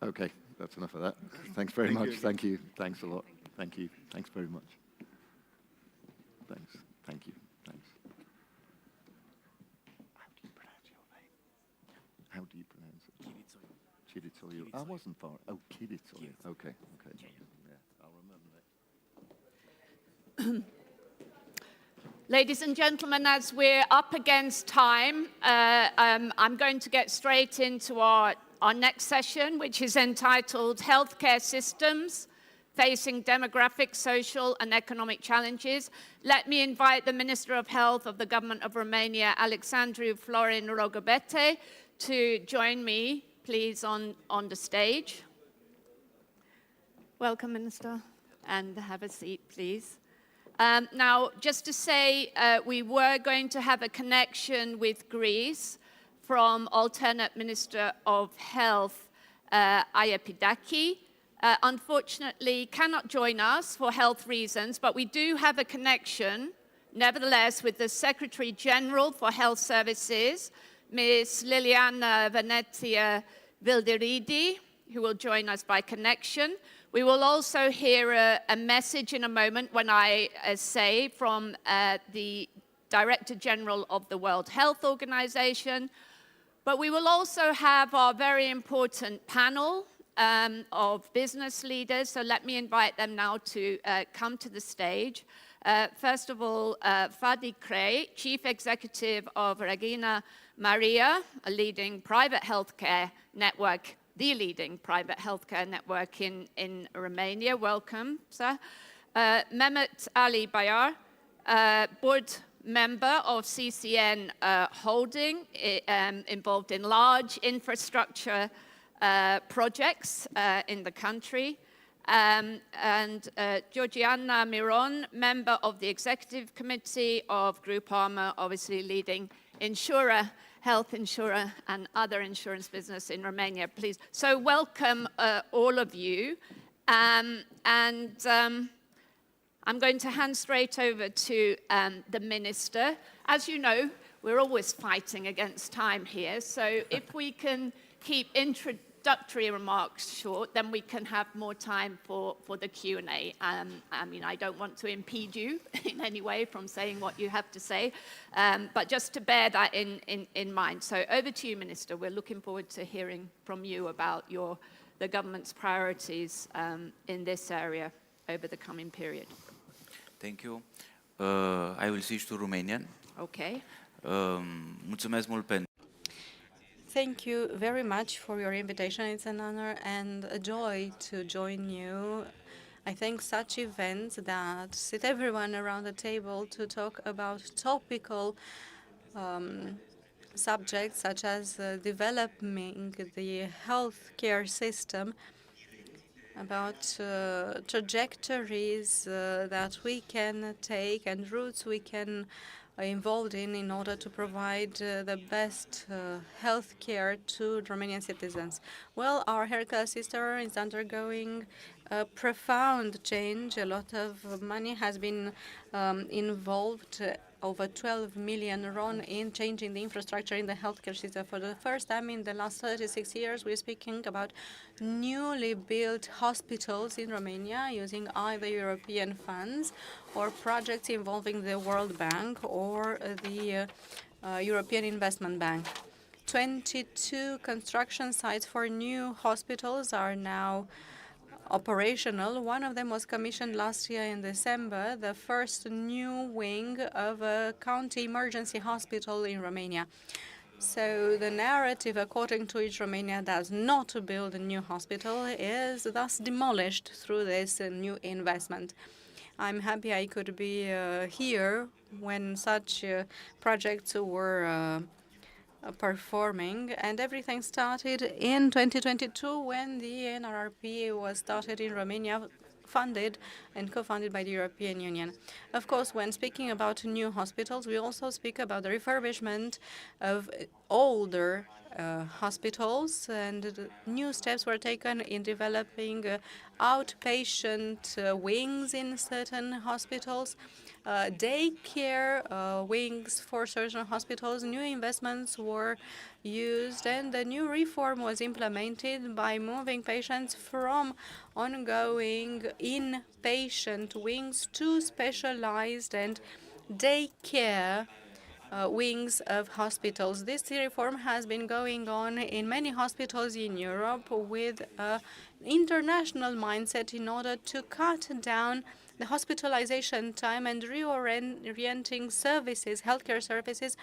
Okay, that's enough of that. Thanks very much. Thank you. Thanks a lot. Thank you. Thanks very much. Thanks. Thank you. Thanks. How do you pronounce your name? How do you pronounce it? Chirițoiu. I wasn't far. Oh, Chirițoiu. Okay. Yeah, I'll remember that. Ladies and gentlemen, as we're up against time, I'm going to get straight into our next session, which is entitled Healthcare Systems Facing Demographic, Social and Economic Challenges. Let me invite the Minister of Health of the Government of Romania, Alexandru Florin Rogobete, to join me, please, on the stage. Welcome, Minister, and have a seat, please. Now, just to say, we were going to have a connection with Greece from alternate Minister of Health, Ayapidaki. Unfortunately, cannot join us for health reasons, but we do have a connection, nevertheless, with the Secretary General for Health Services, Ms. Liliana Venezia Vilderidi, who will join us by connection. We will also hear a message in a moment when I say from the Director General of the World Health Organization. But we will also have our very important panel of business leaders. So let me invite them now to come to the stage. First of all, Fadi Cray, Chief Executive of Regina Maria, a leading private healthcare network the leading private healthcare network in Romania. Welcome, sir. Mehmet Ali Bayar, board member of CCN Holding, involved in large infrastructure projects in the country. And Georgiana Miron, member of the executive committee of Groupama, obviously leading insurer, health insurer, and other insurance business in Romania, please. So welcome all of you. I'm going to hand straight over to the Minister. As you know, we're always fighting against time here, so if we can keep introductory remarks short, then we can have more time for the Q&A. I mean, I don't want to impede you in any way from saying what you have to say, but just to bear that in mind. So over to you, Minister. We're looking forward to hearing from you about the government's priorities in this area over the coming period. Thank you. I will switch to Romanian. Okay. Mulțumesc mult pentru. Thank you very much for your invitation. It's an honor and a joy to join you. I think such events that sit everyone around the table to talk about topical subjects such as developing the healthcare system, about trajectories that we can take and routes we can involved in order to provide the best health care to Romanian citizens. Well, our healthcare system is undergoing a profound change. A lot of money has been involved, over 12 million RON in changing the infrastructure in the healthcare system. For the first time in the last 36 years, we're speaking about newly built hospitals in Romania using either European funds or projects involving the World Bank or the European Investment Bank. 22 construction sites for new hospitals are now operational. One of them was commissioned last year in December, the first new wing of a county emergency hospital in Romania. So the narrative according to which Romania does not build a new hospital is thus demolished through this new investment. I'm happy I could be here when such projects were performing, and everything started in 2022 when the NRRP was started in Romania, funded and co-funded by the European Union. Of course, when speaking about new hospitals, we also speak about the refurbishment of older hospitals, and new steps were taken in developing outpatient wings in certain hospitals, daycare wings for certain hospitals. New investments were used, and the new reform was implemented by moving patients from ongoing inpatient wings to specialized and daycare wings of hospitals. This reform has been going on in many hospitals in Europe with an international mindset in order to cut down the hospitalization time and reorienting services, healthcare services,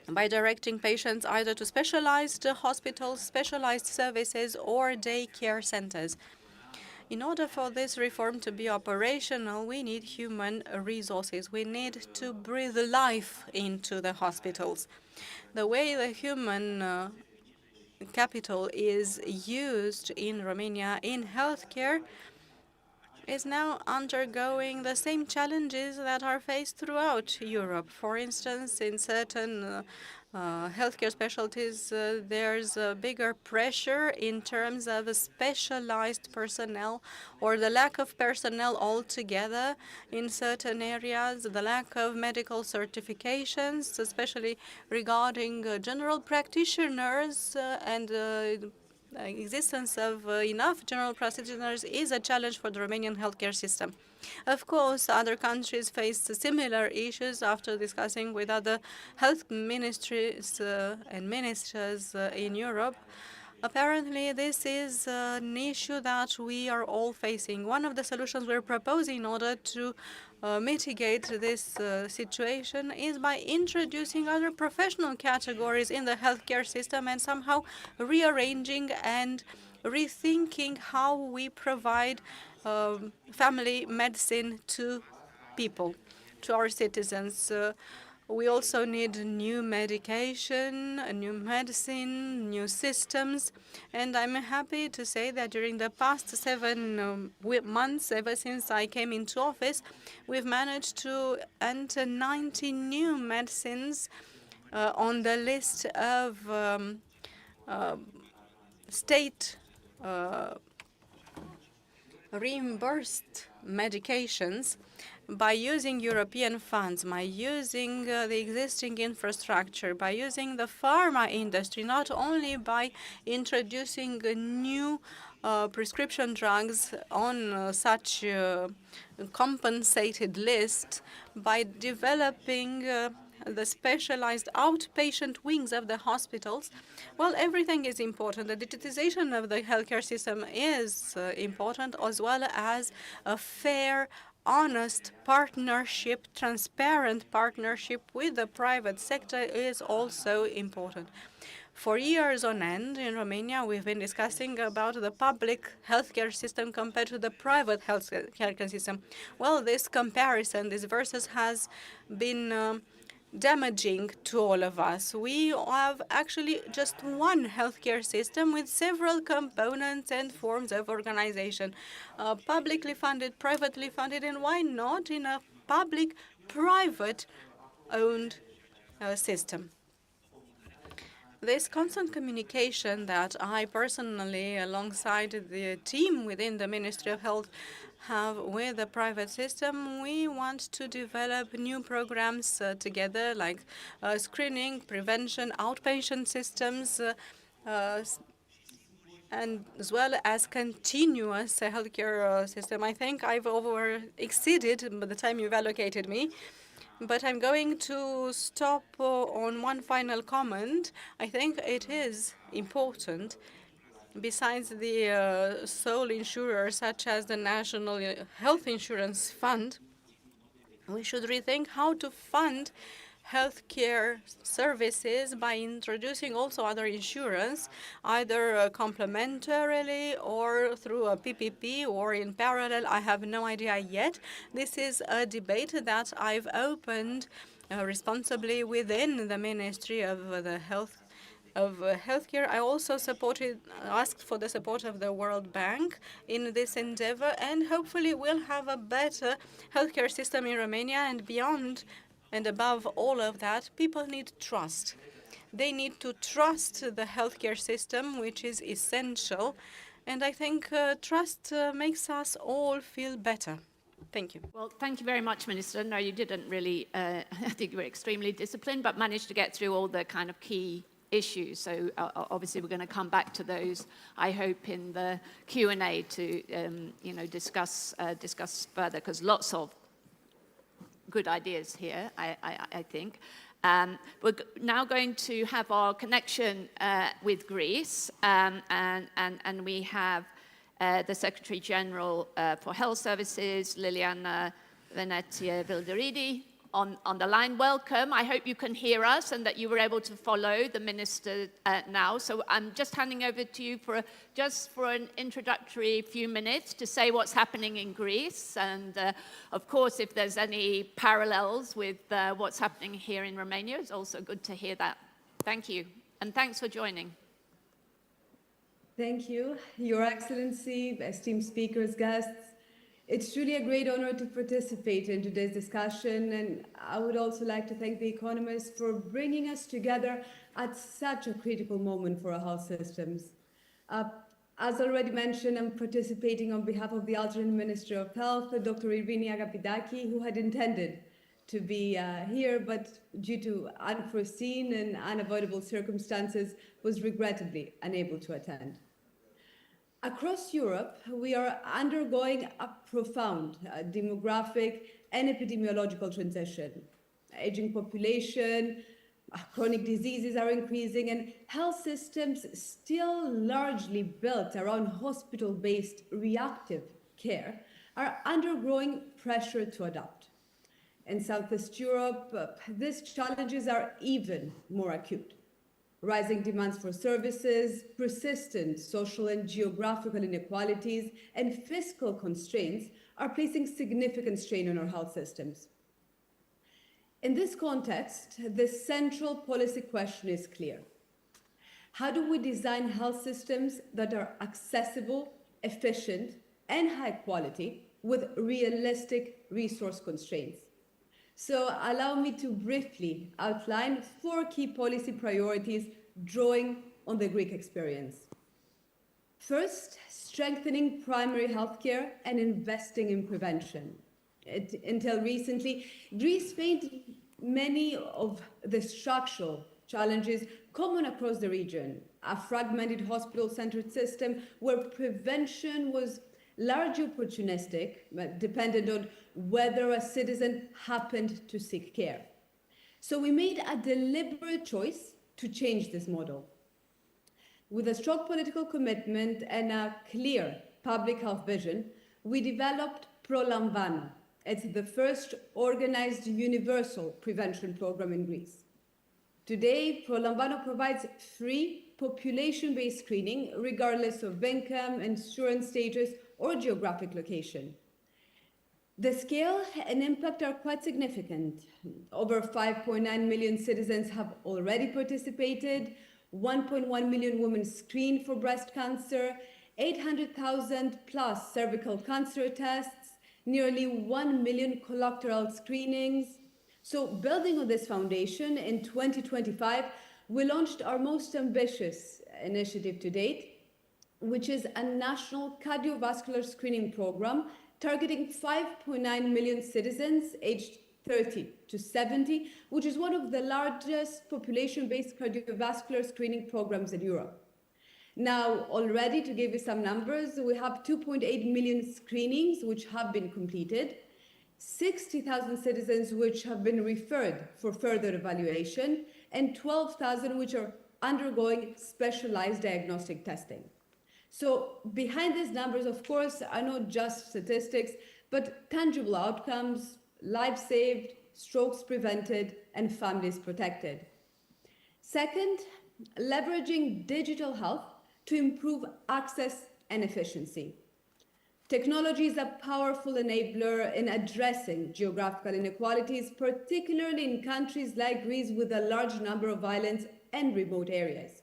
by directing patients either to specialized hospitals, specialized services, or daycare centers. In order for this reform to be operational, we need human resources. We need to breathe life into the hospitals. The way the human capital is used in Romania in healthcare is now undergoing the same challenges that are faced throughout Europe. For instance, in certain healthcare specialties, there's a bigger pressure in terms of specialized personnel or the lack of personnel altogether in certain areas, the lack of medical certifications, especially regarding general practitioners, and existence of enough general practitioners is a challenge for the Romanian healthcare system. Of course, other countries face similar issues after discussing with other health ministries and ministers in Europe. Apparently, this is an issue that we are all facing. One of the solutions we're proposing in order to mitigate this situation is by introducing other professional categories in the healthcare system and somehow rearranging and rethinking how we provide family medicine to people, to our citizens. We also need new medication, new medicine, new systems. And I'm happy to say that during the past 7 months, ever since I came into office, we've managed to enter 90 new medicines on the list of state reimbursed medications by using European funds, by using the existing infrastructure, by using the pharma industry, not only by introducing new prescription drugs on such compensated list, by developing the specialized outpatient wings of the hospitals. Well, everything is important. The digitization of the healthcare system is important, as well as a fair, honest partnership, transparent partnership with the private sector is also important. For years on end in Romania, we've been discussing about the public healthcare system compared to the private healthcare system. Well, this comparison, this versus has been damaging to all of us. We have actually just one healthcare system with several components and forms of organization, publicly funded, privately funded, and why not in a public-private owned system. This constant communication that I personally, alongside the team within the Ministry of Health, have with the private system, we want to develop new programs together, like screening, prevention, outpatient systems, and as well as continuous healthcare system. I think I've exceeded the time you've allocated me, but I'm going to stop on one final comment. I think it is important, besides the sole insurers such as the National Health Insurance Fund, we should rethink how to fund healthcare services by introducing also other insurance, either complementarily or through a PPP or in parallel. I have no idea yet. This is a debate that I've opened responsibly within the Ministry of Healthcare. I also asked for the support of the World Bank in this endeavor, and hopefully we'll have a better healthcare system in Romania and beyond. And above all of that, people need trust. They need to trust the healthcare system, which is essential. And I think trust makes us all feel better. Thank you. Well, thank you very much, Minister. No, you didn't really, I think you were extremely disciplined, but managed to get through all the kind of key issues. So obviously we're going to come back to those, I hope, in the Q&A to discuss further, because lots of good ideas here, I think. We're now going to have our connection with Greece, and we have the Secretary General for Health Services, Liliana Venetia Vilderidi, on the line. Welcome. I hope you can hear us and that you were able to follow the Minister now. So I'm just handing over to you for an introductory few minutes to say what's happening in Greece. And of course, if there's any parallels with what's happening here in Romania, it's also good to hear that. Thank you. And thanks for joining. Thank you, Your Excellency, esteemed speakers, guests. It's truly a great honor to participate in today's discussion, and I would also like to thank the economists for bringing us together at such a critical moment for our health systems. As already mentioned, I'm participating on behalf of the alternate Minister of Health, Dr. Irini Agapidaki, who had intended to be here, but due to unforeseen and unavoidable circumstances, was regrettably unable to attend. Across Europe, we are undergoing a profound demographic and epidemiological transition. Aging population, chronic diseases are increasing, and health systems still largely built around hospital-based reactive care are undergoing pressure to adapt. In Southeast Europe, these challenges are even more acute. Rising demands for services, persistent social and geographical inequalities, and fiscal constraints are placing significant strain on our health systems. In this context, the central policy question is clear. How do we design health systems that are accessible, efficient, and high quality with realistic resource constraints? So allow me to briefly outline 4 key policy priorities drawing on the Greek experience. First, strengthening primary healthcare and investing in prevention. Until recently, Greece faced many of the structural challenges common across the region. A fragmented hospital-centered system where prevention was largely opportunistic, dependent on whether a citizen happened to seek care. So we made a deliberate choice to change this model. With a strong political commitment and a clear public health vision, we developed Prolambano. It's the first organized universal prevention program in Greece. Today, Prolambano provides free population-based screening regardless of income, insurance status, or geographic location. The scale and impact are quite significant. Over 5.9 million citizens have already participated, 1.1 million women screened for breast cancer, 800,000 plus cervical cancer tests, nearly 1 million colorectal screenings. So building on this foundation, in 2025, we launched our most ambitious initiative to date, which is a national cardiovascular screening program targeting 5.9 million citizens aged 30 to 70, which is one of the largest population-based cardiovascular screening programs in Europe. Now, already, to give you some numbers, we have 2.8 million screenings which have been completed, 60,000 citizens which have been referred for further evaluation, and 12,000 which are undergoing specialized diagnostic testing. So behind these numbers, of course, are not just statistics, but tangible outcomes, lives saved, strokes prevented, and families protected. Second, leveraging digital health to improve access and efficiency. Technology is a powerful enabler in addressing geographical inequalities, particularly in countries like Greece with a large number of islands and remote areas.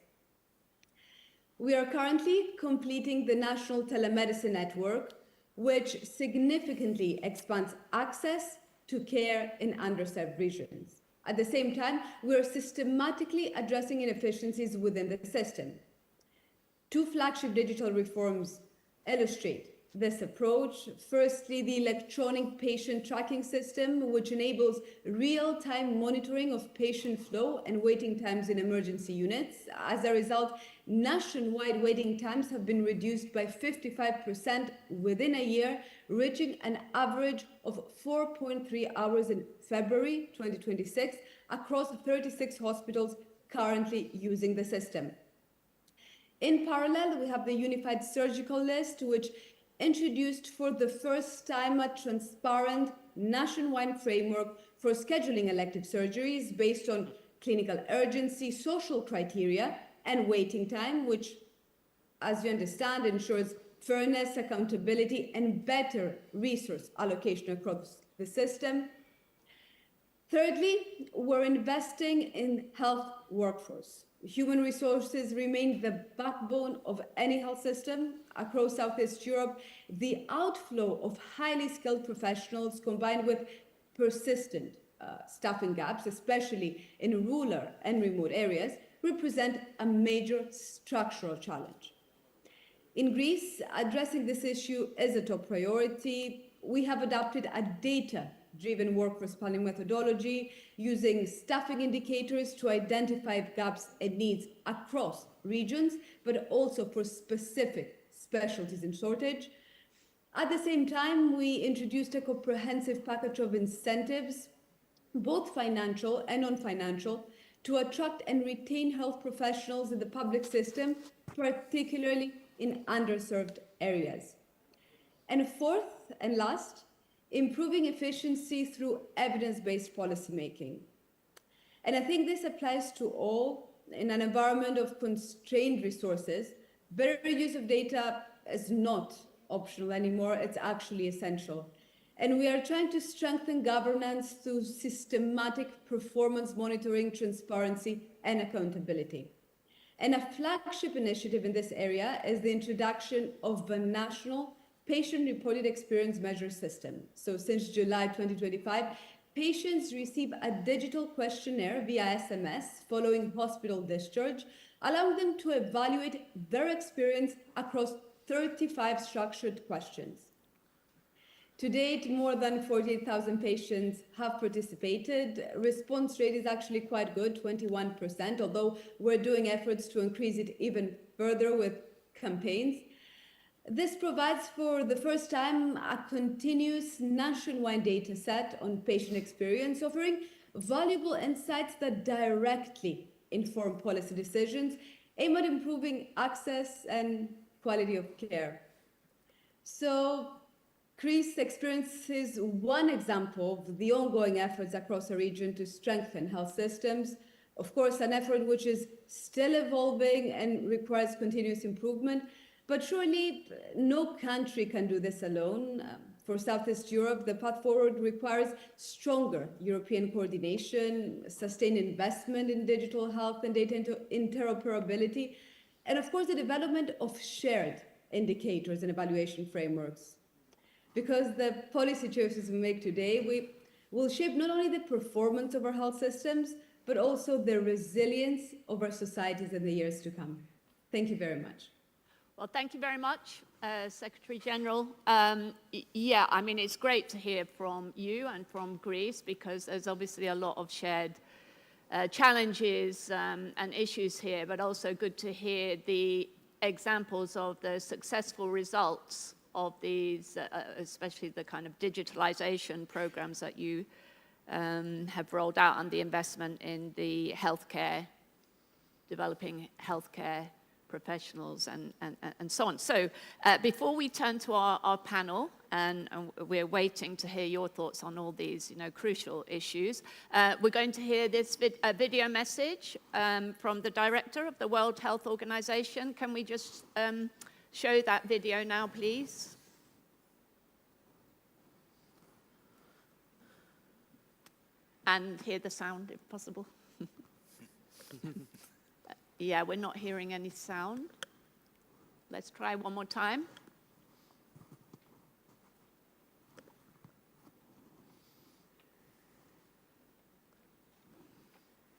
We are currently completing the National Telemedicine Network, which significantly expands access to care in underserved regions. At the same time, we are systematically addressing inefficiencies within the system. 2 flagship digital reforms illustrate this approach. Firstly, the electronic patient tracking system, which enables real-time monitoring of patient flow and waiting times in emergency units. As a result, nationwide waiting times have been reduced by 55% within a year, reaching an average of 4.3 hours in February 2026 across 36 hospitals currently using the system. In parallel, we have the Unified Surgical List, which introduced for the first time a transparent nationwide framework for scheduling elective surgeries based on clinical urgency, social criteria, and waiting time, which, as you understand, ensures fairness, accountability, and better resource allocation across the system. Thirdly, we're investing in health workforce. Human resources remain the backbone of any health system. Across Southeast Europe, the outflow of highly skilled professionals combined with persistent staffing gaps, especially in rural and remote areas, represent a major structural challenge. In Greece, addressing this issue is a top priority. We have adopted a data-driven workforce planning methodology using staffing indicators to identify gaps and needs across regions, but also for specific specialties and shortage. At the same time, we introduced a comprehensive package of incentives, both financial and non-financial, to attract and retain health professionals in the public system, particularly in underserved areas. And fourth and last, improving efficiency through evidence-based policymaking. And I think this applies to all. In an environment of constrained resources, better use of data is not optional anymore, it's actually essential. And we are trying to strengthen governance through systematic performance monitoring, transparency, and accountability. And a flagship initiative in this area is the introduction of the National Patient-Reported Experience Measure System. So since July 2025, patients receive a digital questionnaire via SMS following hospital discharge, allowing them to evaluate their experience across 35 structured questions. To date, more than 48,000 patients have participated. Response rate is actually quite good, 21%, although we're doing efforts to increase it even further with campaigns. This provides for the first time a continuous nationwide data set on patient experience, offering valuable insights that directly inform policy decisions, aim at improving access and quality of care. So, Greece experiences one example of the ongoing efforts across the region to strengthen health systems. Of course, an effort which is still evolving and requires continuous improvement. But surely no country can do this alone. For Southeast Europe, the path forward requires stronger European coordination, sustained investment in digital health and data interoperability, and of course the development of shared indicators and evaluation frameworks. Because the policy choices we make today, we will shape not only the performance of our health systems, but also the resilience of our societies in the years to come. Thank you very much. Well, thank you very much, Secretary General. Yeah, I mean, it's great to hear from you and from Greece because there's obviously a lot of shared challenges and issues here, but also good to hear the examples of the successful results of these, especially the kind of digitalization programs that you have rolled out and the investment in the healthcare, developing healthcare professionals and so on. So before we turn to our panel, and we're waiting to hear your thoughts on all these, crucial issues, we're going to hear this video message from the director of the World Health Organization. Can we just show that video now, please? And hear the sound, if possible. Yeah, we're not hearing any sound. Let's try one more time.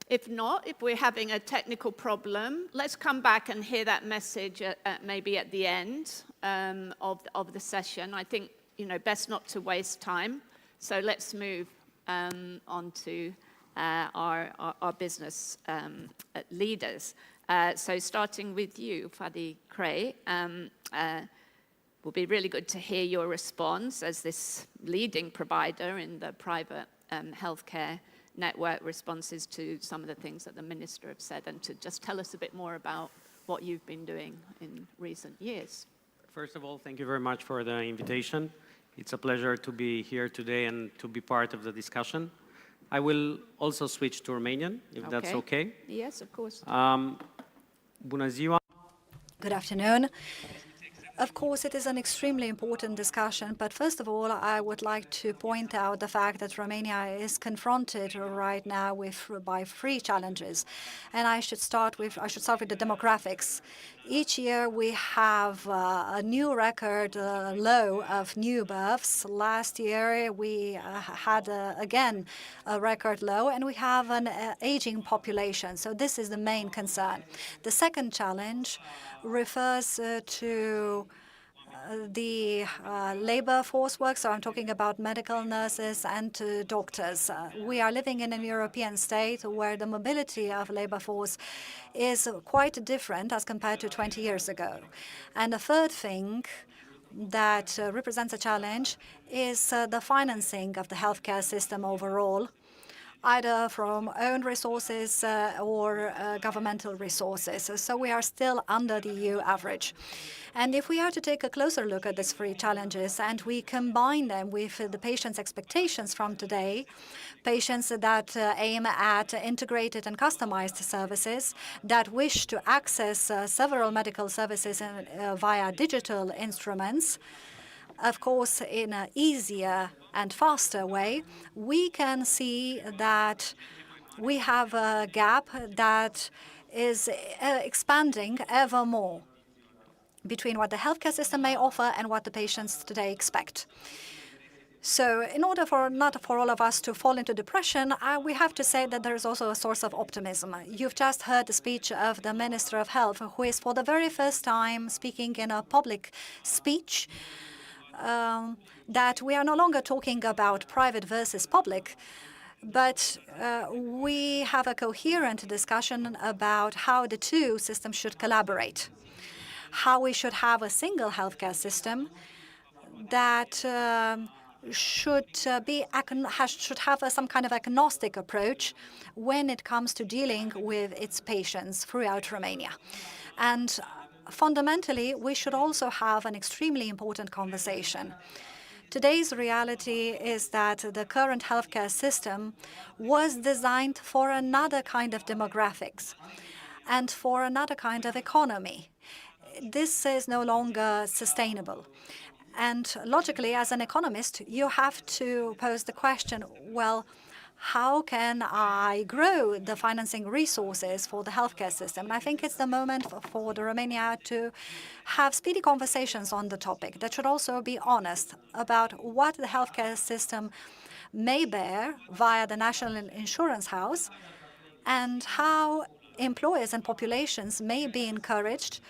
If not, if we're having a technical problem, let's come back and hear that message maybe at the end of the session. I think, best not to waste time. So let's move on to our business leaders. So starting with you, Fadi Cray, will be really good to hear your response as this leading provider in the private healthcare network responses to some of the things that the Minister have said, and to just tell us a bit more about what you've been doing in recent years. First of all, thank you very much for the invitation. It's a pleasure to be here today and to be part of the discussion. I will also switch to Romanian, if that's okay. Yes, of course. Bună ziua. Good afternoon. Of course, it is an extremely important discussion, but first of all, I would like to point out the fact that Romania is confronted right now by three challenges, and I should start with the demographics. Each year we have a new record low of new births. Last year we had again a record low, and we have an aging population. So this is the main concern. The second challenge refers to the labor force work, so I'm talking about medical nurses and doctors. We are living in a European state where the mobility of labor force is quite different as compared to 20 years ago. And the third thing that represents a challenge is the financing of the healthcare system overall. either from own resources or governmental resources. So we are still under the EU average. And if we are to take a closer look at these three challenges and we combine them with the patients' expectations from today, patients that aim at integrated and customized services, that wish to access several medical services via digital instruments, of course, in an easier and faster way, we can see that we have a gap that is expanding ever more between what the healthcare system may offer and what the patients today expect. So in order for not for all of us to fall into depression, we have to say that there is also a source of optimism. You've just heard the speech of the Minister of Health, who is for the very first time speaking in a public speech that we are no longer talking about private versus public, but we have a coherent discussion about how the two systems should collaborate, how we should have a single healthcare system that should have some kind of agnostic approach when it comes to dealing with its patients throughout Romania. And fundamentally, we should also have an extremely important conversation. Today's reality is that the current healthcare system was designed for another kind of demographics and for another kind of economy. This is no longer sustainable. And logically, as an economist, you have to pose the question, well, how can I grow the financing resources for the healthcare system? And I think it's the moment for Romania to have speedy conversations on the topic that should also be honest about what the healthcare system may bear via the National Insurance House and how employers and populations may be encouraged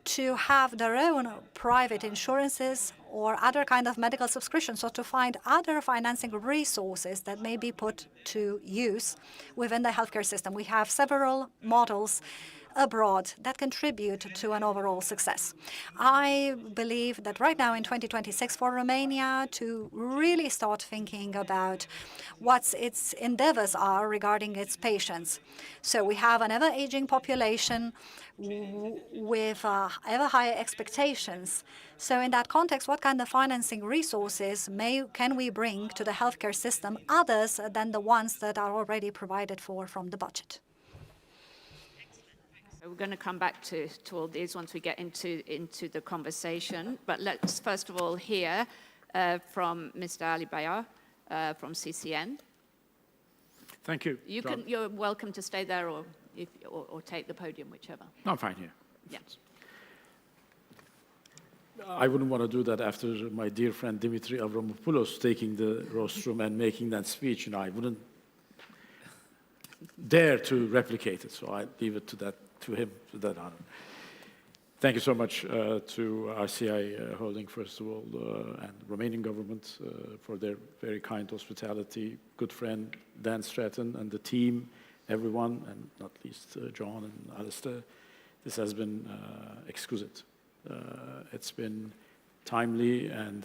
to have their own private insurances or other kind of medical subscriptions, or to find other financing resources that may be put to use within the healthcare system. We have several models abroad that contribute to an overall success. I believe that right now in 2026 for Romania to really start thinking about what its endeavors are regarding its patients. So we have an ever-aging population with ever higher expectations. So in that context, what kind of financing resources can we bring to the healthcare system others than the ones that are already provided for from the budget? We're going to come back to all these once we get into the conversation. But let's first of all hear from Mr. Ali Bayar from CCN. Thank you. You're welcome to stay there or take the podium, whichever. No, I'm fine here. Yeah. I wouldn't want to do that after my dear friend Dimitri Avramopoulos taking the rostrum and making that speech. I wouldn't dare to replicate it, so I leave it to him, to that honor. Thank you so much to RCI Holding, first of all, and the Romanian government for their very kind hospitality, good friend Dan Stratton and the team, everyone, and not least John and Alistair. This has been exquisite. It's been timely, and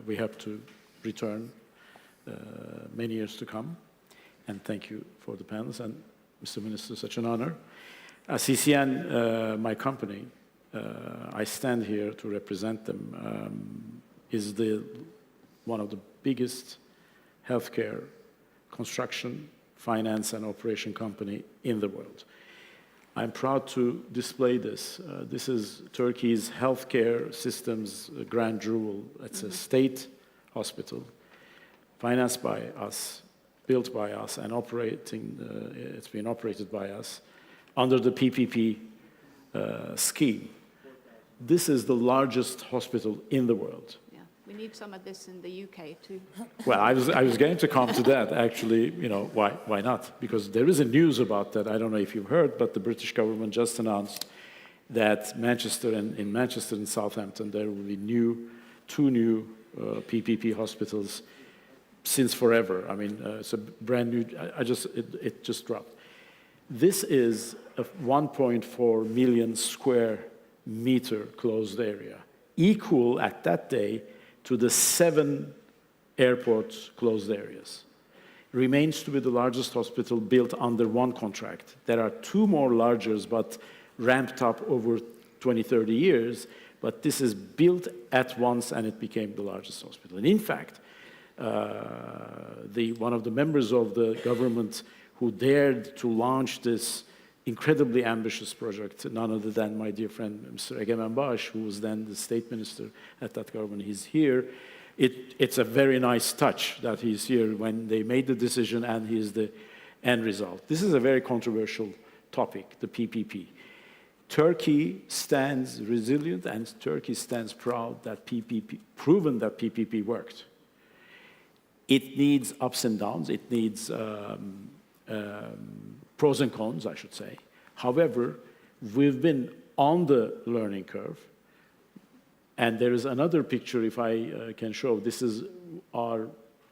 we hope to return many years to come. And thank you for the panels, and Mr. Minister, such an honor. CCN, my company, I stand here to represent them, is one of the biggest healthcare construction, finance, and operation company in the world. I'm proud to display this. This is Turkey's healthcare system's grand jewel. It's a state hospital, financed by us, built by us, and it's been operated by us under the PPP scheme. This is the largest hospital in the world. Yeah, we need some of this in the UK too. Well, I was going to come to that, actually. Why not? Because there is a news about that. I don't know if you've heard, but the British government just announced that in Manchester and Southampton, there will be two new PPP hospitals since forever. I mean, it's a brand new, it just dropped. This is a 1.4 million square meter closed area, equal at that day to the 7 airport closed areas. remains to be the largest hospital built under one contract. There are two more larger, but ramped up over 20, 30 years, but this is built at once and it became the largest hospital. And in fact, one of the members of the government who dared to launch this incredibly ambitious project, none other than my dear friend, Mr. Egemen Baş, who was then the state minister at that government, he's here. It's a very nice touch that he's here when they made the decision and he is the end result. This is a very controversial topic, the PPP. Turkey stands resilient and Turkey stands proud that proven that PPP worked. It needs ups and downs, it needs pros and cons, I should say. However, we've been on the learning curve. And there is another picture, if I can show. This is our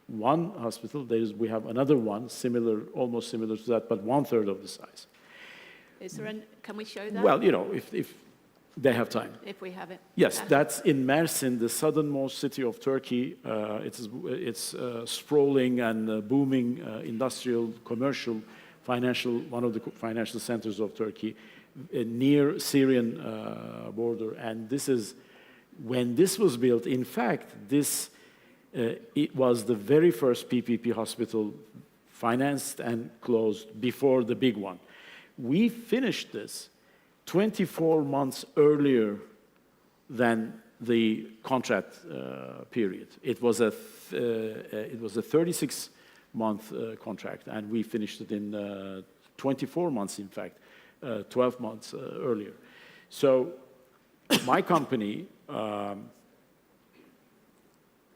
one hospital. We have another one, similar, almost similar to that, but 1/3 of the size. Is there can we show that? Well, you know, if they have time. If we have it. Yes, that's in Mersin, the southernmost city of Turkey. It's sprawling and booming industrial, commercial, financial, one of the financial centers of Turkey, near Syrian border. And this is, when this was built, in fact, it was the very first PPP hospital financed and closed before the big one. We finished this 24 months earlier than the contract period. It was a 36-month contract, and we finished it in 24 months, in fact, 12 months earlier. So my company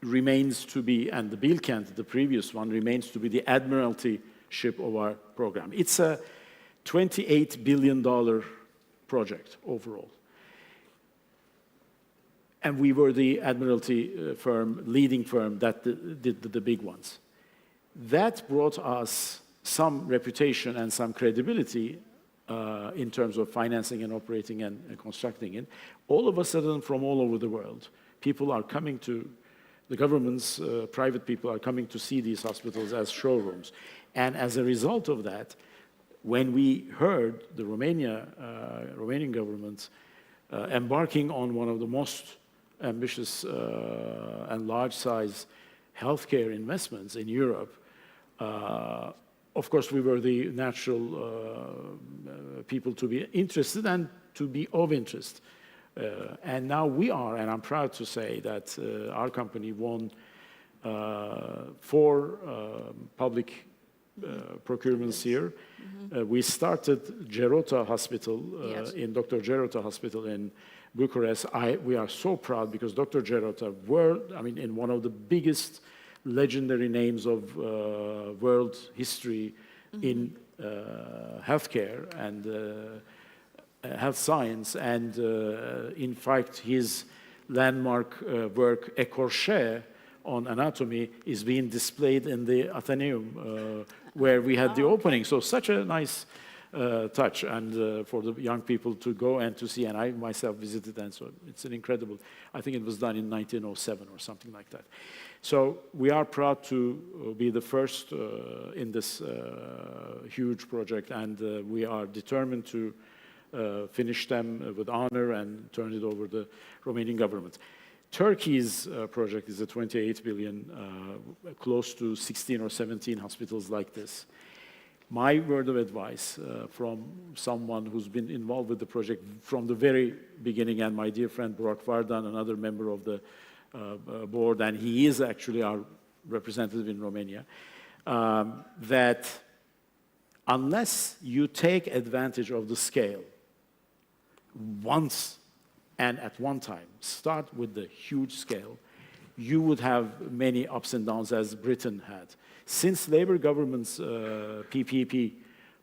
remains to be, and the Bilkent, the previous one, remains to be the admiralty ship of our program. It's a $28 billion project overall. And we were the admiralty firm, leading firm that did the big ones. That brought us some reputation and some credibility in terms of financing and operating and constructing it. All of a sudden, from all over the world, people are coming to, the governments, private people are coming to see these hospitals as showrooms. And as a result of that, when we heard the Romanian government embarking on one of the most ambitious and large-size healthcare investments in Europe, of course, we were the natural people to be interested and to be of interest. And now we are, and I'm proud to say that our company won 4 public procurements here. We started Gerota Hospital, in Dr. Gerota Hospital in Bucharest. We are so proud because Dr. Gerota, in one of the biggest legendary names of world history in healthcare and health science. And in fact, his landmark work, Écorché, on anatomy is being displayed in the Athenaeum where we had the opening. So such a nice touch, and for the young people to go and to see, and I myself visited, and so it's an incredible, I think it was done in 1907 or something like that. So we are proud to be the first in this huge project, and we are determined to finish them with honor and turn it over to the Romanian government. Turkey's project is a 28 billion, close to 16 or 17 hospitals like this. My word of advice from someone who's been involved with the project from the very beginning, and my dear friend Burak Vardan, another member of the board, and he is actually our representative in Romania, that unless you take advantage of the scale once and at one time, start with the huge scale, you would have many ups and downs as Britain had. Since Labour government's PPP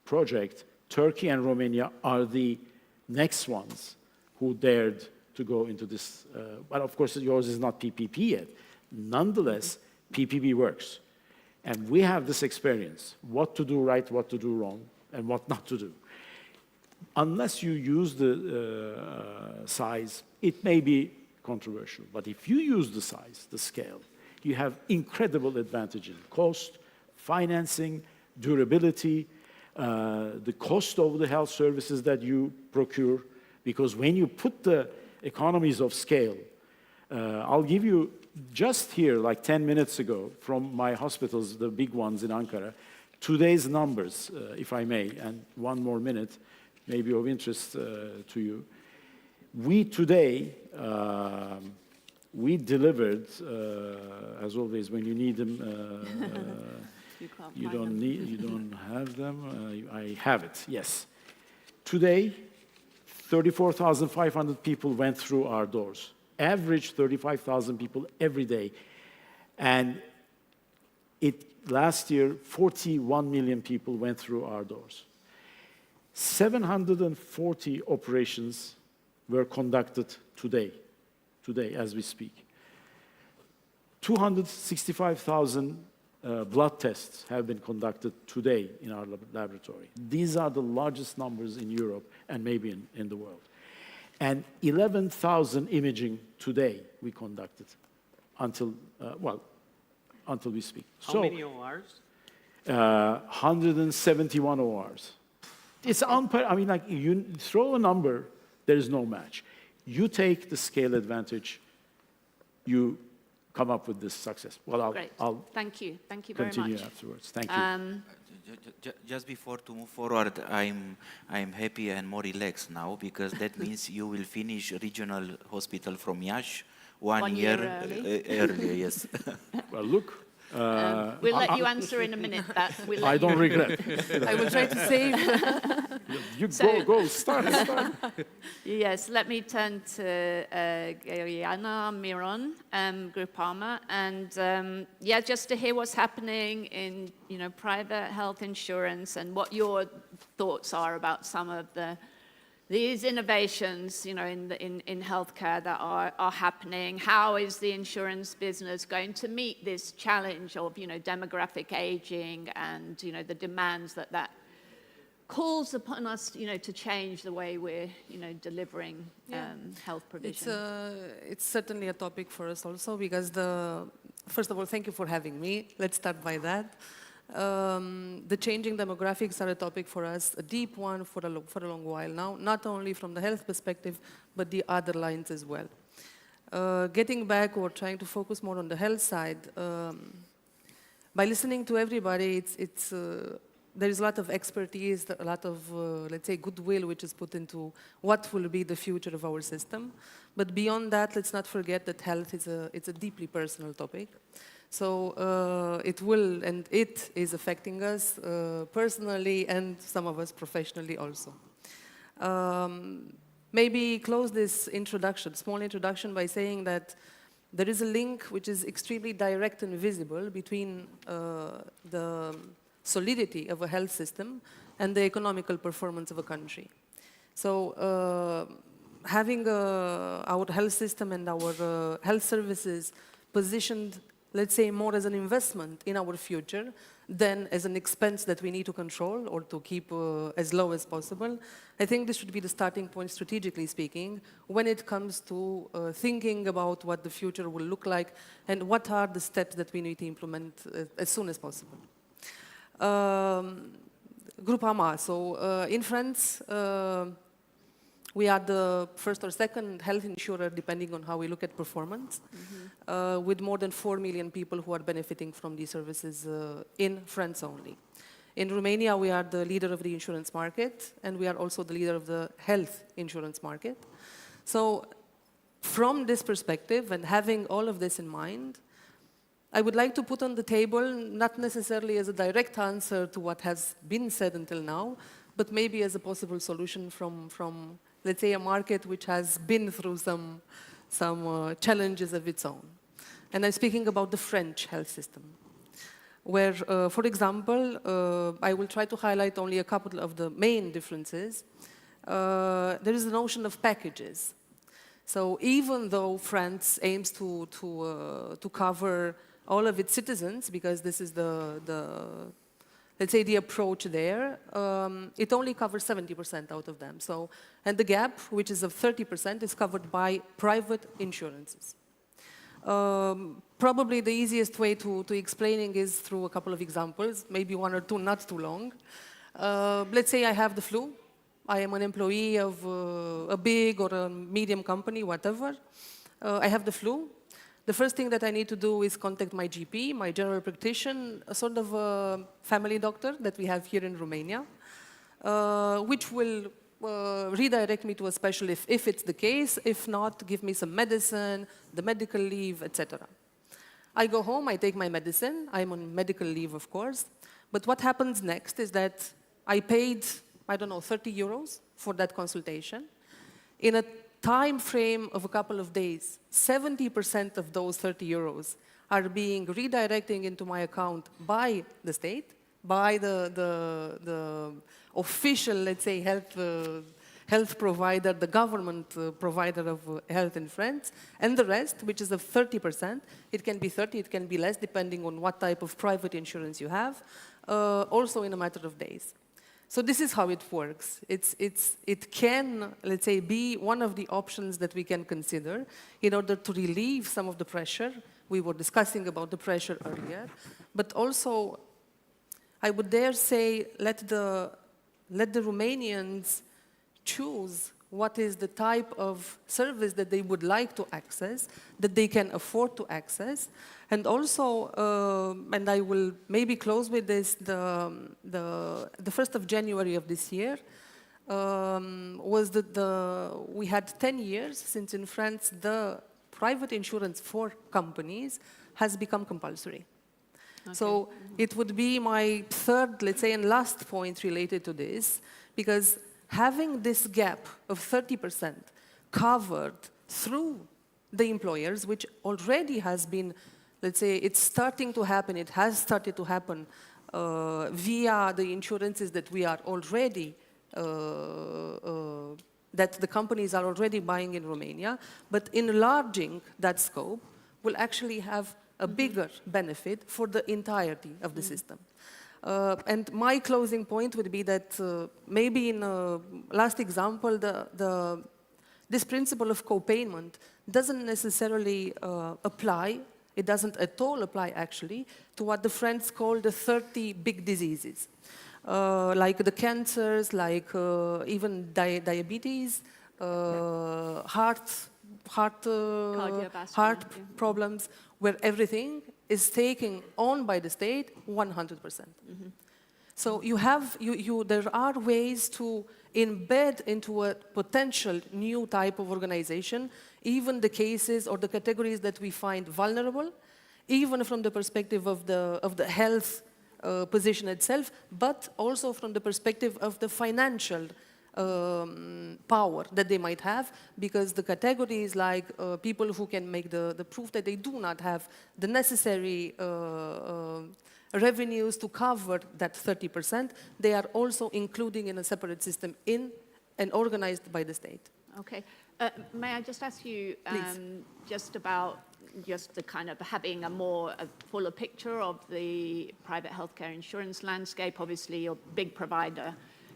project, Turkey and Romania are the next ones who dared to go into this. But of course, yours is not PPP yet. Nonetheless, PPP works. And we have this experience, what to do right, what to do wrong, and what not to do. Unless you use the size, it may be controversial. But if you use the size, the scale, you have incredible advantage in cost, financing, durability, the cost of the health services that you procure, because when you put the economies of scale, I'll give you just here, like 10 minutes ago, from my hospitals, the big ones in Ankara, today's numbers, if I may, and one more minute, may be of interest to you. We today, we delivered, as always, when you need them, you don't have them. I have it, yes. Today, 34,500 people went through our doors. Average 35,000 people every day. And last year, 41 million people went through our doors. 740 operations were conducted today as we speak. 265,000 blood tests have been conducted today in our laboratory. These are the largest numbers in Europe and maybe in the world. And 11,000 imaging today we conducted until we speak. How many ORs? 171 ORs. It's I mean, like, you throw a number, there is no match. You take the scale advantage, you come up with this success. Well, I'll Thank you very much. Continue afterwards. Thank you. Just before to move forward, I'm happy and more relaxed now, because that means you will finish regional hospital from Iași 1 year earlier. Yes. Well, look. We'll let you answer in a minute. I don't regret. I will try to save. You go, start. Yes, let me turn to Geriana Miron, Groupama, and just to hear what's happening in private health insurance and what your thoughts are about some of these innovations, in healthcare that are happening. How is the insurance business going to meet this challenge of, demographic aging and, the demands that calls upon us, to change the way we're, delivering health provision? It's certainly a topic for us also, because first of all, thank you for having me. Let's start by that. The changing demographics are a topic for us, a deep one for a long while now, not only from the health perspective, but the other lines as well. Getting back or trying to focus more on the health side, by listening to everybody, there is a lot of expertise, a lot of, let's say, goodwill which is put into what will be the future of our system. But beyond that, let's not forget that health it's a deeply personal topic. So it is affecting us personally, and some of us professionally also. Maybe close this small introduction, by saying that there is a link which is extremely direct and visible between the solidity of a health system and the economical performance of a country. So having our health system and our health services positioned, let's say, more as an investment in our future than as an expense that we need to control or to keep as low as possible, I think this should be the starting point, strategically speaking, when it comes to thinking about what the future will look like and what are the steps that we need to implement as soon as possible. Groupama. So in France, we are the first or second health insurer, depending on how we look at performance, with more than 4 million people who are benefiting from these services in France only. In Romania, we are the leader of the insurance market, and we are also the leader of the health insurance market. So from this perspective, and having all of this in mind, I would like to put on the table, not necessarily as a direct answer to what has been said until now, but maybe as a possible solution from let's say, a market which has been through some challenges of its own. And I'm speaking about the French health system, where, for example, I will try to highlight only a couple of the main differences. There is the notion of packages. So even though France aims to cover all of its citizens, because this is let's say, the approach there, it only covers 70% out of them. So, and the gap, which is of 30%, is covered by private insurances. Probably the easiest way to explaining is through a couple of examples, maybe one or two, not too long. Let's say I have the flu. I am an employee of a big or a medium company, whatever. I have the flu. The first thing that I need to do is contact my GP, my general practitioner, a sort of a family doctor that we have here in Romania, which will redirect me to a specialist if it's the case. If not, give me some medicine, the medical leave, etc. I go home, I take my medicine. I'm on medical leave, of course. But what happens next is that I paid, I don't know, 30 euros for that consultation. In a time frame of a couple of days, 70% of those 30 euros are being redirecting into my account by the state, by the official, let's say, health provider, the government provider of health in France, and the rest, which is of 30%, it can be 30, it can be less, depending on what type of private insurance you have, also in a matter of days. So this is how it works. It can, let's say, be one of the options that we can consider in order to relieve some of the pressure. We were discussing about the pressure earlier, but also, I would dare say, let the Romanians choose what is the type of service that they would like to access, that they can afford to access. And also, and I will maybe close with this, the 1st of January of this year was we had 10 years since in France the private insurance for companies has become compulsory. Okay. So it would be my third, let's say, and last point related to this, because having this gap of 30% covered through the employers, which already has been, let's say, it's starting to happen, it has started to happen via the insurances that we are already, that the companies are already buying in Romania, but enlarging that scope will actually have a bigger benefit for the entirety of the system. And my closing point would be that maybe in last example, this principle of co-payment doesn't necessarily apply. It doesn't at all apply, actually, to what the French call the 30 big diseases, like the cancers, like even diabetes, heart problems, where everything is taken on by the state 100%. So there are ways to embed into a potential new type of organization even the cases or the categories that we find vulnerable, even from the perspective of the health position itself, but also from the perspective of the financial power that they might have, because the categories like people who can make the proof that they do not have the necessary revenues to cover that 30%, they are also including in a separate system and organized by the state. Okay. May I just ask you just about the kind of having a fuller picture of the private healthcare insurance landscape? Obviously, you're a big provider,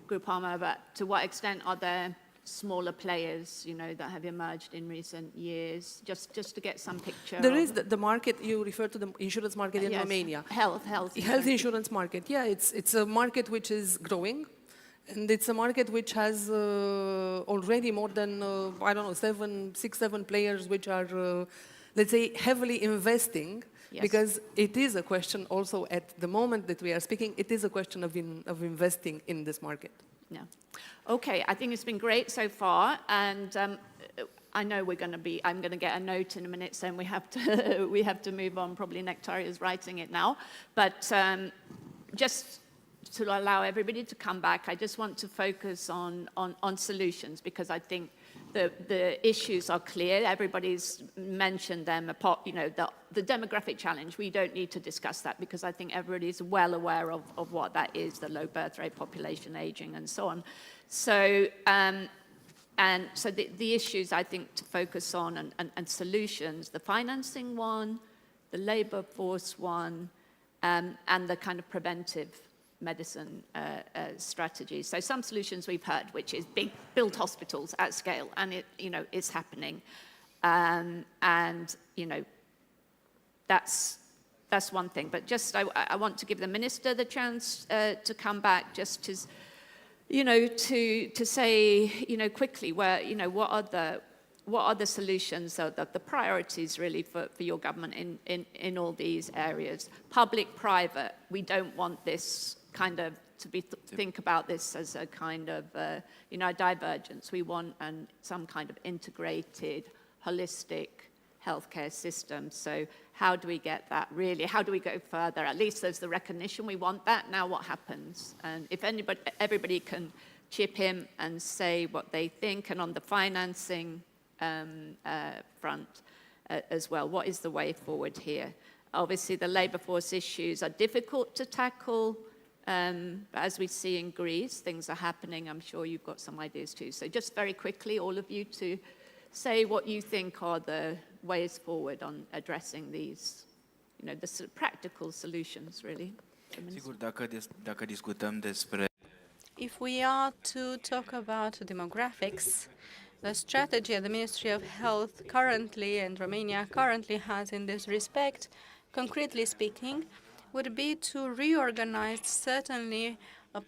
Groupama, but to what extent are there smaller players, that have emerged in recent years? Just to get some picture. There is the market. You refer to the insurance market in Romania. Health insurance market. Yeah, it's a market which is growing. And it's a market which has already more than, I don't know, 6, 7 players which are, let's say, heavily investing. Yes. Because it is a question also at the moment that we are speaking, it is a question of investing in this market. Yeah. Okay, I think it's been great so far. And I know I'm going to get a note in a minute saying we have to move on. Probably Nectaria is writing it now. But just to allow everybody to come back, I just want to focus on solutions, because I think the issues are clear. Everybody's mentioned them. The demographic challenge, we don't need to discuss that, because I think everybody's well aware of what that is, the low birth rate, population aging, and so on. So, so the issues I think to focus on and solutions, the financing one, the labor force one, and the kind of preventive medicine strategies. So some solutions we've heard, which is build hospitals at scale, and it's happening. And that's one thing. But just I want to give the minister the chance to come back, just to, to say, quickly where, what are the solutions, so that the priorities really for your government in all these areas? Public, private, we don't want this kind of think about this as a kind of, divergence. We want some kind of integrated, holistic healthcare system. So how do we get that really? How do we go further? At least there's the recognition we want that. Now what happens? And if everybody can chip in and say what they think, and on the financing front as well, what is the way forward here? Obviously, the labour force issues are difficult to tackle. As we see in Greece, things are happening. I'm sure you've got some ideas too. So just very quickly, all of you, to say what you think are the ways forward on addressing these, the practical solutions, really. Sigur, dacă discutăm despre If we are to talk about demographics, the strategy the Ministry of Health currently and Romania currently has in this respect, concretely speaking, would be to reorganize certain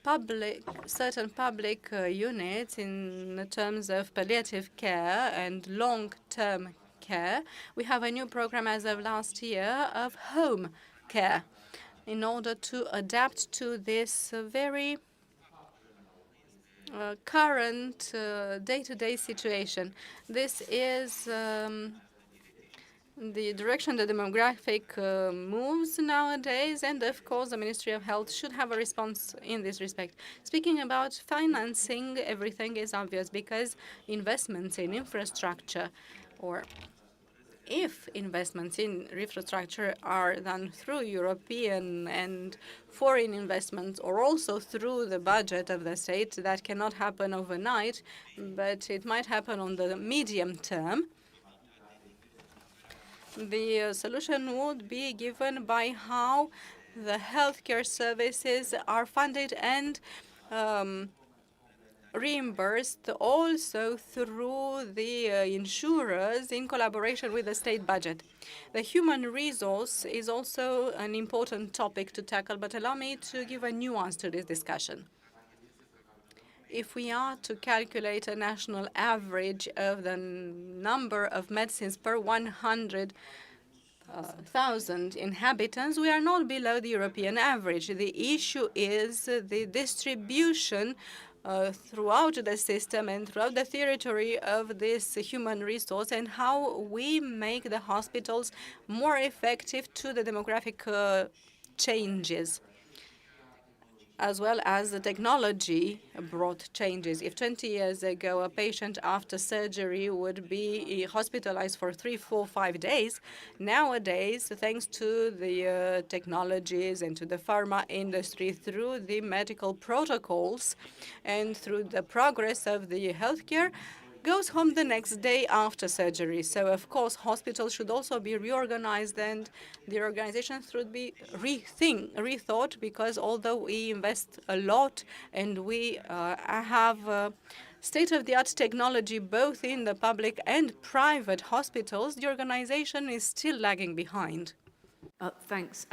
public units in terms of palliative care and long-term care. We have a new program as of last year of home care in order to adapt to this very current day-to-day situation. This is the direction the demographic moves nowadays, and of course the Ministry of Health should have a response in this respect. Speaking about financing, everything is obvious, because investments in infrastructure, or if investments in infrastructure are done through European and foreign investments, or also through the budget of the state, that cannot happen overnight, but it might happen on the medium term. The solution would be given by how the healthcare services are funded and reimbursed also through the insurers in collaboration with the state budget. The human resource is also an important topic to tackle, but allow me to give a nuance to this discussion. If we are to calculate a national average of the number of medicines per 100,000 inhabitants, we are not below the European average. The issue is the distribution throughout the system and throughout the territory of this human resource, and how we make the hospitals more effective to the demographic changes, as well as the technology brought changes. If 20 years ago a patient after surgery would be hospitalized for 3, 4, 5 days, nowadays, thanks to the technologies and to the pharma industry, through the medical protocols and through the progress of the healthcare, goes home the next day after surgery. So, of course, hospitals should also be reorganized, and the organization should be rethought, because although we invest a lot and we have state-of-the-art technology both in the public and private hospitals, the organization is still lagging behind. Thanks.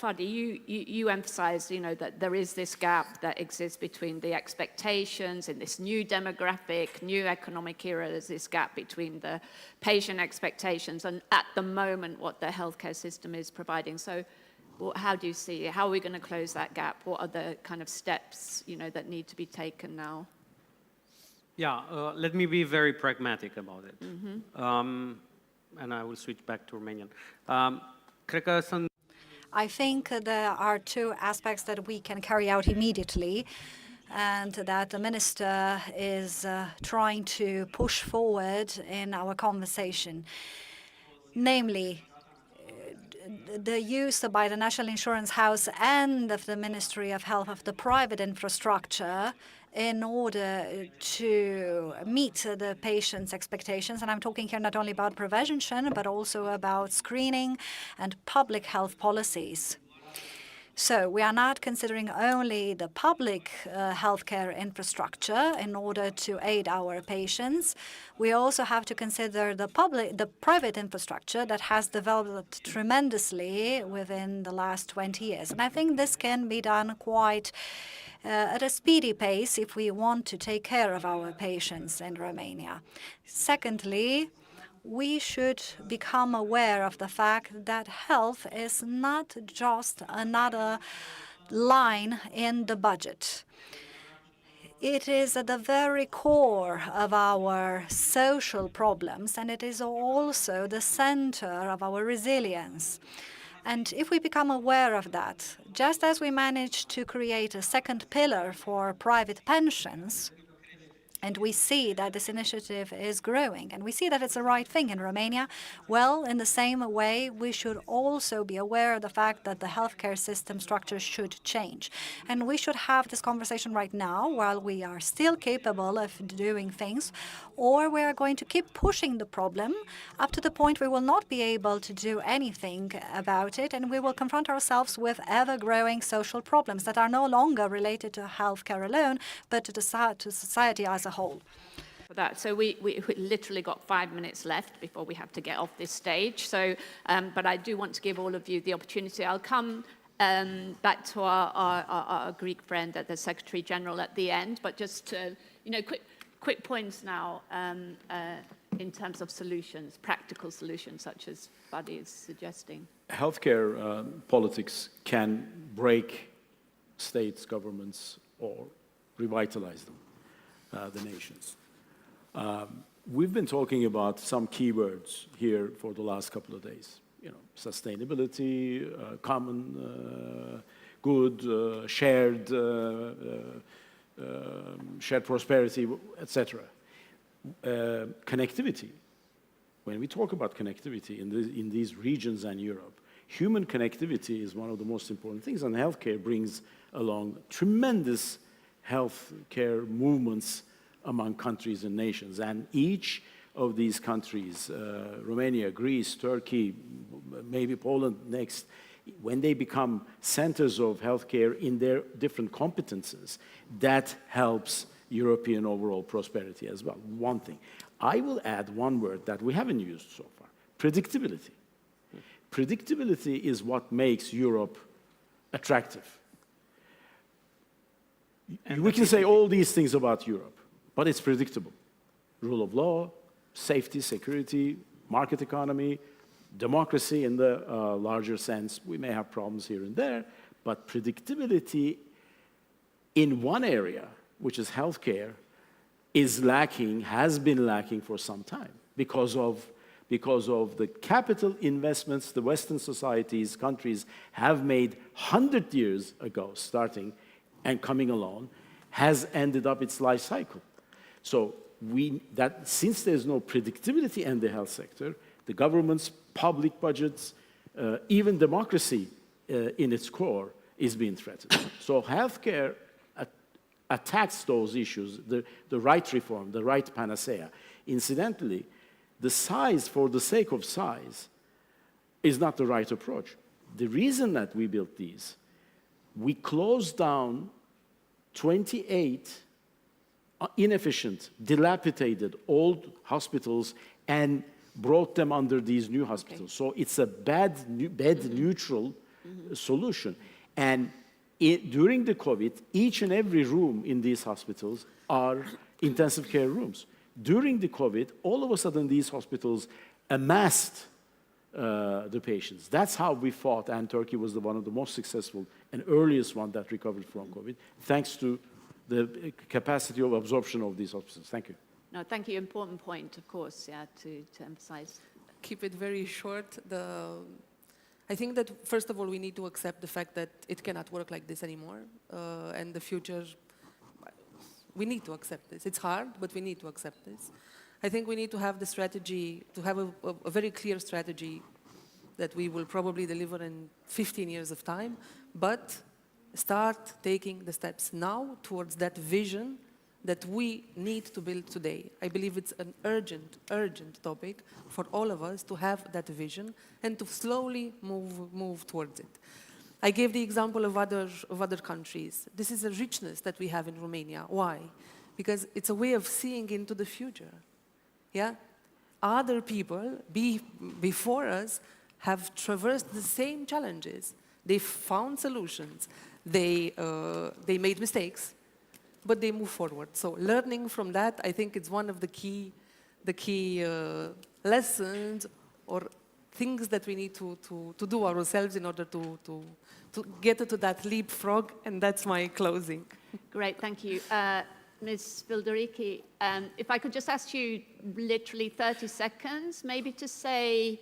Fadi, you emphasized, that there is this gap that exists between the expectations in this new demographic, new economic era. There's this gap between the patient expectations and, at the moment, what the healthcare system is providing. So how do you see it? How are we going to close that gap? What are the kind of steps, that need to be taken now? Yeah, let me be very pragmatic about it. And I will switch back to Romanian. Cred că sunt I think there are two aspects that we can carry out immediately, and that the minister is trying to push forward in our conversation. Namely, the use by the National Insurance House and of the Ministry of Health of the private infrastructure in order to meet the patient's expectations. And I'm talking here not only about prevention, but also about screening and public health policies. So we are not considering only the public healthcare infrastructure in order to aid our patients. We also have to consider the private infrastructure that has developed tremendously within the last 20 years. And I think this can be done quite at a speedy pace if we want to take care of our patients in Romania. Secondly, we should become aware of the fact that health is not just another line in the budget. It is at the very core of our social problems, and it is also the center of our resilience. And if we become aware of that, just as we managed to create a second pillar for private pensions, and we see that this initiative is growing, and we see that it's the right thing in Romania, well, in the same way, we should also be aware of the fact that the healthcare system structure should change. And we should have this conversation right now while we are still capable of doing things, or we are going to keep pushing the problem up to the point we will not be able to do anything about it, and we will confront ourselves with ever-growing social problems that are no longer related to healthcare alone, but to society as a whole. For that. So we literally got 5 minutes left before we have to get off this stage. So, but I do want to give all of you the opportunity. I'll come back to our Greek friend at the Secretary General at the end, but just quick points now in terms of solutions, practical solutions, such as Buddy is suggesting. Healthcare politics can break states, governments, or revitalize them. The nations. We've been talking about some keywords here for the last couple of days. Sustainability, common good, shared prosperity, etc. Connectivity. When we talk about connectivity in these regions and Europe, human connectivity is one of the most important things, and healthcare brings along tremendous healthcare movements among countries and nations. And each of these countries, Romania, Greece, Turkey, maybe Poland next, when they become centers of healthcare in their different competences, that helps European overall prosperity as well. One thing. I will add one word that we haven't used so far, predictability. Predictability is what makes Europe attractive. And we can say all these things about Europe, but it's predictable. Rule of law, safety, security, market economy, democracy in the larger sense. We may have problems here and there, but predictability in one area, which is healthcare, is lacking, has been lacking for some time because of the capital investments the Western societies, countries have made 100 years ago, starting and coming along, has ended up its life cycle. So since there's no predictability in the health sector, the government's public budgets, even democracy in its core is being threatened. So healthcare attacks those issues, the right reform, the right panacea. Incidentally, the size for the sake of size is not the right approach. The reason that we built these, we closed down 28 inefficient, dilapidated old hospitals and brought them under these new hospitals. So it's a bed-neutral solution. And during the COVID, each and every room in these hospitals are intensive care rooms. During the COVID, all of a sudden, these hospitals amassed the patients. That's how we fought, and Turkey was one of the most successful and earliest one that recovered from COVID, thanks to the capacity of absorption of these hospitals. Thank you. No, thank you. Important point, of course, yeah, to emphasize. Keep it very short. I think that, first of all, we need to accept the fact that it cannot work like this anymore. And the future, we need to accept this. It's hard, but we need to accept this. I think we need to have the strategy, to have a very clear strategy that we will probably deliver in 15 years of time, but start taking the steps now towards that vision that we need to build today. I believe it's an urgent topic for all of us to have that vision and to slowly move towards it. I gave the example of other countries. This is a richness that we have in Romania. Why? Because it's a way of seeing into the future. Yeah? Other people before us have traversed the same challenges. They found solutions. They made mistakes, but they move forward. So learning from that, I think it's one of the key lessons or things that we need to do ourselves in order to get to that leapfrog, and that's my closing. Great, thank you. Ms. Vildariki, if I could just ask you literally 30 seconds, maybe to say,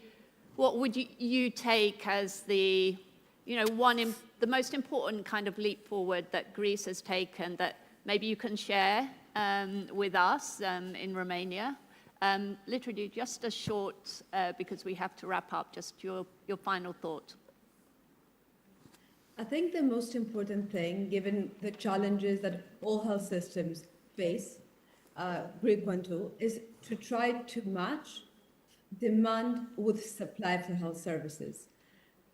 what would you take as the, the most important kind of leap forward that Greece has taken that maybe you can share with us in Romania? Literally just a short, because we have to wrap up, just your final thought. I think the most important thing, given the challenges that all health systems face, Greek one too, is to try to match demand with supply for health services.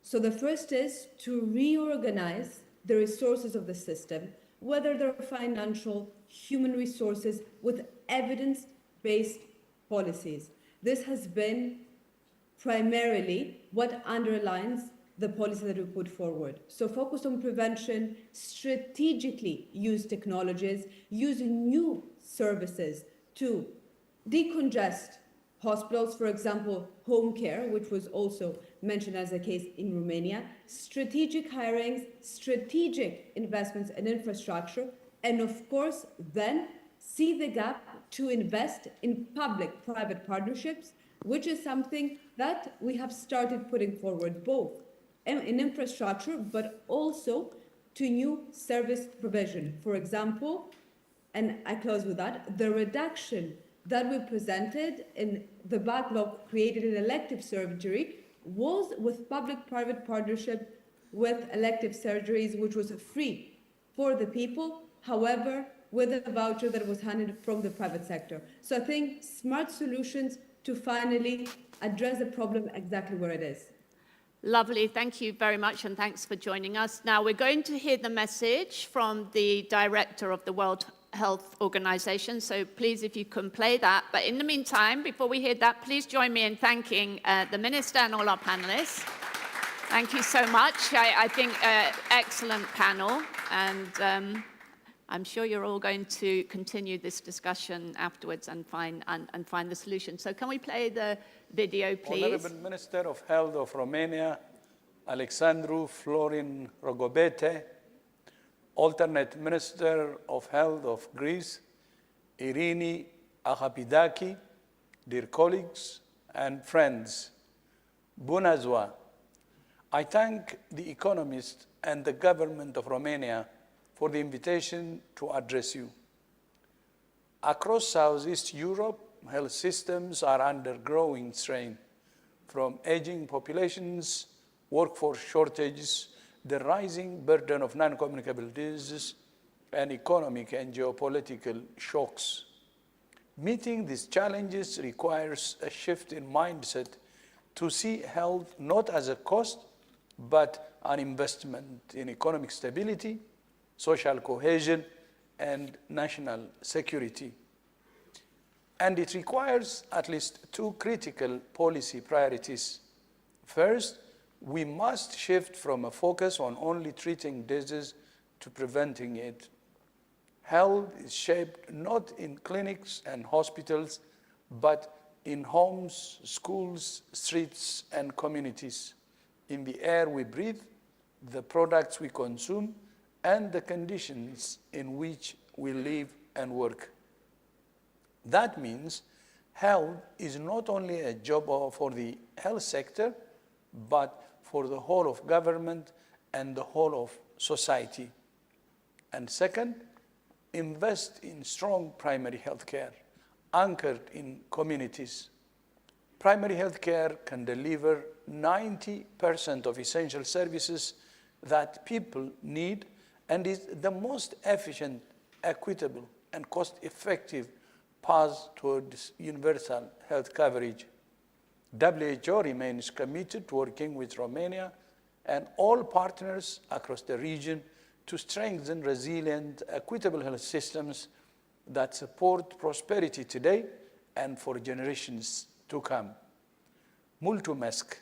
So the first is to reorganize the resources of the system, whether they're financial, human resources, with evidence-based policies. This has been primarily what underlines the policy that we put forward. So focus on prevention, strategically use technologies, use new services to decongest hospitals, for example, home care, which was also mentioned as a case in Romania, strategic hirings, strategic investments in infrastructure, and of course, then see the gap to invest in public-private partnerships, which is something that we have started putting forward both in infrastructure, but also to new service provision. For example, and I close with that, the reduction that we presented in the backlog created in elective surgery was with public-private partnership with elective surgeries, which was free for the people, however, with a voucher that was handed from the private sector. So I think smart solutions to finally address the problem exactly where it is. Lovely, thank you very much, and thanks for joining us. Now we're going to hear the message from the director of the World Health Organization, so please, if you can play that. But in the meantime, before we hear that, please join me in thanking the Minister and all our panelists. Thank you so much. I think excellent panel, and I'm sure you're all going to continue this discussion afterwards and find the solution. So can we play the video, please? Honorable Minister of Health of Romania, Alexandru Florin Rogobete, Alternate Minister of Health of Greece, Irini Ahapidaki, dear colleagues and friends, Bună ziua! I thank the economists and the government of Romania for the invitation to address you. Across Southeast Europe, health systems are under growing strain, from aging populations, workforce shortages, the rising burden of non-communicable diseases, and economic and geopolitical shocks. Meeting these challenges requires a shift in mindset to see health not as a cost, but an investment in economic stability, social cohesion, and national security. And it requires at least two critical policy priorities. First, we must shift from a focus on only treating disease to preventing it. Health is shaped not in clinics and hospitals, but in homes, schools, streets, and communities, in the air we breathe, the products we consume, and the conditions in which we live and work. That means health is not only a job for the health sector, but for the whole of government and the whole of society. And second, invest in strong primary health care, anchored in communities. Primary health care can deliver 90% of essential services that people need and is the most efficient, equitable, and cost-effective path towards universal health coverage. WHO remains committed to working with Romania and all partners across the region to strengthen resilient, equitable health systems that support prosperity today and for generations to come. Mulțumesc.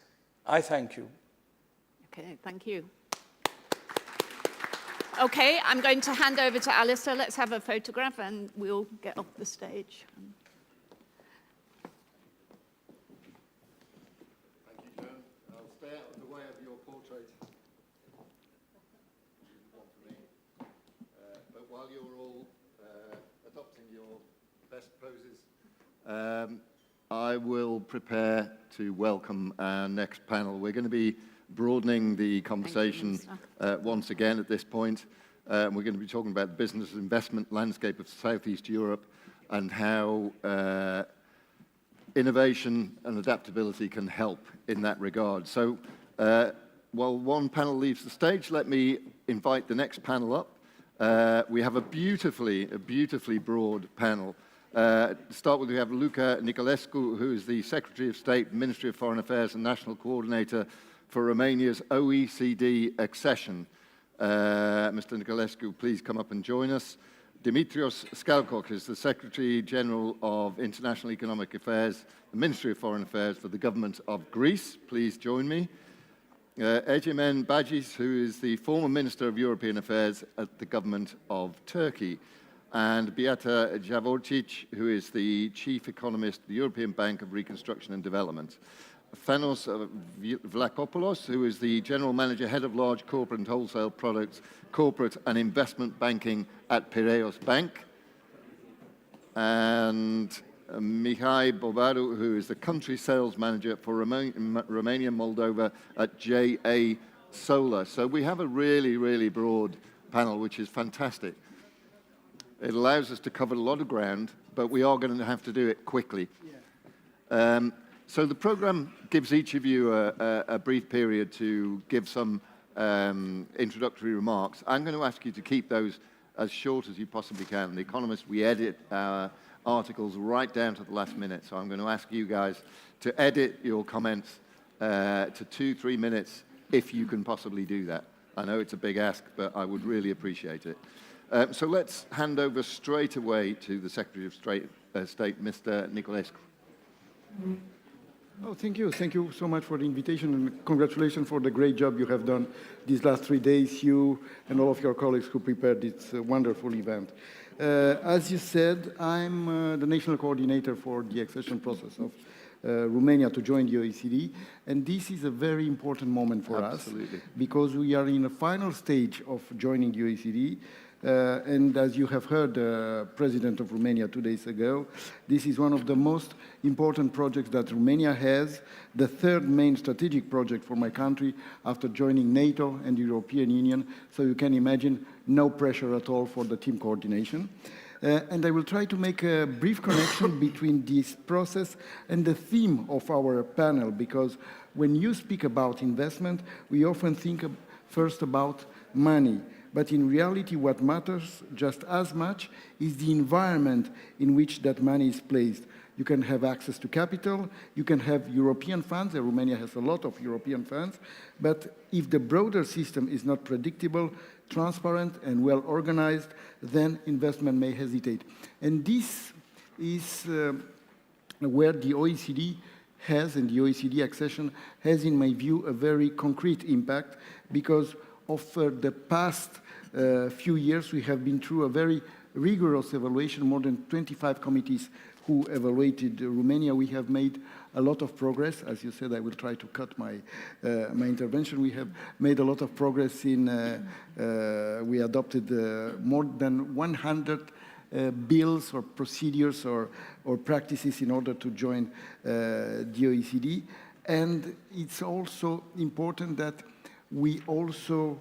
I thank you. Okay, thank you. Okay, I'm going to hand over to Alistair. Let's have a photograph and we'll get off the stage. Thank you, Joan. I'll stay out of the way of your portrait. One for me. But while you're all adopting your best poses, I will prepare to welcome our next panel. We're going to be broadening the conversation once again at this point. We're going to be talking about the business investment landscape of Southeast Europe and how innovation and adaptability can help in that regard. So while one panel leaves the stage, let me invite the next panel up. We have a beautifully broad panel. To start with, we have Luca Niculescu, who is the Secretary of State, Ministry of Foreign Affairs and National Coordinator for Romania's OECD accession. Mr. Niculescu, please come up and join us. Dimitrios Skalkok is the Secretary General of International Economic Affairs, the Ministry of Foreign Affairs for the Government of Greece. Please join me. Egemen Bagis, who is the former Minister of European Affairs at the Government of Turkey. And Beata Javorcic, who is the Chief Economist of the European Bank of Reconstruction and Development. Thanos Vlachopoulos, who is the General Manager, Head of Large Corporate and Wholesale Products, Corporate and Investment Banking at Pyreos Bank. And Mihai Bobaru, who is the Country Sales Manager for Romania Moldova at JA Solar. So we have a really broad panel, which is fantastic. It allows us to cover a lot of ground, but we are going to have to do it quickly. So the program gives each of you a brief period to give some introductory remarks. I'm going to ask you to keep those as short as you possibly can. The Economist, we edit our articles right down to the last minute, so I'm going to ask you guys to edit your comments to 2-3 minutes if you can possibly do that. I know it's a big ask, but I would really appreciate it. So let's hand over straight away to the Secretary of State, Mr. Niculescu. Oh, thank you. Thank you so much for the invitation, and congratulations for the great job you have done these last 3 days, you and all of your colleagues who prepared this wonderful event. As you said, I'm the national coordinator for the accession process of Romania to join the OECD, and this is a very important moment for us because we are in the final stage of joining the OECD. And as you have heard the President of Romania 2 days ago, this is one of the most important projects that Romania has, the third main strategic project for my country after joining NATO and the European Union. So you can imagine no pressure at all for the team coordination. And I will try to make a brief connection between this process and the theme of our panel, because when you speak about investment, we often think first about money. But in reality, what matters just as much is the environment in which that money is placed. You can have access to capital, you can have European funds, and Romania has a lot of European funds, but if the broader system is not predictable, transparent, and well organized, then investment may hesitate. And this is where the OECD has, and the OECD accession has, in my view, a very concrete impact, because of the past few years, we have been through a very rigorous evaluation, more than 25 committees who evaluated Romania. We have made a lot of progress. As you said, I will try to cut my intervention. We have made a lot of progress in, we adopted more than 100 bills or procedures or practices in order to join the OECD. And it's also important that we also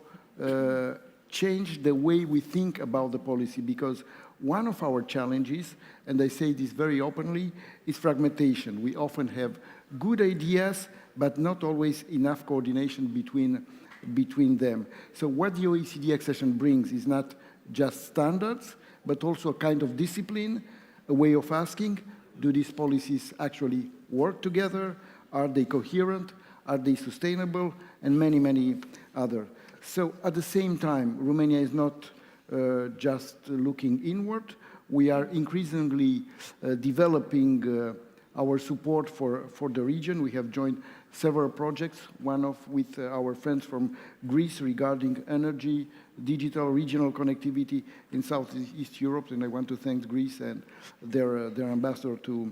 change the way we think about the policy, because one of our challenges, and I say this very openly, is fragmentation. We often have good ideas, but not always enough coordination between them. So what the OECD accession brings is not just standards, but also a kind of discipline, a way of asking, do these policies actually work together? Are they coherent? Are they sustainable? And many, many other. So at the same time, Romania is not just looking inward. We are increasingly developing our support for the region. We have joined several projects, one of with our friends from Greece regarding energy, digital regional connectivity in Southeast Europe, and I want to thank Greece and their ambassador to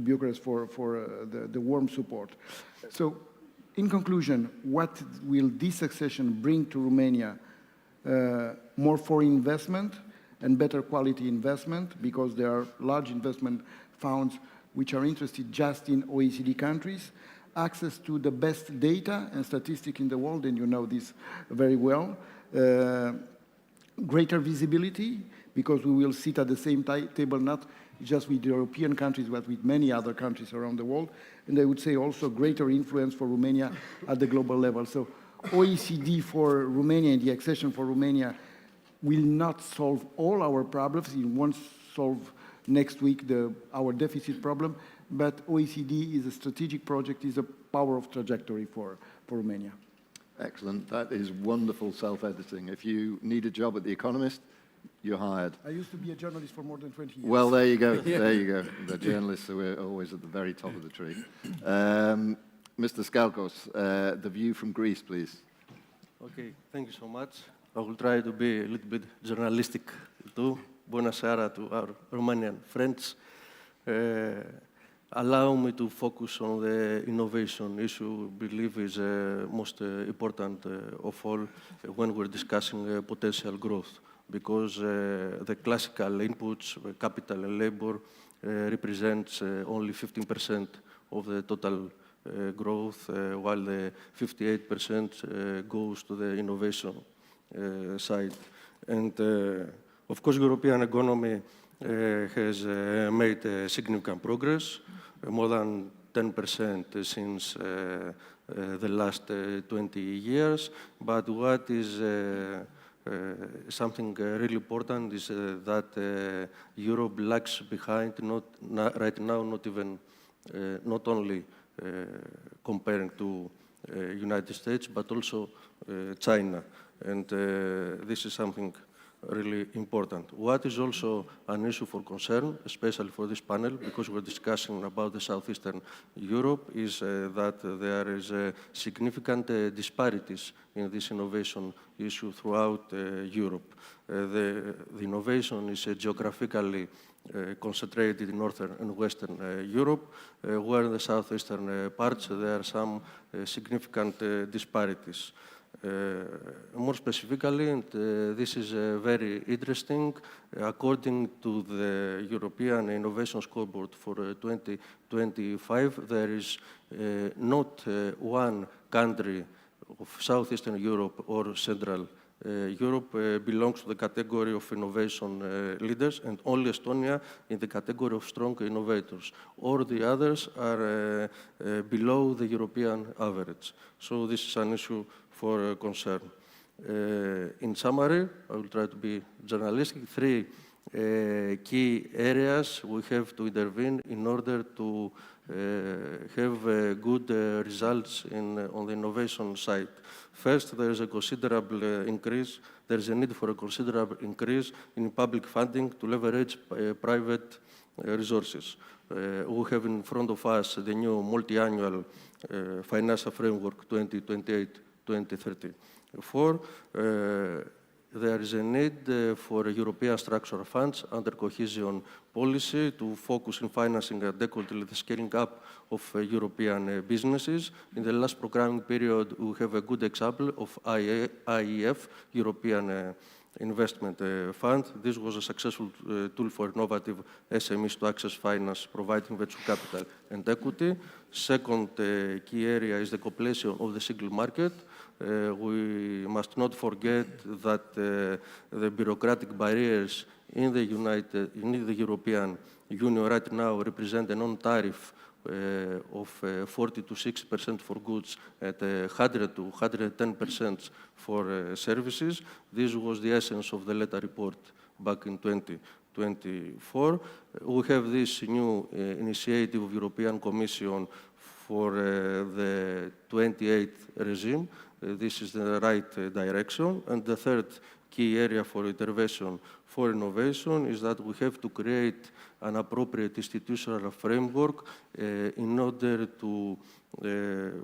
Bucharest for the warm support. So, in conclusion, what will this accession bring to Romania? More foreign investment and better quality investment, because there are large investment funds which are interested just in OECD countries, access to the best data and statistics in the world, and you know this very well, greater visibility, because we will sit at the same table, not just with European countries, but with many other countries around the world, and I would say also greater influence for Romania at the global level. So OECD for Romania and the accession for Romania will not solve all our problems. It won't solve next week our deficit problem, but OECD is a strategic project, is a power of trajectory for Romania. Excellent. That is wonderful self-editing. If you need a job at The Economist, you're hired. I used to be a journalist for more than 20 years. Well, there you go. There you go. The journalists are always at the very top of the tree. Mr. Skalkos, the view from Greece, please. Okay, thank you so much. I will try to be a little bit journalistic too. Buona seara to our Romanian friends. Allow me to focus on the innovation issue, I believe is most important of all when we're discussing potential growth, because the classical inputs, capital and labor, represents only 15% of the total growth, while the 58% goes to the innovation side. And of course, European economy has made significant progress, more than 10% since the last 20 years. But what is something really important is that Europe lags behind, right now, not only comparing to United States, but also China. And this is something really important. What is also an issue for concern, especially for this panel, because we're discussing about the Southeastern Europe, is that there is significant disparities in this innovation issue throughout Europe. The innovation is geographically concentrated in Northern and Western Europe, where in the southeastern parts there are some significant disparities. More specifically, and this is very interesting, according to the European Innovation Scoreboard for 2025, there is not one country of Southeastern Europe or Central Europe belongs to the category of innovation leaders, and only Estonia in the category of strong innovators. All the others are below the European average. So this is an issue for concern. In summary, I will try to be journalistic. Three key areas we have to intervene in order to have good results on the innovation side. First, there is a considerable increase. There is a need for a considerable increase in public funding to leverage private resources. We have in front of us the new multi-annual financial framework 2028-2030. Four, there is a need for European structural funds under cohesion policy to focus in financing adequately the scaling up of European businesses. In the last programming period, we have a good example of IEF, European Investment Fund. This was a successful tool for innovative SMEs to access finance, providing venture capital and equity. Second key area is the completion of the single market. We must not forget that the bureaucratic barriers in the European Union right now represent a non-tariff of 40 to 60% for goods at 100 to 110% for services. This was the essence of the Letta report back in 2024. We have this new initiative of European Commission for the 28th regime. This is the right direction. And the third key area for intervention for innovation is that we have to create an appropriate institutional framework in order to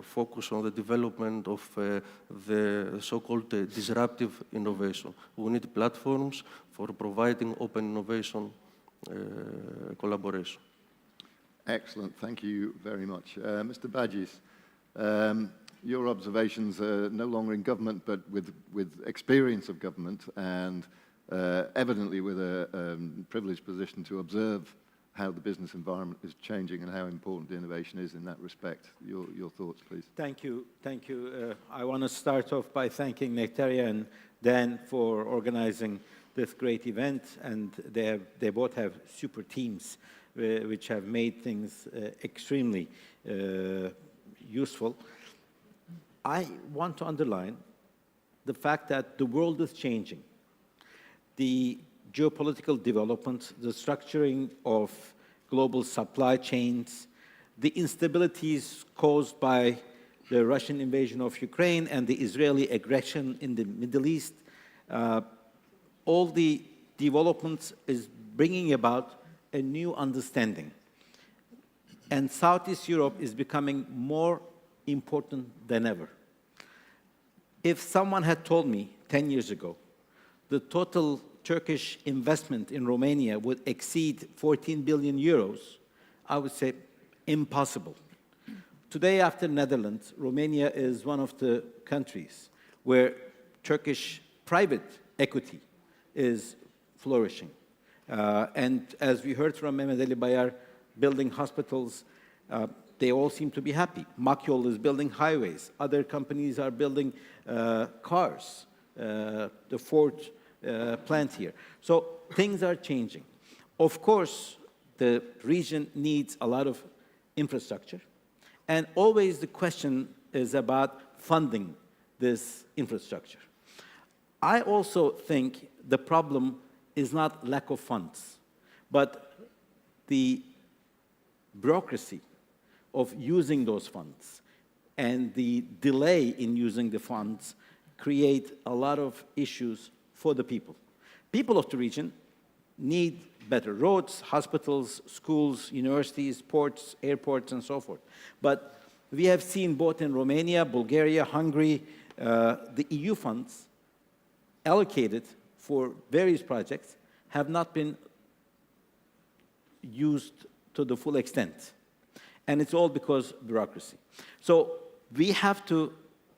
focus on the development of the so-called disruptive innovation. We need platforms for providing open innovation collaboration. Excellent, thank you very much. Mr. Badgis, your observations are no longer in government, but with experience of government and evidently with a privileged position to observe how the business environment is changing and how important innovation is in that respect. Your thoughts, please. Thank you. Thank you. I want to start off by thanking Nectaria and Dan for organizing this great event, and they both have super teams which have made things extremely useful. I want to underline the fact that the world is changing. The geopolitical developments, the structuring of global supply chains, the instabilities caused by the Russian invasion of Ukraine and the Israeli aggression in the Middle East, all the developments is bringing about a new understanding. And Southeast Europe is becoming more important than ever. If someone had told me 10 years ago the total Turkish investment in Romania would exceed 14 billion euros, I would say impossible. Today, after Netherlands, Romania is one of the countries where Turkish private equity is flourishing. And as we heard from Mehmet Ali Bayar, building hospitals, they all seem to be happy. Makyol is building highways. Other companies are building cars, the Ford plant here. So things are changing. Of course, the region needs a lot of infrastructure. And always the question is about funding this infrastructure. I also think the problem is not lack of funds, but the bureaucracy of using those funds and the delay in using the funds create a lot of issues for the people. People of the region need better roads, hospitals, schools, universities, ports, airports, and so forth. But we have seen both in Romania, Bulgaria, Hungary, the EU funds allocated for various projects have not been used to the full extent. And it's all because of bureaucracy. So we have to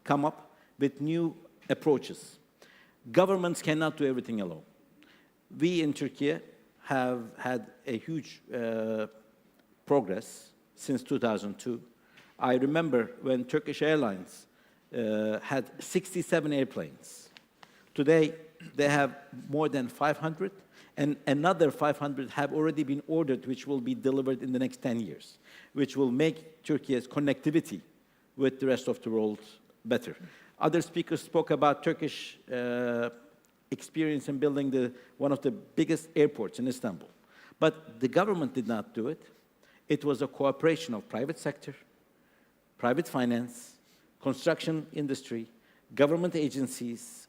come up with new approaches. Governments cannot do everything alone. We in Turkey have had a huge progress since 2002. I remember when Turkish Airlines had 67 airplanes. Today, they have more than 500, and another 500 have already been ordered, which will be delivered in the next 10 years, which will make Turkey's connectivity with the rest of the world better. Other speakers spoke about Turkish experience in building one of the biggest airports in Istanbul. But the government did not do it. It was a cooperation of private sector, private finance, construction industry, government agencies,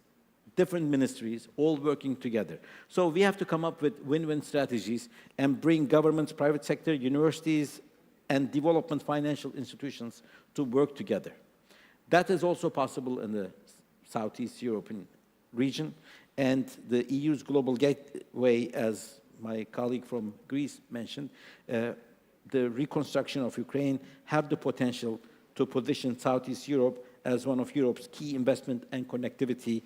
different ministries, all working together. So we have to come up with win-win strategies and bring governments, private sector, universities, and development financial institutions to work together. That is also possible in the Southeast European region, and the EU's Global Gateway, as my colleague from Greece mentioned, the reconstruction of Ukraine have the potential to position Southeast Europe as one of Europe's key investment and connectivity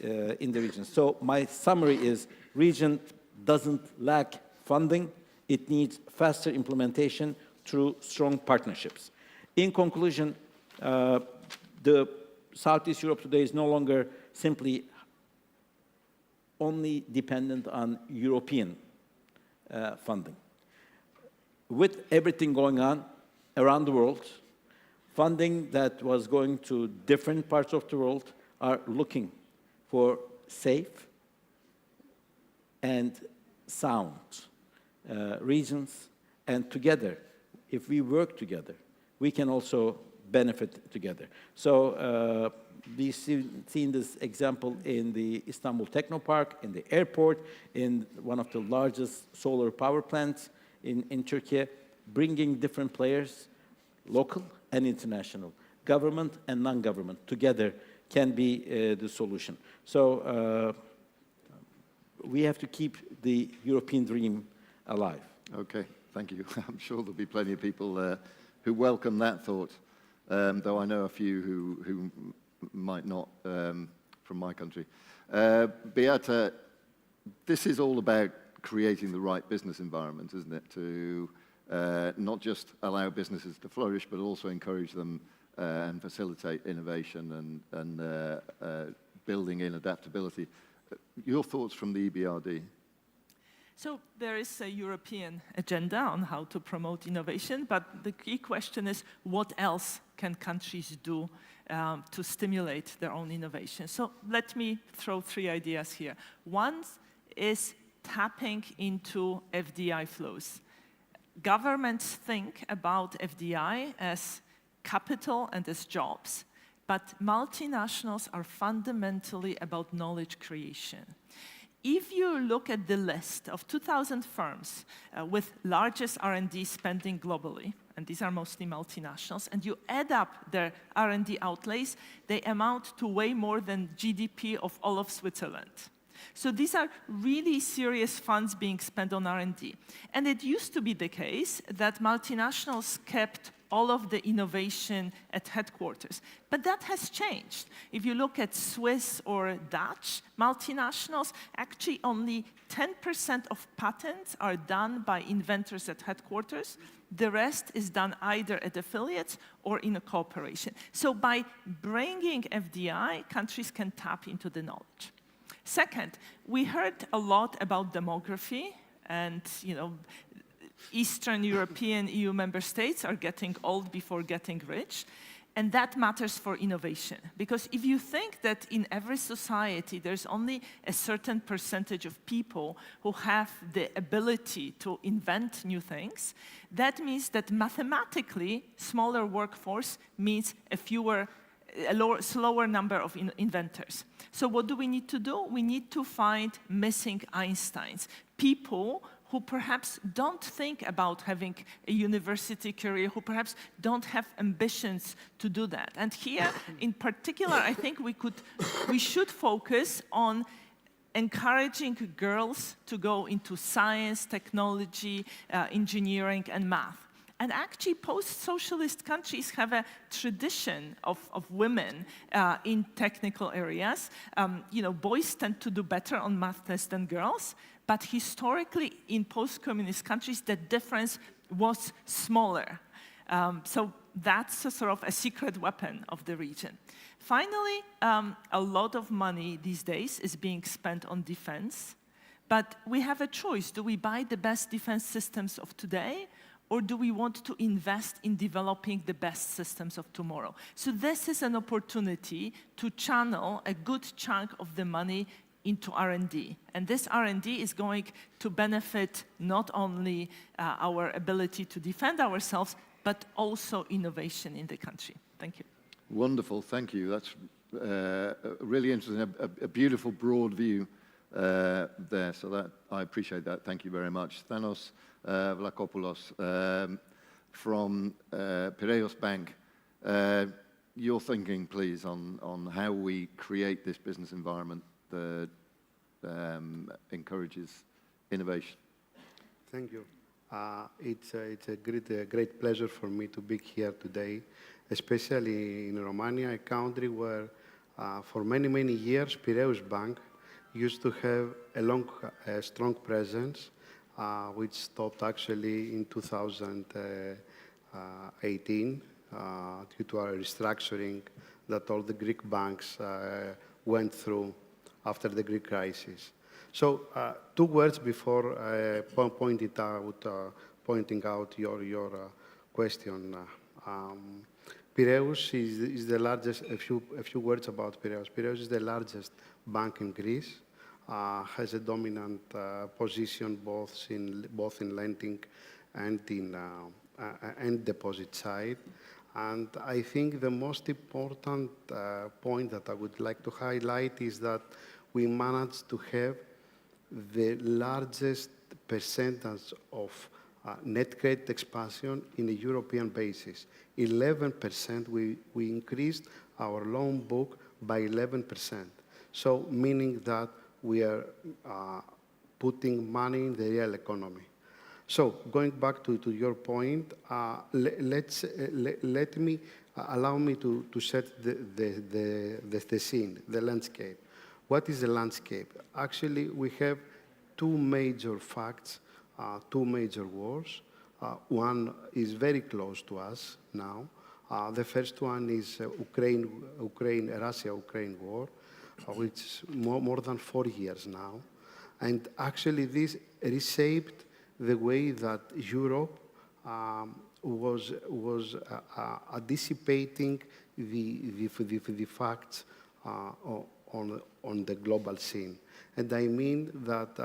in the region. So my summary is, region doesn't lack funding. It needs faster implementation through strong partnerships. In conclusion, the Southeast Europe today is no longer simply only dependent on European funding. With everything going on around the world, funding that was going to different parts of the world are looking for safe and sound regions, and together, if we work together, we can also benefit together. So we've seen this example in the Istanbul Technopark, in the airport, in one of the largest solar power plants in Turkey, bringing different players, local and international, government and non-government, together can be the solution. So we have to keep the European dream alive. Okay, thank you. I'm sure there'll be plenty of people who welcome that thought, though I know a few who might not from my country. Beata, this is all about creating the right business environment, isn't it? To not just allow businesses to flourish, but also encourage them and facilitate innovation and building in adaptability. Your thoughts from the EBRD? So there is a European agenda on how to promote innovation, but the key question is what else can countries do to stimulate their own innovation? So let me throw 3 ideas here. One is tapping into FDI flows. Governments think about FDI as capital and as jobs, but multinationals are fundamentally about knowledge creation. If you look at the list of 2,000 firms with largest R&D spending globally, and these are mostly multinationals, and you add up their R&D outlays, they amount to way more than GDP of all of Switzerland. So these are really serious funds being spent on R&D. And it used to be the case that multinationals kept all of the innovation at headquarters. But that has changed. If you look at Swiss or Dutch multinationals, actually only 10% of patents are done by inventors at headquarters. The rest is done either at affiliates or in a cooperation. So by bringing FDI, countries can tap into the knowledge. Second, we heard a lot about demography, and Eastern European EU member states are getting old before getting rich, and that matters for innovation. Because if you think that in every society there's only a certain percentage of people who have the ability to invent new things, that means that mathematically smaller workforce means a slower number of inventors. So what do we need to do? We need to find missing Einsteins, people who perhaps don't think about having a university career, who perhaps don't have ambitions to do that. And here, in particular, I think we should focus on encouraging girls to go into science, technology, engineering, and math. And actually, post-socialist countries have a tradition of women in technical areas. Boys tend to do better on math tests than girls, but historically, in post-communist countries, the difference was smaller. So that's a sort of a secret weapon of the region. Finally, a lot of money these days is being spent on defense, but we have a choice. Do we buy the best defense systems of today, or do we want to invest in developing the best systems of tomorrow? So this is an opportunity to channel a good chunk of the money into R&D. And this R&D is going to benefit not only our ability to defend ourselves, but also innovation in the country. Thank you. Wonderful, thank you. That's really interesting, a beautiful broad view there. So I appreciate that. Thank you very much. Thanos Vlachopoulos from Pyreos Bank. Your thinking, please, on how we create this business environment that encourages innovation. Thank you. It's a great pleasure for me to be here today, especially in Romania, a country where for many years Pyreos Bank used to have a strong presence, which stopped actually in 2018 due to our restructuring that all the Greek banks went through after the Greek crisis. So 2 words before pointing out your question. Pyreos is the largest, a few words about Pyreos. Pyreos is the largest bank in Greece, has a dominant position both in lending and and deposit side. And I think the most important point that I would like to highlight is that we managed to have the largest percentage of net credit expansion in a European basis. 11%, we increased our loan book by 11%. So meaning that we are putting money in the real economy. So going back to your point, allow me to set the scene, the landscape. What is the landscape? Actually, we have two major facts, two major wars. One is very close to us now. The first one is Russia-Ukraine war, which is more than 4 years now. And actually, this reshaped the way that Europe was dissipating the facts on the global scene. And I mean that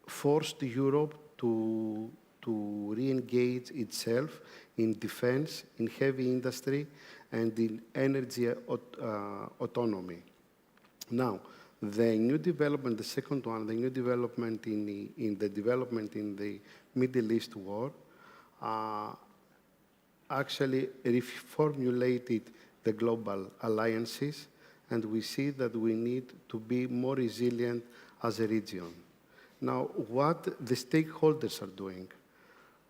forced Europe to re-engage itself in defense, in heavy industry, and in energy autonomy. Now, the new development, the second one, the new development in the Middle East war, actually reformulated the global alliances, and we see that we need to be more resilient as a region. Now, what the stakeholders are doing,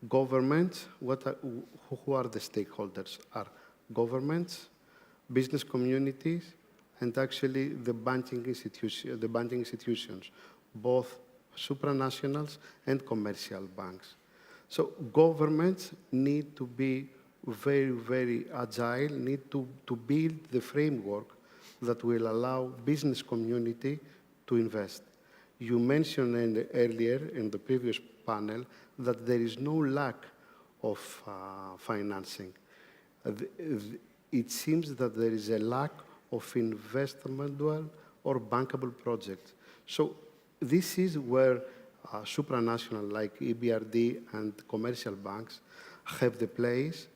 governments, who are the stakeholders? Are governments, business communities, and actually the banking institutions, both supranationals and commercial banks. So governments need to be very, very agile, need to build the framework that will allow business community to invest. You mentioned earlier in the previous panel that there is no lack of financing. It seems that there is a lack of investable or bankable projects. So this is where supranational like EBRD and commercial banks have the place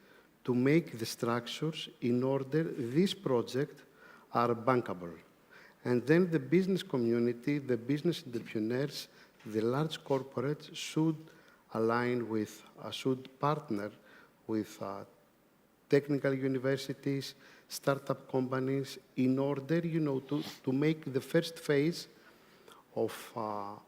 to make the structures in order these projects are bankable. And then the business community, the business entrepreneurs, the large corporates should align with, should partner with technical universities, startup companies, in order, to make the first phase of a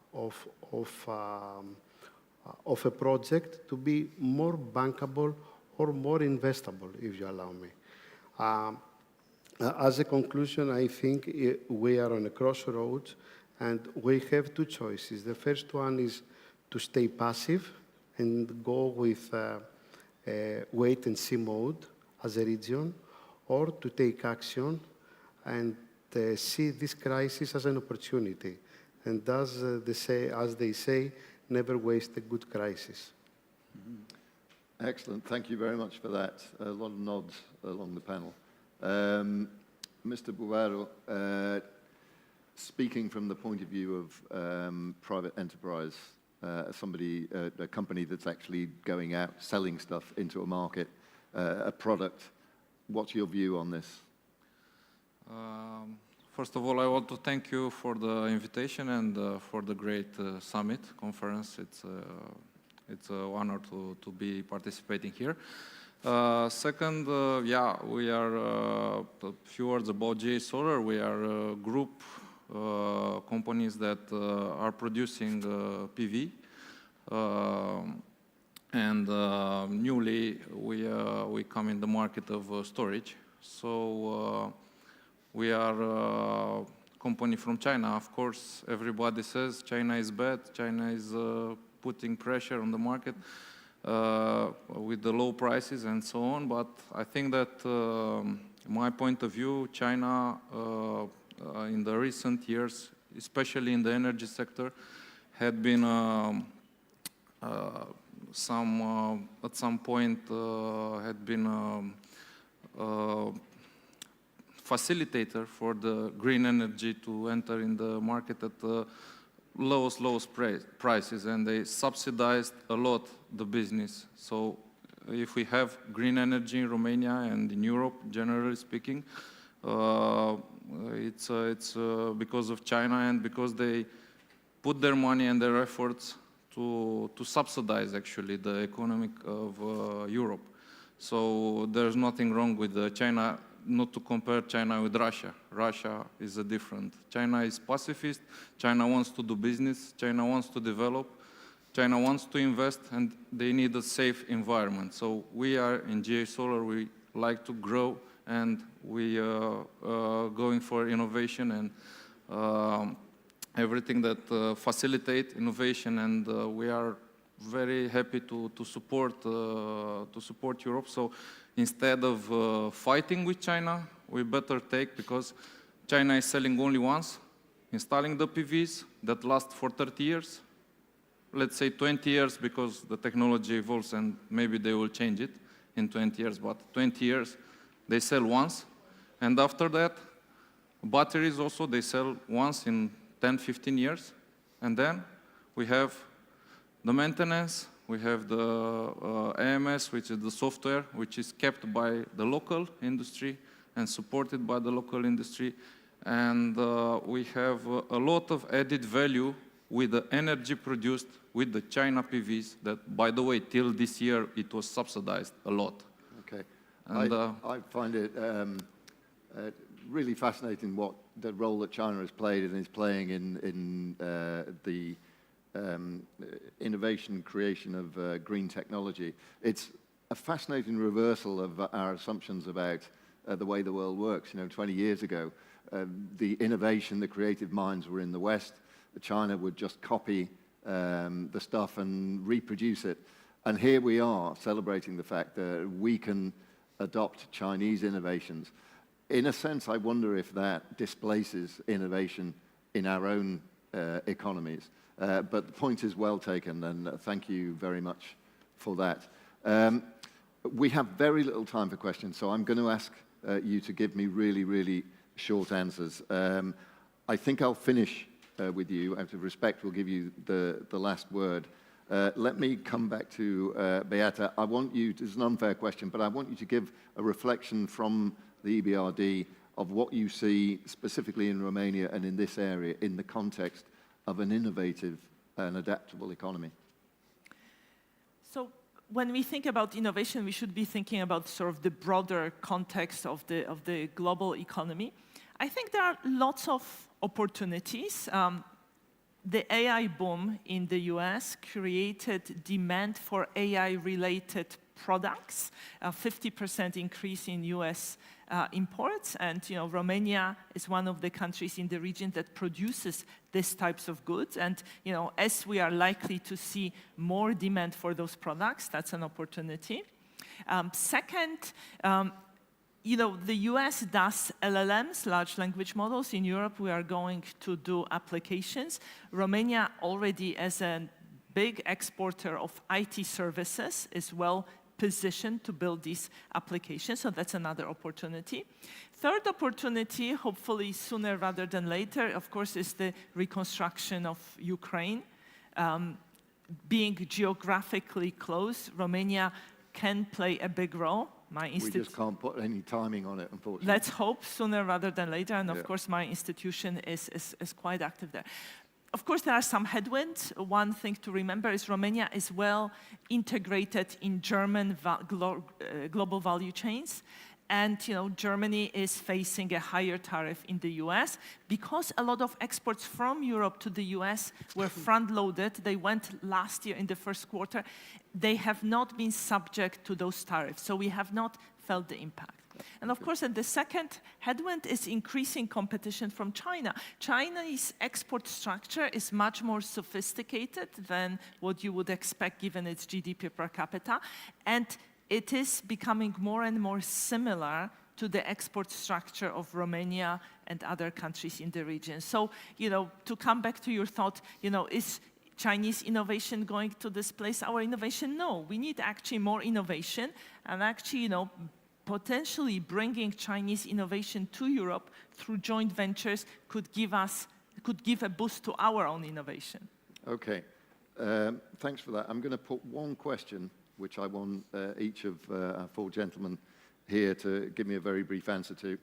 project to be more bankable or more investable, if you allow me. As a conclusion, I think we are on a crossroads, and we have two choices. The first one is to stay passive and go with a wait-and-see mode as a region, or to take action and see this crisis as an opportunity. And as they say, never waste a good crisis. Excellent. Thank you very much for that. A lot of nods along the panel. Mr. Bouvaro, speaking from the point of view of private enterprise, a company that's actually going out, selling stuff into a market, a product, what's your view on this? First of all, I want to thank you for the invitation and for the great summit conference. It's an honor to be participating here. Second, yeah, we are a few words about GA Solar. We are a group companies that are producing PV, and newly we come in the market of storage. So we are a company from China. Of course, everybody says China is bad. China is putting pressure on the market with the low prices and so on. But I think that, my point of view, China in the recent years, especially in the energy sector, had been at some point had been facilitator for the green energy to enter in the market at lowest prices, and they subsidized a lot the business. So if we have green energy in Romania and in Europe, generally speaking, it's because of China and because they put their money and their efforts to subsidize actually the economy of Europe. So there's nothing wrong with China, not to compare China with Russia. Russia is a different. China is pacifist, China wants to do business, China wants to develop, China wants to invest, and they need a safe environment. So we are in GA Solar, we like to grow, and we are going for innovation and everything that facilitate innovation, and we are very happy to support Europe. So instead of fighting with China, we better take, because China is selling only once, installing the PVs that last for 30 years. Let's say 20 years, because the technology evolves and maybe they will change it in 20 years, but 20 years, they sell once. And after that, batteries also, they sell once in 10, 15 years. And then we have the maintenance, we have the AMS, which is the software, which is kept by the local industry and supported by the local industry. And we have a lot of added value with the energy produced with the China PVs that, by the way, till this year, it was subsidized a lot. Okay. And, I find it really fascinating what the role that China has played and is playing in the innovation and creation of green technology. It's a fascinating reversal of our assumptions about the way the world works. 20 years ago, the innovation, the creative minds were in the West. China would just copy the stuff and reproduce it. And here we are celebrating the fact that we can adopt Chinese innovations. In a sense, I wonder if that displaces innovation in our own economies. But the point is well taken, and thank you very much for that. We have very little time for questions, so I'm going to ask you to give me really, really short answers. I think I'll finish with you. Out of respect, we'll give you the last word. Let me come back to Beata. I want you, this is an unfair question, but I want you to give a reflection from the EBRD of what you see specifically in Romania and in this area in the context of an innovative and adaptable economy. So when we think about innovation, we should be thinking about sort of the broader context of the global economy. I think there are lots of opportunities. The AI boom in the US created demand for AI-related products, a 50% increase in US imports, and Romania is one of the countries in the region that produces these types of goods. And as we are likely to see more demand for those products, that's an opportunity. Second, the US does LLMs, large language models. In Europe, we are going to do applications. Romania already, as a big exporter of IT services, is well positioned to build these applications, so that's another opportunity. Third opportunity, hopefully sooner rather than later, of course, is the reconstruction of Ukraine. Being geographically close, Romania can play a big role. We just can't put any timing on it, unfortunately. Let's hope sooner rather than later, and of course my institution is quite active there. Of course, there are some headwinds. One thing to remember is Romania is well integrated in German global value chains. And Germany is facing a higher tariff in the US because a lot of exports from Europe to the US were front-loaded. They went last year in the first quarter. They have not been subject to those tariffs, so we have not felt the impact. And of course, the second headwind is increasing competition from China. China's export structure is much more sophisticated than what you would expect given its GDP per capita, and it is becoming more and more similar to the export structure of Romania and other countries in the region. So, to come back to your thought, is Chinese innovation going to displace our innovation? No, we need actually more innovation, and actually, potentially bringing Chinese innovation to Europe through joint ventures could give us could give a boost to our own innovation. Okay. Thanks for that. I'm going to put one question, which I want each of our four gentlemen here to give me a very brief answer to.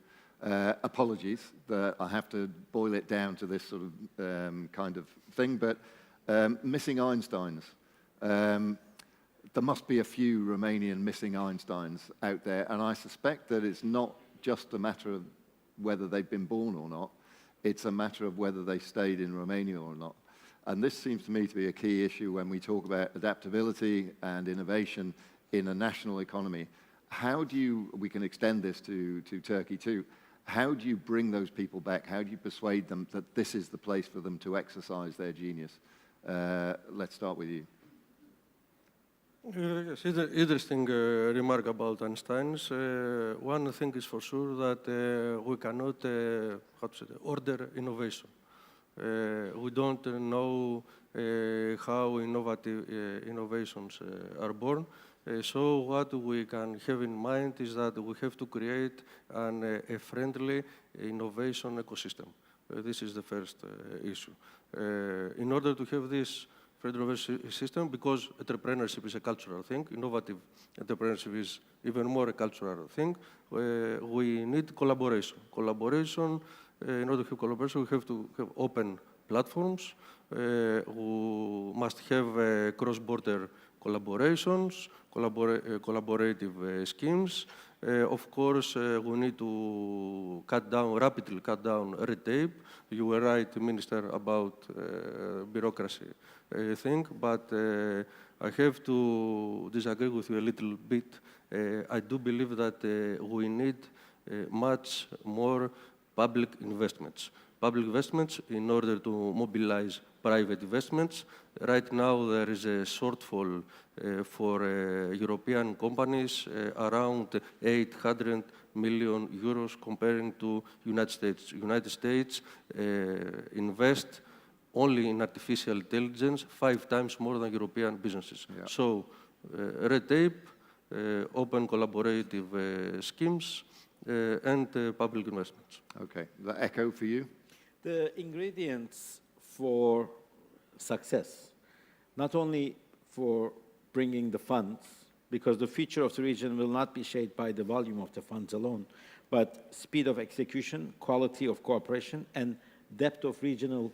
Apologies that I have to boil it down to this sort of kind of thing, but missing Einsteins. There must be a few Romanian missing Einsteins out there, and I suspect that it's not just a matter of whether they've been born or not, it's a matter of whether they stayed in Romania or not. And this seems to me to be a key issue when we talk about adaptability and innovation in a national economy. How do you, we can extend this to Turkey too, how do you bring those people back? How do you persuade them that this is the place for them to exercise their genius? Let's start with you. Yes, interesting remark about Einstein's. One thing is for sure that we cannot order innovation. We don't know how innovative innovations are born. So what we can have in mind is that we have to create a friendly innovation ecosystem. This is the first issue. In order to have this friendly system, because entrepreneurship is a cultural thing, innovative entrepreneurship is even more a cultural thing, we need collaboration. Collaboration, in order to have collaboration, we have to have open platforms. We must have cross-border collaborations, collaborative schemes. Of course, we need to rapidly cut down red tape. You were right, Minister, about bureaucracy thing, but I have to disagree with you a little bit. I do believe that we need much more public investments. Public investments in order to mobilize private investments. Right now, there is a shortfall for European companies around 800 million euros comparing to United States. United States invest only in artificial intelligence 5 times more than European businesses. Yeah. So, red tape, open collaborative schemes, and public investments. Okay, the echo for you? The ingredients for success, not only for bringing the funds, because the future of the region will not be shaped by the volume of the funds alone, but speed of execution, quality of cooperation, and depth of regional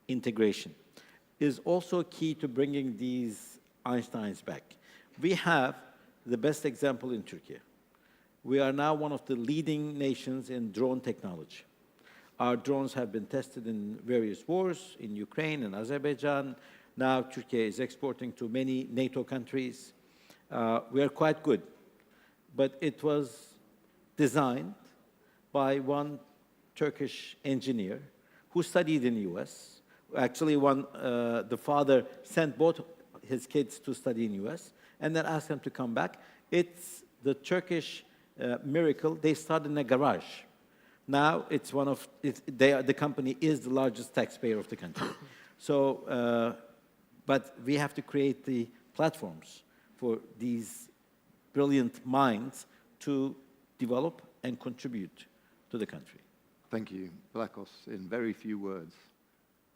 integration is also key to bringing these Einsteins back. We have the best example in Turkey. We are now one of the leading nations in drone technology. Our drones have been tested in various wars, in Ukraine and Azerbaijan. Now Turkey is exporting to many NATO countries. We are quite good. But it was designed by one Turkish engineer who studied in the US. Actually, the father sent both his kids to study in the US and then asked them to come back. It's the Turkish miracle. They started in a garage. Now it's the company is the largest taxpayer of the country. So, but we have to create the platforms for these brilliant minds to develop and contribute to the country. Thank you. Vlachos, in very few words,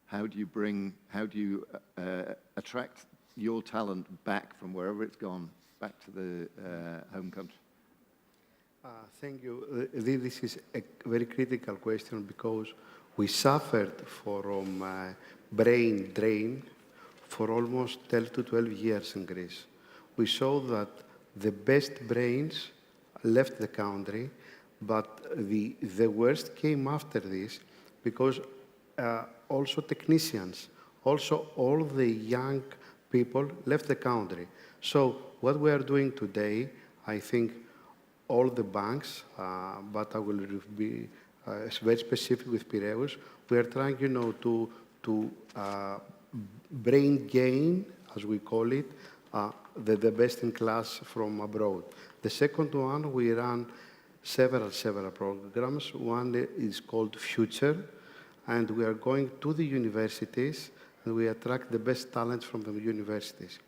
how do you attract your talent back from wherever it's gone, back to the home country? Thank you. This is a very critical question because we suffered from brain drain for almost 10 to 12 years in Greece. We saw that the best brains left the country, but the worst came after this because also technicians, also all the young people left the country. So what we are doing today, I think all the banks, but I will be very specific with Pyreos, we are trying, to brain gain, as we call it, the best in class from abroad. The second one, we run several programs. One is called Future, and we are going to the universities, and we attract the best talents from the universities.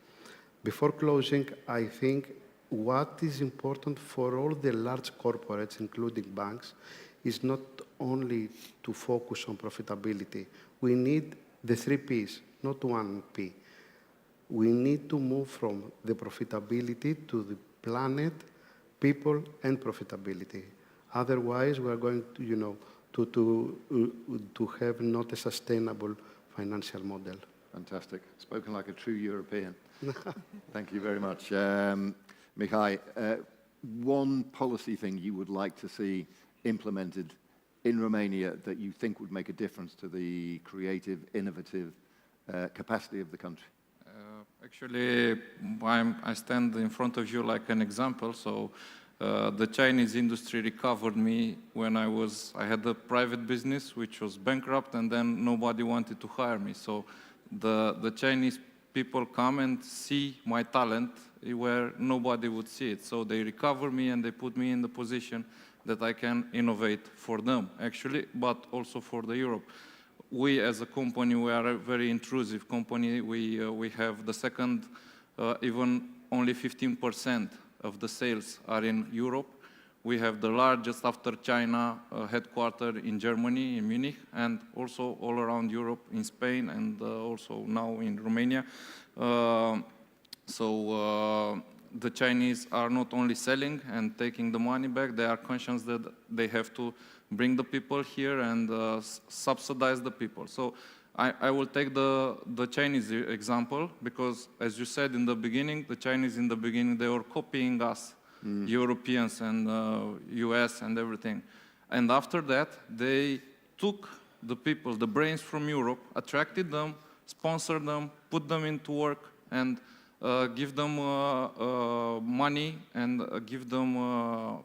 Before closing, I think what is important for all the large corporates, including banks, is not only to focus on profitability. We need the 3 Ps, not 1 P. We need to move from the profitability to the planet, people, and profitability. Otherwise, we are going to, to have not a sustainable financial model. Fantastic. Spoken like a true European. Thank you very much. Mihai, one policy thing you would like to see implemented in Romania that you think would make a difference to the creative, innovative capacity of the country? Actually, I stand in front of you like an example. So the Chinese industry recovered me when I had a private business which was bankrupt, and then nobody wanted to hire me. So the Chinese people come and see my talent where nobody would see it. So they recover me and they put me in the position that I can innovate for them, actually, but also for the Europe. We, as a company, we are a very intrusive company. We have the second, even only 15% of the sales are in Europe. We have the largest, after China, headquarter in Germany, in Munich, and also all around Europe, in Spain, and also now in Romania. The Chinese are not only selling and taking the money back, they are conscious that they have to bring the people here and subsidize the people. So I will take the Chinese example, because as you said in the beginning, the Chinese in the beginning, they were copying us, Europeans and US and everything. And after that, they took the people, the brains from Europe, attracted them, sponsored them, put them into work, and give them money and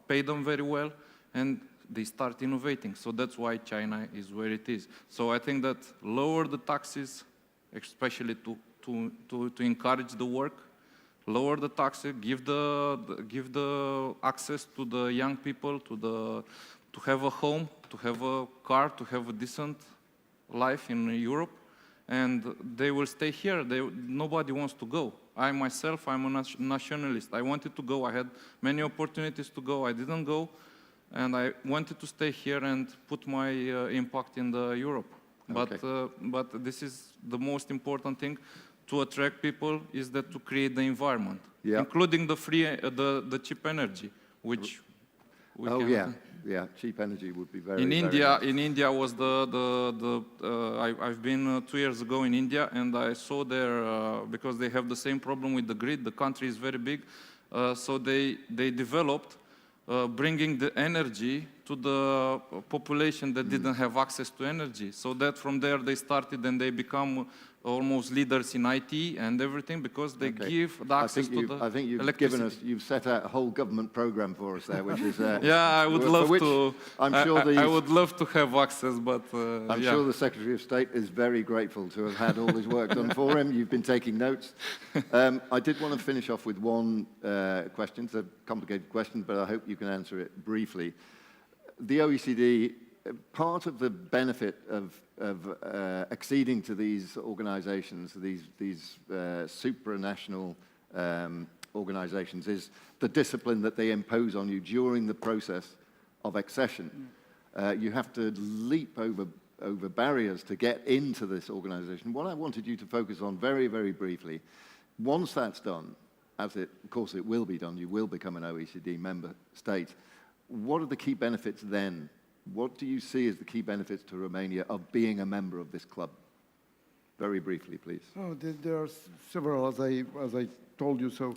pay them very well, and they start innovating. So that's why China is where it is. So I think that lower the taxes, especially to encourage the work, lower the taxes, give the access to the young people to have a home, to have a car, to have a decent life in Europe, and they will stay here. Nobody wants to go. I myself, I'm a nationalist. I wanted to go. I had many opportunities to go. I didn't go, and I wanted to stay here and put my impact in Europe. Okay. But this is the most important thing to attract people, is that to create the environment, including the cheap energy, which we can. Yeah, cheap energy would be very. In India, was I've been 2 years ago in India, and I saw there because they have the same problem with the grid. The country is very big, so they developed bringing the energy to the population that didn't have access to energy. So that from there they started, and they become almost leaders in IT and everything, because they give the access to the I think you've set out a whole government program for us there, which is yeah, I would love to. I'm sure I would love to have access, but I'm sure the Secretary of State is very grateful to have had all his work done for him. You've been taking notes. I did want to finish off with one question. It's a complicated question, but I hope you can answer it briefly. The OECD, part of the benefit of acceding to these organizations, these supranational organizations, is the discipline that they impose on you during the process of accession. You have to leap over barriers to get into this organization. What I wanted you to focus on very, very briefly, once that's done, of course it will be done, you will become an OECD member state, what are the key benefits then? What do you see as the key benefits to Romania of being a member of this club? Very briefly, please. Oh, there are several, as I told you. So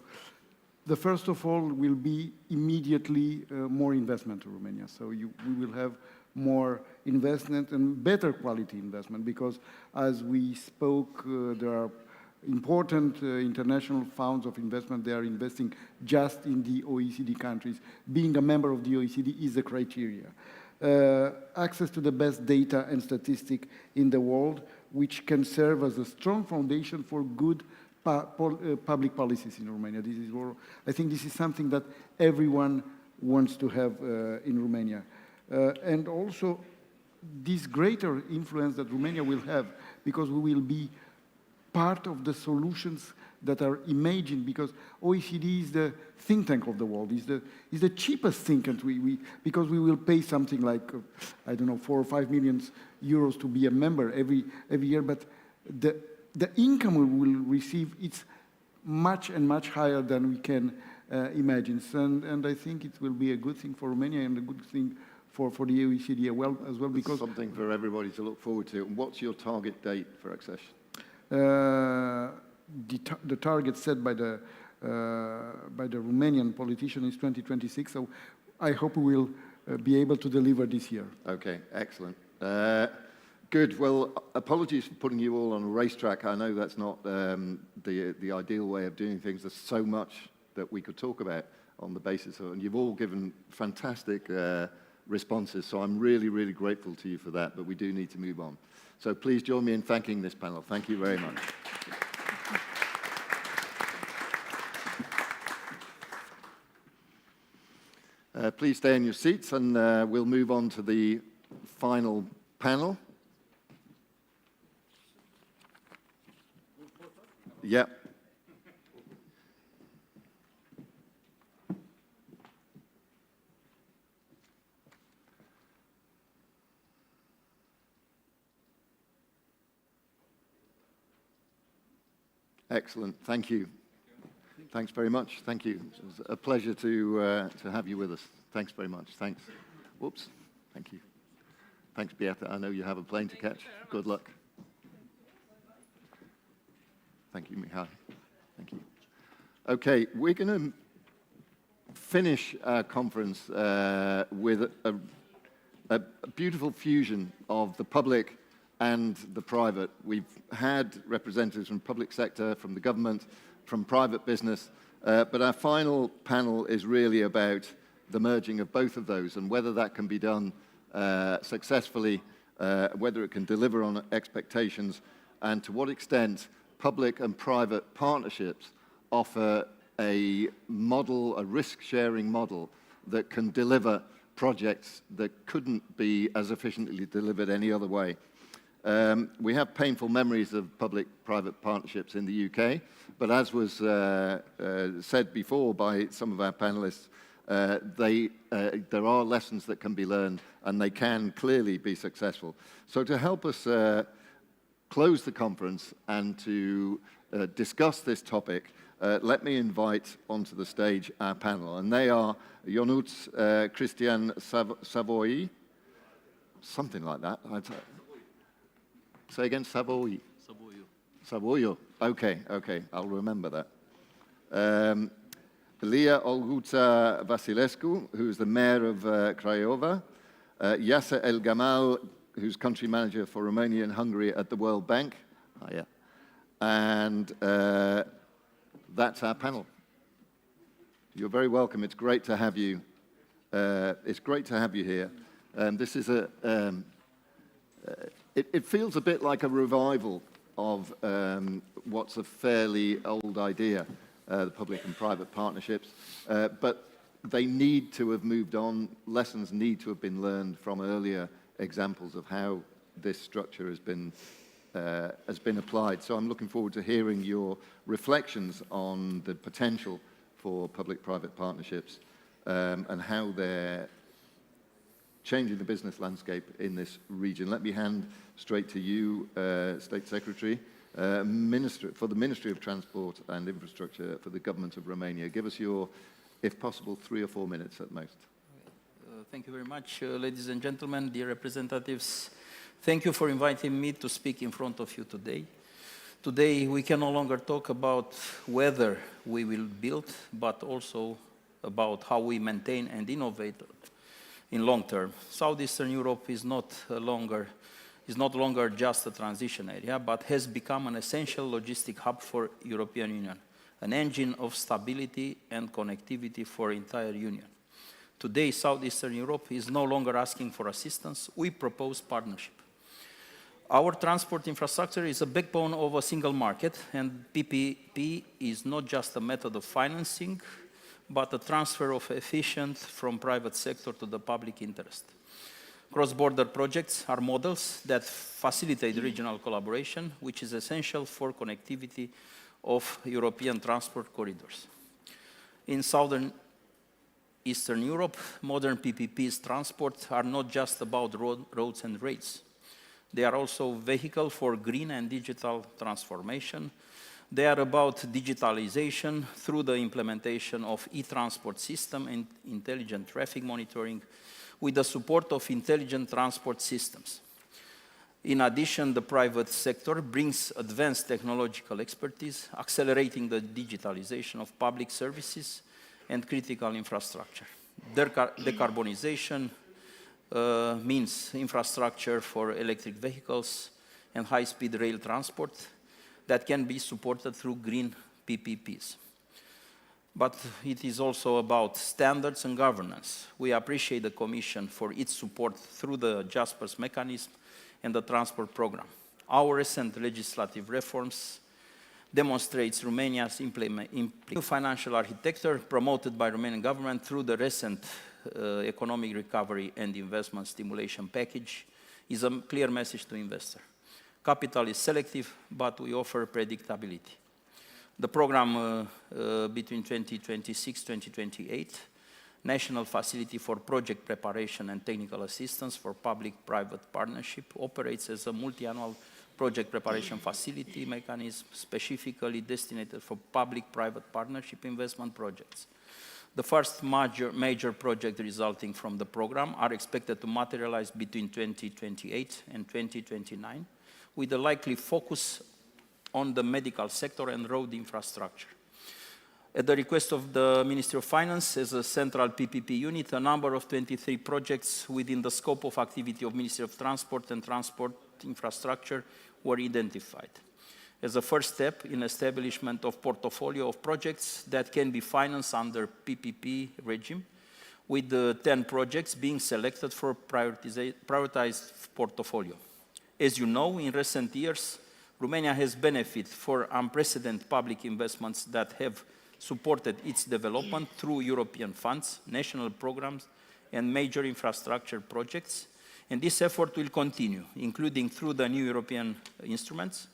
the first of all will be immediately more investment to Romania. So we will have more investment and better quality investment, because as we spoke, there are important international funds of investment. They are investing just in the OECD countries. Being a member of the OECD is a criteria. Access to the best data and statistic in the world, which can serve as a strong foundation for good public policies in Romania. I think this is something that everyone wants to have in Romania. And also this greater influence that Romania will have, because we will be part of the solutions that are imagined, because OECD is the think tank of the world, is the cheapest think tank, because we will pay something like, I don't know, 4 or 5 million euros to be a member every year, but the income we will receive, it's much and much higher than we can imagine. And I think it will be a good thing for Romania and a good thing for the OECD as well, because... Something for everybody to look forward to. What's your target date for accession? The target set by the Romanian politician is 2026, so I hope we will be able to deliver this year. Okay, excellent. Good. Well, apologies for putting you all on a racetrack. I know that's not the ideal way of doing things. There's so much that we could talk about on the basis of, and you've all given fantastic responses, so I'm really, really grateful to you for that, but we do need to move on. So please join me in thanking this panel. Thank you very much. Please stay in your seats, and we'll move on to the final panel. Yep. Excellent. Thank you. Thanks very much. Thank you. It's a pleasure to have you with us. Thanks very much. Thanks. Whoops. Thank you. Thanks, Beata. I know you have a plane to catch. Good luck. Thank you, Mihai. Thank you. Okay, we're going to finish our conference with a beautiful fusion of the public and the private. We've had representatives from public sector, from the government, from private business, but our final panel is really about the merging of both of those and whether that can be done successfully, whether it can deliver on expectations, and to what extent public and private partnerships offer a model, a risk-sharing model that can deliver projects that couldn't be as efficiently delivered any other way. We have painful memories of public-private partnerships in the UK, but as was said before by some of our panelists, there are lessons that can be learned, and they can clearly be successful. So to help us close the conference and to discuss this topic, let me invite onto the stage our panel, and they are Ionuț Cristian Savoie, something like that. Say again, Savoie. Savoio. Okay, I'll remember that. Lia Olguța Vasilescu, who's the mayor of Craiova. Yasser El Gamal, who's country manager for Romania and Hungary at the World Bank. Oh, yeah. And that's our panel. You're very welcome. It's great to have you. It's great to have you here. This is it feels a bit like a revival of what's a fairly old idea, the public and private partnerships, but they need to have moved on. Lessons need to have been learned from earlier examples of how this structure has been applied. So I'm looking forward to hearing your reflections on the potential for public-private partnerships and how they're changing the business landscape in this region. Let me hand straight to you, State Secretary, for the Ministry of Transport and Infrastructure for the Government of Romania. Give us your, if possible, 3 or 4 minutes at most. Thank you very much, ladies and gentlemen, dear representatives. Thank you for inviting me to speak in front of you today. Today, we can no longer talk about whether we will build, but also about how we maintain and innovate in long term. Southeastern Europe is not longer just a transition area, but has become an essential logistic hub for European Union, an engine of stability and connectivity for entire Union. Today, Southeastern Europe is no longer asking for assistance. We propose partnership. Our transport infrastructure is a backbone of a single market, and PPP is not just a method of financing, but a transfer of efficient from private sector to the public interest. Cross-border projects are models that facilitate regional collaboration, which is essential for connectivity of European transport corridors. In Southern Eastern Europe, modern PPPs transport are not just about roads and rails. They are also vehicle for green and digital transformation. They are about digitalization through the implementation of e-transport system and intelligent traffic monitoring with the support of intelligent transport systems. In addition, the private sector brings advanced technological expertise, accelerating the digitalization of public services and critical infrastructure. Decarbonization means infrastructure for electric vehicles and high-speed rail transport that can be supported through green PPPs. But it is also about standards and governance. We appreciate the Commission for its support through the JASPERS mechanism and the transport program. Our recent legislative reforms demonstrates Romania's new financial architecture promoted by Romanian government through the recent economic recovery and investment stimulation package is a clear message to investors. Capital is selective, but we offer predictability. The program between 2026-2028, National Facility for Project Preparation and Technical Assistance for Public-Private Partnership, operates as a multi-annual project preparation facility mechanism specifically destined for public-private partnership investment projects. The first major project resulting from the program are expected to materialize between 2028 and 2029, with a likely focus on the medical sector and road infrastructure. At the request of the Ministry of Finance, as a central PPP unit, a number of 23 projects within the scope of activity of Ministry of Transport and Transport Infrastructure were identified as a first step in establishment of portfolio of projects that can be financed under PPP regime, with the 10 projects being selected for prioritized portfolio. As you know, in recent years, Romania has benefited from unprecedented public investments that have supported its development through European funds, national programs, and major infrastructure projects. And this effort will continue, including through the new European instruments.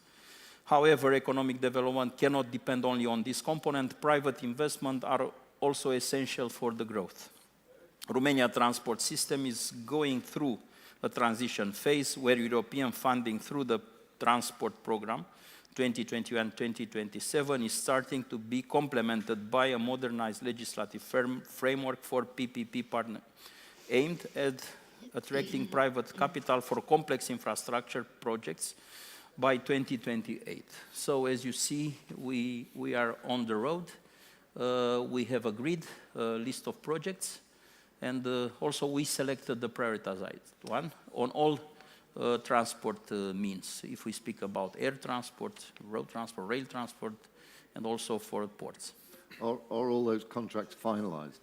However, economic development cannot depend only on this component. Private investment are also essential for the growth. Romania transport system is going through a transition phase where European funding through the transport program 2021-2027 is starting to be complemented by a modernized legislative framework for PPP partner aimed at attracting private capital for complex infrastructure projects by 2028. So as you see, we are on the road. We have agreed a list of projects, and also we selected the prioritized one on all transport means. If we speak about air transport, road transport, rail transport, and also for ports. Are all those contracts finalized?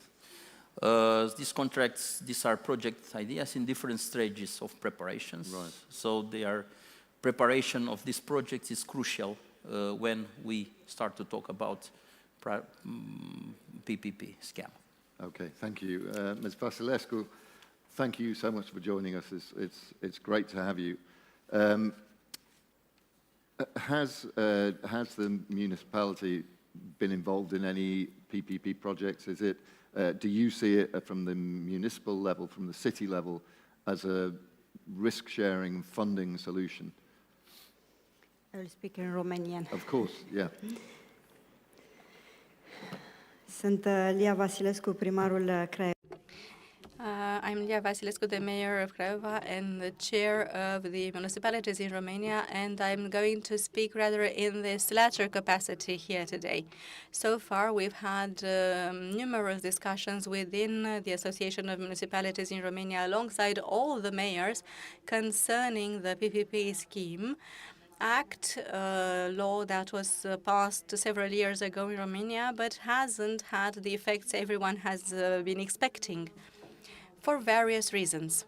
These contracts, these are project ideas in different stages of preparations. Right. So preparation of this project is crucial when we start to talk about PPP scam. Okay, thank you. Ms. Vasilescu, thank you so much for joining us. It's great to have you. Has the municipality been involved in any PPP projects? Is it, do you see it from the municipal level, from the city level, as a risk-sharing funding solution? I will speak in Romanian. Of course, yeah. Sunt Lia Vasilescu, primarul Craiova. I'm Lia Vasilescu, the mayor of Craiova and the chair of the municipalities in Romania, and I'm going to speak rather in this latter capacity here today. So far, we've had numerous discussions within the Association of Municipalities in Romania alongside all the mayors concerning the PPP scheme. Law that was passed several years ago in Romania, but hasn't had the effects everyone has been expecting for various reasons.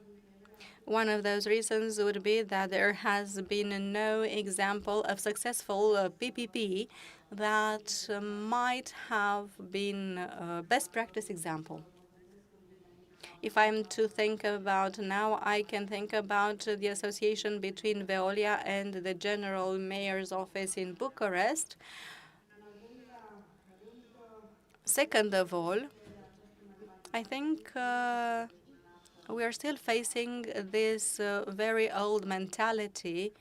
One of those reasons would be that there has been no example of successful PPP that might have been a best practice example. If I'm to think about now, I can think about the association between Veolia and the General Mayor's office in Bucharest. Second of all, I think we are still facing this very old mentality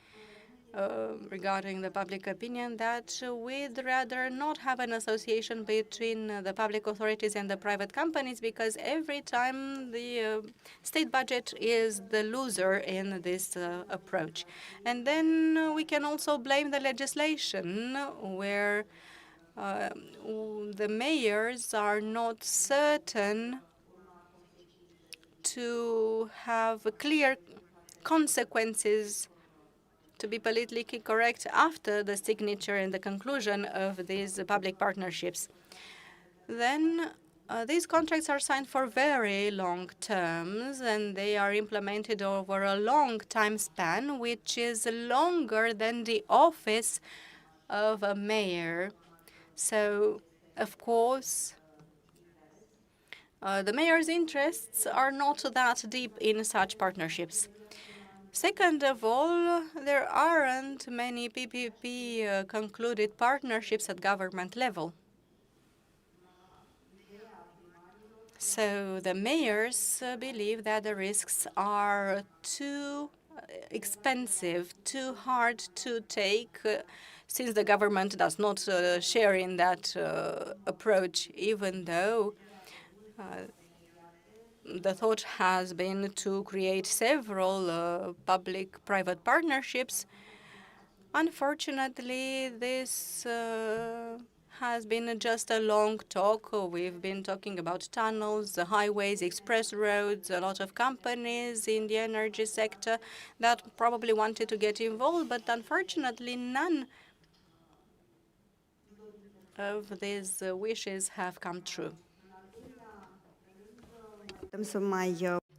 regarding the public opinion that we'd rather not have an association between the public authorities and the private companies, because every time the state budget is the loser in this approach. And then we can also blame the legislation, where the mayors are not certain to have clear consequences to be politically correct after the signature and the conclusion of these public partnerships. Then these contracts are signed for very long terms, and they are implemented over a long time span, which is longer than the office of a mayor. So, of course, the mayor's interests are not that deep in such partnerships. Second of all, there aren't many PPP concluded partnerships at government level. So the mayors believe that the risks are too expensive, too hard to take, since the government does not share in that approach, even though the thought has been to create several public-private partnerships. Unfortunately, this has been just a long talk. We've been talking about tunnels, the highways, express roads, a lot of companies in the energy sector that probably wanted to get involved, but unfortunately none of these wishes have come true.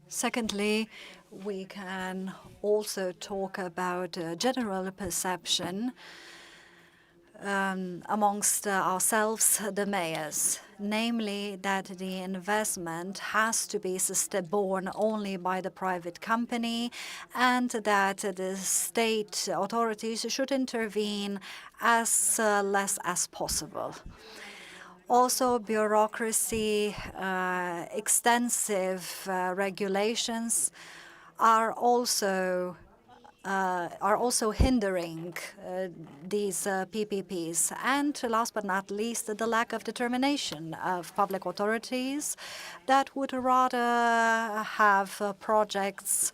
Secondly, we can also talk about general perception amongst ourselves, the mayors, namely that the investment has to be borne only by the private company, and that the state authorities should intervene as less as possible. Also, bureaucracy, extensive regulations are also hindering these PPPs. And last but not least, the lack of determination of public authorities that would rather have projects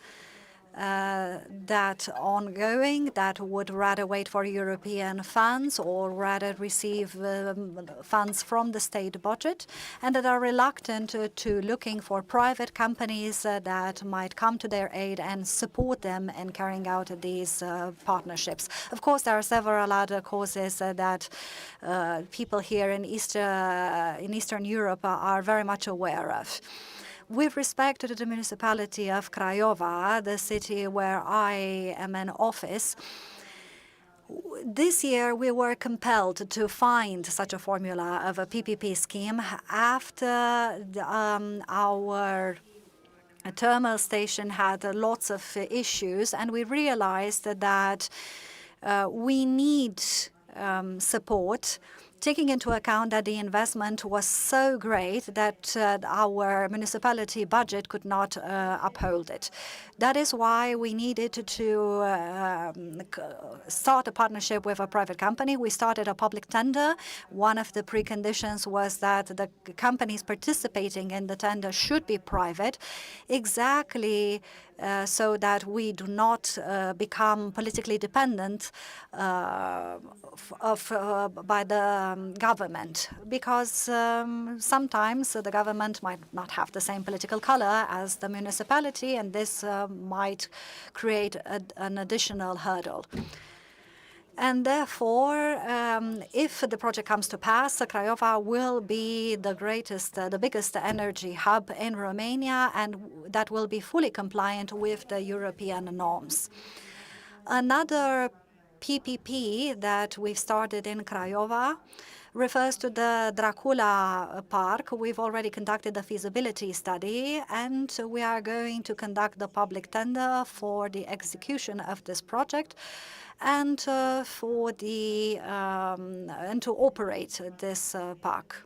that ongoing, that would rather wait for European funds or rather receive funds from the state budget, and that are reluctant to looking for private companies that might come to their aid and support them in carrying out these partnerships. Of course, there are several other causes that people here in Eastern Europe are very much aware of. With respect to the municipality of Craiova, the city where I am in office, this year we were compelled to find such a formula of a PPP scheme after our thermal station had lots of issues, and we realized that we need support, taking into account that the investment was so great that our municipality budget could not uphold it. That is why we needed to start a partnership with a private company. We started a public tender. One of the preconditions was that the companies participating in the tender should be private, exactly so that we do not become politically dependent by the government, because sometimes the government might not have the same political color as the municipality, and this might create an additional hurdle. And therefore, if the project comes to pass, Craiova will be the biggest energy hub in Romania, and that will be fully compliant with the European norms. Another PPP that we've started in Craiova refers to the Dracula Park. We've already conducted the feasibility study, and we are going to conduct the public tender for the execution of this project and for the and to operate this park.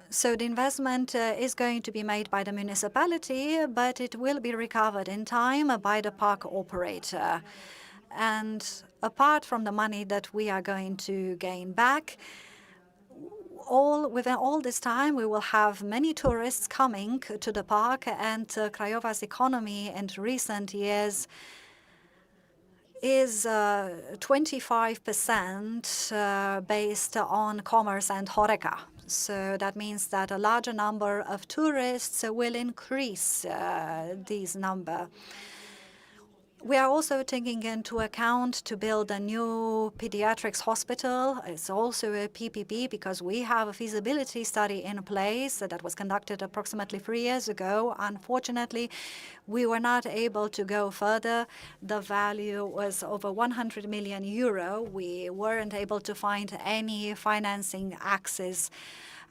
So the investment is going to be made by the municipality, but it will be recovered in time by the park operator. And apart from the money that we are going to gain back, within all this time, we will have many tourists coming to the park, and Craiova's economy in recent years is 25% based on commerce and HoReCa. So that means that a larger number of tourists will increase this number. We are also taking into account to build a new pediatrics hospital. It's also a PPP because we have a feasibility study in place that was conducted approximately 3 years ago. Unfortunately, we were not able to go further. The value was over 100 million euro. We weren't able to find any financing access,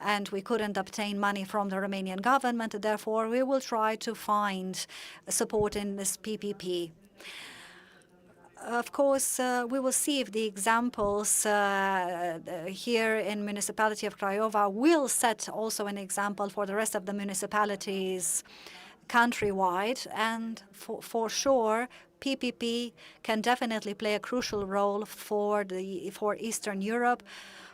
and we couldn't obtain money from the Romanian government. Therefore, we will try to find support in this PPP. Of course, we will see if the examples here in municipality of Craiova will set also an example for the rest of the municipalities countrywide. And for sure, PPP can definitely play a crucial role for Eastern Europe,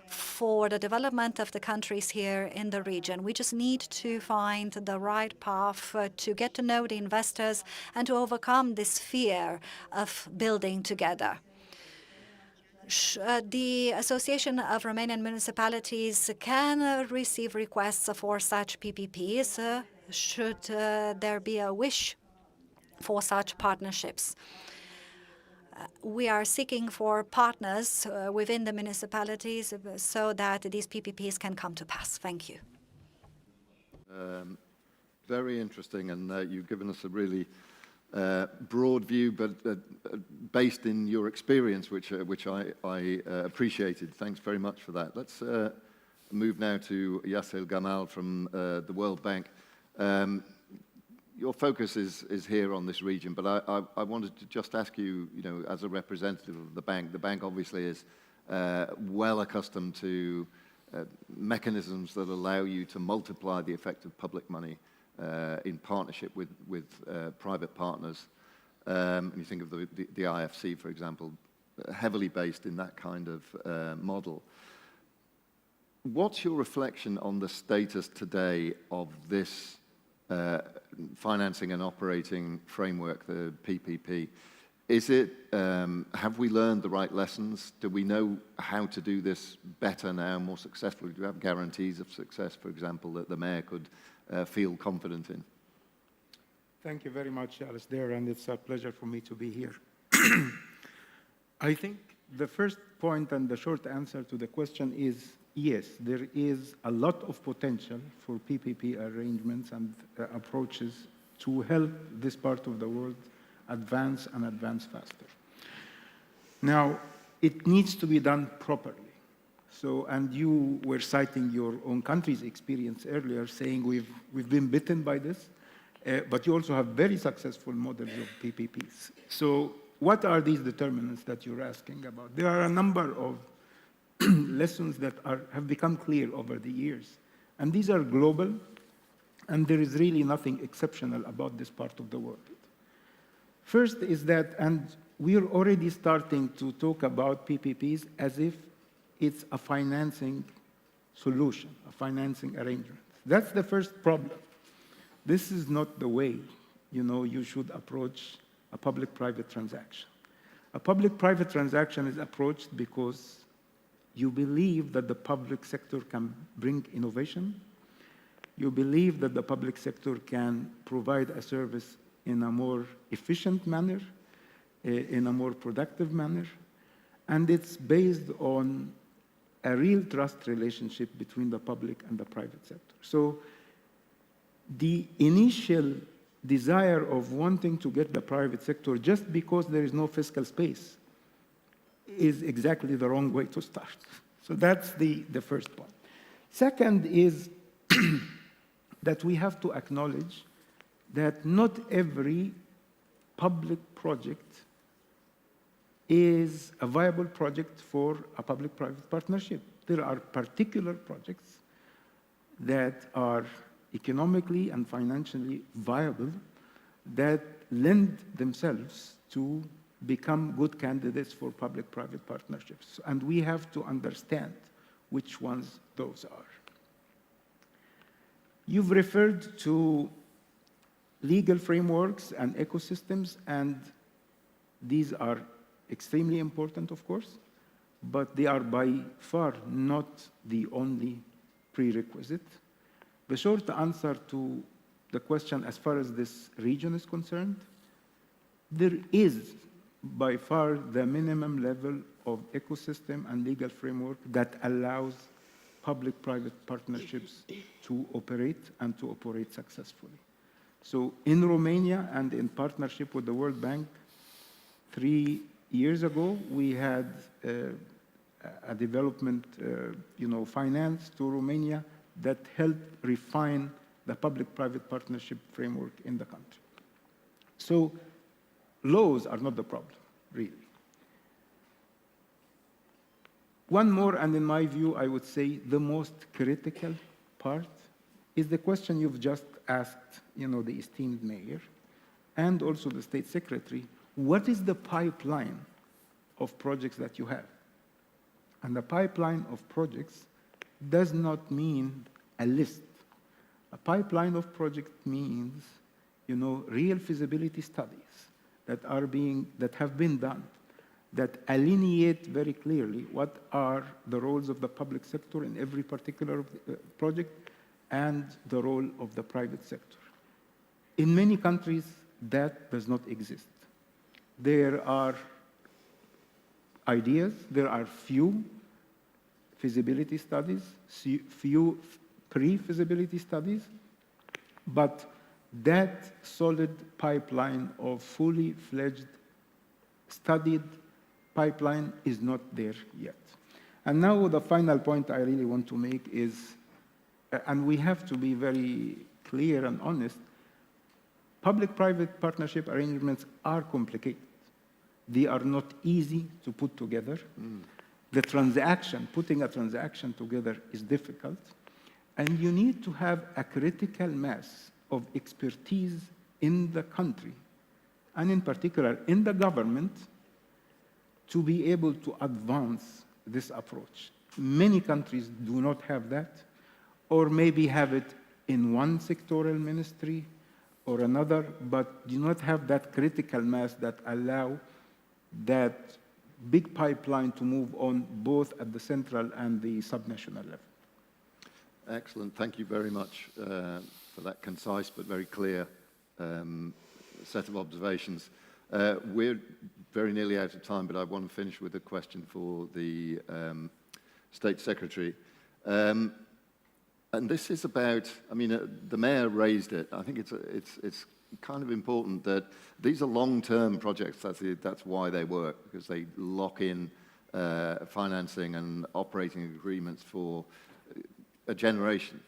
for the development of the countries here in the region. We just need to find the right path to get to know the investors and to overcome this fear of building together. The Association of Romanian Municipalities can receive requests for such PPPs should there be a wish for such partnerships. We are seeking for partners within the municipalities so that these PPPs can come to pass. Thank you. Very interesting, and you've given us a really broad view, but based in your experience, which I appreciated. Thanks very much for that. Let's move now to Yasser Gamal from the World Bank. Your focus is here on this region, but I wanted to just ask you, as a representative of the bank obviously is well accustomed to mechanisms that allow you to multiply the effect of public money in partnership with private partners. And you think of the IFC, for example, heavily based in that kind of model. What's your reflection on the status today of this financing and operating framework, the PPP? Is it, have we learned the right lessons? Do we know how to do this better now, more successfully? Do you have guarantees of success, for example, that the mayor could feel confident in? Thank you very much, Alistair, and it's a pleasure for me to be here. I think the first point and the short answer to the question is yes, there is a lot of potential for PPP arrangements and approaches to help this part of the world advance and advance faster. Now, it needs to be done properly. So, and you were citing your own country's experience earlier, saying we've been bitten by this, but you also have very successful models of PPPs. So what are these determinants that you're asking about? There are a number of lessons that have become clear over the years. And these are global, and there is really nothing exceptional about this part of the world. First is that, and we're already starting to talk about PPPs as if it's a financing solution, a financing arrangement. That's the first problem. This is not the way, you should approach a public-private transaction. A public-private transaction is approached because you believe that the public sector can bring innovation. You believe that the public sector can provide a service in a more efficient manner, in a more productive manner, and it's based on a real trust relationship between the public and the private sector. So the initial desire of wanting to get the private sector just because there is no fiscal space is exactly the wrong way to start. So that's the first point. Second is that we have to acknowledge that not every public project is a viable project for a public-private partnership. There are particular projects that are economically and financially viable that lend themselves to become good candidates for public-private partnerships. And we have to understand which ones those are. You've referred to legal frameworks and ecosystems, and these are extremely important, of course, but they are by far not the only prerequisite. The short answer to the question as far as this region is concerned, there is by far the minimum level of ecosystem and legal framework that allows public-private partnerships to operate and to operate successfully. So in Romania and in partnership with the World Bank, 3 years ago, we had a development finance to Romania that helped refine the public-private partnership framework in the country. So laws are not the problem, really. One more, and in my view, I would say the most critical part is the question you've just asked, the esteemed mayor and also the state secretary. What is the pipeline of projects that you have? And the pipeline of projects does not mean a list. A pipeline of projects means, real feasibility studies that have been done, that delineate very clearly what are the roles of the public sector in every particular project and the role of the private sector. In many countries, that does not exist. There are ideas, there are few feasibility studies, few pre-feasibility studies, but that solid pipeline of fully fledged, studied pipeline is not there yet. And now the final point I really want to make is, and we have to be very clear and honest, public-private partnership arrangements are complicated. They are not easy to put together. The transaction, putting a transaction together is difficult. And you need to have a critical mass of expertise in the country, and in particular in the government, to be able to advance this approach. Many countries do not have that, or maybe have it in one sectoral ministry or another, but do not have that critical mass that allow that big pipeline to move on both at the central and the subnational level. Excellent. Thank you very much for that concise but very clear set of observations. We're very nearly out of time, but I want to finish with a question for the State Secretary. And this is about, the Mayor raised it. I think it's kind of important that these are long-term projects. That's why they work, because they lock in financing and operating agreements for a generation.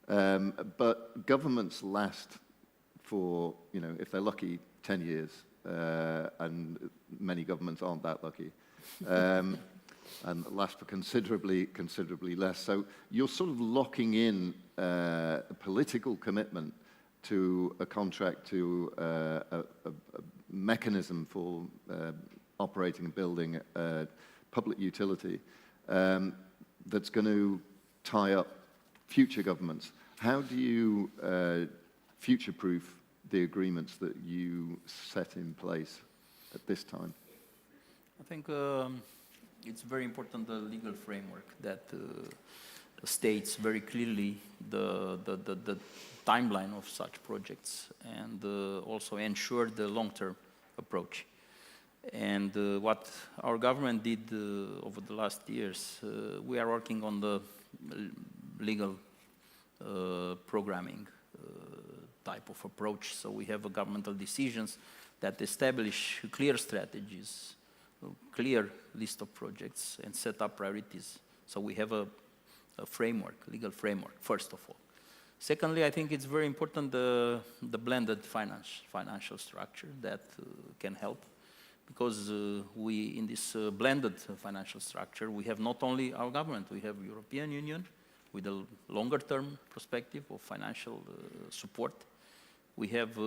But governments last for, if they're lucky, 10 years. And many governments aren't that lucky. And last for considerably less. So you're sort of locking in a political commitment to a contract, to a mechanism for operating and building a public utility that's going to tie up future governments. How do you future-proof the agreements that you set in place at this time? I think it's very important, the legal framework that states very clearly the timeline of such projects, and also ensure the long-term approach. And what our government did over the last years, we are working on the legal programming type of approach. So we have governmental decisions that establish clear strategies clear list of projects and set up priorities. So we have a framework, legal framework, first of all. Secondly, I think it's very important the blended financial structure that can help, because we, in this blended financial structure, we have not only our government, we have European Union with a longer-term perspective of financial support. We have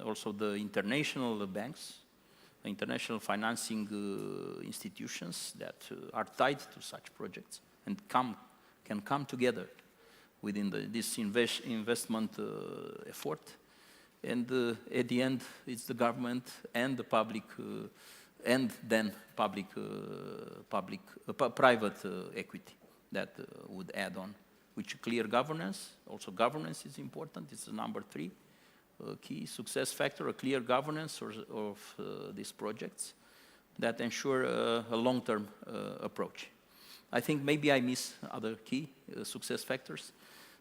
also the international banks, international financing institutions that are tied to such projects and can come together within this investment effort. And at the end, it's the government and the public, and then private equity that would add on, which clear governance. Also, governance is important. It's the number 3 key success factor, a clear governance of these projects that ensure a long-term approach. I think maybe I miss other key success factors,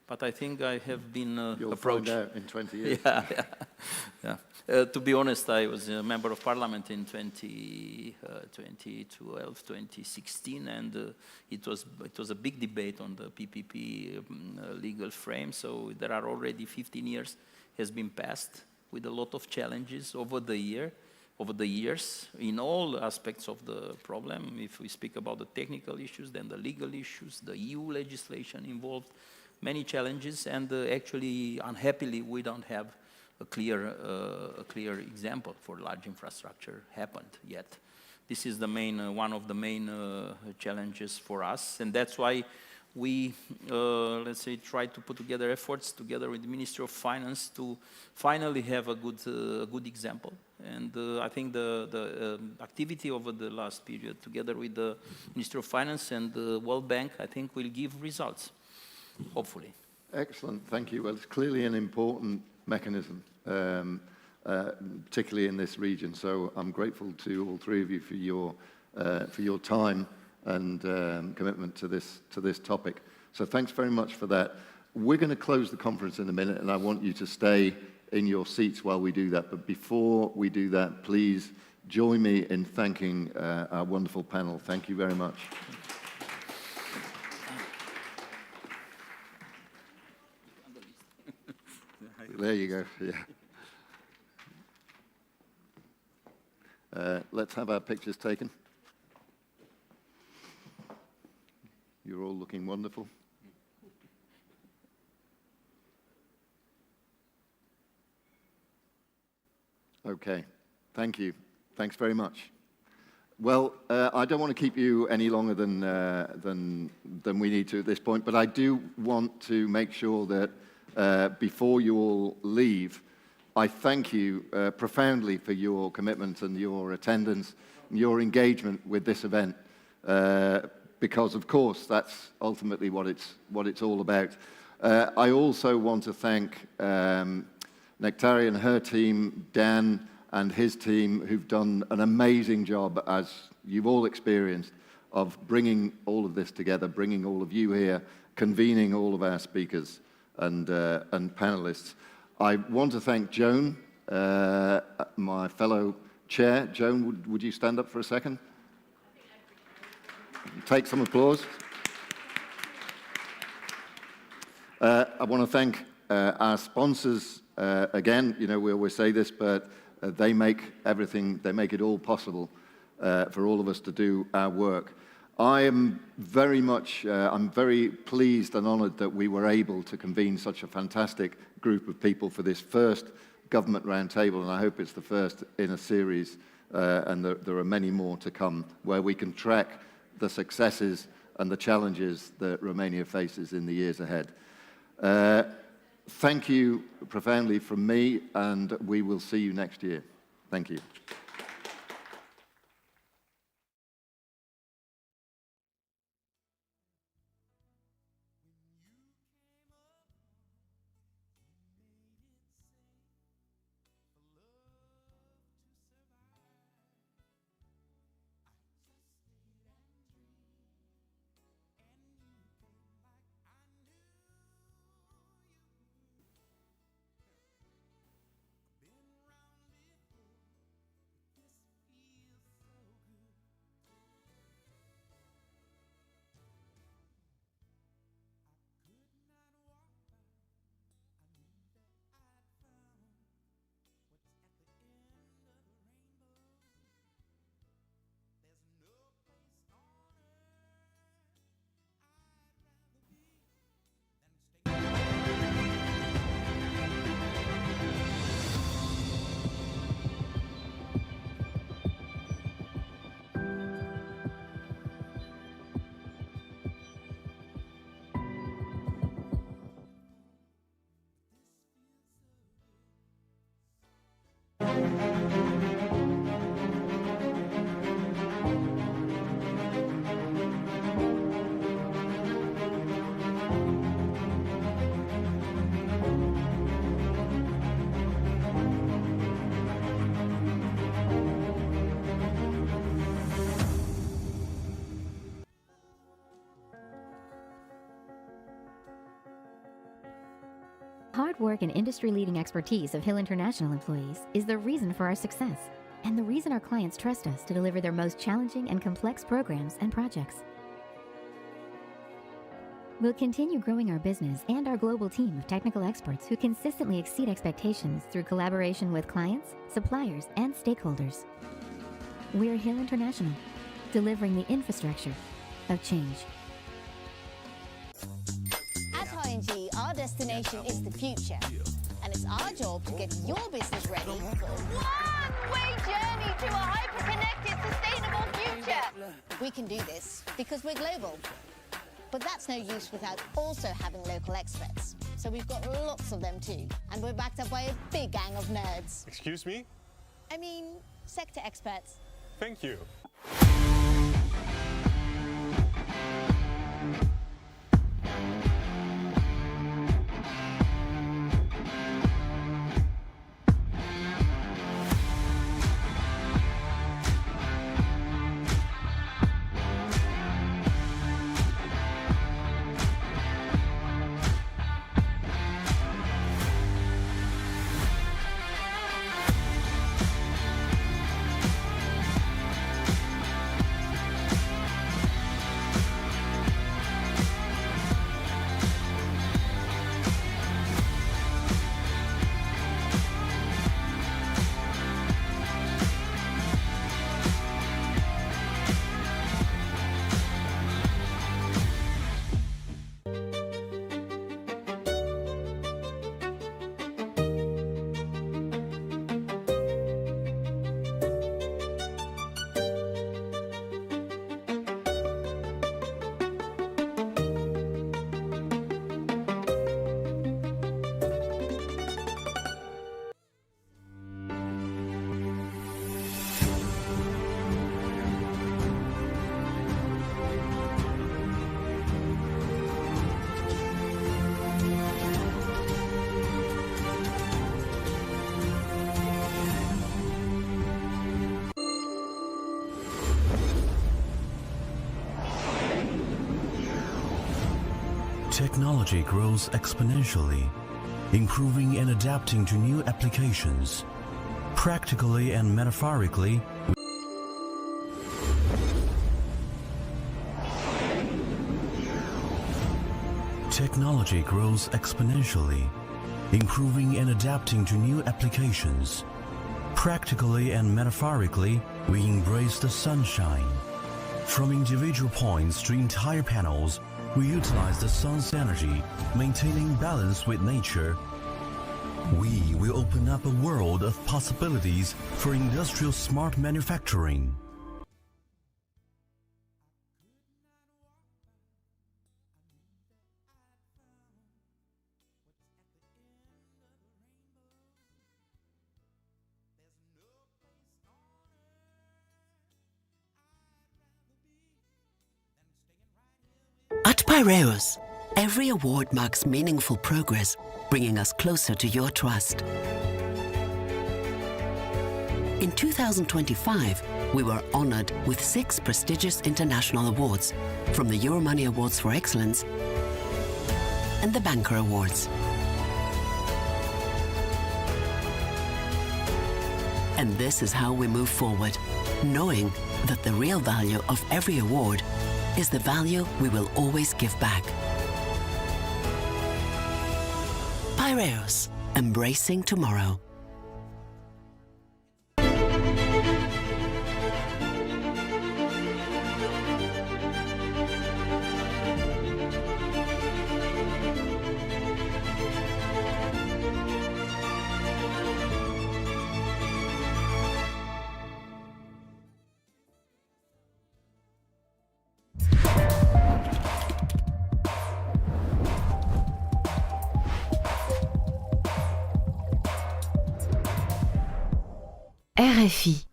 but I think I have been approached. You'll find out in 20 years. Yeah. To be honest, I was a member of parliament in 2012, 2016, and it was a big debate on the PPP legal frame. So there are already 15 years has been passed with a lot of challenges over the years in all aspects of the problem. If we speak about the technical issues, then the legal issues, the EU legislation involved, many challenges, and actually, unhappily, we don't have a clear example for large infrastructure happened yet. This is the main, one of the main challenges for us, and that's why we, let's say, try to put together efforts together with the Ministry of Finance to finally have a good example. And I think the activity over the last period, together with the Ministry of Finance and the World Bank, I think will give results, hopefully. Excellent, thank you. Well, it's clearly an important mechanism, particularly in this region. So I'm grateful to all 3 of you for your time and commitment to this topic. So thanks very much for that. We're going to close the conference in a minute, and I want you to stay in your seats while we do that. But before we do that, please join me in thanking our wonderful panel. Thank you very much. There you go, yeah. Let's have our pictures taken. You're all looking wonderful. Okay, thank you. Thanks very much. Well, I don't want to keep you any longer than we need to at this point, but I do want to make sure that before you all leave, I thank you profoundly for your commitment and your attendance and your engagement with this event. Because, of course, that's ultimately what it's all about. I also want to thank Nectaria and her team, Dan and his team, who've done an amazing job, as you've all experienced, of bringing all of this together, bringing all of you here, convening all of our speakers and panelists. I want to thank Joan, my fellow chair. Joan, would you stand up for a second? Take some applause. I want to thank our sponsors again. You know, we always say this, but they make everything, they make it all possible for all of us to do our work. I am very much, I'm very pleased and honored that we were able to convene such a fantastic group of people for this first government roundtable, and I hope it's the first in a series, and there are many more to come, where we can track the successes and the challenges that Romania faces in the years ahead. Thank you profoundly from me, and we will see you next year. Thank you. Hard work and industry-leading expertise of Hill International employees is the reason for our success and the reason our clients trust us to deliver their most challenging and complex programs and projects. We'll continue growing our business and our global team of technical experts who consistently exceed expectations through collaboration with clients, suppliers, and stakeholders. We're Hill International, delivering the infrastructure of change. At ING, our destination is the future. And it's our job to get your business ready for a one-way journey to a hyper-connected, sustainable future. We can do this because we're global. But that's no use without also having local experts. So we've got lots of them too. And we're backed up by a big gang of nerds. Excuse me? I mean, sector experts. Thank you. Technology grows exponentially, improving and adapting to new applications. Practically and metaphorically, technology grows exponentially, improving and adapting to new applications. Practically and metaphorically, we embrace the sunshine. From individual points to entire panels, we utilize the sun's energy, maintaining balance with nature. We will open up a world of possibilities for industrial smart manufacturing. At Pyreos, every award marks meaningful progress, bringing us closer to your trust. In 2025, we were honored with 6 prestigious international awards, from the Euromoney Awards for Excellence and the Banker Awards. And this is how we move forward, knowing that the real value of every award is the value we will always give back. Pyreos, embracing tomorrow. RFI.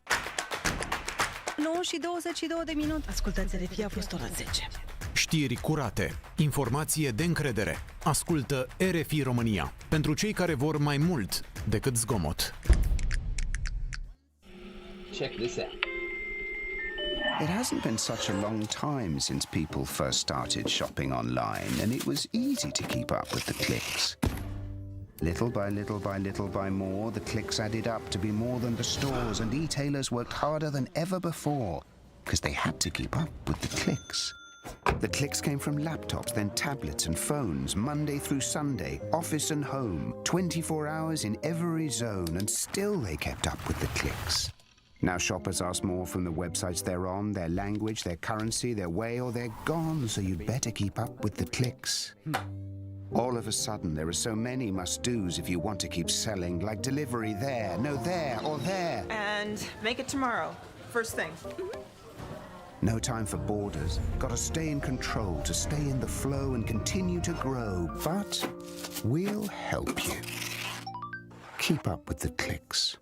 9 și 22 de minute. Ascultați RFI, a fost ora 10. Știri curate, informație de încredere. Ascultă RFI România. Pentru cei care vor mai mult decât zgomot. Check this out. It hasn't been such a long time since people first started shopping online, and it was easy to keep up with the clicks. Little by little by little by more, the clicks added up to be more than the stores, and e-tailers worked harder than ever before because they had to keep up with the clicks. The clicks came from laptops, then tablets and phones, Monday through Sunday, office and home, 24 hours in every zone, and still they kept up with the clicks. Now shoppers ask more from the websites they're on, their language, their currency, their way, or they're gone, so you'd better keep up with the clicks. All of a sudden, there are so many must-dos if you want to keep selling, like delivery there, no there, or there. And make it tomorrow, first thing. No time for borders. Gotta stay in control to stay in the flow and continue to grow. But we'll help you. Keep up with the clicks.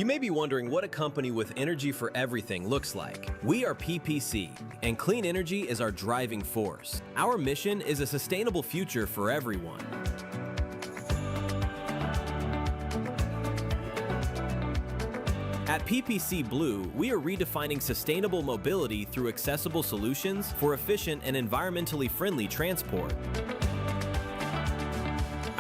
You may be wondering what a company with energy for everything looks like. We are PPC, and clean energy is our driving force. Our mission is a sustainable future for everyone. At PPC Blue, we are redefining sustainable mobility through accessible solutions for efficient and environmentally friendly transport.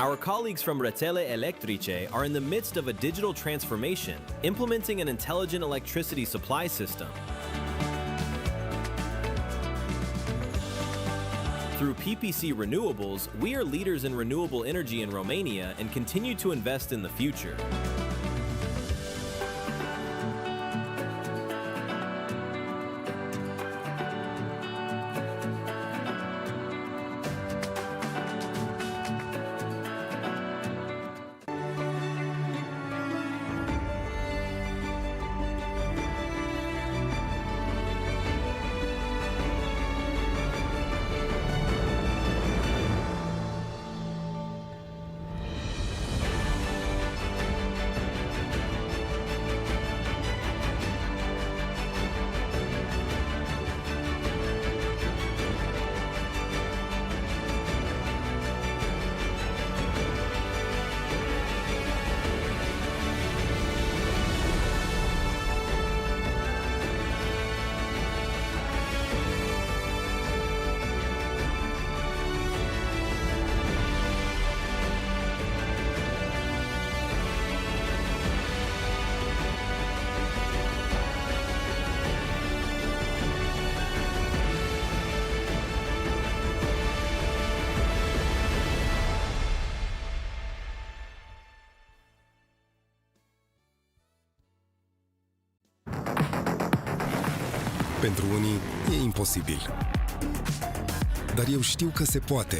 Our colleagues from Rețele Electrice are in the midst of a digital transformation, implementing an intelligent electricity supply system. Through PPC Renewables, we are leaders in renewable energy in Romania and continue to invest in the future. Pentru unii e imposibil. Dar eu știu că se poate.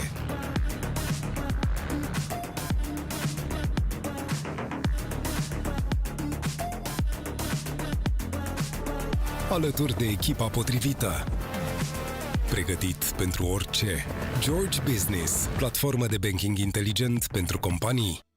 Alături de echipa potrivită. Pregătit pentru orice. George Business, platformă de banking inteligent pentru companii.